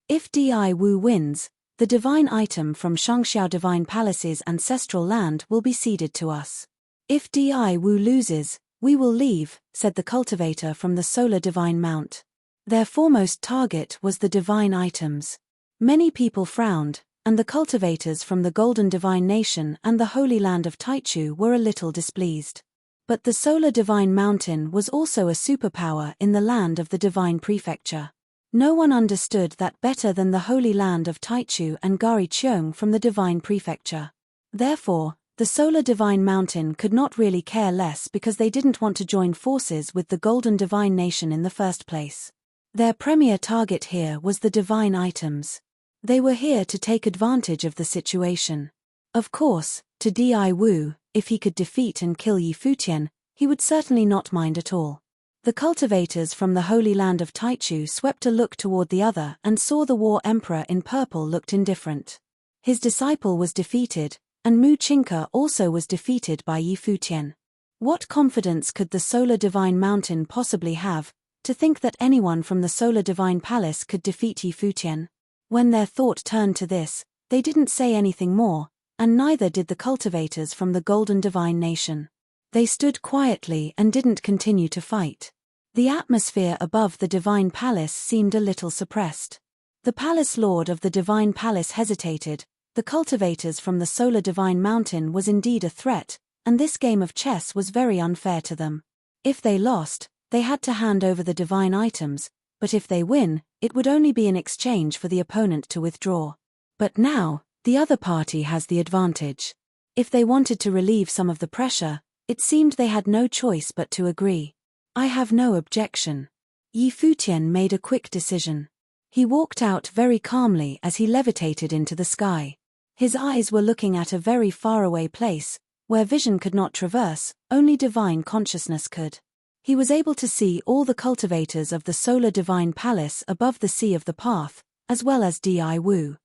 If Di Wu wins, the divine item from Shangxiao Divine Palace's ancestral land will be ceded to us. If Di Wu loses, we will leave, said the cultivator from the Solar Divine Mount. Their foremost target was the divine items. Many people frowned, and the cultivators from the Golden Divine Nation and the Holy Land of Taichu were a little displeased. But the Solar Divine Mountain was also a superpower in the land of the Divine Prefecture. No one understood that better than the Holy Land of Taichu and Gari Cheong from the Divine Prefecture. Therefore, the Solar Divine Mountain could not really care less because they didn't want to join forces with the Golden Divine Nation in the first place. Their premier target here was the divine items. They were here to take advantage of the situation. Of course, to Di Wu, if he could defeat and kill Yi Futian, he would certainly not mind at all. The cultivators from the Holy Land of Taichu swept a look toward the other and saw the War Emperor in purple looked indifferent. His disciple was defeated, and Mu Qingke also was defeated by Yi Futian. What confidence could the Solar Divine Mountain possibly have, to think that anyone from the Solar Divine Palace could defeat Yi Futian? When their thought turned to this, they didn't say anything more, and neither did the cultivators from the Golden Divine Nation. They stood quietly and didn't continue to fight. The atmosphere above the Divine Palace seemed a little suppressed. The Palace Lord of the Divine Palace hesitated. The cultivators from the Solar Divine Mountain was indeed a threat, and this game of chess was very unfair to them. If they lost, they had to hand over the divine items, but if they win, it would only be in exchange for the opponent to withdraw. But now, the other party has the advantage. If they wanted to relieve some of the pressure, it seemed they had no choice but to agree. I have no objection. Yi Futian made a quick decision. He walked out very calmly as he levitated into the sky. His eyes were looking at a very faraway place, where vision could not traverse, only divine consciousness could. He was able to see all the cultivators of the Solar Divine Palace above the sea of the path, as well as Di Wu.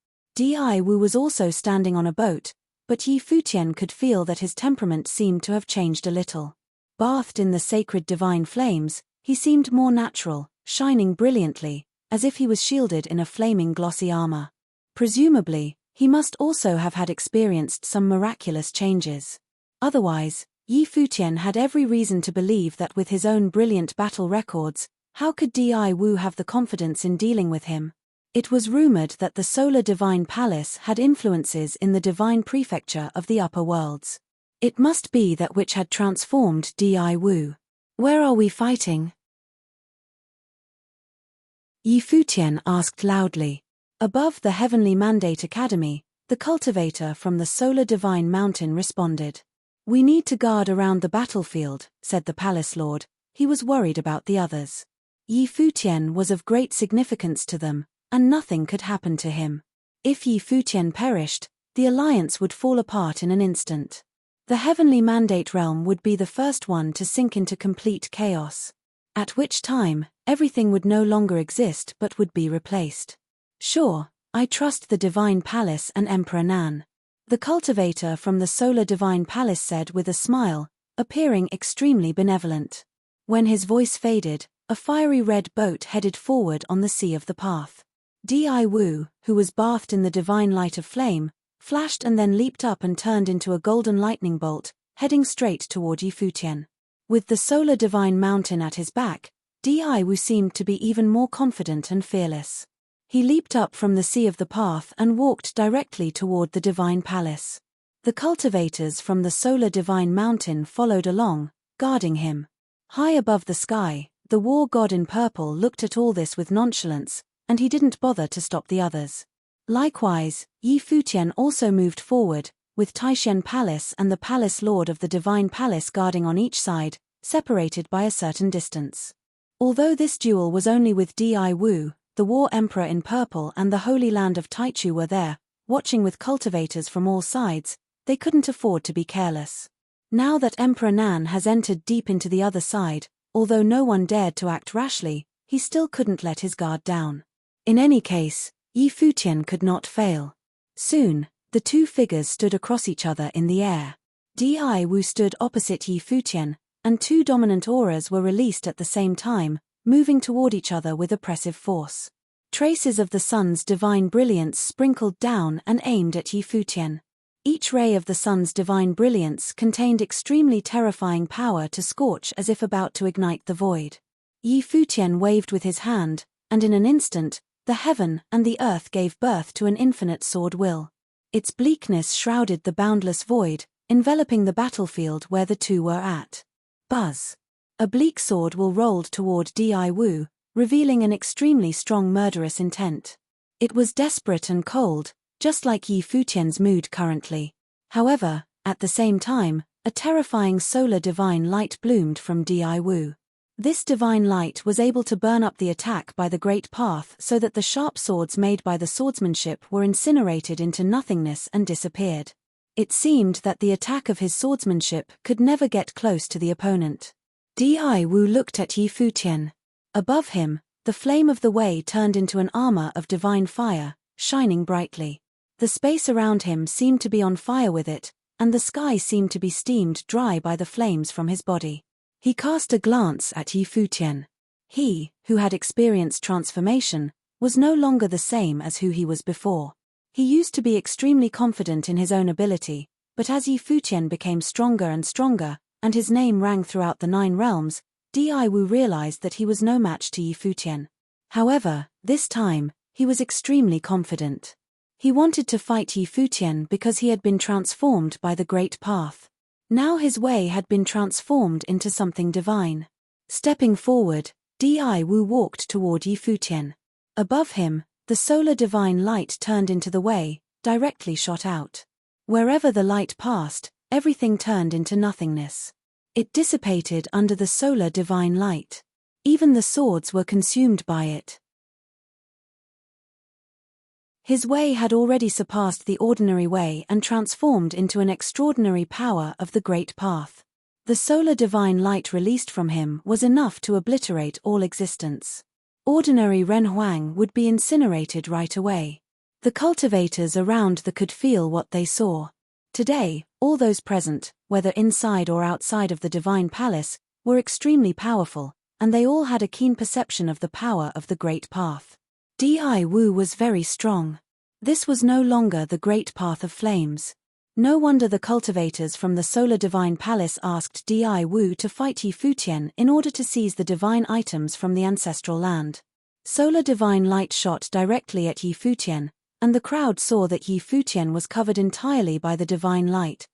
Di Wu was also standing on a boat, but Yi Futian could feel that his temperament seemed to have changed a little. Bathed in the sacred divine flames, he seemed more natural, shining brilliantly, as if he was shielded in a flaming glossy armor. Presumably, he must also have had experienced some miraculous changes. Otherwise, Yi Futian had every reason to believe that with his own brilliant battle records, how could Di Wu have the confidence in dealing with him? It was rumored that the Solar Divine Palace had influences in the divine prefecture of the upper worlds. It must be that which had transformed Di Wu. Where are we fighting? Yi Futian asked loudly. Above the Heavenly Mandate Academy, the cultivator from the Solar Divine Mountain responded. We need to guard around the battlefield, said the palace lord. He was worried about the others. Yi Futian was of great significance to them, and nothing could happen to him. If Yi Futian perished, the alliance would fall apart in an instant. The Heavenly Mandate realm would be the first one to sink into complete chaos. At which time, everything would no longer exist but would be replaced. Sure, I trust the Divine Palace and Emperor Nan. The cultivator from the Solar Divine Palace said with a smile, appearing extremely benevolent. When his voice faded, a fiery red boat headed forward on the sea of the path. Di Wu, who was bathed in the divine light of flame, flashed and then leaped up and turned into a golden lightning bolt, heading straight toward Yi Futian. With the Solar Divine Mountain at his back, Di Wu seemed to be even more confident and fearless. He leaped up from the sea of the path and walked directly toward the Divine Palace. The cultivators from the Solar Divine Mountain followed along, guarding him. High above the sky, the war god in purple looked at all this with nonchalance, and he didn't bother to stop the others. Likewise, Yi Futian also moved forward, with Taishan Palace and the Palace Lord of the Divine Palace guarding on each side, separated by a certain distance. Although this duel was only with Di Wu, the War Emperor in purple and the Holy Land of Taichu were there, watching with cultivators from all sides. They couldn't afford to be careless. Now that Emperor Nan has entered deep into the other side, although no one dared to act rashly, he still couldn't let his guard down. In any case, Yi Futian could not fail. Soon, the two figures stood across each other in the air. Di Wu stood opposite Yi Futian, and two dominant auras were released at the same time, moving toward each other with oppressive force. Traces of the sun's divine brilliance sprinkled down and aimed at Yi Futian. Each ray of the sun's divine brilliance contained extremely terrifying power to scorch as if about to ignite the void. Yi Futian waved with his hand, and in an instant, the heaven and the earth gave birth to an infinite sword will. Its bleakness shrouded the boundless void, enveloping the battlefield where the two were at. Buzz. A bleak sword will rolled toward Di Wu, revealing an extremely strong murderous intent. It was desperate and cold, just like Yi Futian's mood currently. However, at the same time, a terrifying solar divine light bloomed from Di Wu. This divine light was able to burn up the attack by the great path so that the sharp swords made by the swordsmanship were incinerated into nothingness and disappeared. It seemed that the attack of his swordsmanship could never get close to the opponent. Di Wu looked at Yi Futian. Above him, the flame of the way turned into an armor of divine fire, shining brightly. The space around him seemed to be on fire with it, and the sky seemed to be steamed dry by the flames from his body. He cast a glance at Yi Futian. He, who had experienced transformation, was no longer the same as who he was before. He used to be extremely confident in his own ability, but as Yi Futian became stronger and stronger, and his name rang throughout the 9 realms, Di Wu realized that he was no match to Yi Futian. However, this time, he was extremely confident. He wanted to fight Yi Futian because he had been transformed by the Great Path. Now his way had been transformed into something divine. Stepping forward, Di Wu walked toward Yi Futian. Above him, the solar divine light turned into the way, directly shot out. Wherever the light passed, everything turned into nothingness. It dissipated under the solar divine light. Even the swords were consumed by it. His way had already surpassed the ordinary way and transformed into an extraordinary power of the Great Path. The solar divine light released from him was enough to obliterate all existence. Ordinary Ren Huang would be incinerated right away. The cultivators around could feel what they saw. Today, all those present, whether inside or outside of the divine palace, were extremely powerful, and they all had a keen perception of the power of the Great Path. Di Wu was very strong. This was no longer the Great Path of Flames. No wonder the cultivators from the Solar Divine Palace asked Di Wu to fight Yi Futian in order to seize the divine items from the ancestral land. Solar Divine Light shot directly at Yi Futian, and the crowd saw that Yi Futian was covered entirely by the divine light.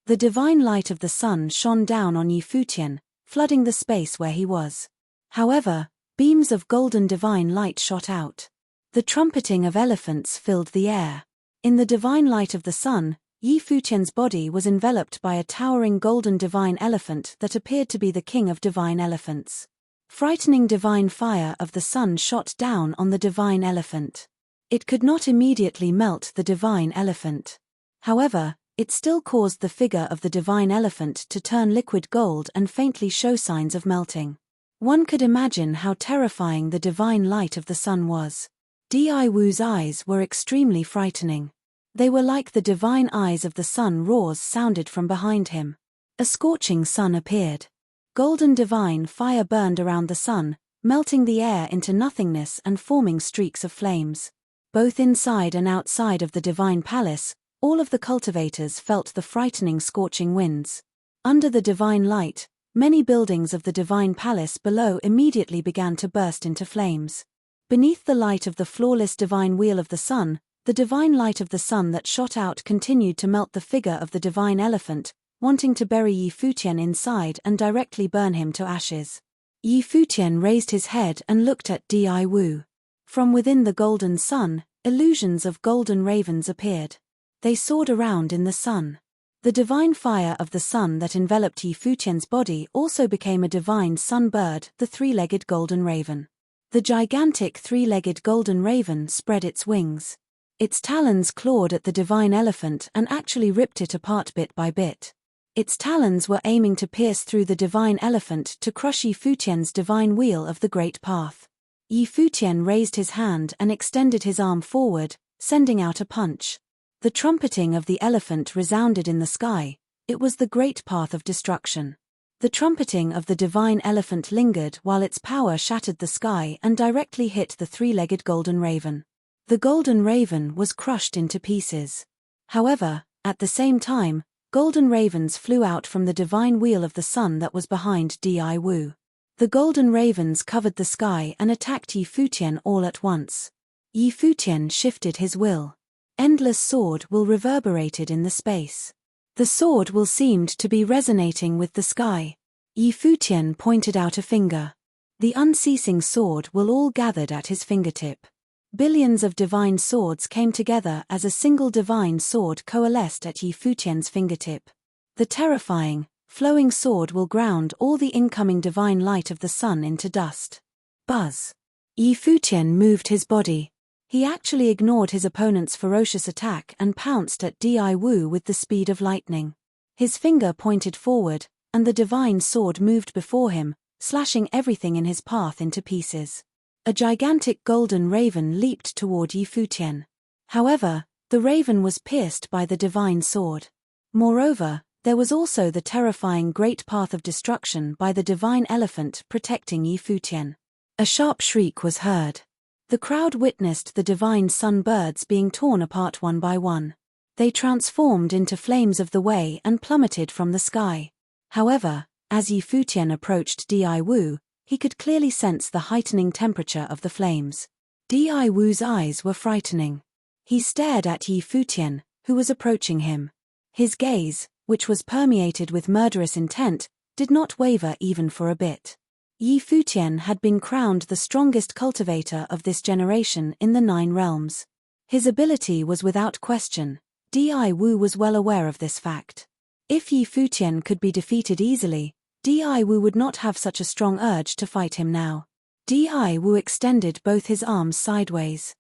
The divine light of the sun shone down on Yi Futian, flooding the space where he was. However, beams of golden divine light shot out. The trumpeting of elephants filled the air. In the divine light of the sun, Yi Futian's body was enveloped by a towering golden divine elephant that appeared to be the king of divine elephants. Frightening divine fire of the sun shot down on the divine elephant. It could not immediately melt the divine elephant. However, it still caused the figure of the divine elephant to turn liquid gold and faintly show signs of melting. One could imagine how terrifying the divine light of the sun was. Di Wu's eyes were extremely frightening. They were like the divine eyes of the sun. Roars sounded from behind him. A scorching sun appeared. Golden divine fire burned around the sun, melting the air into nothingness and forming streaks of flames. Both inside and outside of the divine palace, all of the cultivators felt the frightening scorching winds. Under the divine light, many buildings of the divine palace below immediately began to burst into flames. Beneath the light of the flawless divine wheel of the sun, the divine light of the sun that shot out continued to melt the figure of the divine elephant, wanting to bury Yi Futian inside and directly burn him to ashes. Yi Futian raised his head and looked at Di Wu. From within the golden sun, illusions of golden ravens appeared. They soared around in the sun. The divine fire of the sun that enveloped Yi Futian's body also became a divine sun bird, the three-legged golden raven. The gigantic three-legged golden raven spread its wings. Its talons clawed at the divine elephant and actually ripped it apart bit by bit. Its talons were aiming to pierce through the divine elephant to crush Yi Futian's divine wheel of the Great Path. Yi Futian raised his hand and extended his arm forward, sending out a punch. The trumpeting of the elephant resounded in the sky. It was the Great Path of destruction. The trumpeting of the divine elephant lingered while its power shattered the sky and directly hit the three-legged golden raven. The golden raven was crushed into pieces. However, at the same time, golden ravens flew out from the divine wheel of the sun that was behind Di Wu. The golden ravens covered the sky and attacked Yi Futian all at once. Yi Futian shifted his will. Endless sword will reverberated in the space. The sword will seemed to be resonating with the sky. Yi Futian pointed out a finger. The unceasing sword will all gathered at his fingertip. Billions of divine swords came together as a single divine sword coalesced at Yi Futian's fingertip. The terrifying, flowing sword will ground all the incoming divine light of the sun into dust. Buzz. Yi Futian moved his body. He actually ignored his opponent's ferocious attack and pounced at Di Wu with the speed of lightning. His finger pointed forward, and the divine sword moved before him, slashing everything in his path into pieces. A gigantic golden raven leaped toward Yi Futian. However, the raven was pierced by the divine sword. Moreover, there was also the terrifying Great Path of destruction by the divine elephant protecting Yi Futian. A sharp shriek was heard. The crowd witnessed the divine sun birds being torn apart one by one. They transformed into flames of the way and plummeted from the sky. However, as Yi Futian approached Di Wu, he could clearly sense the heightening temperature of the flames. Di Wu's eyes were frightening. He stared at Yi Futian, who was approaching him. His gaze, which was permeated with murderous intent, did not waver even for a bit. Yi Futian had been crowned the strongest cultivator of this generation in the 9 realms. His ability was without question. Di Wu was well aware of this fact. If Yi Futian could be defeated easily, Di Wu would not have such a strong urge to fight him now. Di Wu extended both his arms sideways.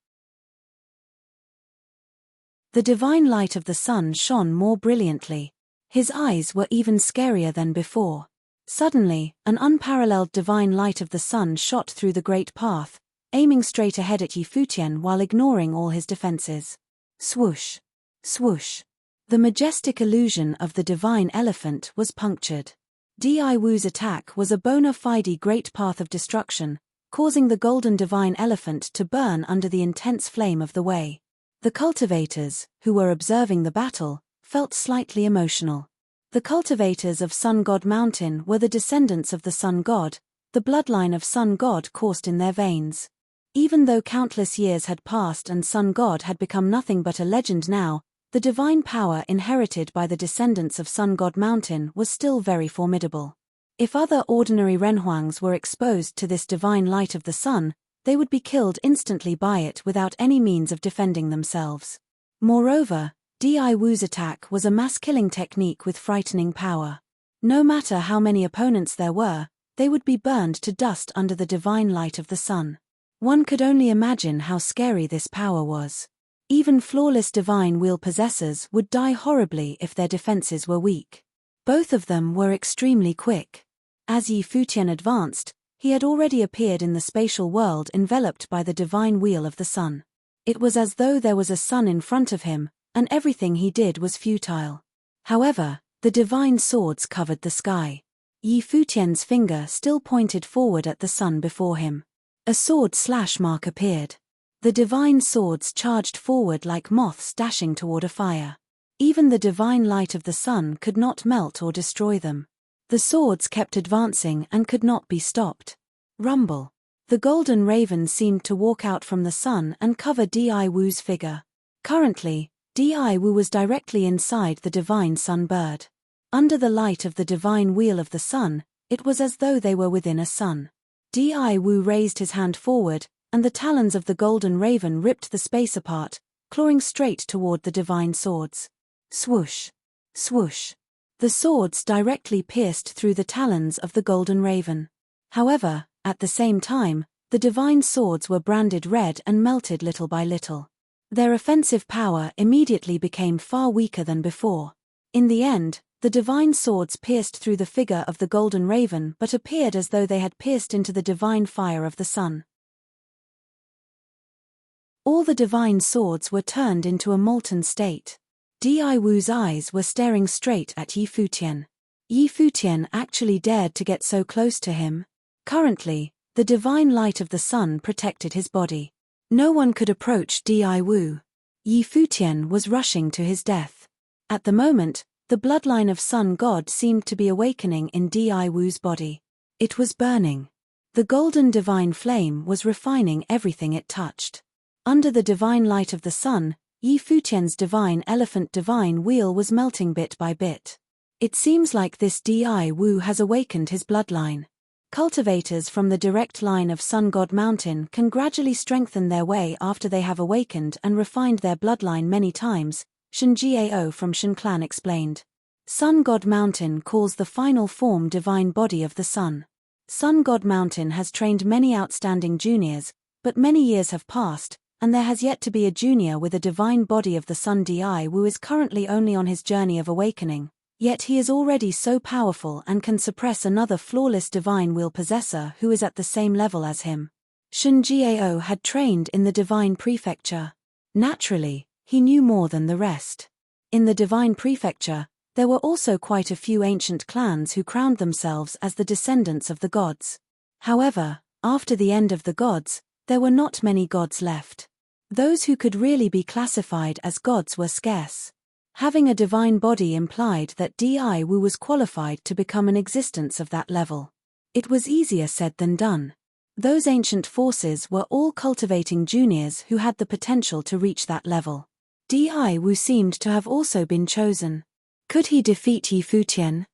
The divine light of the sun shone more brilliantly. His eyes were even scarier than before. Suddenly, an unparalleled divine light of the sun shot through the great path, aiming straight ahead at Yi Futian while ignoring all his defenses. Swoosh! Swoosh! The majestic illusion of the divine elephant was punctured. Di Wu's attack was a bona fide great path of destruction, causing the golden divine elephant to burn under the intense flame of the way. The cultivators, who were observing the battle, felt slightly emotional. The cultivators of Sun God Mountain were the descendants of the Sun God, the bloodline of Sun God coursed in their veins. Even though countless years had passed and Sun God had become nothing but a legend now, the divine power inherited by the descendants of Sun God Mountain was still very formidable. If other ordinary Renhuangs were exposed to this divine light of the sun, they would be killed instantly by it without any means of defending themselves. Moreover, Di Wu's attack was a mass-killing technique with frightening power. No matter how many opponents there were, they would be burned to dust under the divine light of the sun. One could only imagine how scary this power was. Even flawless divine wheel possessors would die horribly if their defenses were weak. Both of them were extremely quick. As Yi Futian advanced, he had already appeared in the spatial world enveloped by the divine wheel of the sun. It was as though there was a sun in front of him, and everything he did was futile. However, the divine swords covered the sky. Yi Futian's finger still pointed forward at the sun before him. A sword slash mark appeared. The divine swords charged forward like moths dashing toward a fire. Even the divine light of the sun could not melt or destroy them. The swords kept advancing and could not be stopped. Rumble. The golden raven seemed to walk out from the sun and cover Di Wu's figure. Currently, Di Wu was directly inside the divine sun bird. Under the light of the divine wheel of the sun, it was as though they were within a sun. Di Wu raised his hand forward, and the talons of the golden raven ripped the space apart, clawing straight toward the divine swords. Swoosh! Swoosh! The swords directly pierced through the talons of the golden raven. However, at the same time, the divine swords were branded red and melted little by little. Their offensive power immediately became far weaker than before. In the end, the divine swords pierced through the figure of the golden raven but appeared as though they had pierced into the divine fire of the sun. All the divine swords were turned into a molten state. Di Wu's eyes were staring straight at Yi Futian. Yi Futian actually dared to get so close to him. Currently, the divine light of the sun protected his body. No one could approach Di Wu. Yi Futian was rushing to his death. At the moment, the bloodline of Sun God seemed to be awakening in Di Wu's body. It was burning. The golden divine flame was refining everything it touched. Under the divine light of the sun, Yi Futian's divine elephant divine wheel was melting bit by bit. It seems like this Di Wu has awakened his bloodline. Cultivators from the direct line of Sun God Mountain can gradually strengthen their way after they have awakened and refined their bloodline many times, Shinjiao from Shin Clan explained. Sun God Mountain calls the final form divine body of the sun. Sun God Mountain has trained many outstanding juniors, but many years have passed, and there has yet to be a junior with a divine body of the sun. Di Wu is currently only on his journey of awakening, yet he is already so powerful and can suppress another flawless divine wheel possessor who is at the same level as him. Shinjiao had trained in the divine prefecture. Naturally, he knew more than the rest. In the divine prefecture, there were also quite a few ancient clans who crowned themselves as the descendants of the gods. However, after the end of the gods, there were not many gods left. Those who could really be classified as gods were scarce. Having a divine body implied that Di Wu was qualified to become an existence of that level. It was easier said than done. Those ancient forces were all cultivating juniors who had the potential to reach that level. Di Wu seemed to have also been chosen. Could he defeat Yi Futian?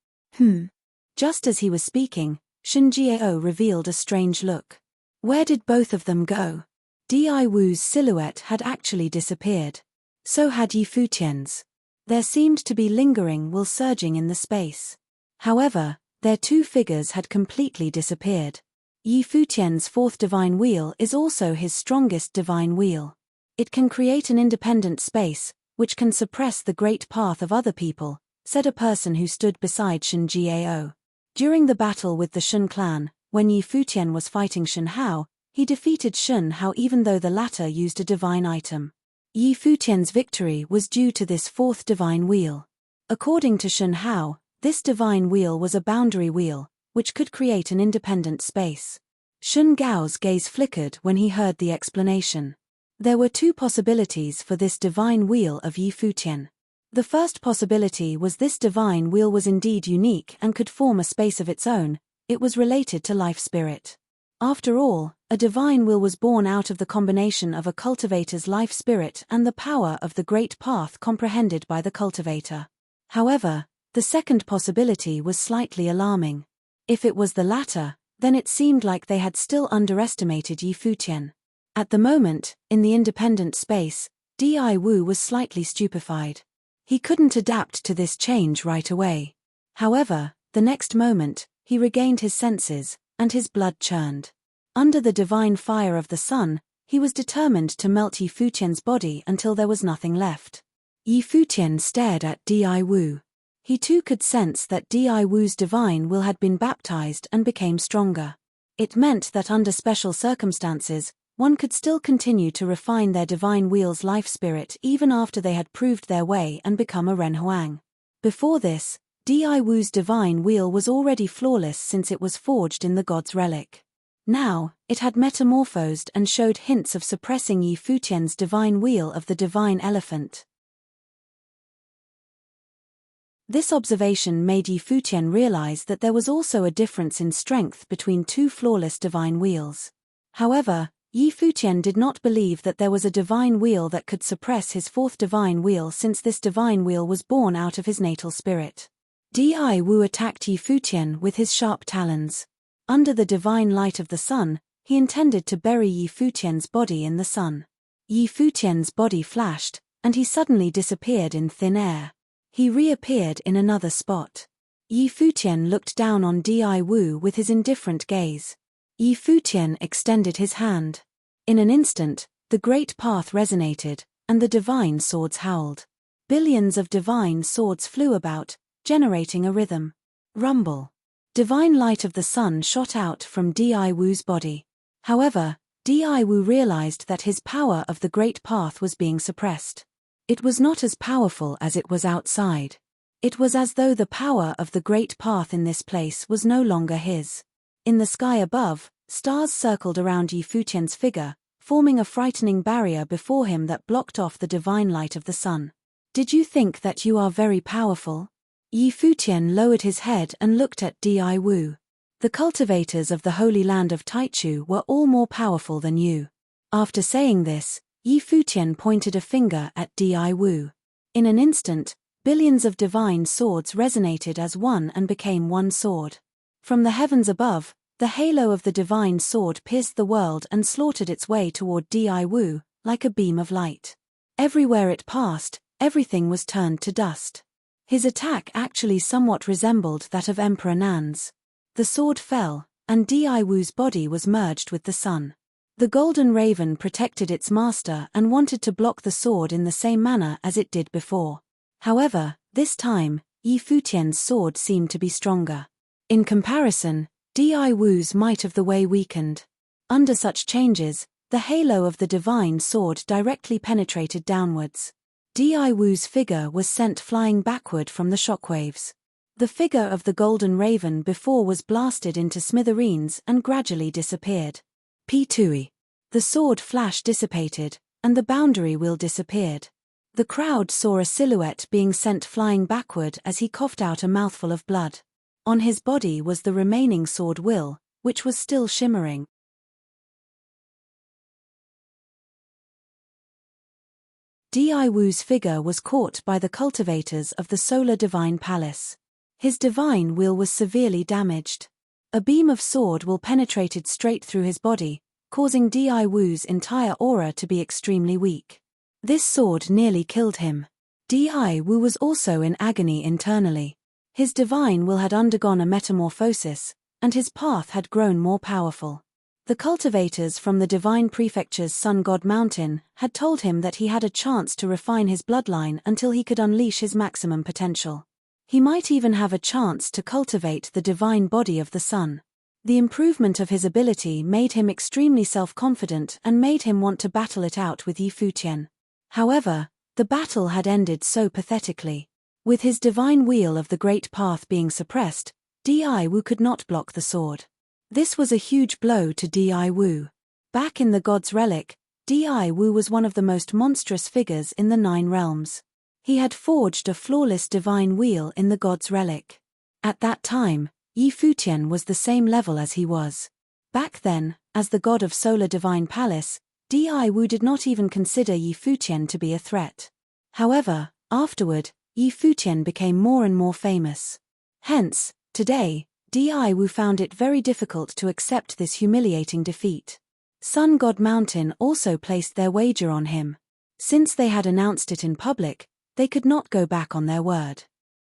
Just as he was speaking, Shinjiao revealed a strange look. Where did both of them go? Di Wu's silhouette had actually disappeared. So had Yi Futian's. There seemed to be lingering will surging in the space. However, their two figures had completely disappeared. Yi Futian's fourth divine wheel is also his strongest divine wheel. It can create an independent space, which can suppress the great path of other people, said a person who stood beside Shinjiao. During the battle with the Shun clan, when Yi Futian was fighting Shun Hao, he defeated Shun Hao even though the latter used a divine item. Yi Futian's victory was due to this fourth divine wheel. According to Shun Hao, this divine wheel was a boundary wheel, which could create an independent space. Shun Gao's gaze flickered when he heard the explanation. There were two possibilities for this divine wheel of Yi Futian. The first possibility was this divine wheel was indeed unique and could form a space of its own. It was related to life spirit. After all, a divine will was born out of the combination of a cultivator's life spirit and the power of the great path comprehended by the cultivator. However, the second possibility was slightly alarming. If it was the latter, then it seemed like they had still underestimated Yi Futian. At the moment, in the independent space, Di Wu was slightly stupefied. He couldn't adapt to this change right away. However, the next moment, he regained his senses, and his blood churned. Under the divine fire of the sun, he was determined to melt Yi Futian's body until there was nothing left. Yi Futian stared at Di Wu. He too could sense that Di Wu's divine will had been baptized and became stronger. It meant that under special circumstances, one could still continue to refine their divine wheel's life spirit even after they had proved their way and become a Renhuang. Before this, Di Wu's divine wheel was already flawless since it was forged in the god's relic. Now, it had metamorphosed and showed hints of suppressing Yi Futian's divine wheel of the divine elephant. This observation made Yi Futian realize that there was also a difference in strength between two flawless divine wheels. However, Yi Futian did not believe that there was a divine wheel that could suppress his fourth divine wheel since this divine wheel was born out of his natal spirit. Di Wu attacked Yi Futian with his sharp talons. Under the divine light of the sun, he intended to bury Yi Futian's body in the sun. Yi Futian's body flashed, and he suddenly disappeared in thin air. He reappeared in another spot. Yi Futian looked down on Di Wu with his indifferent gaze. Yi Futian extended his hand. In an instant, the great path resonated, and the divine swords howled. Billions of divine swords flew about, generating a rhythm. Rumble. Divine light of the sun shot out from Di Wu's body. However, Di Wu realized that his power of the great path was being suppressed. It was not as powerful as it was outside. It was as though the power of the great path in this place was no longer his. In the sky above, stars circled around Yi Futian's figure, forming a frightening barrier before him that blocked off the divine light of the sun. Did you think that you are very powerful? Yi Futian lowered his head and looked at Di Wu. The cultivators of the Holy Land of Taichu were all more powerful than you. After saying this, Yi Futian pointed a finger at Di Wu. In an instant, billions of divine swords resonated as one and became one sword. From the heavens above, the halo of the divine sword pierced the world and slaughtered its way toward Di Wu, like a beam of light. Everywhere it passed, everything was turned to dust. His attack actually somewhat resembled that of Emperor Nan's. The sword fell, and Di Wu's body was merged with the sun. The golden raven protected its master and wanted to block the sword in the same manner as it did before. However, this time, Yi Futian's sword seemed to be stronger. In comparison, Di Wu's might of the way weakened. Under such changes, the halo of the divine sword directly penetrated downwards. Di Wu's figure was sent flying backward from the shockwaves. The figure of the golden raven before was blasted into smithereens and gradually disappeared. P2E. The sword flash dissipated, and the boundary wheel disappeared. The crowd saw a silhouette being sent flying backward as he coughed out a mouthful of blood. On his body was the remaining sword will, which was still shimmering. Di Wu's figure was caught by the cultivators of the Solar Divine Palace. His divine will was severely damaged. A beam of sword will penetrated straight through his body, causing Di Wu's entire aura to be extremely weak. This sword nearly killed him. Di Wu was also in agony internally. His divine will had undergone a metamorphosis, and his path had grown more powerful. The cultivators from the divine prefecture's Sun God Mountain had told him that he had a chance to refine his bloodline until he could unleash his maximum potential. He might even have a chance to cultivate the divine body of the sun. The improvement of his ability made him extremely self-confident and made him want to battle it out with Yi Futian. However, the battle had ended so pathetically. With his divine wheel of the great path being suppressed, Di Wu could not block the sword. This was a huge blow to Di Wu. Back in the God's Relic, Di Wu was one of the most monstrous figures in the 9 realms. He had forged a flawless divine wheel in the God's Relic. At that time, Yi Futian was the same level as he was. Back then, as the god of Solar Divine Palace, Di Wu did not even consider Yi Futian to be a threat. However, afterward, Yi Futian became more and more famous. Hence, today, Di Wu found it very difficult to accept this humiliating defeat. Sun God Mountain also placed their wager on him. Since they had announced it in public, they could not go back on their word.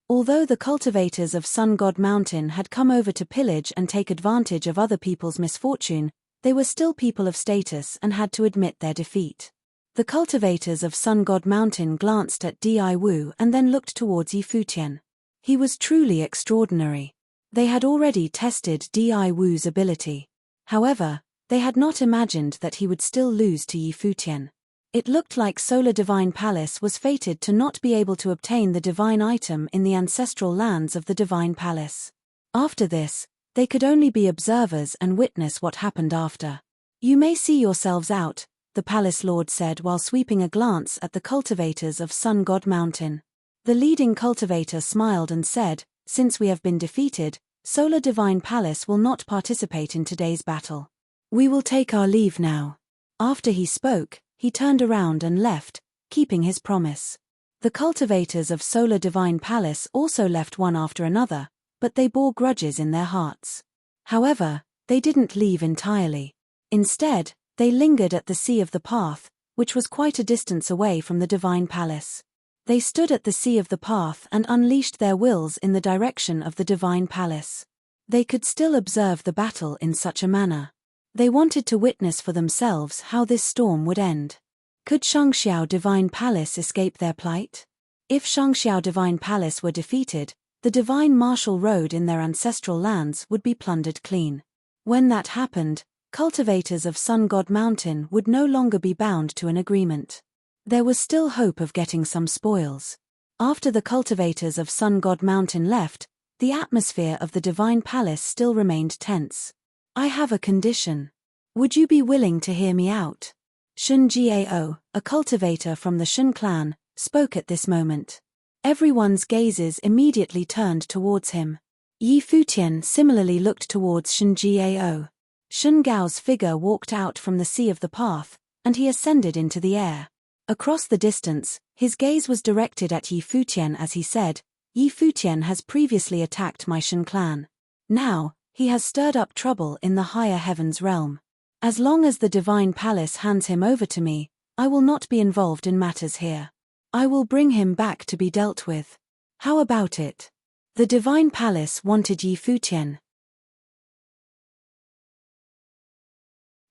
Although the cultivators of Sun God Mountain had come over to pillage and take advantage of other people's misfortune, they were still people of status and had to admit their defeat. The cultivators of Sun God Mountain glanced at Di Wu and then looked towards Yi Futian. He was truly extraordinary. They had already tested Di Wu's ability. However, they had not imagined that he would still lose to Yi Futian. It looked like Solar Divine Palace was fated to not be able to obtain the divine item in the ancestral lands of the Divine Palace. After this, they could only be observers and witness what happened after. "You may see yourselves out," the Palace Lord said while sweeping a glance at the cultivators of Sun God Mountain. The leading cultivator smiled and said, "Since we have been defeated, Solar Divine Palace will not participate in today's battle. We will take our leave now." After he spoke, he turned around and left, keeping his promise. The cultivators of Solar Divine Palace also left one after another, but they bore grudges in their hearts. However, they didn't leave entirely. Instead, they lingered at the Sea of the Path, which was quite a distance away from the Divine Palace. They stood at the Sea of the Path and unleashed their wills in the direction of the Divine Palace. They could still observe the battle in such a manner. They wanted to witness for themselves how this storm would end. Could Shangxiao Divine Palace escape their plight? If Shangxiao Divine Palace were defeated, the Divine Martial Road in their ancestral lands would be plundered clean. When that happened, cultivators of Sun God Mountain would no longer be bound to an agreement. There was still hope of getting some spoils. After the cultivators of Sun God Mountain left, the atmosphere of the Divine Palace still remained tense. "I have a condition. Would you be willing to hear me out?" Shun Jiao, a cultivator from the Shun clan, spoke at this moment. Everyone's gazes immediately turned towards him. Yi Futian similarly looked towards Shun Jiao. Shun Gao's figure walked out from the Sea of the Path, and he ascended into the air. Across the distance, his gaze was directed at Yi Futian as he said, "Yi Futian has previously attacked my Shun clan. Now, he has stirred up trouble in the higher heavens realm. As long as the Divine Palace hands him over to me, I will not be involved in matters here. I will bring him back to be dealt with. How about it?" The Divine Palace wanted Yi Futian.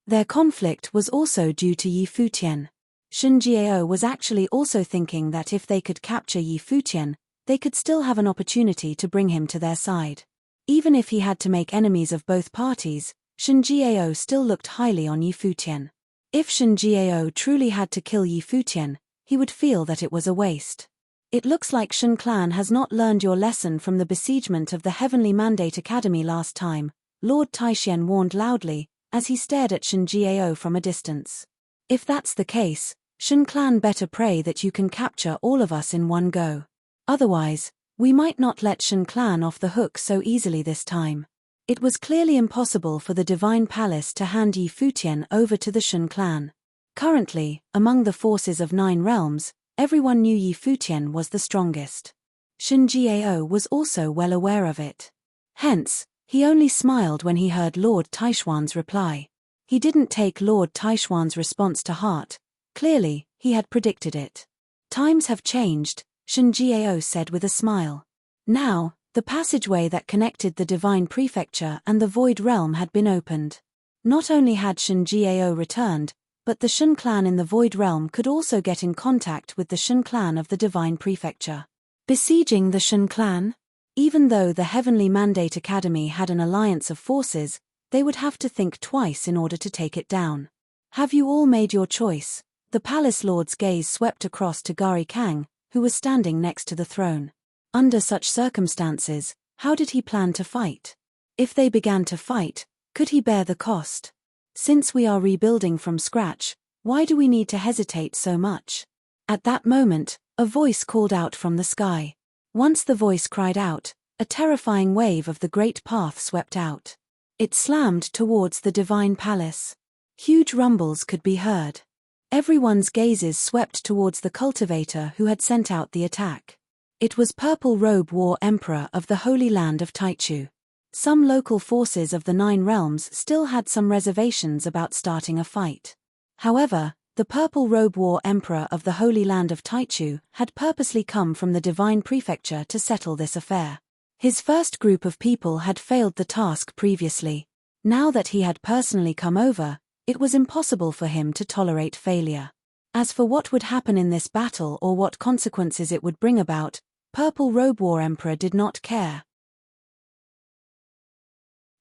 Their conflict was also due to Yi Futian. Shun Jiao was actually also thinking that if they could capture Yi Futian, they could still have an opportunity to bring him to their side. Even if he had to make enemies of both parties, Shun Jiao still looked highly on Yi Futian. If Shun Jiao truly had to kill Yi Futian, he would feel that it was a waste. "It looks like Shun clan has not learned your lesson from the besiegement of the Heavenly Mandate Academy last time," Lord Taishian warned loudly, as he stared at Shun Jiao from a distance. "If that's the case, Shun clan better pray that you can capture all of us in one go. Otherwise, we might not let Shun clan off the hook so easily this time." It was clearly impossible for the Divine Palace to hand Yi Futian over to the Shun clan. Currently, among the forces of 9 realms, everyone knew Yi Futian was the strongest. Shun Jiao was also well aware of it. Hence, he only smiled when he heard Lord Taishuan's reply. He didn't take Lord Taishuan's response to heart. Clearly, he had predicted it. "Times have changed," Shun Jiao said with a smile. Now, the passageway that connected the Divine Prefecture and the Void Realm had been opened. Not only had Shun Jiao returned, but the Shun clan in the Void Realm could also get in contact with the Shun clan of the Divine Prefecture. Besieging the Shun clan? Even though the Heavenly Mandate Academy had an alliance of forces, they would have to think twice in order to take it down. Have you all made your choice? The palace lord's gaze swept across to Gari Kang, who was standing next to the throne. Under such circumstances, how did he plan to fight? If they began to fight, could he bear the cost? Since we are rebuilding from scratch, why do we need to hesitate so much? At that moment, a voice called out from the sky. Once the voice cried out, a terrifying wave of the great path swept out. It slammed towards the divine palace. Huge rumbles could be heard. Everyone's gazes swept towards the cultivator who had sent out the attack. It was Purple Robe War Emperor of the Holy Land of Taichu. Some local forces of the Nine Realms still had some reservations about starting a fight. However, the Purple Robe War Emperor of the Holy Land of Taichu had purposely come from the Divine Prefecture to settle this affair. His first group of people had failed the task previously. Now that he had personally come over, it was impossible for him to tolerate failure. As for what would happen in this battle or what consequences it would bring about, Purple Robe War Emperor did not care.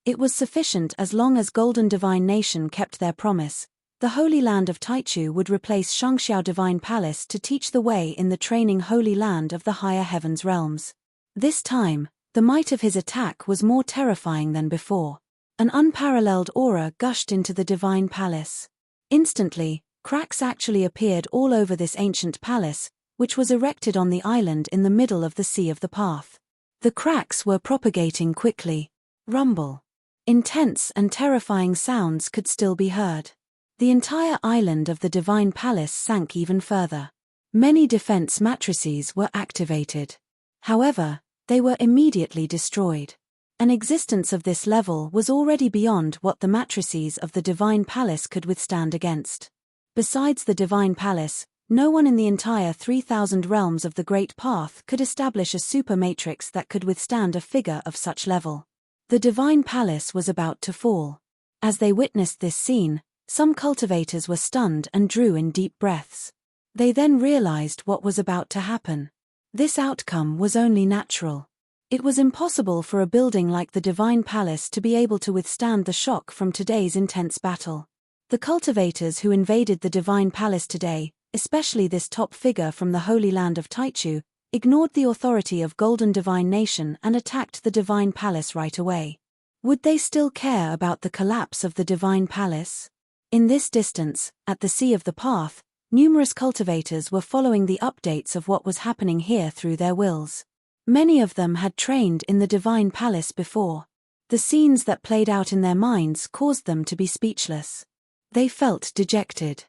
It was sufficient as long as Golden Divine Nation kept their promise. The Holy Land of Taichu would replace Shangxiao Divine Palace to teach the way in the training Holy Land of the higher heavens realms. This time, the might of his attack was more terrifying than before. An unparalleled aura gushed into the divine palace. Instantly, cracks actually appeared all over this ancient palace, which was erected on the island in the middle of the Sea of the Path. The cracks were propagating quickly. Rumble. Intense and terrifying sounds could still be heard. The entire island of the divine palace sank even further. Many defense matrices were activated. However, they were immediately destroyed. An existence of this level was already beyond what the matrices of the divine palace could withstand against. Besides the divine palace, no one in the entire 3,000 realms of the Great Path could establish a super matrix that could withstand a figure of such level. The divine palace was about to fall. As they witnessed this scene, some cultivators were stunned and drew in deep breaths. They then realized what was about to happen. This outcome was only natural. It was impossible for a building like the Divine Palace to be able to withstand the shock from today's intense battle. The cultivators who invaded the Divine Palace today, especially this top figure from the Holy Land of Taichu, ignored the authority of Golden Divine Nation and attacked the Divine Palace right away. Would they still care about the collapse of the Divine Palace? In this distance, at the Sea of the Path, numerous cultivators were following the updates of what was happening here through their wills. Many of them had trained in the Divine Palace before. The scenes that played out in their minds caused them to be speechless. They felt dejected.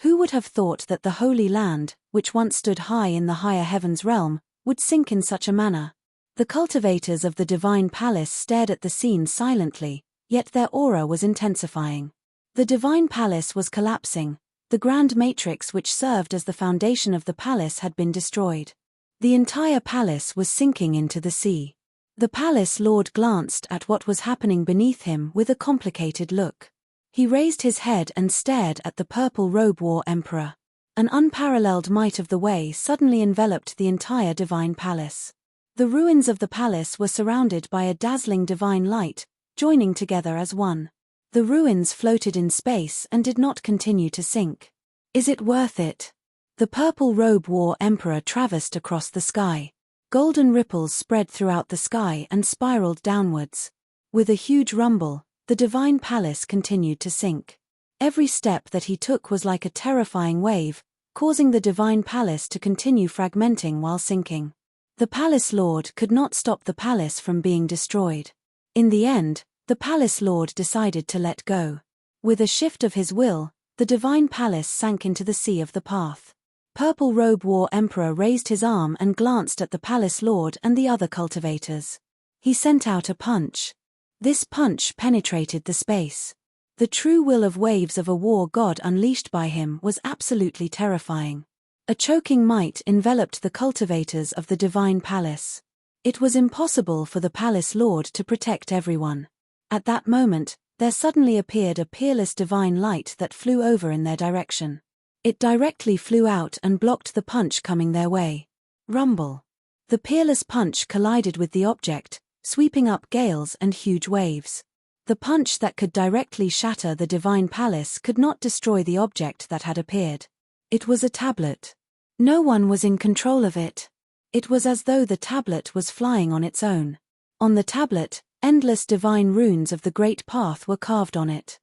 Who would have thought that the Holy Land, which once stood high in the higher heavens realm, would sink in such a manner? The cultivators of the Divine Palace stared at the scene silently, yet their aura was intensifying. The Divine Palace was collapsing. The grand matrix which served as the foundation of the palace had been destroyed. The entire palace was sinking into the sea. The palace lord glanced at what was happening beneath him with a complicated look. He raised his head and stared at the Purple Robe War Emperor. An unparalleled might of the way suddenly enveloped the entire divine palace. The ruins of the palace were surrounded by a dazzling divine light, joining together as one. The ruins floated in space and did not continue to sink. Is it worth it? The Purple Robe War Emperor traversed across the sky. Golden ripples spread throughout the sky and spiraled downwards. With a huge rumble, the divine palace continued to sink. Every step that he took was like a terrifying wave, causing the divine palace to continue fragmenting while sinking. The palace lord could not stop the palace from being destroyed. In the end, the palace lord decided to let go. With a shift of his will, the divine palace sank into the Sea of the Path. Purple Robe War Emperor raised his arm and glanced at the palace lord and the other cultivators. He sent out a punch. This punch penetrated the space. The true will of waves of a war god unleashed by him was absolutely terrifying. A choking might enveloped the cultivators of the divine palace. It was impossible for the palace lord to protect everyone. At that moment, there suddenly appeared a peerless divine light that flew over in their direction. It directly flew out and blocked the punch coming their way. Rumble. The peerless punch collided with the object, sweeping up gales and huge waves. The punch that could directly shatter the divine palace could not destroy the object that had appeared. It was a tablet. No one was in control of it. It was as though the tablet was flying on its own. On the tablet, endless divine runes of the great path were carved on it.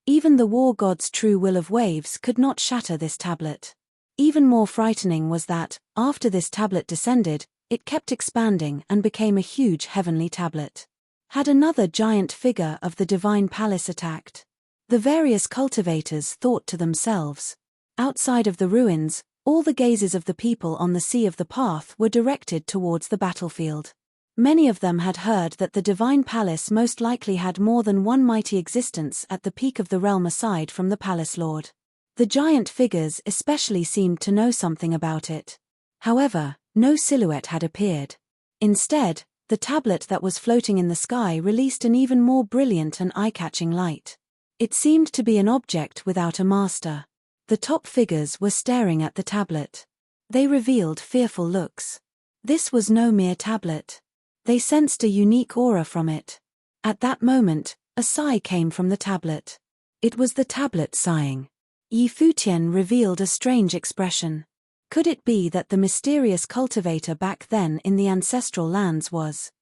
Even the war god's true will of waves could not shatter this tablet. Even more frightening was that, after this tablet descended, it kept expanding and became a huge heavenly tablet. Had another giant figure of the divine palace attacked? The various cultivators thought to themselves. Outside of the ruins, all the gazes of the people on the sea of the path were directed towards the battlefield. Many of them had heard that the divine palace most likely had more than one mighty existence at the peak of the realm aside from the palace lord. The giant figures especially seemed to know something about it. However, no silhouette had appeared. Instead, the tablet that was floating in the sky released an even more brilliant and eye-catching light. It seemed to be an object without a master. The top figures were staring at the tablet. They revealed fearful looks. This was no mere tablet. They sensed a unique aura from it. At that moment, a sigh came from the tablet. It was the tablet sighing. Futian revealed a strange expression. Could it be that the mysterious cultivator back then in the ancestral lands was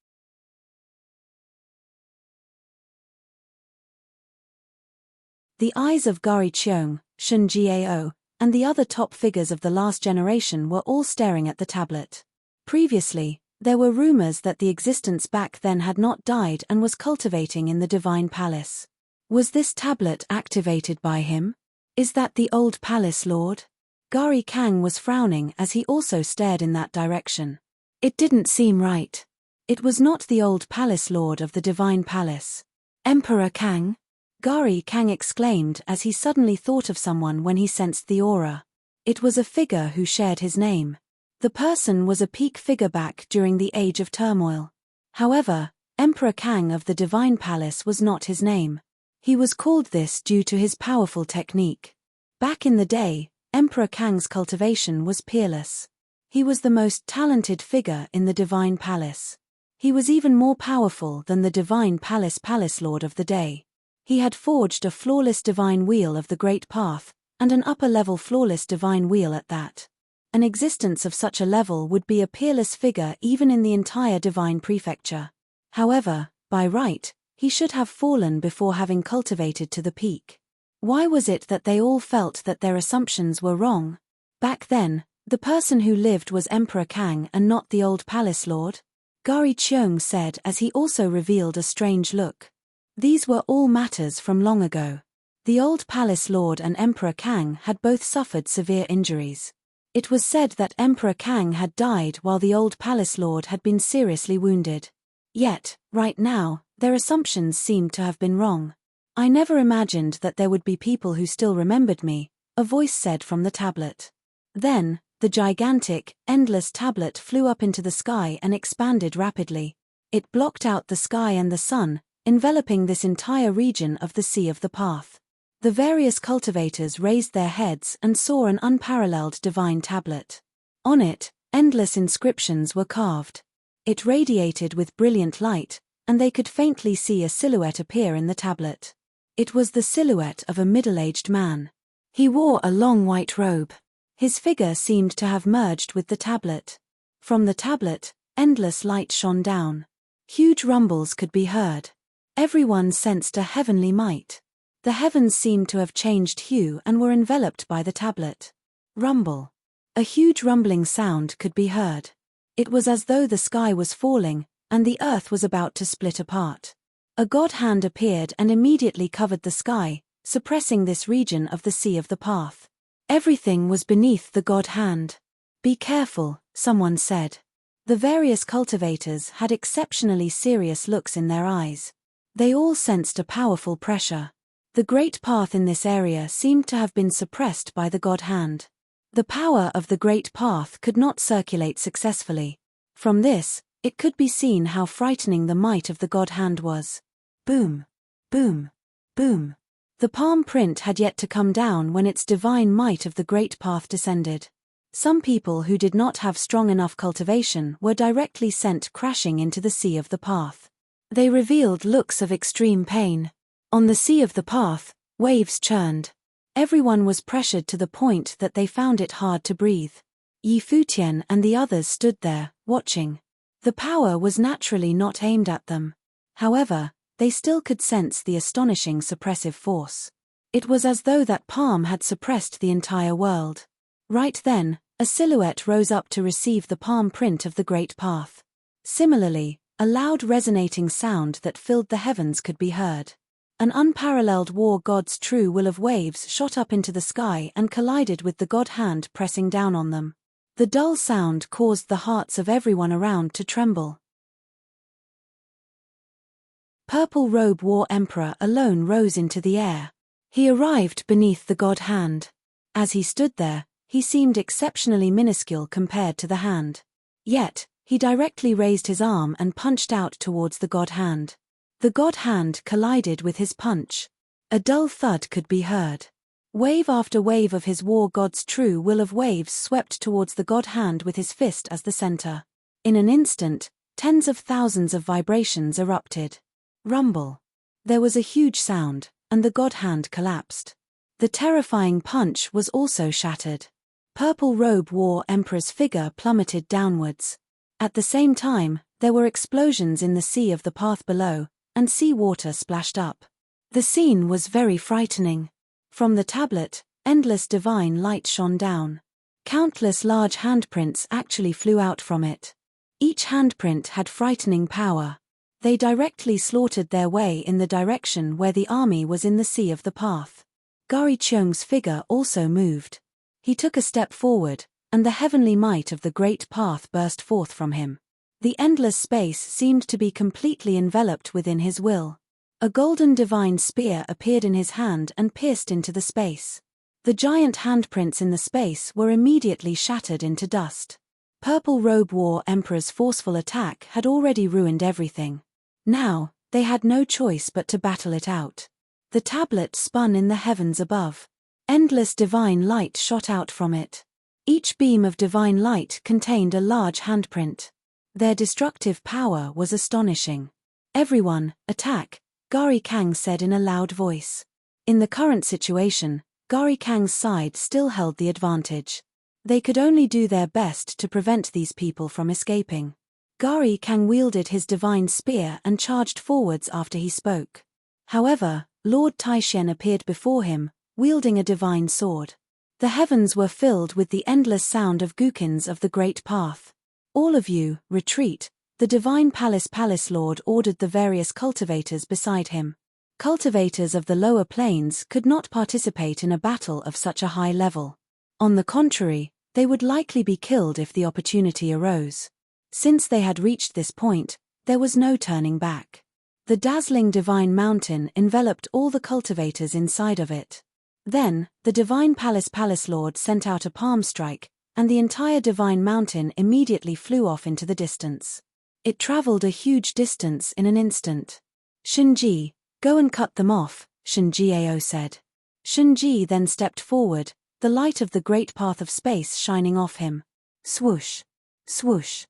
the eyes of Gari Cheong, Shun Jiao, and the other top figures of the last generation were all staring at the tablet. Previously, there were rumors that the existence back then had not died and was cultivating in the divine palace. Was this tablet activated by him? Is that the old palace lord? Gari Kang was frowning as he also stared in that direction. It didn't seem right. It was not the old palace lord of the divine palace. Emperor Kang? Gari Kang exclaimed as he suddenly thought of someone when he sensed the aura. It was a figure who shared his name. The person was a peak figure back during the Age of Turmoil. However, Emperor Kang of the divine palace was not his name. He was called this due to his powerful technique. Back in the day, Emperor Kang's cultivation was peerless. He was the most talented figure in the divine palace. He was even more powerful than the divine palace lord of the day. He had forged a flawless divine wheel of the great path, and an upper-level flawless divine wheel at that. An existence of such a level would be a peerless figure even in the entire divine prefecture. However, by right, he should have fallen before having cultivated to the peak. Why was it that they all felt that their assumptions were wrong? Back then, the person who lived was Emperor Kang and not the old palace lord? Gari Cheong said as he also revealed a strange look. These were all matters from long ago. The old palace lord and Emperor Kang had both suffered severe injuries. It was said that Emperor Kang had died while the old palace lord had been seriously wounded. Yet, right now, their assumptions seemed to have been wrong. I never imagined that there would be people who still remembered me, a voice said from the tablet. Then, the gigantic, endless tablet flew up into the sky and expanded rapidly. It blocked out the sky and the sun, enveloping this entire region of the Sea of the Path. The various cultivators raised their heads and saw an unparalleled divine tablet. On it, endless inscriptions were carved. It radiated with brilliant light, and they could faintly see a silhouette appear in the tablet. It was the silhouette of a middle-aged man. He wore a long white robe. His figure seemed to have merged with the tablet. From the tablet, endless light shone down. Huge rumbles could be heard. Everyone sensed a heavenly might. The heavens seemed to have changed hue and were enveloped by the tablet. Rumble. A huge rumbling sound could be heard. It was as though the sky was falling, and the earth was about to split apart. A god hand appeared and immediately covered the sky, suppressing this region of the Sea of the Path. Everything was beneath the god hand. Be careful, someone said. The various cultivators had exceptionally serious looks in their eyes. They all sensed a powerful pressure. The great path in this area seemed to have been suppressed by the god hand. The power of the great path could not circulate successfully. From this, it could be seen how frightening the might of the god hand was. Boom, boom, boom. The palm print had yet to come down when its divine might of the great path descended. Some people who did not have strong enough cultivation were directly sent crashing into the sea of the path. They revealed looks of extreme pain. On the sea of the path, waves churned. Everyone was pressured to the point that they found it hard to breathe. Futian and the others stood there, watching. The power was naturally not aimed at them. However, they still could sense the astonishing suppressive force. It was as though that palm had suppressed the entire world. Right then, a silhouette rose up to receive the palm print of the great path. Similarly, a loud resonating sound that filled the heavens could be heard. An unparalleled war god's true will of waves shot up into the sky and collided with the god hand pressing down on them. The dull sound caused the hearts of everyone around to tremble. Purple robe war emperor alone rose into the air. He arrived beneath the god hand. As he stood there, he seemed exceptionally minuscule compared to the hand. Yet, he directly raised his arm and punched out towards the god hand. The god hand collided with his punch. A dull thud could be heard. Wave after wave of his war god's true will of waves swept towards the god hand with his fist as the center. In an instant, tens of thousands of vibrations erupted. Rumble. There was a huge sound, and the god hand collapsed. The terrifying punch was also shattered. Purple robe war emperor's figure plummeted downwards. At the same time, there were explosions in the sea of the path below, and sea water splashed up. The scene was very frightening. From the tablet, endless divine light shone down. Countless large handprints actually flew out from it. Each handprint had frightening power. They directly slaughtered their way in the direction where the army was in the sea of the path. Gari Cheong's figure also moved. He took a step forward, and the heavenly might of the great path burst forth from him. The endless space seemed to be completely enveloped within his will. A golden divine spear appeared in his hand and pierced into the space. The giant handprints in the space were immediately shattered into dust. Purple robe war emperor's forceful attack had already ruined everything. Now, they had no choice but to battle it out. The tablet spun in the heavens above. Endless divine light shot out from it. Each beam of divine light contained a large handprint. Their destructive power was astonishing. Everyone, attack, Gari Kang said in a loud voice. In the current situation, Gari Kang's side still held the advantage. They could only do their best to prevent these people from escaping. Gari Kang wielded his divine spear and charged forwards after he spoke. However, Lord Taishen appeared before him, wielding a divine sword. The heavens were filled with the endless sound of Gukins of the Great Path. All of you, retreat, the divine palace lord ordered the various cultivators beside him. Cultivators of the lower planes could not participate in a battle of such a high level. On the contrary, they would likely be killed if the opportunity arose. Since they had reached this point, there was no turning back. The dazzling divine mountain enveloped all the cultivators inside of it. Then, the divine palace lord sent out a palm strike, and the entire divine mountain immediately flew off into the distance. It traveled a huge distance in an instant. Shinji, go and cut them off, Shinji-ao said. Shinji then stepped forward, the light of the great path of space shining off him. Swoosh. Swoosh.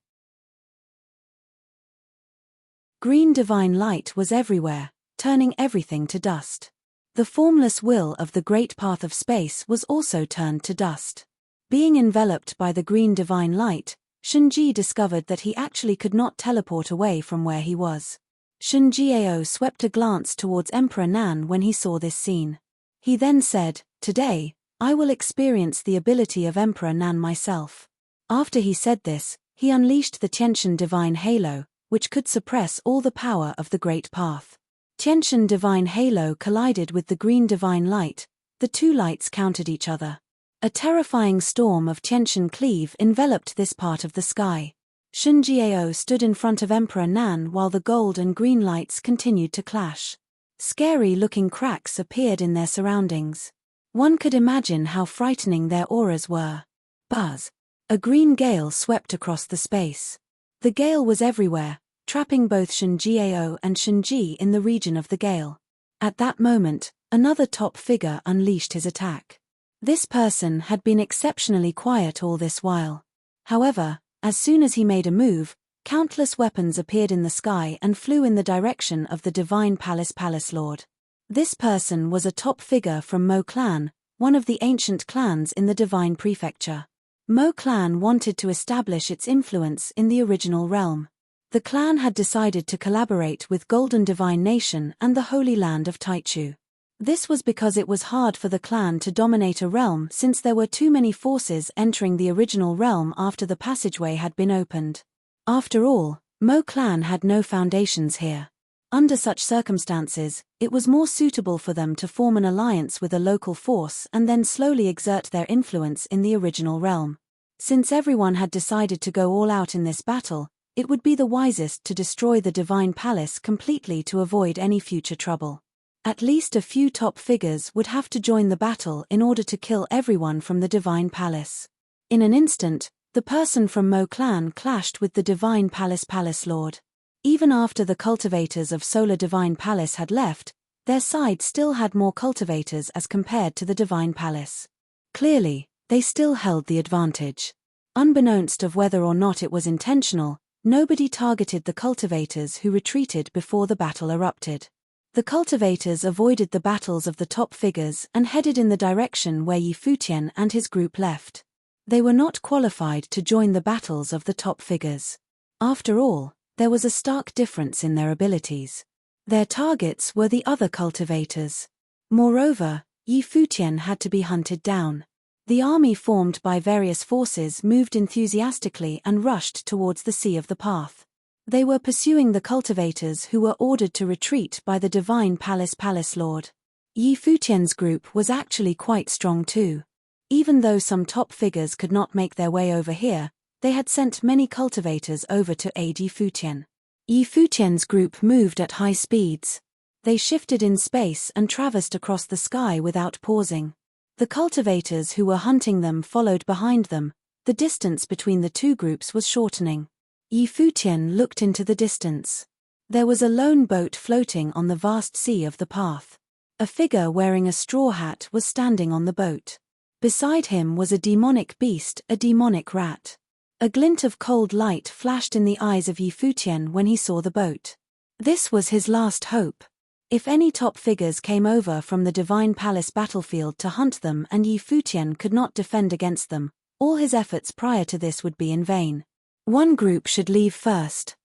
Green divine light was everywhere, turning everything to dust. The formless will of the great path of space was also turned to dust. Being enveloped by the green divine light, Shinji discovered that he actually could not teleport away from where he was. Shinji-ao swept a glance towards Emperor Nan when he saw this scene. He then said, "Today, I will experience the ability of Emperor Nan myself." After he said this, he unleashed the Tiantian divine halo, which could suppress all the power of the great path. Tiantian divine halo collided with the green divine light, the two lights countered each other. A terrifying storm of Tiantian cleave enveloped this part of the sky. Shinji-ao stood in front of Emperor Nan while the gold and green lights continued to clash. Scary-looking cracks appeared in their surroundings. One could imagine how frightening their auras were. Buzz. A green gale swept across the space. The gale was everywhere, trapping both Shinji-ao and Shinji in the region of the gale. At that moment, another top figure unleashed his attack. This person had been exceptionally quiet all this while. However, as soon as he made a move, countless weapons appeared in the sky and flew in the direction of the Divine Palace Lord. This person was a top figure from Mo clan, one of the ancient clans in the Divine Prefecture. Mo clan wanted to establish its influence in the original realm. The clan had decided to collaborate with Golden Divine Nation and the Holy Land of Taichu. This was because it was hard for the clan to dominate a realm since there were too many forces entering the original realm after the passageway had been opened. After all, Mo clan had no foundations here. Under such circumstances, it was more suitable for them to form an alliance with a local force and then slowly exert their influence in the original realm. Since everyone had decided to go all out in this battle, it would be the wisest to destroy the Divine Palace completely to avoid any future trouble. At least a few top figures would have to join the battle in order to kill everyone from the Divine Palace. In an instant, the person from Mo clan clashed with the Divine Palace Lord. Even after the cultivators of Solar Divine Palace had left, their side still had more cultivators as compared to the Divine Palace. Clearly, they still held the advantage. Unbeknownst of whether or not it was intentional, nobody targeted the cultivators who retreated before the battle erupted. The cultivators avoided the battles of the top figures and headed in the direction where Futian and his group left. They were not qualified to join the battles of the top figures. After all, there was a stark difference in their abilities. Their targets were the other cultivators. Moreover, Futian had to be hunted down. The army formed by various forces moved enthusiastically and rushed towards the Sea of the Path. They were pursuing the cultivators who were ordered to retreat by the Divine Palace Lord. Futian's group was actually quite strong too. Even though some top figures could not make their way over here, they had sent many cultivators over to aid Futian. Futian's group moved at high speeds. They shifted in space and traversed across the sky without pausing. The cultivators who were hunting them followed behind them. The distance between the two groups was shortening. Futian looked into the distance. There was a lone boat floating on the vast sea of the path. A figure wearing a straw hat was standing on the boat. Beside him was a demonic beast, a demonic rat. A glint of cold light flashed in the eyes of Futian when he saw the boat. This was his last hope. If any top figures came over from the Divine Palace battlefield to hunt them and Futian could not defend against them, all his efforts prior to this would be in vain. One group should leave first.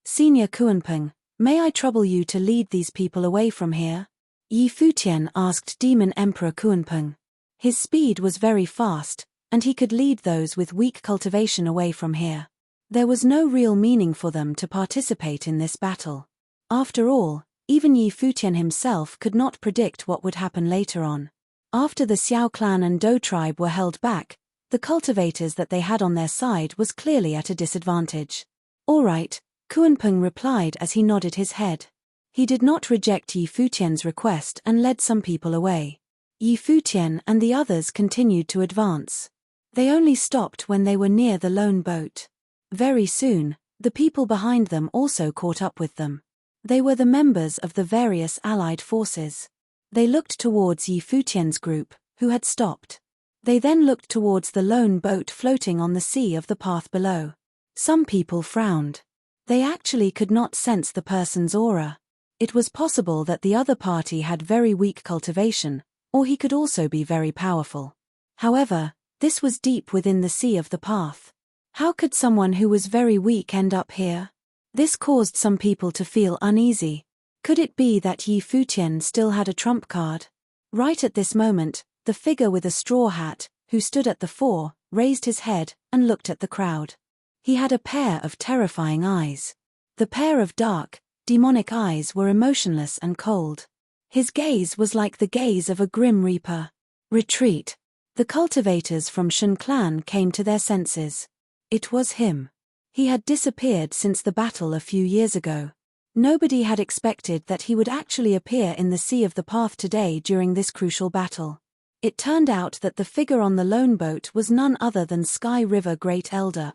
Senior Kuanpeng, may I trouble you to lead these people away from here? Futian asked Demon Emperor Kuanpeng. His speed was very fast, and he could lead those with weak cultivation away from here. There was no real meaning for them to participate in this battle. After all, even Futian himself could not predict what would happen later on. After the Xiao clan and Dou tribe were held back, the cultivators that they had on their side was clearly at a disadvantage. All right, Kuanpeng replied as he nodded his head. He did not reject Futian's request and led some people away. Futian and the others continued to advance. They only stopped when they were near the lone boat. Very soon, the people behind them also caught up with them. They were the members of the various allied forces. They looked towards Futian's group, who had stopped. They then looked towards the lone boat floating on the sea of the path below. Some people frowned. They actually could not sense the person's aura. It was possible that the other party had very weak cultivation, or he could also be very powerful. However, this was deep within the sea of the path. How could someone who was very weak end up here? This caused some people to feel uneasy. Could it be that Futian still had a trump card? Right at this moment, the figure with a straw hat, who stood at the fore, raised his head and looked at the crowd. He had a pair of terrifying eyes. The pair of dark, demonic eyes were emotionless and cold. His gaze was like the gaze of a grim reaper. Retreat. The cultivators from Shen clan came to their senses. It was him. He had disappeared since the battle a few years ago. Nobody had expected that he would actually appear in the Sea of the Path today during this crucial battle. It turned out that the figure on the lone boat was none other than Sky River Great Elder.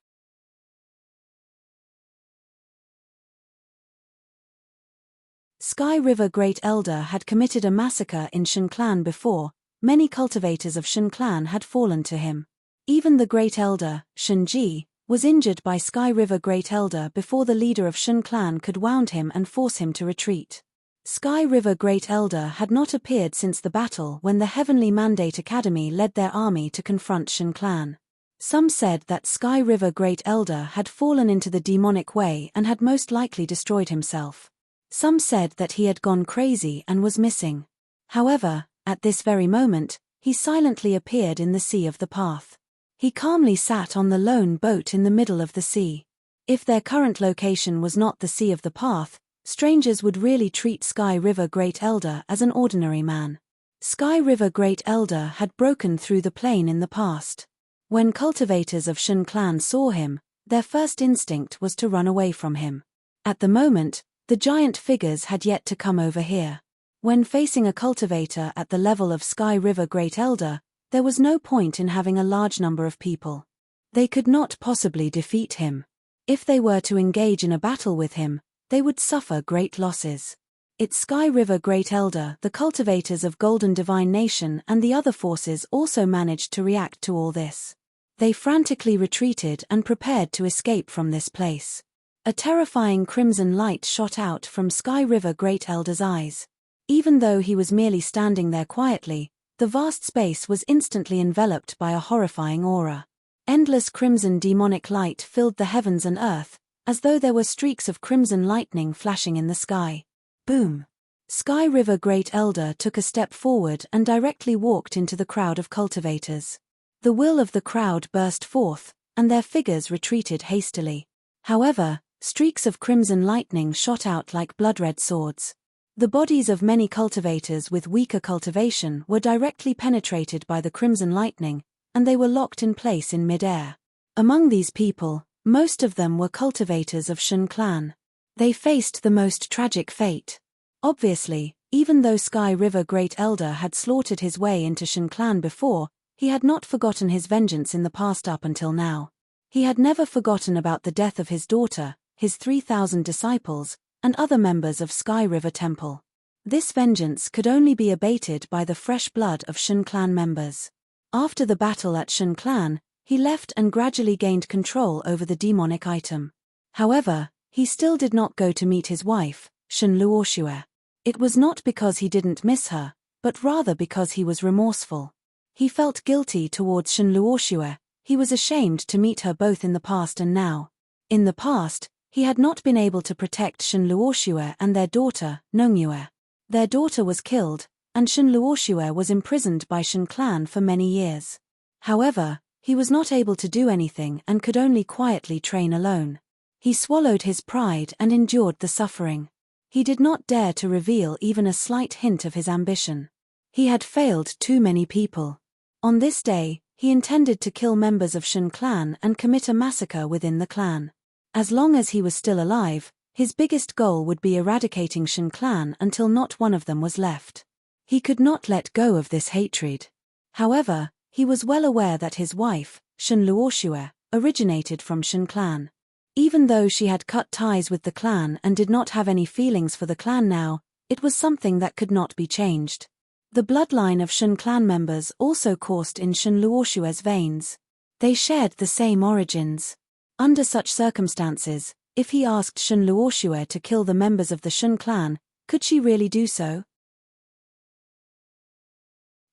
Sky River Great Elder had committed a massacre in Shen Clan before. Many cultivators of Shen Clan had fallen to him. Even the Great Elder, Shen Ji, was injured by Sky River Great Elder before the leader of Shen Clan could wound him and force him to retreat. Sky River Great Elder had not appeared since the battle when the Heavenly Mandate Academy led their army to confront Shen Clan. Some said that Sky River Great Elder had fallen into the demonic way and had most likely destroyed himself. Some said that he had gone crazy and was missing. However, at this very moment, he silently appeared in the sea of the path. He calmly sat on the lone boat in the middle of the sea. If their current location was not the sea of the path, strangers would really treat Sky River Great Elder as an ordinary man. Sky River Great Elder had broken through the plain in the past. When cultivators of Shen Clan saw him, their first instinct was to run away from him. At the moment, the giant figures had yet to come over here. When facing a cultivator at the level of Sky River Great Elder, there was no point in having a large number of people. They could not possibly defeat him. If they were to engage in a battle with him, they would suffer great losses. It's Sky River Great Elder. The cultivators of Golden Divine Nation and the other forces also managed to react to all this. They frantically retreated and prepared to escape from this place. A terrifying crimson light shot out from Sky River Great Elder's eyes. Even though he was merely standing there quietly, the vast space was instantly enveloped by a horrifying aura. Endless crimson demonic light filled the heavens and earth, as though there were streaks of crimson lightning flashing in the sky. Boom! Sky River Great Elder took a step forward and directly walked into the crowd of cultivators. The will of the crowd burst forth, and their figures retreated hastily. However, streaks of crimson lightning shot out like blood-red swords. The bodies of many cultivators with weaker cultivation were directly penetrated by the crimson lightning, and they were locked in place in mid-air. Among these people, most of them were cultivators of Shen Clan. They faced the most tragic fate. Obviously, even though Sky River Great Elder had slaughtered his way into Shen Clan before, he had not forgotten his vengeance in the past up until now. He had never forgotten about the death of his daughter, his 3,000 disciples, and other members of Sky River Temple. This vengeance could only be abated by the fresh blood of Shen Clan members. After the battle at Shen Clan, he left and gradually gained control over the demonic item. However, he still did not go to meet his wife, Shen Luoxue. It was not because he didn't miss her, but rather because he was remorseful. He felt guilty towards Shen Luoxue. He was ashamed to meet her both in the past and now. In the past, he had not been able to protect Shen Luoxue and their daughter, Nongyue. Their daughter was killed, and Shen Luoxue was imprisoned by Shen Clan for many years. However, he was not able to do anything and could only quietly train alone. He swallowed his pride and endured the suffering. He did not dare to reveal even a slight hint of his ambition. He had failed too many people. On this day, he intended to kill members of Shen Clan and commit a massacre within the clan. As long as he was still alive, his biggest goal would be eradicating Shen Clan until not one of them was left. He could not let go of this hatred. However, he was well aware that his wife, Shen Luoxue, originated from Shen Clan. Even though she had cut ties with the clan and did not have any feelings for the clan now, it was something that could not be changed. The bloodline of Shen Clan members also coursed in Shen Luoxue's veins. They shared the same origins. Under such circumstances, if he asked Shen Luoxue to kill the members of the Shen Clan, could she really do so?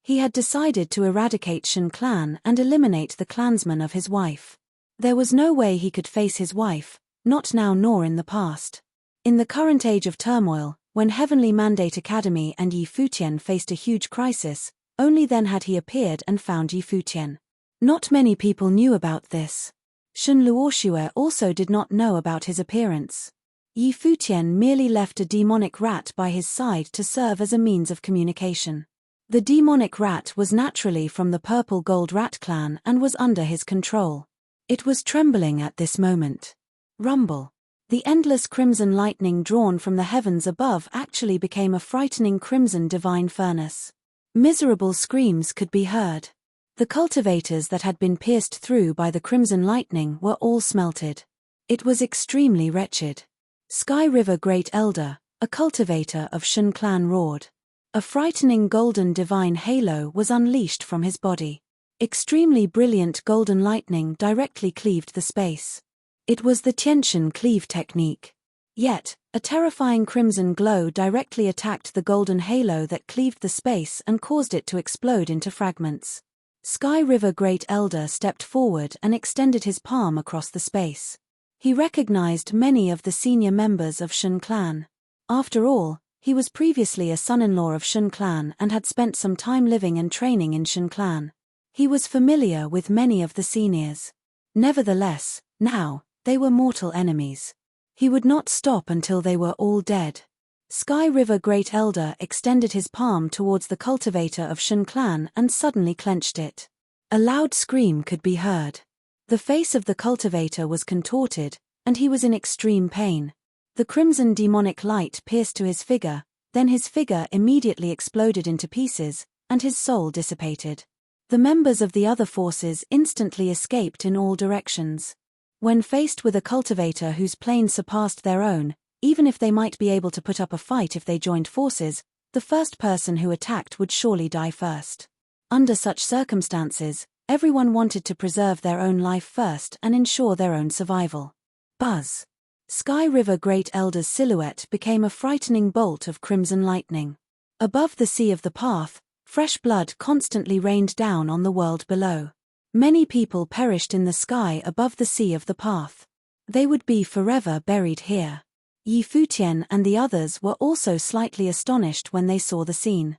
He had decided to eradicate Shen Clan and eliminate the clansmen of his wife. There was no way he could face his wife, not now nor in the past. In the current age of turmoil, when Heavenly Mandate Academy and Yi Futian faced a huge crisis, only then had he appeared and found Yi Futian. Not many people knew about this. Shen Luoxue also did not know about his appearance. Yi Futian merely left a demonic rat by his side to serve as a means of communication. The demonic rat was naturally from the Purple Gold Rat clan and was under his control. It was trembling at this moment. Rumble. The endless crimson lightning drawn from the heavens above actually became a frightening crimson divine furnace. Miserable screams could be heard. The cultivators that had been pierced through by the crimson lightning were all smelted. It was extremely wretched. Sky River Great Elder, A cultivator of Shen Clan roared. A frightening golden divine halo was unleashed from his body. Extremely brilliant golden lightning directly cleaved the space. It was the Tiantian cleave technique. Yet, a terrifying crimson glow directly attacked the golden halo that cleaved the space and caused it to explode into fragments. Sky River Great Elder stepped forward and extended his palm across the space. He recognized many of the senior members of Shen Clan. After all, he was previously a son-in-law of Shen Clan and had spent some time living and training in Shen Clan. He was familiar with many of the seniors. Nevertheless, now, they were mortal enemies. He would not stop until they were all dead. Sky River Great Elder extended his palm towards the cultivator of Shen Clan and suddenly clenched it. A loud scream could be heard. The face of the cultivator was contorted, and he was in extreme pain. The crimson demonic light pierced to his figure, then his figure immediately exploded into pieces, and his soul dissipated. The members of the other forces instantly escaped in all directions. When faced with a cultivator whose plane surpassed their own, even if they might be able to put up a fight if they joined forces, the first person who attacked would surely die first. Under such circumstances, everyone wanted to preserve their own life first and ensure their own survival. Buzz. Sky River Great Elder's silhouette became a frightening bolt of crimson lightning. Above the sea of the path, fresh blood constantly rained down on the world below. Many people perished in the sky above the sea of the path. They would be forever buried here. Futian and the others were also slightly astonished when they saw the scene.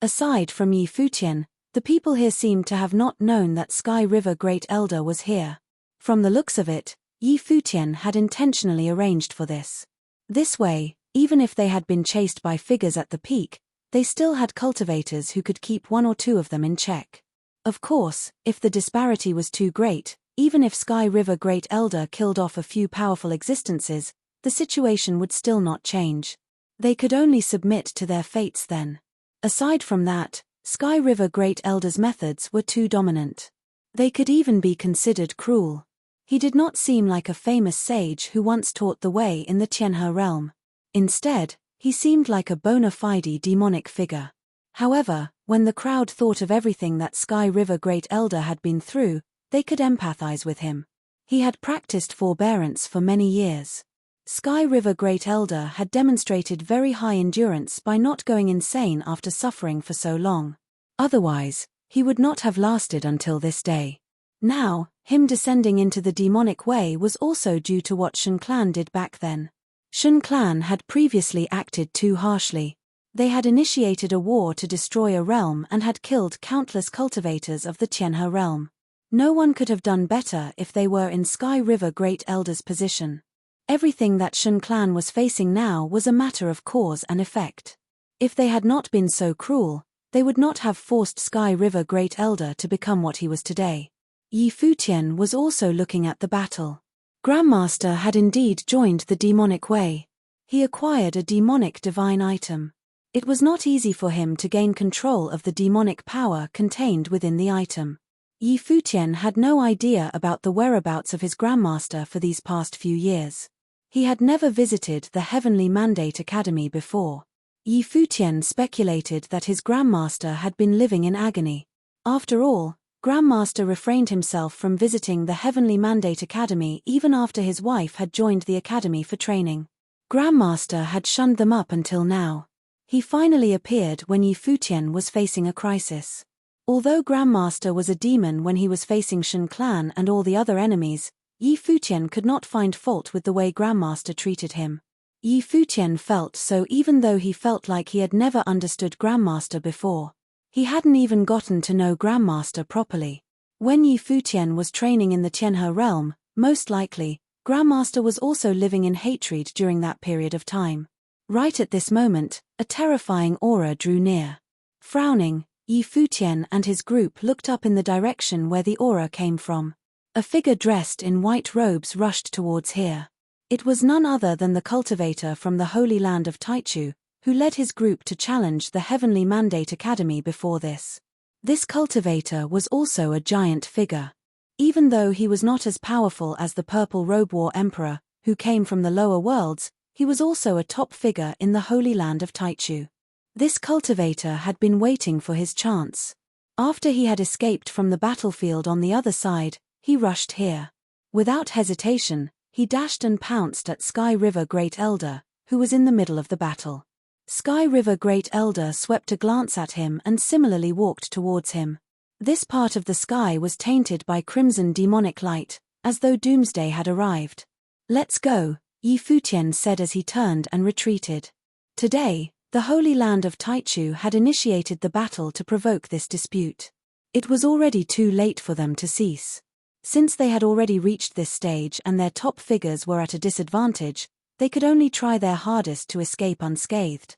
Aside from Futian, the people here seemed to have not known that Sky River Great Elder was here. From the looks of it, Futian had intentionally arranged for this. This way, even if they had been chased by figures at the peak, they still had cultivators who could keep one or two of them in check. Of course, if the disparity was too great, even if Sky River Great Elder killed off a few powerful existences, the situation would still not change. They could only submit to their fates then. Aside from that, Sky River Great Elder's methods were too dominant. They could even be considered cruel. He did not seem like a famous sage who once taught the way in the Tianhe realm. Instead, he seemed like a bona fide demonic figure. However, when the crowd thought of everything that Sky River Great Elder had been through, they could empathize with him. He had practiced forbearance for many years. Sky River Great Elder had demonstrated very high endurance by not going insane after suffering for so long. Otherwise, he would not have lasted until this day. Now, him descending into the demonic way was also due to what Shen Clan did back then. Shen Clan had previously acted too harshly. They had initiated a war to destroy a realm and had killed countless cultivators of the Tianhe realm. No one could have done better if they were in Sky River Great Elder's position. Everything that Shen Clan was facing now was a matter of cause and effect. If they had not been so cruel, they would not have forced Sky River Great Elder to become what he was today. Futian was also looking at the battle. Grandmaster had indeed joined the demonic way. He acquired a demonic divine item. It was not easy for him to gain control of the demonic power contained within the item. Futian had no idea about the whereabouts of his grandmaster for these past few years. He had never visited the Heavenly Mandate Academy before. Futian speculated that his grandmaster had been living in agony. After all, Grandmaster refrained himself from visiting the Heavenly Mandate Academy even after his wife had joined the academy for training. Grandmaster had shunned them up until now. He finally appeared when Futian was facing a crisis. Although Grandmaster was a demon when he was facing Shen Clan and all the other enemies, Futian could not find fault with the way Grandmaster treated him. Futian felt so even though he felt like he had never understood Grandmaster before. He hadn't even gotten to know Grandmaster properly. When Futian was training in the Tianhe realm, most likely, Grandmaster was also living in hatred during that period of time. Right at this moment, a terrifying aura drew near. Frowning, Futian and his group looked up in the direction where the aura came from. A figure dressed in white robes rushed towards here. It was none other than the cultivator from the Holy Land of Taichu, who led his group to challenge the Heavenly Mandate Academy before this. This cultivator was also a giant figure. Even though he was not as powerful as the Purple Robe War Emperor, who came from the lower worlds, he was also a top figure in the Holy Land of Taichu. This cultivator had been waiting for his chance. After he had escaped from the battlefield on the other side, he rushed here. Without hesitation, he dashed and pounced at Sky River Great Elder, who was in the middle of the battle. Sky River Great Elder swept a glance at him and similarly walked towards him. This part of the sky was tainted by crimson demonic light, as though doomsday had arrived. "Let's go," Futian said as he turned and retreated. Today, the Holy Land of Taichu had initiated the battle to provoke this dispute. It was already too late for them to cease. Since they had already reached this stage and their top figures were at a disadvantage, they could only try their hardest to escape unscathed.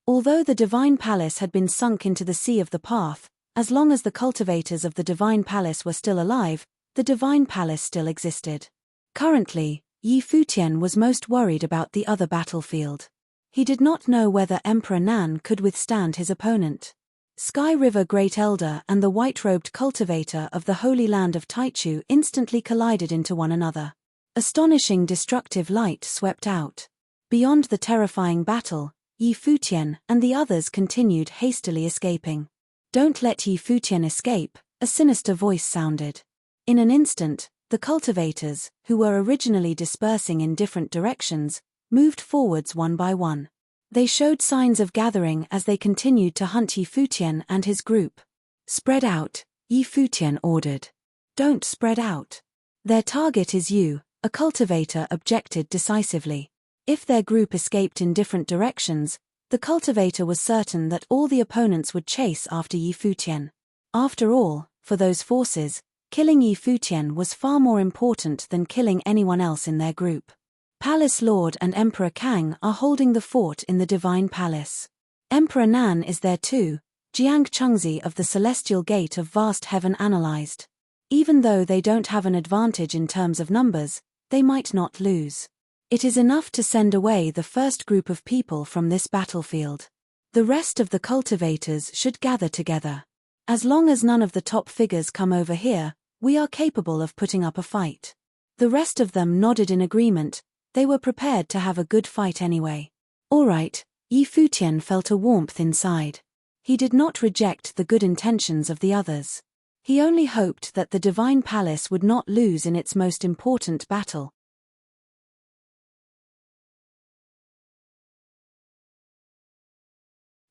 Although the Divine Palace had been sunk into the Sea of the Path, as long as the cultivators of the Divine Palace were still alive, the Divine Palace still existed. Currently, Futian was most worried about the other battlefield. He did not know whether Emperor Nan could withstand his opponent. Sky River Great Elder and the white-robed cultivator of the Holy Land of Taichu instantly collided into one another. Astonishing destructive light swept out. Beyond the terrifying battle, Futian and the others continued hastily escaping. "Don't let Futian escape," a sinister voice sounded. In an instant, the cultivators, who were originally dispersing in different directions, moved forwards one by one. They showed signs of gathering as they continued to hunt Futian and his group. "Spread out," Futian ordered. "Don't spread out. Their target is you," a cultivator objected decisively. If their group escaped in different directions, the cultivator was certain that all the opponents would chase after Futian. After all, for those forces, killing Futian was far more important than killing anyone else in their group. Palace Lord and Emperor Kang are holding the fort in the Divine Palace. Emperor Nan is there too, Jiang Chengzi of the Celestial Gate of Vast Heaven analyzed. Even though they don't have an advantage in terms of numbers, they might not lose. It is enough to send away the first group of people from this battlefield. The rest of the cultivators should gather together. As long as none of the top figures come over here, we are capable of putting up a fight. The rest of them nodded in agreement. They were prepared to have a good fight anyway. All right, Futian felt a warmth inside. He did not reject the good intentions of the others. He only hoped that the Divine Palace would not lose in its most important battle.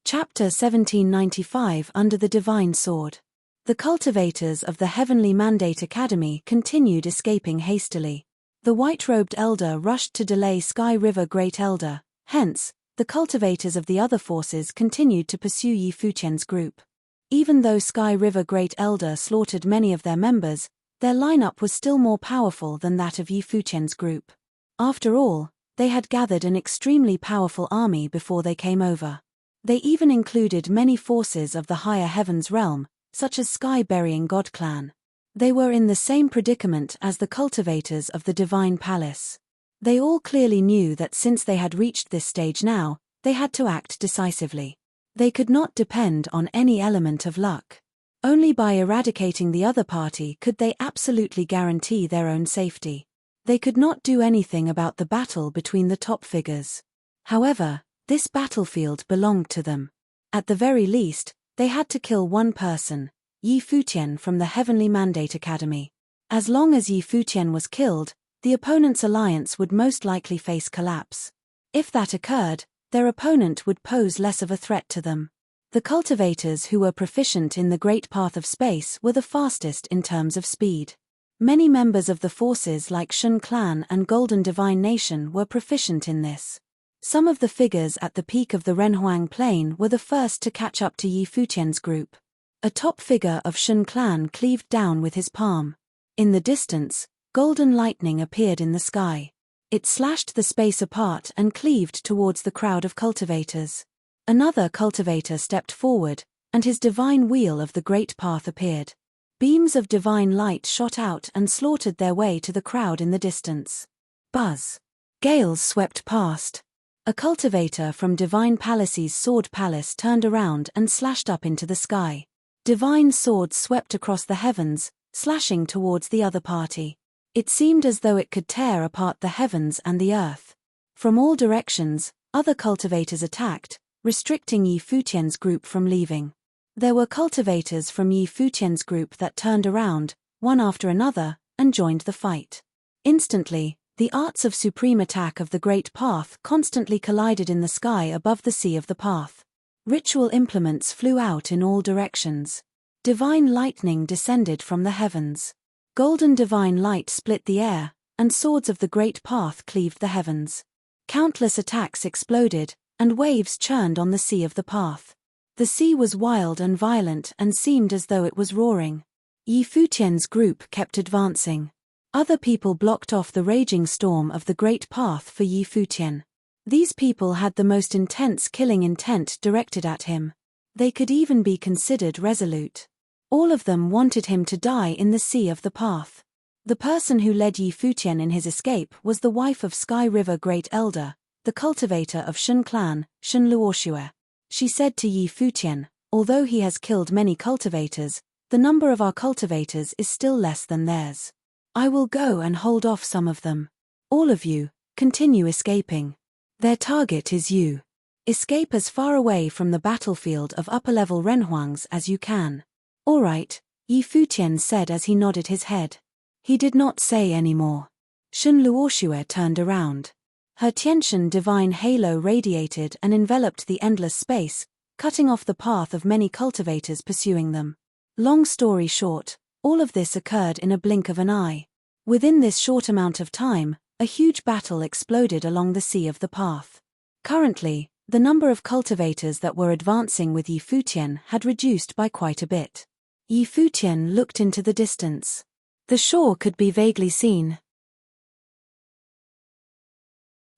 Chapter 1795 Under the Divine Sword. The cultivators of the Heavenly Mandate Academy continued escaping hastily. The white-robed elder rushed to delay Sky River Great Elder, hence, the cultivators of the other forces continued to pursue Futian's group. Even though Sky River Great Elder slaughtered many of their members, their lineup was still more powerful than that of Futian's group. After all, they had gathered an extremely powerful army before they came over. They even included many forces of the higher heavens realm, such as Sky-burying God clan. They were in the same predicament as the cultivators of the Divine Palace. They all clearly knew that since they had reached this stage now, they had to act decisively. They could not depend on any element of luck. Only by eradicating the other party could they absolutely guarantee their own safety. They could not do anything about the battle between the top figures. However, this battlefield belonged to them. At the very least, they had to kill one person, Futian from the Heavenly Mandate Academy. As long as Futian was killed, the opponent's alliance would most likely face collapse. If that occurred, their opponent would pose less of a threat to them. The cultivators who were proficient in the Great Path of Space were the fastest in terms of speed. Many members of the forces like Shun Clan and Golden Divine Nation were proficient in this. Some of the figures at the peak of the Renhuang Plain were the first to catch up to Futian's group. A top figure of Shun Clan cleaved down with his palm. In the distance, golden lightning appeared in the sky. It slashed the space apart and cleaved towards the crowd of cultivators. Another cultivator stepped forward, and his divine wheel of the Great Path appeared. Beams of divine light shot out and slaughtered their way to the crowd in the distance. Buzz. Gales swept past. A cultivator from Divine Palace's Sword Palace turned around and slashed up into the sky. Divine swords swept across the heavens, slashing towards the other party. It seemed as though it could tear apart the heavens and the earth. From all directions, other cultivators attacked, restricting Yi Futian's group from leaving. There were cultivators from Yi Futian's group that turned around, one after another, and joined the fight. Instantly, the arts of supreme attack of the Great Path constantly collided in the sky above the sea of the path. Ritual implements flew out in all directions. Divine lightning descended from the heavens. Golden divine light split the air, and swords of the Great Path cleaved the heavens. Countless attacks exploded, and waves churned on the sea of the path. The sea was wild and violent and seemed as though it was roaring. Yi Futian's group kept advancing. Other people blocked off the raging storm of the Great Path for Yi Futian. These people had the most intense killing intent directed at him. They could even be considered resolute. All of them wanted him to die in the sea of the path. The person who led Yi Futian in his escape was the wife of Sky River Great Elder, the cultivator of Shun clan, Shun Luoxue. She said to Yi Futian, although he has killed many cultivators, the number of our cultivators is still less than theirs. I will go and hold off some of them. All of you, continue escaping. Their target is you. Escape as far away from the battlefield of upper-level Renhuangs as you can. All right, Yi Futian said as he nodded his head. He did not say any more. Shun Luoxue turned around. Her Tiantian divine halo radiated and enveloped the endless space, cutting off the path of many cultivators pursuing them. Long story short, all of this occurred in a blink of an eye. Within this short amount of time, a huge battle exploded along the sea of the path. Currently, the number of cultivators that were advancing with Yi Futian had reduced by quite a bit. Yi Futian looked into the distance. The shore could be vaguely seen.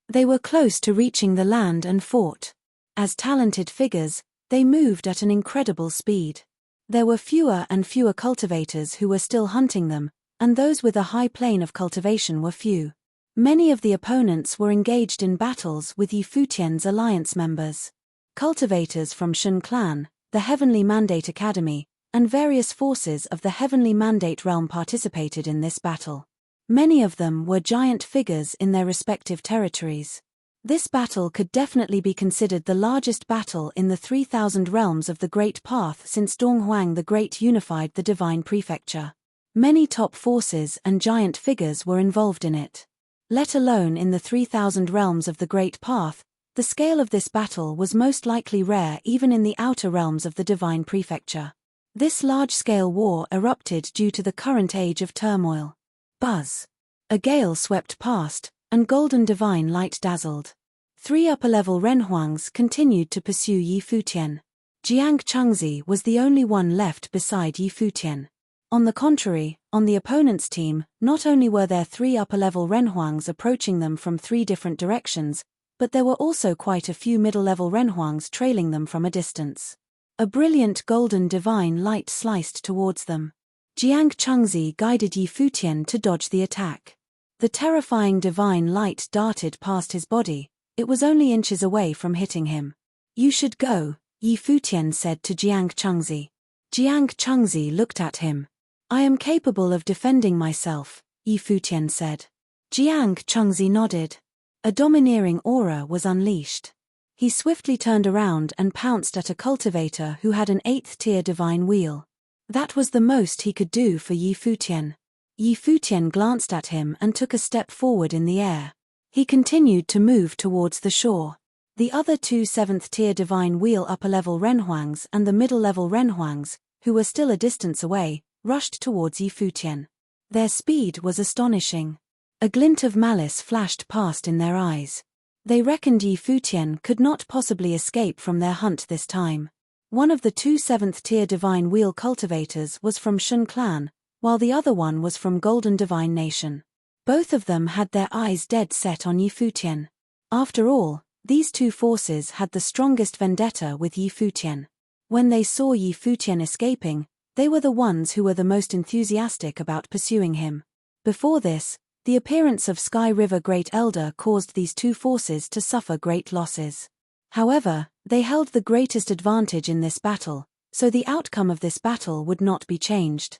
They were close to reaching the land and fought. As talented figures, they moved at an incredible speed. There were fewer and fewer cultivators who were still hunting them, and those with a high plane of cultivation were few. Many of the opponents were engaged in battles with Yi Futian's alliance members. Cultivators from Shun clan, the Heavenly Mandate Academy, and various forces of the Heavenly Mandate realm participated in this battle. Many of them were giant figures in their respective territories. This battle could definitely be considered the largest battle in the 3,000 realms of the Great Path since Donghuang the Great unified the Divine Prefecture. Many top forces and giant figures were involved in it. Let alone in the 3,000 realms of the Great Path, the scale of this battle was most likely rare even in the outer realms of the Divine Prefecture. This large-scale war erupted due to the current age of turmoil. Buzz. A gale swept past, and golden divine light dazzled. 3 upper-level Renhuangs continued to pursue Yi Futian. Jiang Chengzi was the only one left beside Yi Futian. On the contrary, on the opponent's team, not only were there 3 upper-level Renhuangs approaching them from 3 different directions, but there were also quite a few middle-level Renhuangs trailing them from a distance. A brilliant golden divine light sliced towards them. Jiang Chengzi guided Yi Futian to dodge the attack. The terrifying divine light darted past his body. It was only inches away from hitting him. You should go, Yi Futian said to Jiang Chengzi. Jiang Chengzi looked at him. I am capable of defending myself, Yi Futian said. Jiang Chengzi nodded. A domineering aura was unleashed. He swiftly turned around and pounced at a cultivator who had an 8th-tier divine wheel. That was the most he could do for Yi Futian. Yi Futian glanced at him and took a step forward in the air. He continued to move towards the shore. The other 2 7th-tier divine wheel upper-level Renhuangs and the middle-level Renhuangs, who were still a distance away, rushed towards Yi Futian. Their speed was astonishing. A glint of malice flashed past in their eyes. They reckoned Yi Futian could not possibly escape from their hunt this time. One of the 2 7th-tier divine wheel cultivators was from Shun clan, while the other one was from Golden Divine Nation. Both of them had their eyes dead set on Yi Futian. After all, these 2 forces had the strongest vendetta with Yi Futian. When they saw Yi Futian escaping, they were the ones who were the most enthusiastic about pursuing him. Before this, the appearance of Sky River Great Elder caused these 2 forces to suffer great losses. However, they held the greatest advantage in this battle, so the outcome of this battle would not be changed.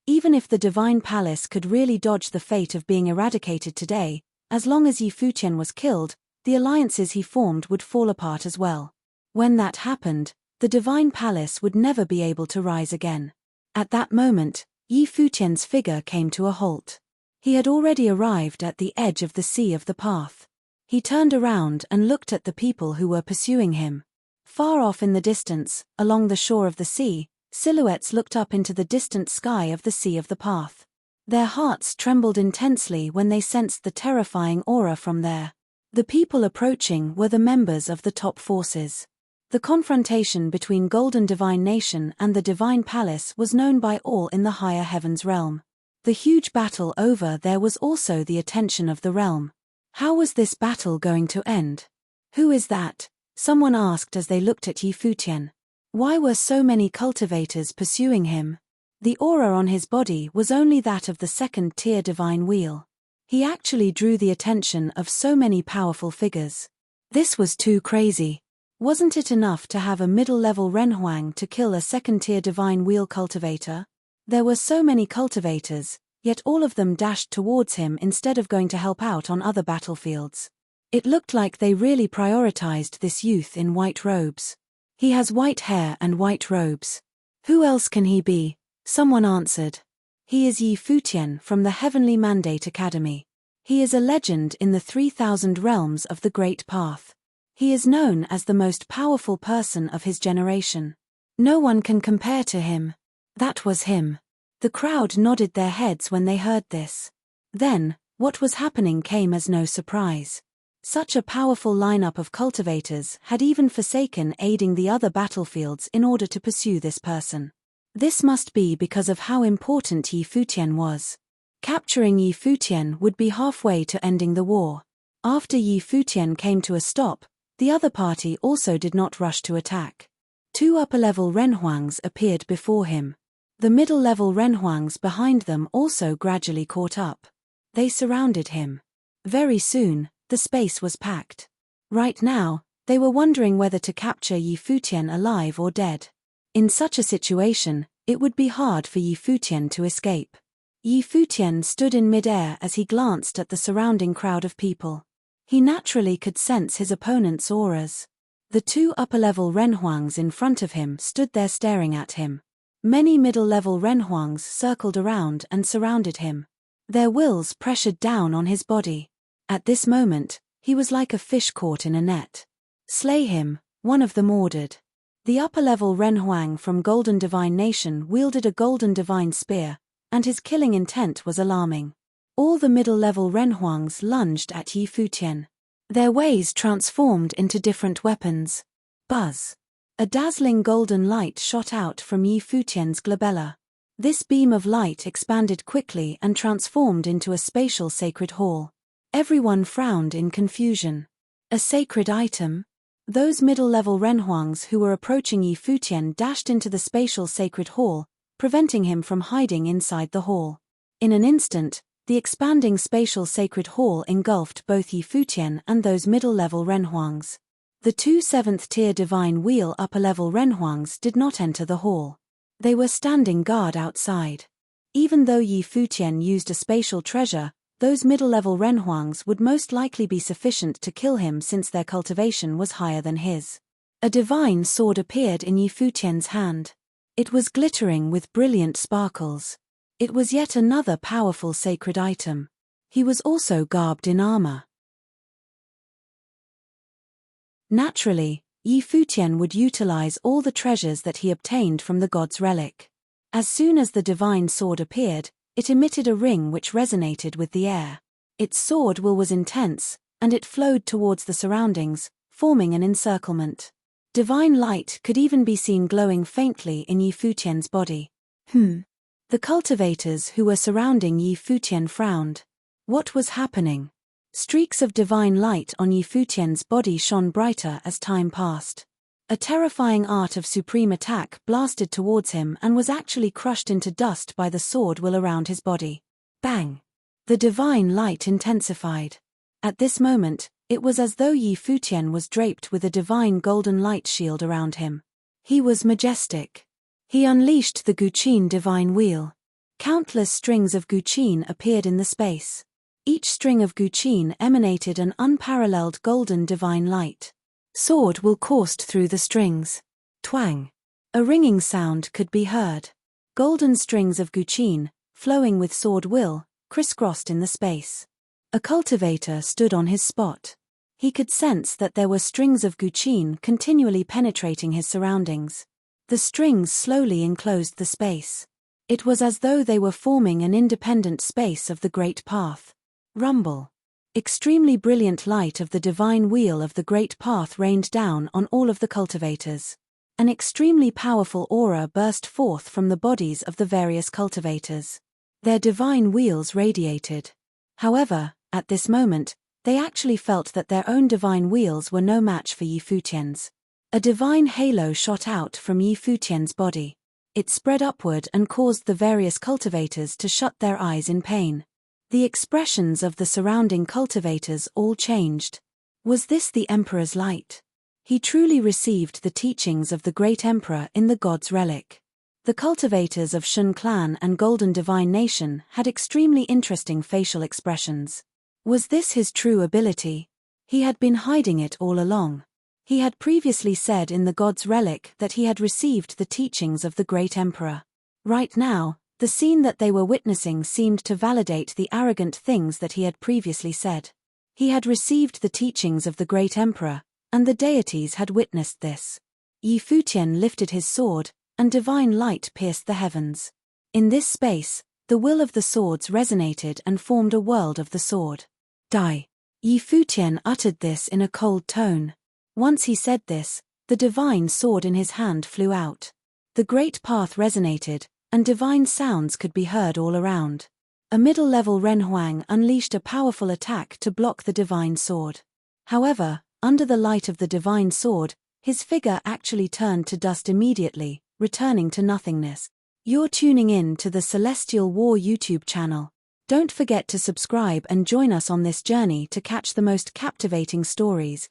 Even if the divine palace could really dodge the fate of being eradicated today, as long as Yi Futian was killed, the alliances he formed would fall apart as well. When that happened, the divine palace would never be able to rise again. At that moment, Yi Futian's figure came to a halt. He had already arrived at the edge of the sea of the path. He turned around and looked at the people who were pursuing him. Far off in the distance, along the shore of the sea, silhouettes looked up into the distant sky of the sea of the path. Their hearts trembled intensely when they sensed the terrifying aura from there. The people approaching were the members of the top forces. The confrontation between Golden Divine Nation and the Divine Palace was known by all in the higher heavens realm. The huge battle over there was also the attention of the realm. How was this battle going to end? "Who is that?" someone asked as they looked at Yi Futian. Why were so many cultivators pursuing him? The aura on his body was only that of the second-tier divine wheel. He actually drew the attention of so many powerful figures. This was too crazy. Wasn't it enough to have a middle-level Renhuang to kill a second-tier divine wheel cultivator? There were so many cultivators, yet all of them dashed towards him instead of going to help out on other battlefields. It looked like they really prioritized this youth in white robes. "He has white hair and white robes. Who else can he be?" someone answered. "He is Yi Futian from the Heavenly Mandate Academy. He is a legend in the 3,000 realms of the Great Path. He is known as the most powerful person of his generation. No one can compare to him." That was him. The crowd nodded their heads when they heard this. Then, what was happening came as no surprise. Such a powerful lineup of cultivators had even forsaken aiding the other battlefields in order to pursue this person. This must be because of how important Yi Futian was. Capturing Yi Futian would be halfway to ending the war. After Yi Futian came to a stop, the other party also did not rush to attack. Two upper-level Renhuangs appeared before him. The middle-level Renhuangs behind them also gradually caught up. They surrounded him. Very soon, the space was packed. Right now, they were wondering whether to capture Yi Futian alive or dead. In such a situation, it would be hard for Yi Futian to escape. Yi Futian stood in mid-air as he glanced at the surrounding crowd of people. He naturally could sense his opponent's auras. The two upper-level Renhuangs in front of him stood there staring at him. Many middle-level Renhuangs circled around and surrounded him. Their wills pressured down on his body. At this moment, he was like a fish caught in a net. "Slay him," one of them ordered. The upper-level Renhuang from Golden Divine Nation wielded a golden divine spear, and his killing intent was alarming. All the middle-level Renhuangs lunged at Yi Futian. Their ways transformed into different weapons. Buzz! A dazzling golden light shot out from Yi Futian's glabella. This beam of light expanded quickly and transformed into a spatial sacred hall. Everyone frowned in confusion. A sacred item? Those middle-level Renhuangs who were approaching Yi Futian dashed into the spatial sacred hall, preventing him from hiding inside the hall. In an instant, the expanding spatial sacred hall engulfed both Yi Futian and those middle-level Renhuangs. The two 7th-tier divine wheel upper-level Renhuangs did not enter the hall. They were standing guard outside. Even though Yi Futian used a spatial treasure, those middle-level Renhuangs would most likely be sufficient to kill him since their cultivation was higher than his. A divine sword appeared in Yi Futian's hand. It was glittering with brilliant sparkles. It was yet another powerful sacred item. He was also garbed in armor. Naturally, Yi Futian would utilize all the treasures that he obtained from the god's relic. As soon as the divine sword appeared, it emitted a ring which resonated with the air. Its sword will was intense, and it flowed towards the surroundings, forming an encirclement. Divine light could even be seen glowing faintly in Yi Futian's body. The cultivators who were surrounding Yi Futian frowned. What was happening? Streaks of divine light on Yi Futian's body shone brighter as time passed. A terrifying art of supreme attack blasted towards him and was actually crushed into dust by the sword will around his body. Bang! The divine light intensified. At this moment, it was as though Yi Futian was draped with a divine golden light shield around him. He was majestic. He unleashed the Guqin divine wheel. Countless strings of guqin appeared in the space. Each string of guqin emanated an unparalleled golden divine light. Sword will coursed through the strings. Twang. A ringing sound could be heard. Golden strings of guqin, flowing with sword will, crisscrossed in the space. A cultivator stood on his spot. He could sense that there were strings of guqin continually penetrating his surroundings. The strings slowly enclosed the space. It was as though they were forming an independent space of the great path. Rumble. Extremely brilliant light of the divine wheel of the great path rained down on all of the cultivators. An extremely powerful aura burst forth from the bodies of the various cultivators. Their divine wheels radiated. However, at this moment, they actually felt that their own divine wheels were no match for Yi Futian's. A divine halo shot out from Yi Futian's body. It spread upward and caused the various cultivators to shut their eyes in pain. The expressions of the surrounding cultivators all changed. Was this the Emperor's light? He truly received the teachings of the great Emperor in the God's relic. The cultivators of Shun Clan and Golden Divine Nation had extremely interesting facial expressions. Was this his true ability? He had been hiding it all along. He had previously said in the God's relic that he had received the teachings of the great Emperor. Right now, the scene that they were witnessing seemed to validate the arrogant things that he had previously said. He had received the teachings of the great Emperor, and the deities had witnessed this. Yi Futian lifted his sword, and divine light pierced the heavens. In this space, the will of the swords resonated and formed a world of the sword. Die. Yi Futian uttered this in a cold tone. Once he said this, the divine sword in his hand flew out. The great path resonated, and divine sounds could be heard all around. A middle-level Renhuang unleashed a powerful attack to block the divine sword. However, under the light of the divine sword, his figure actually turned to dust immediately, returning to nothingness. You're tuning in to the Celestial War YouTube channel. Don't forget to subscribe and join us on this journey to catch the most captivating stories,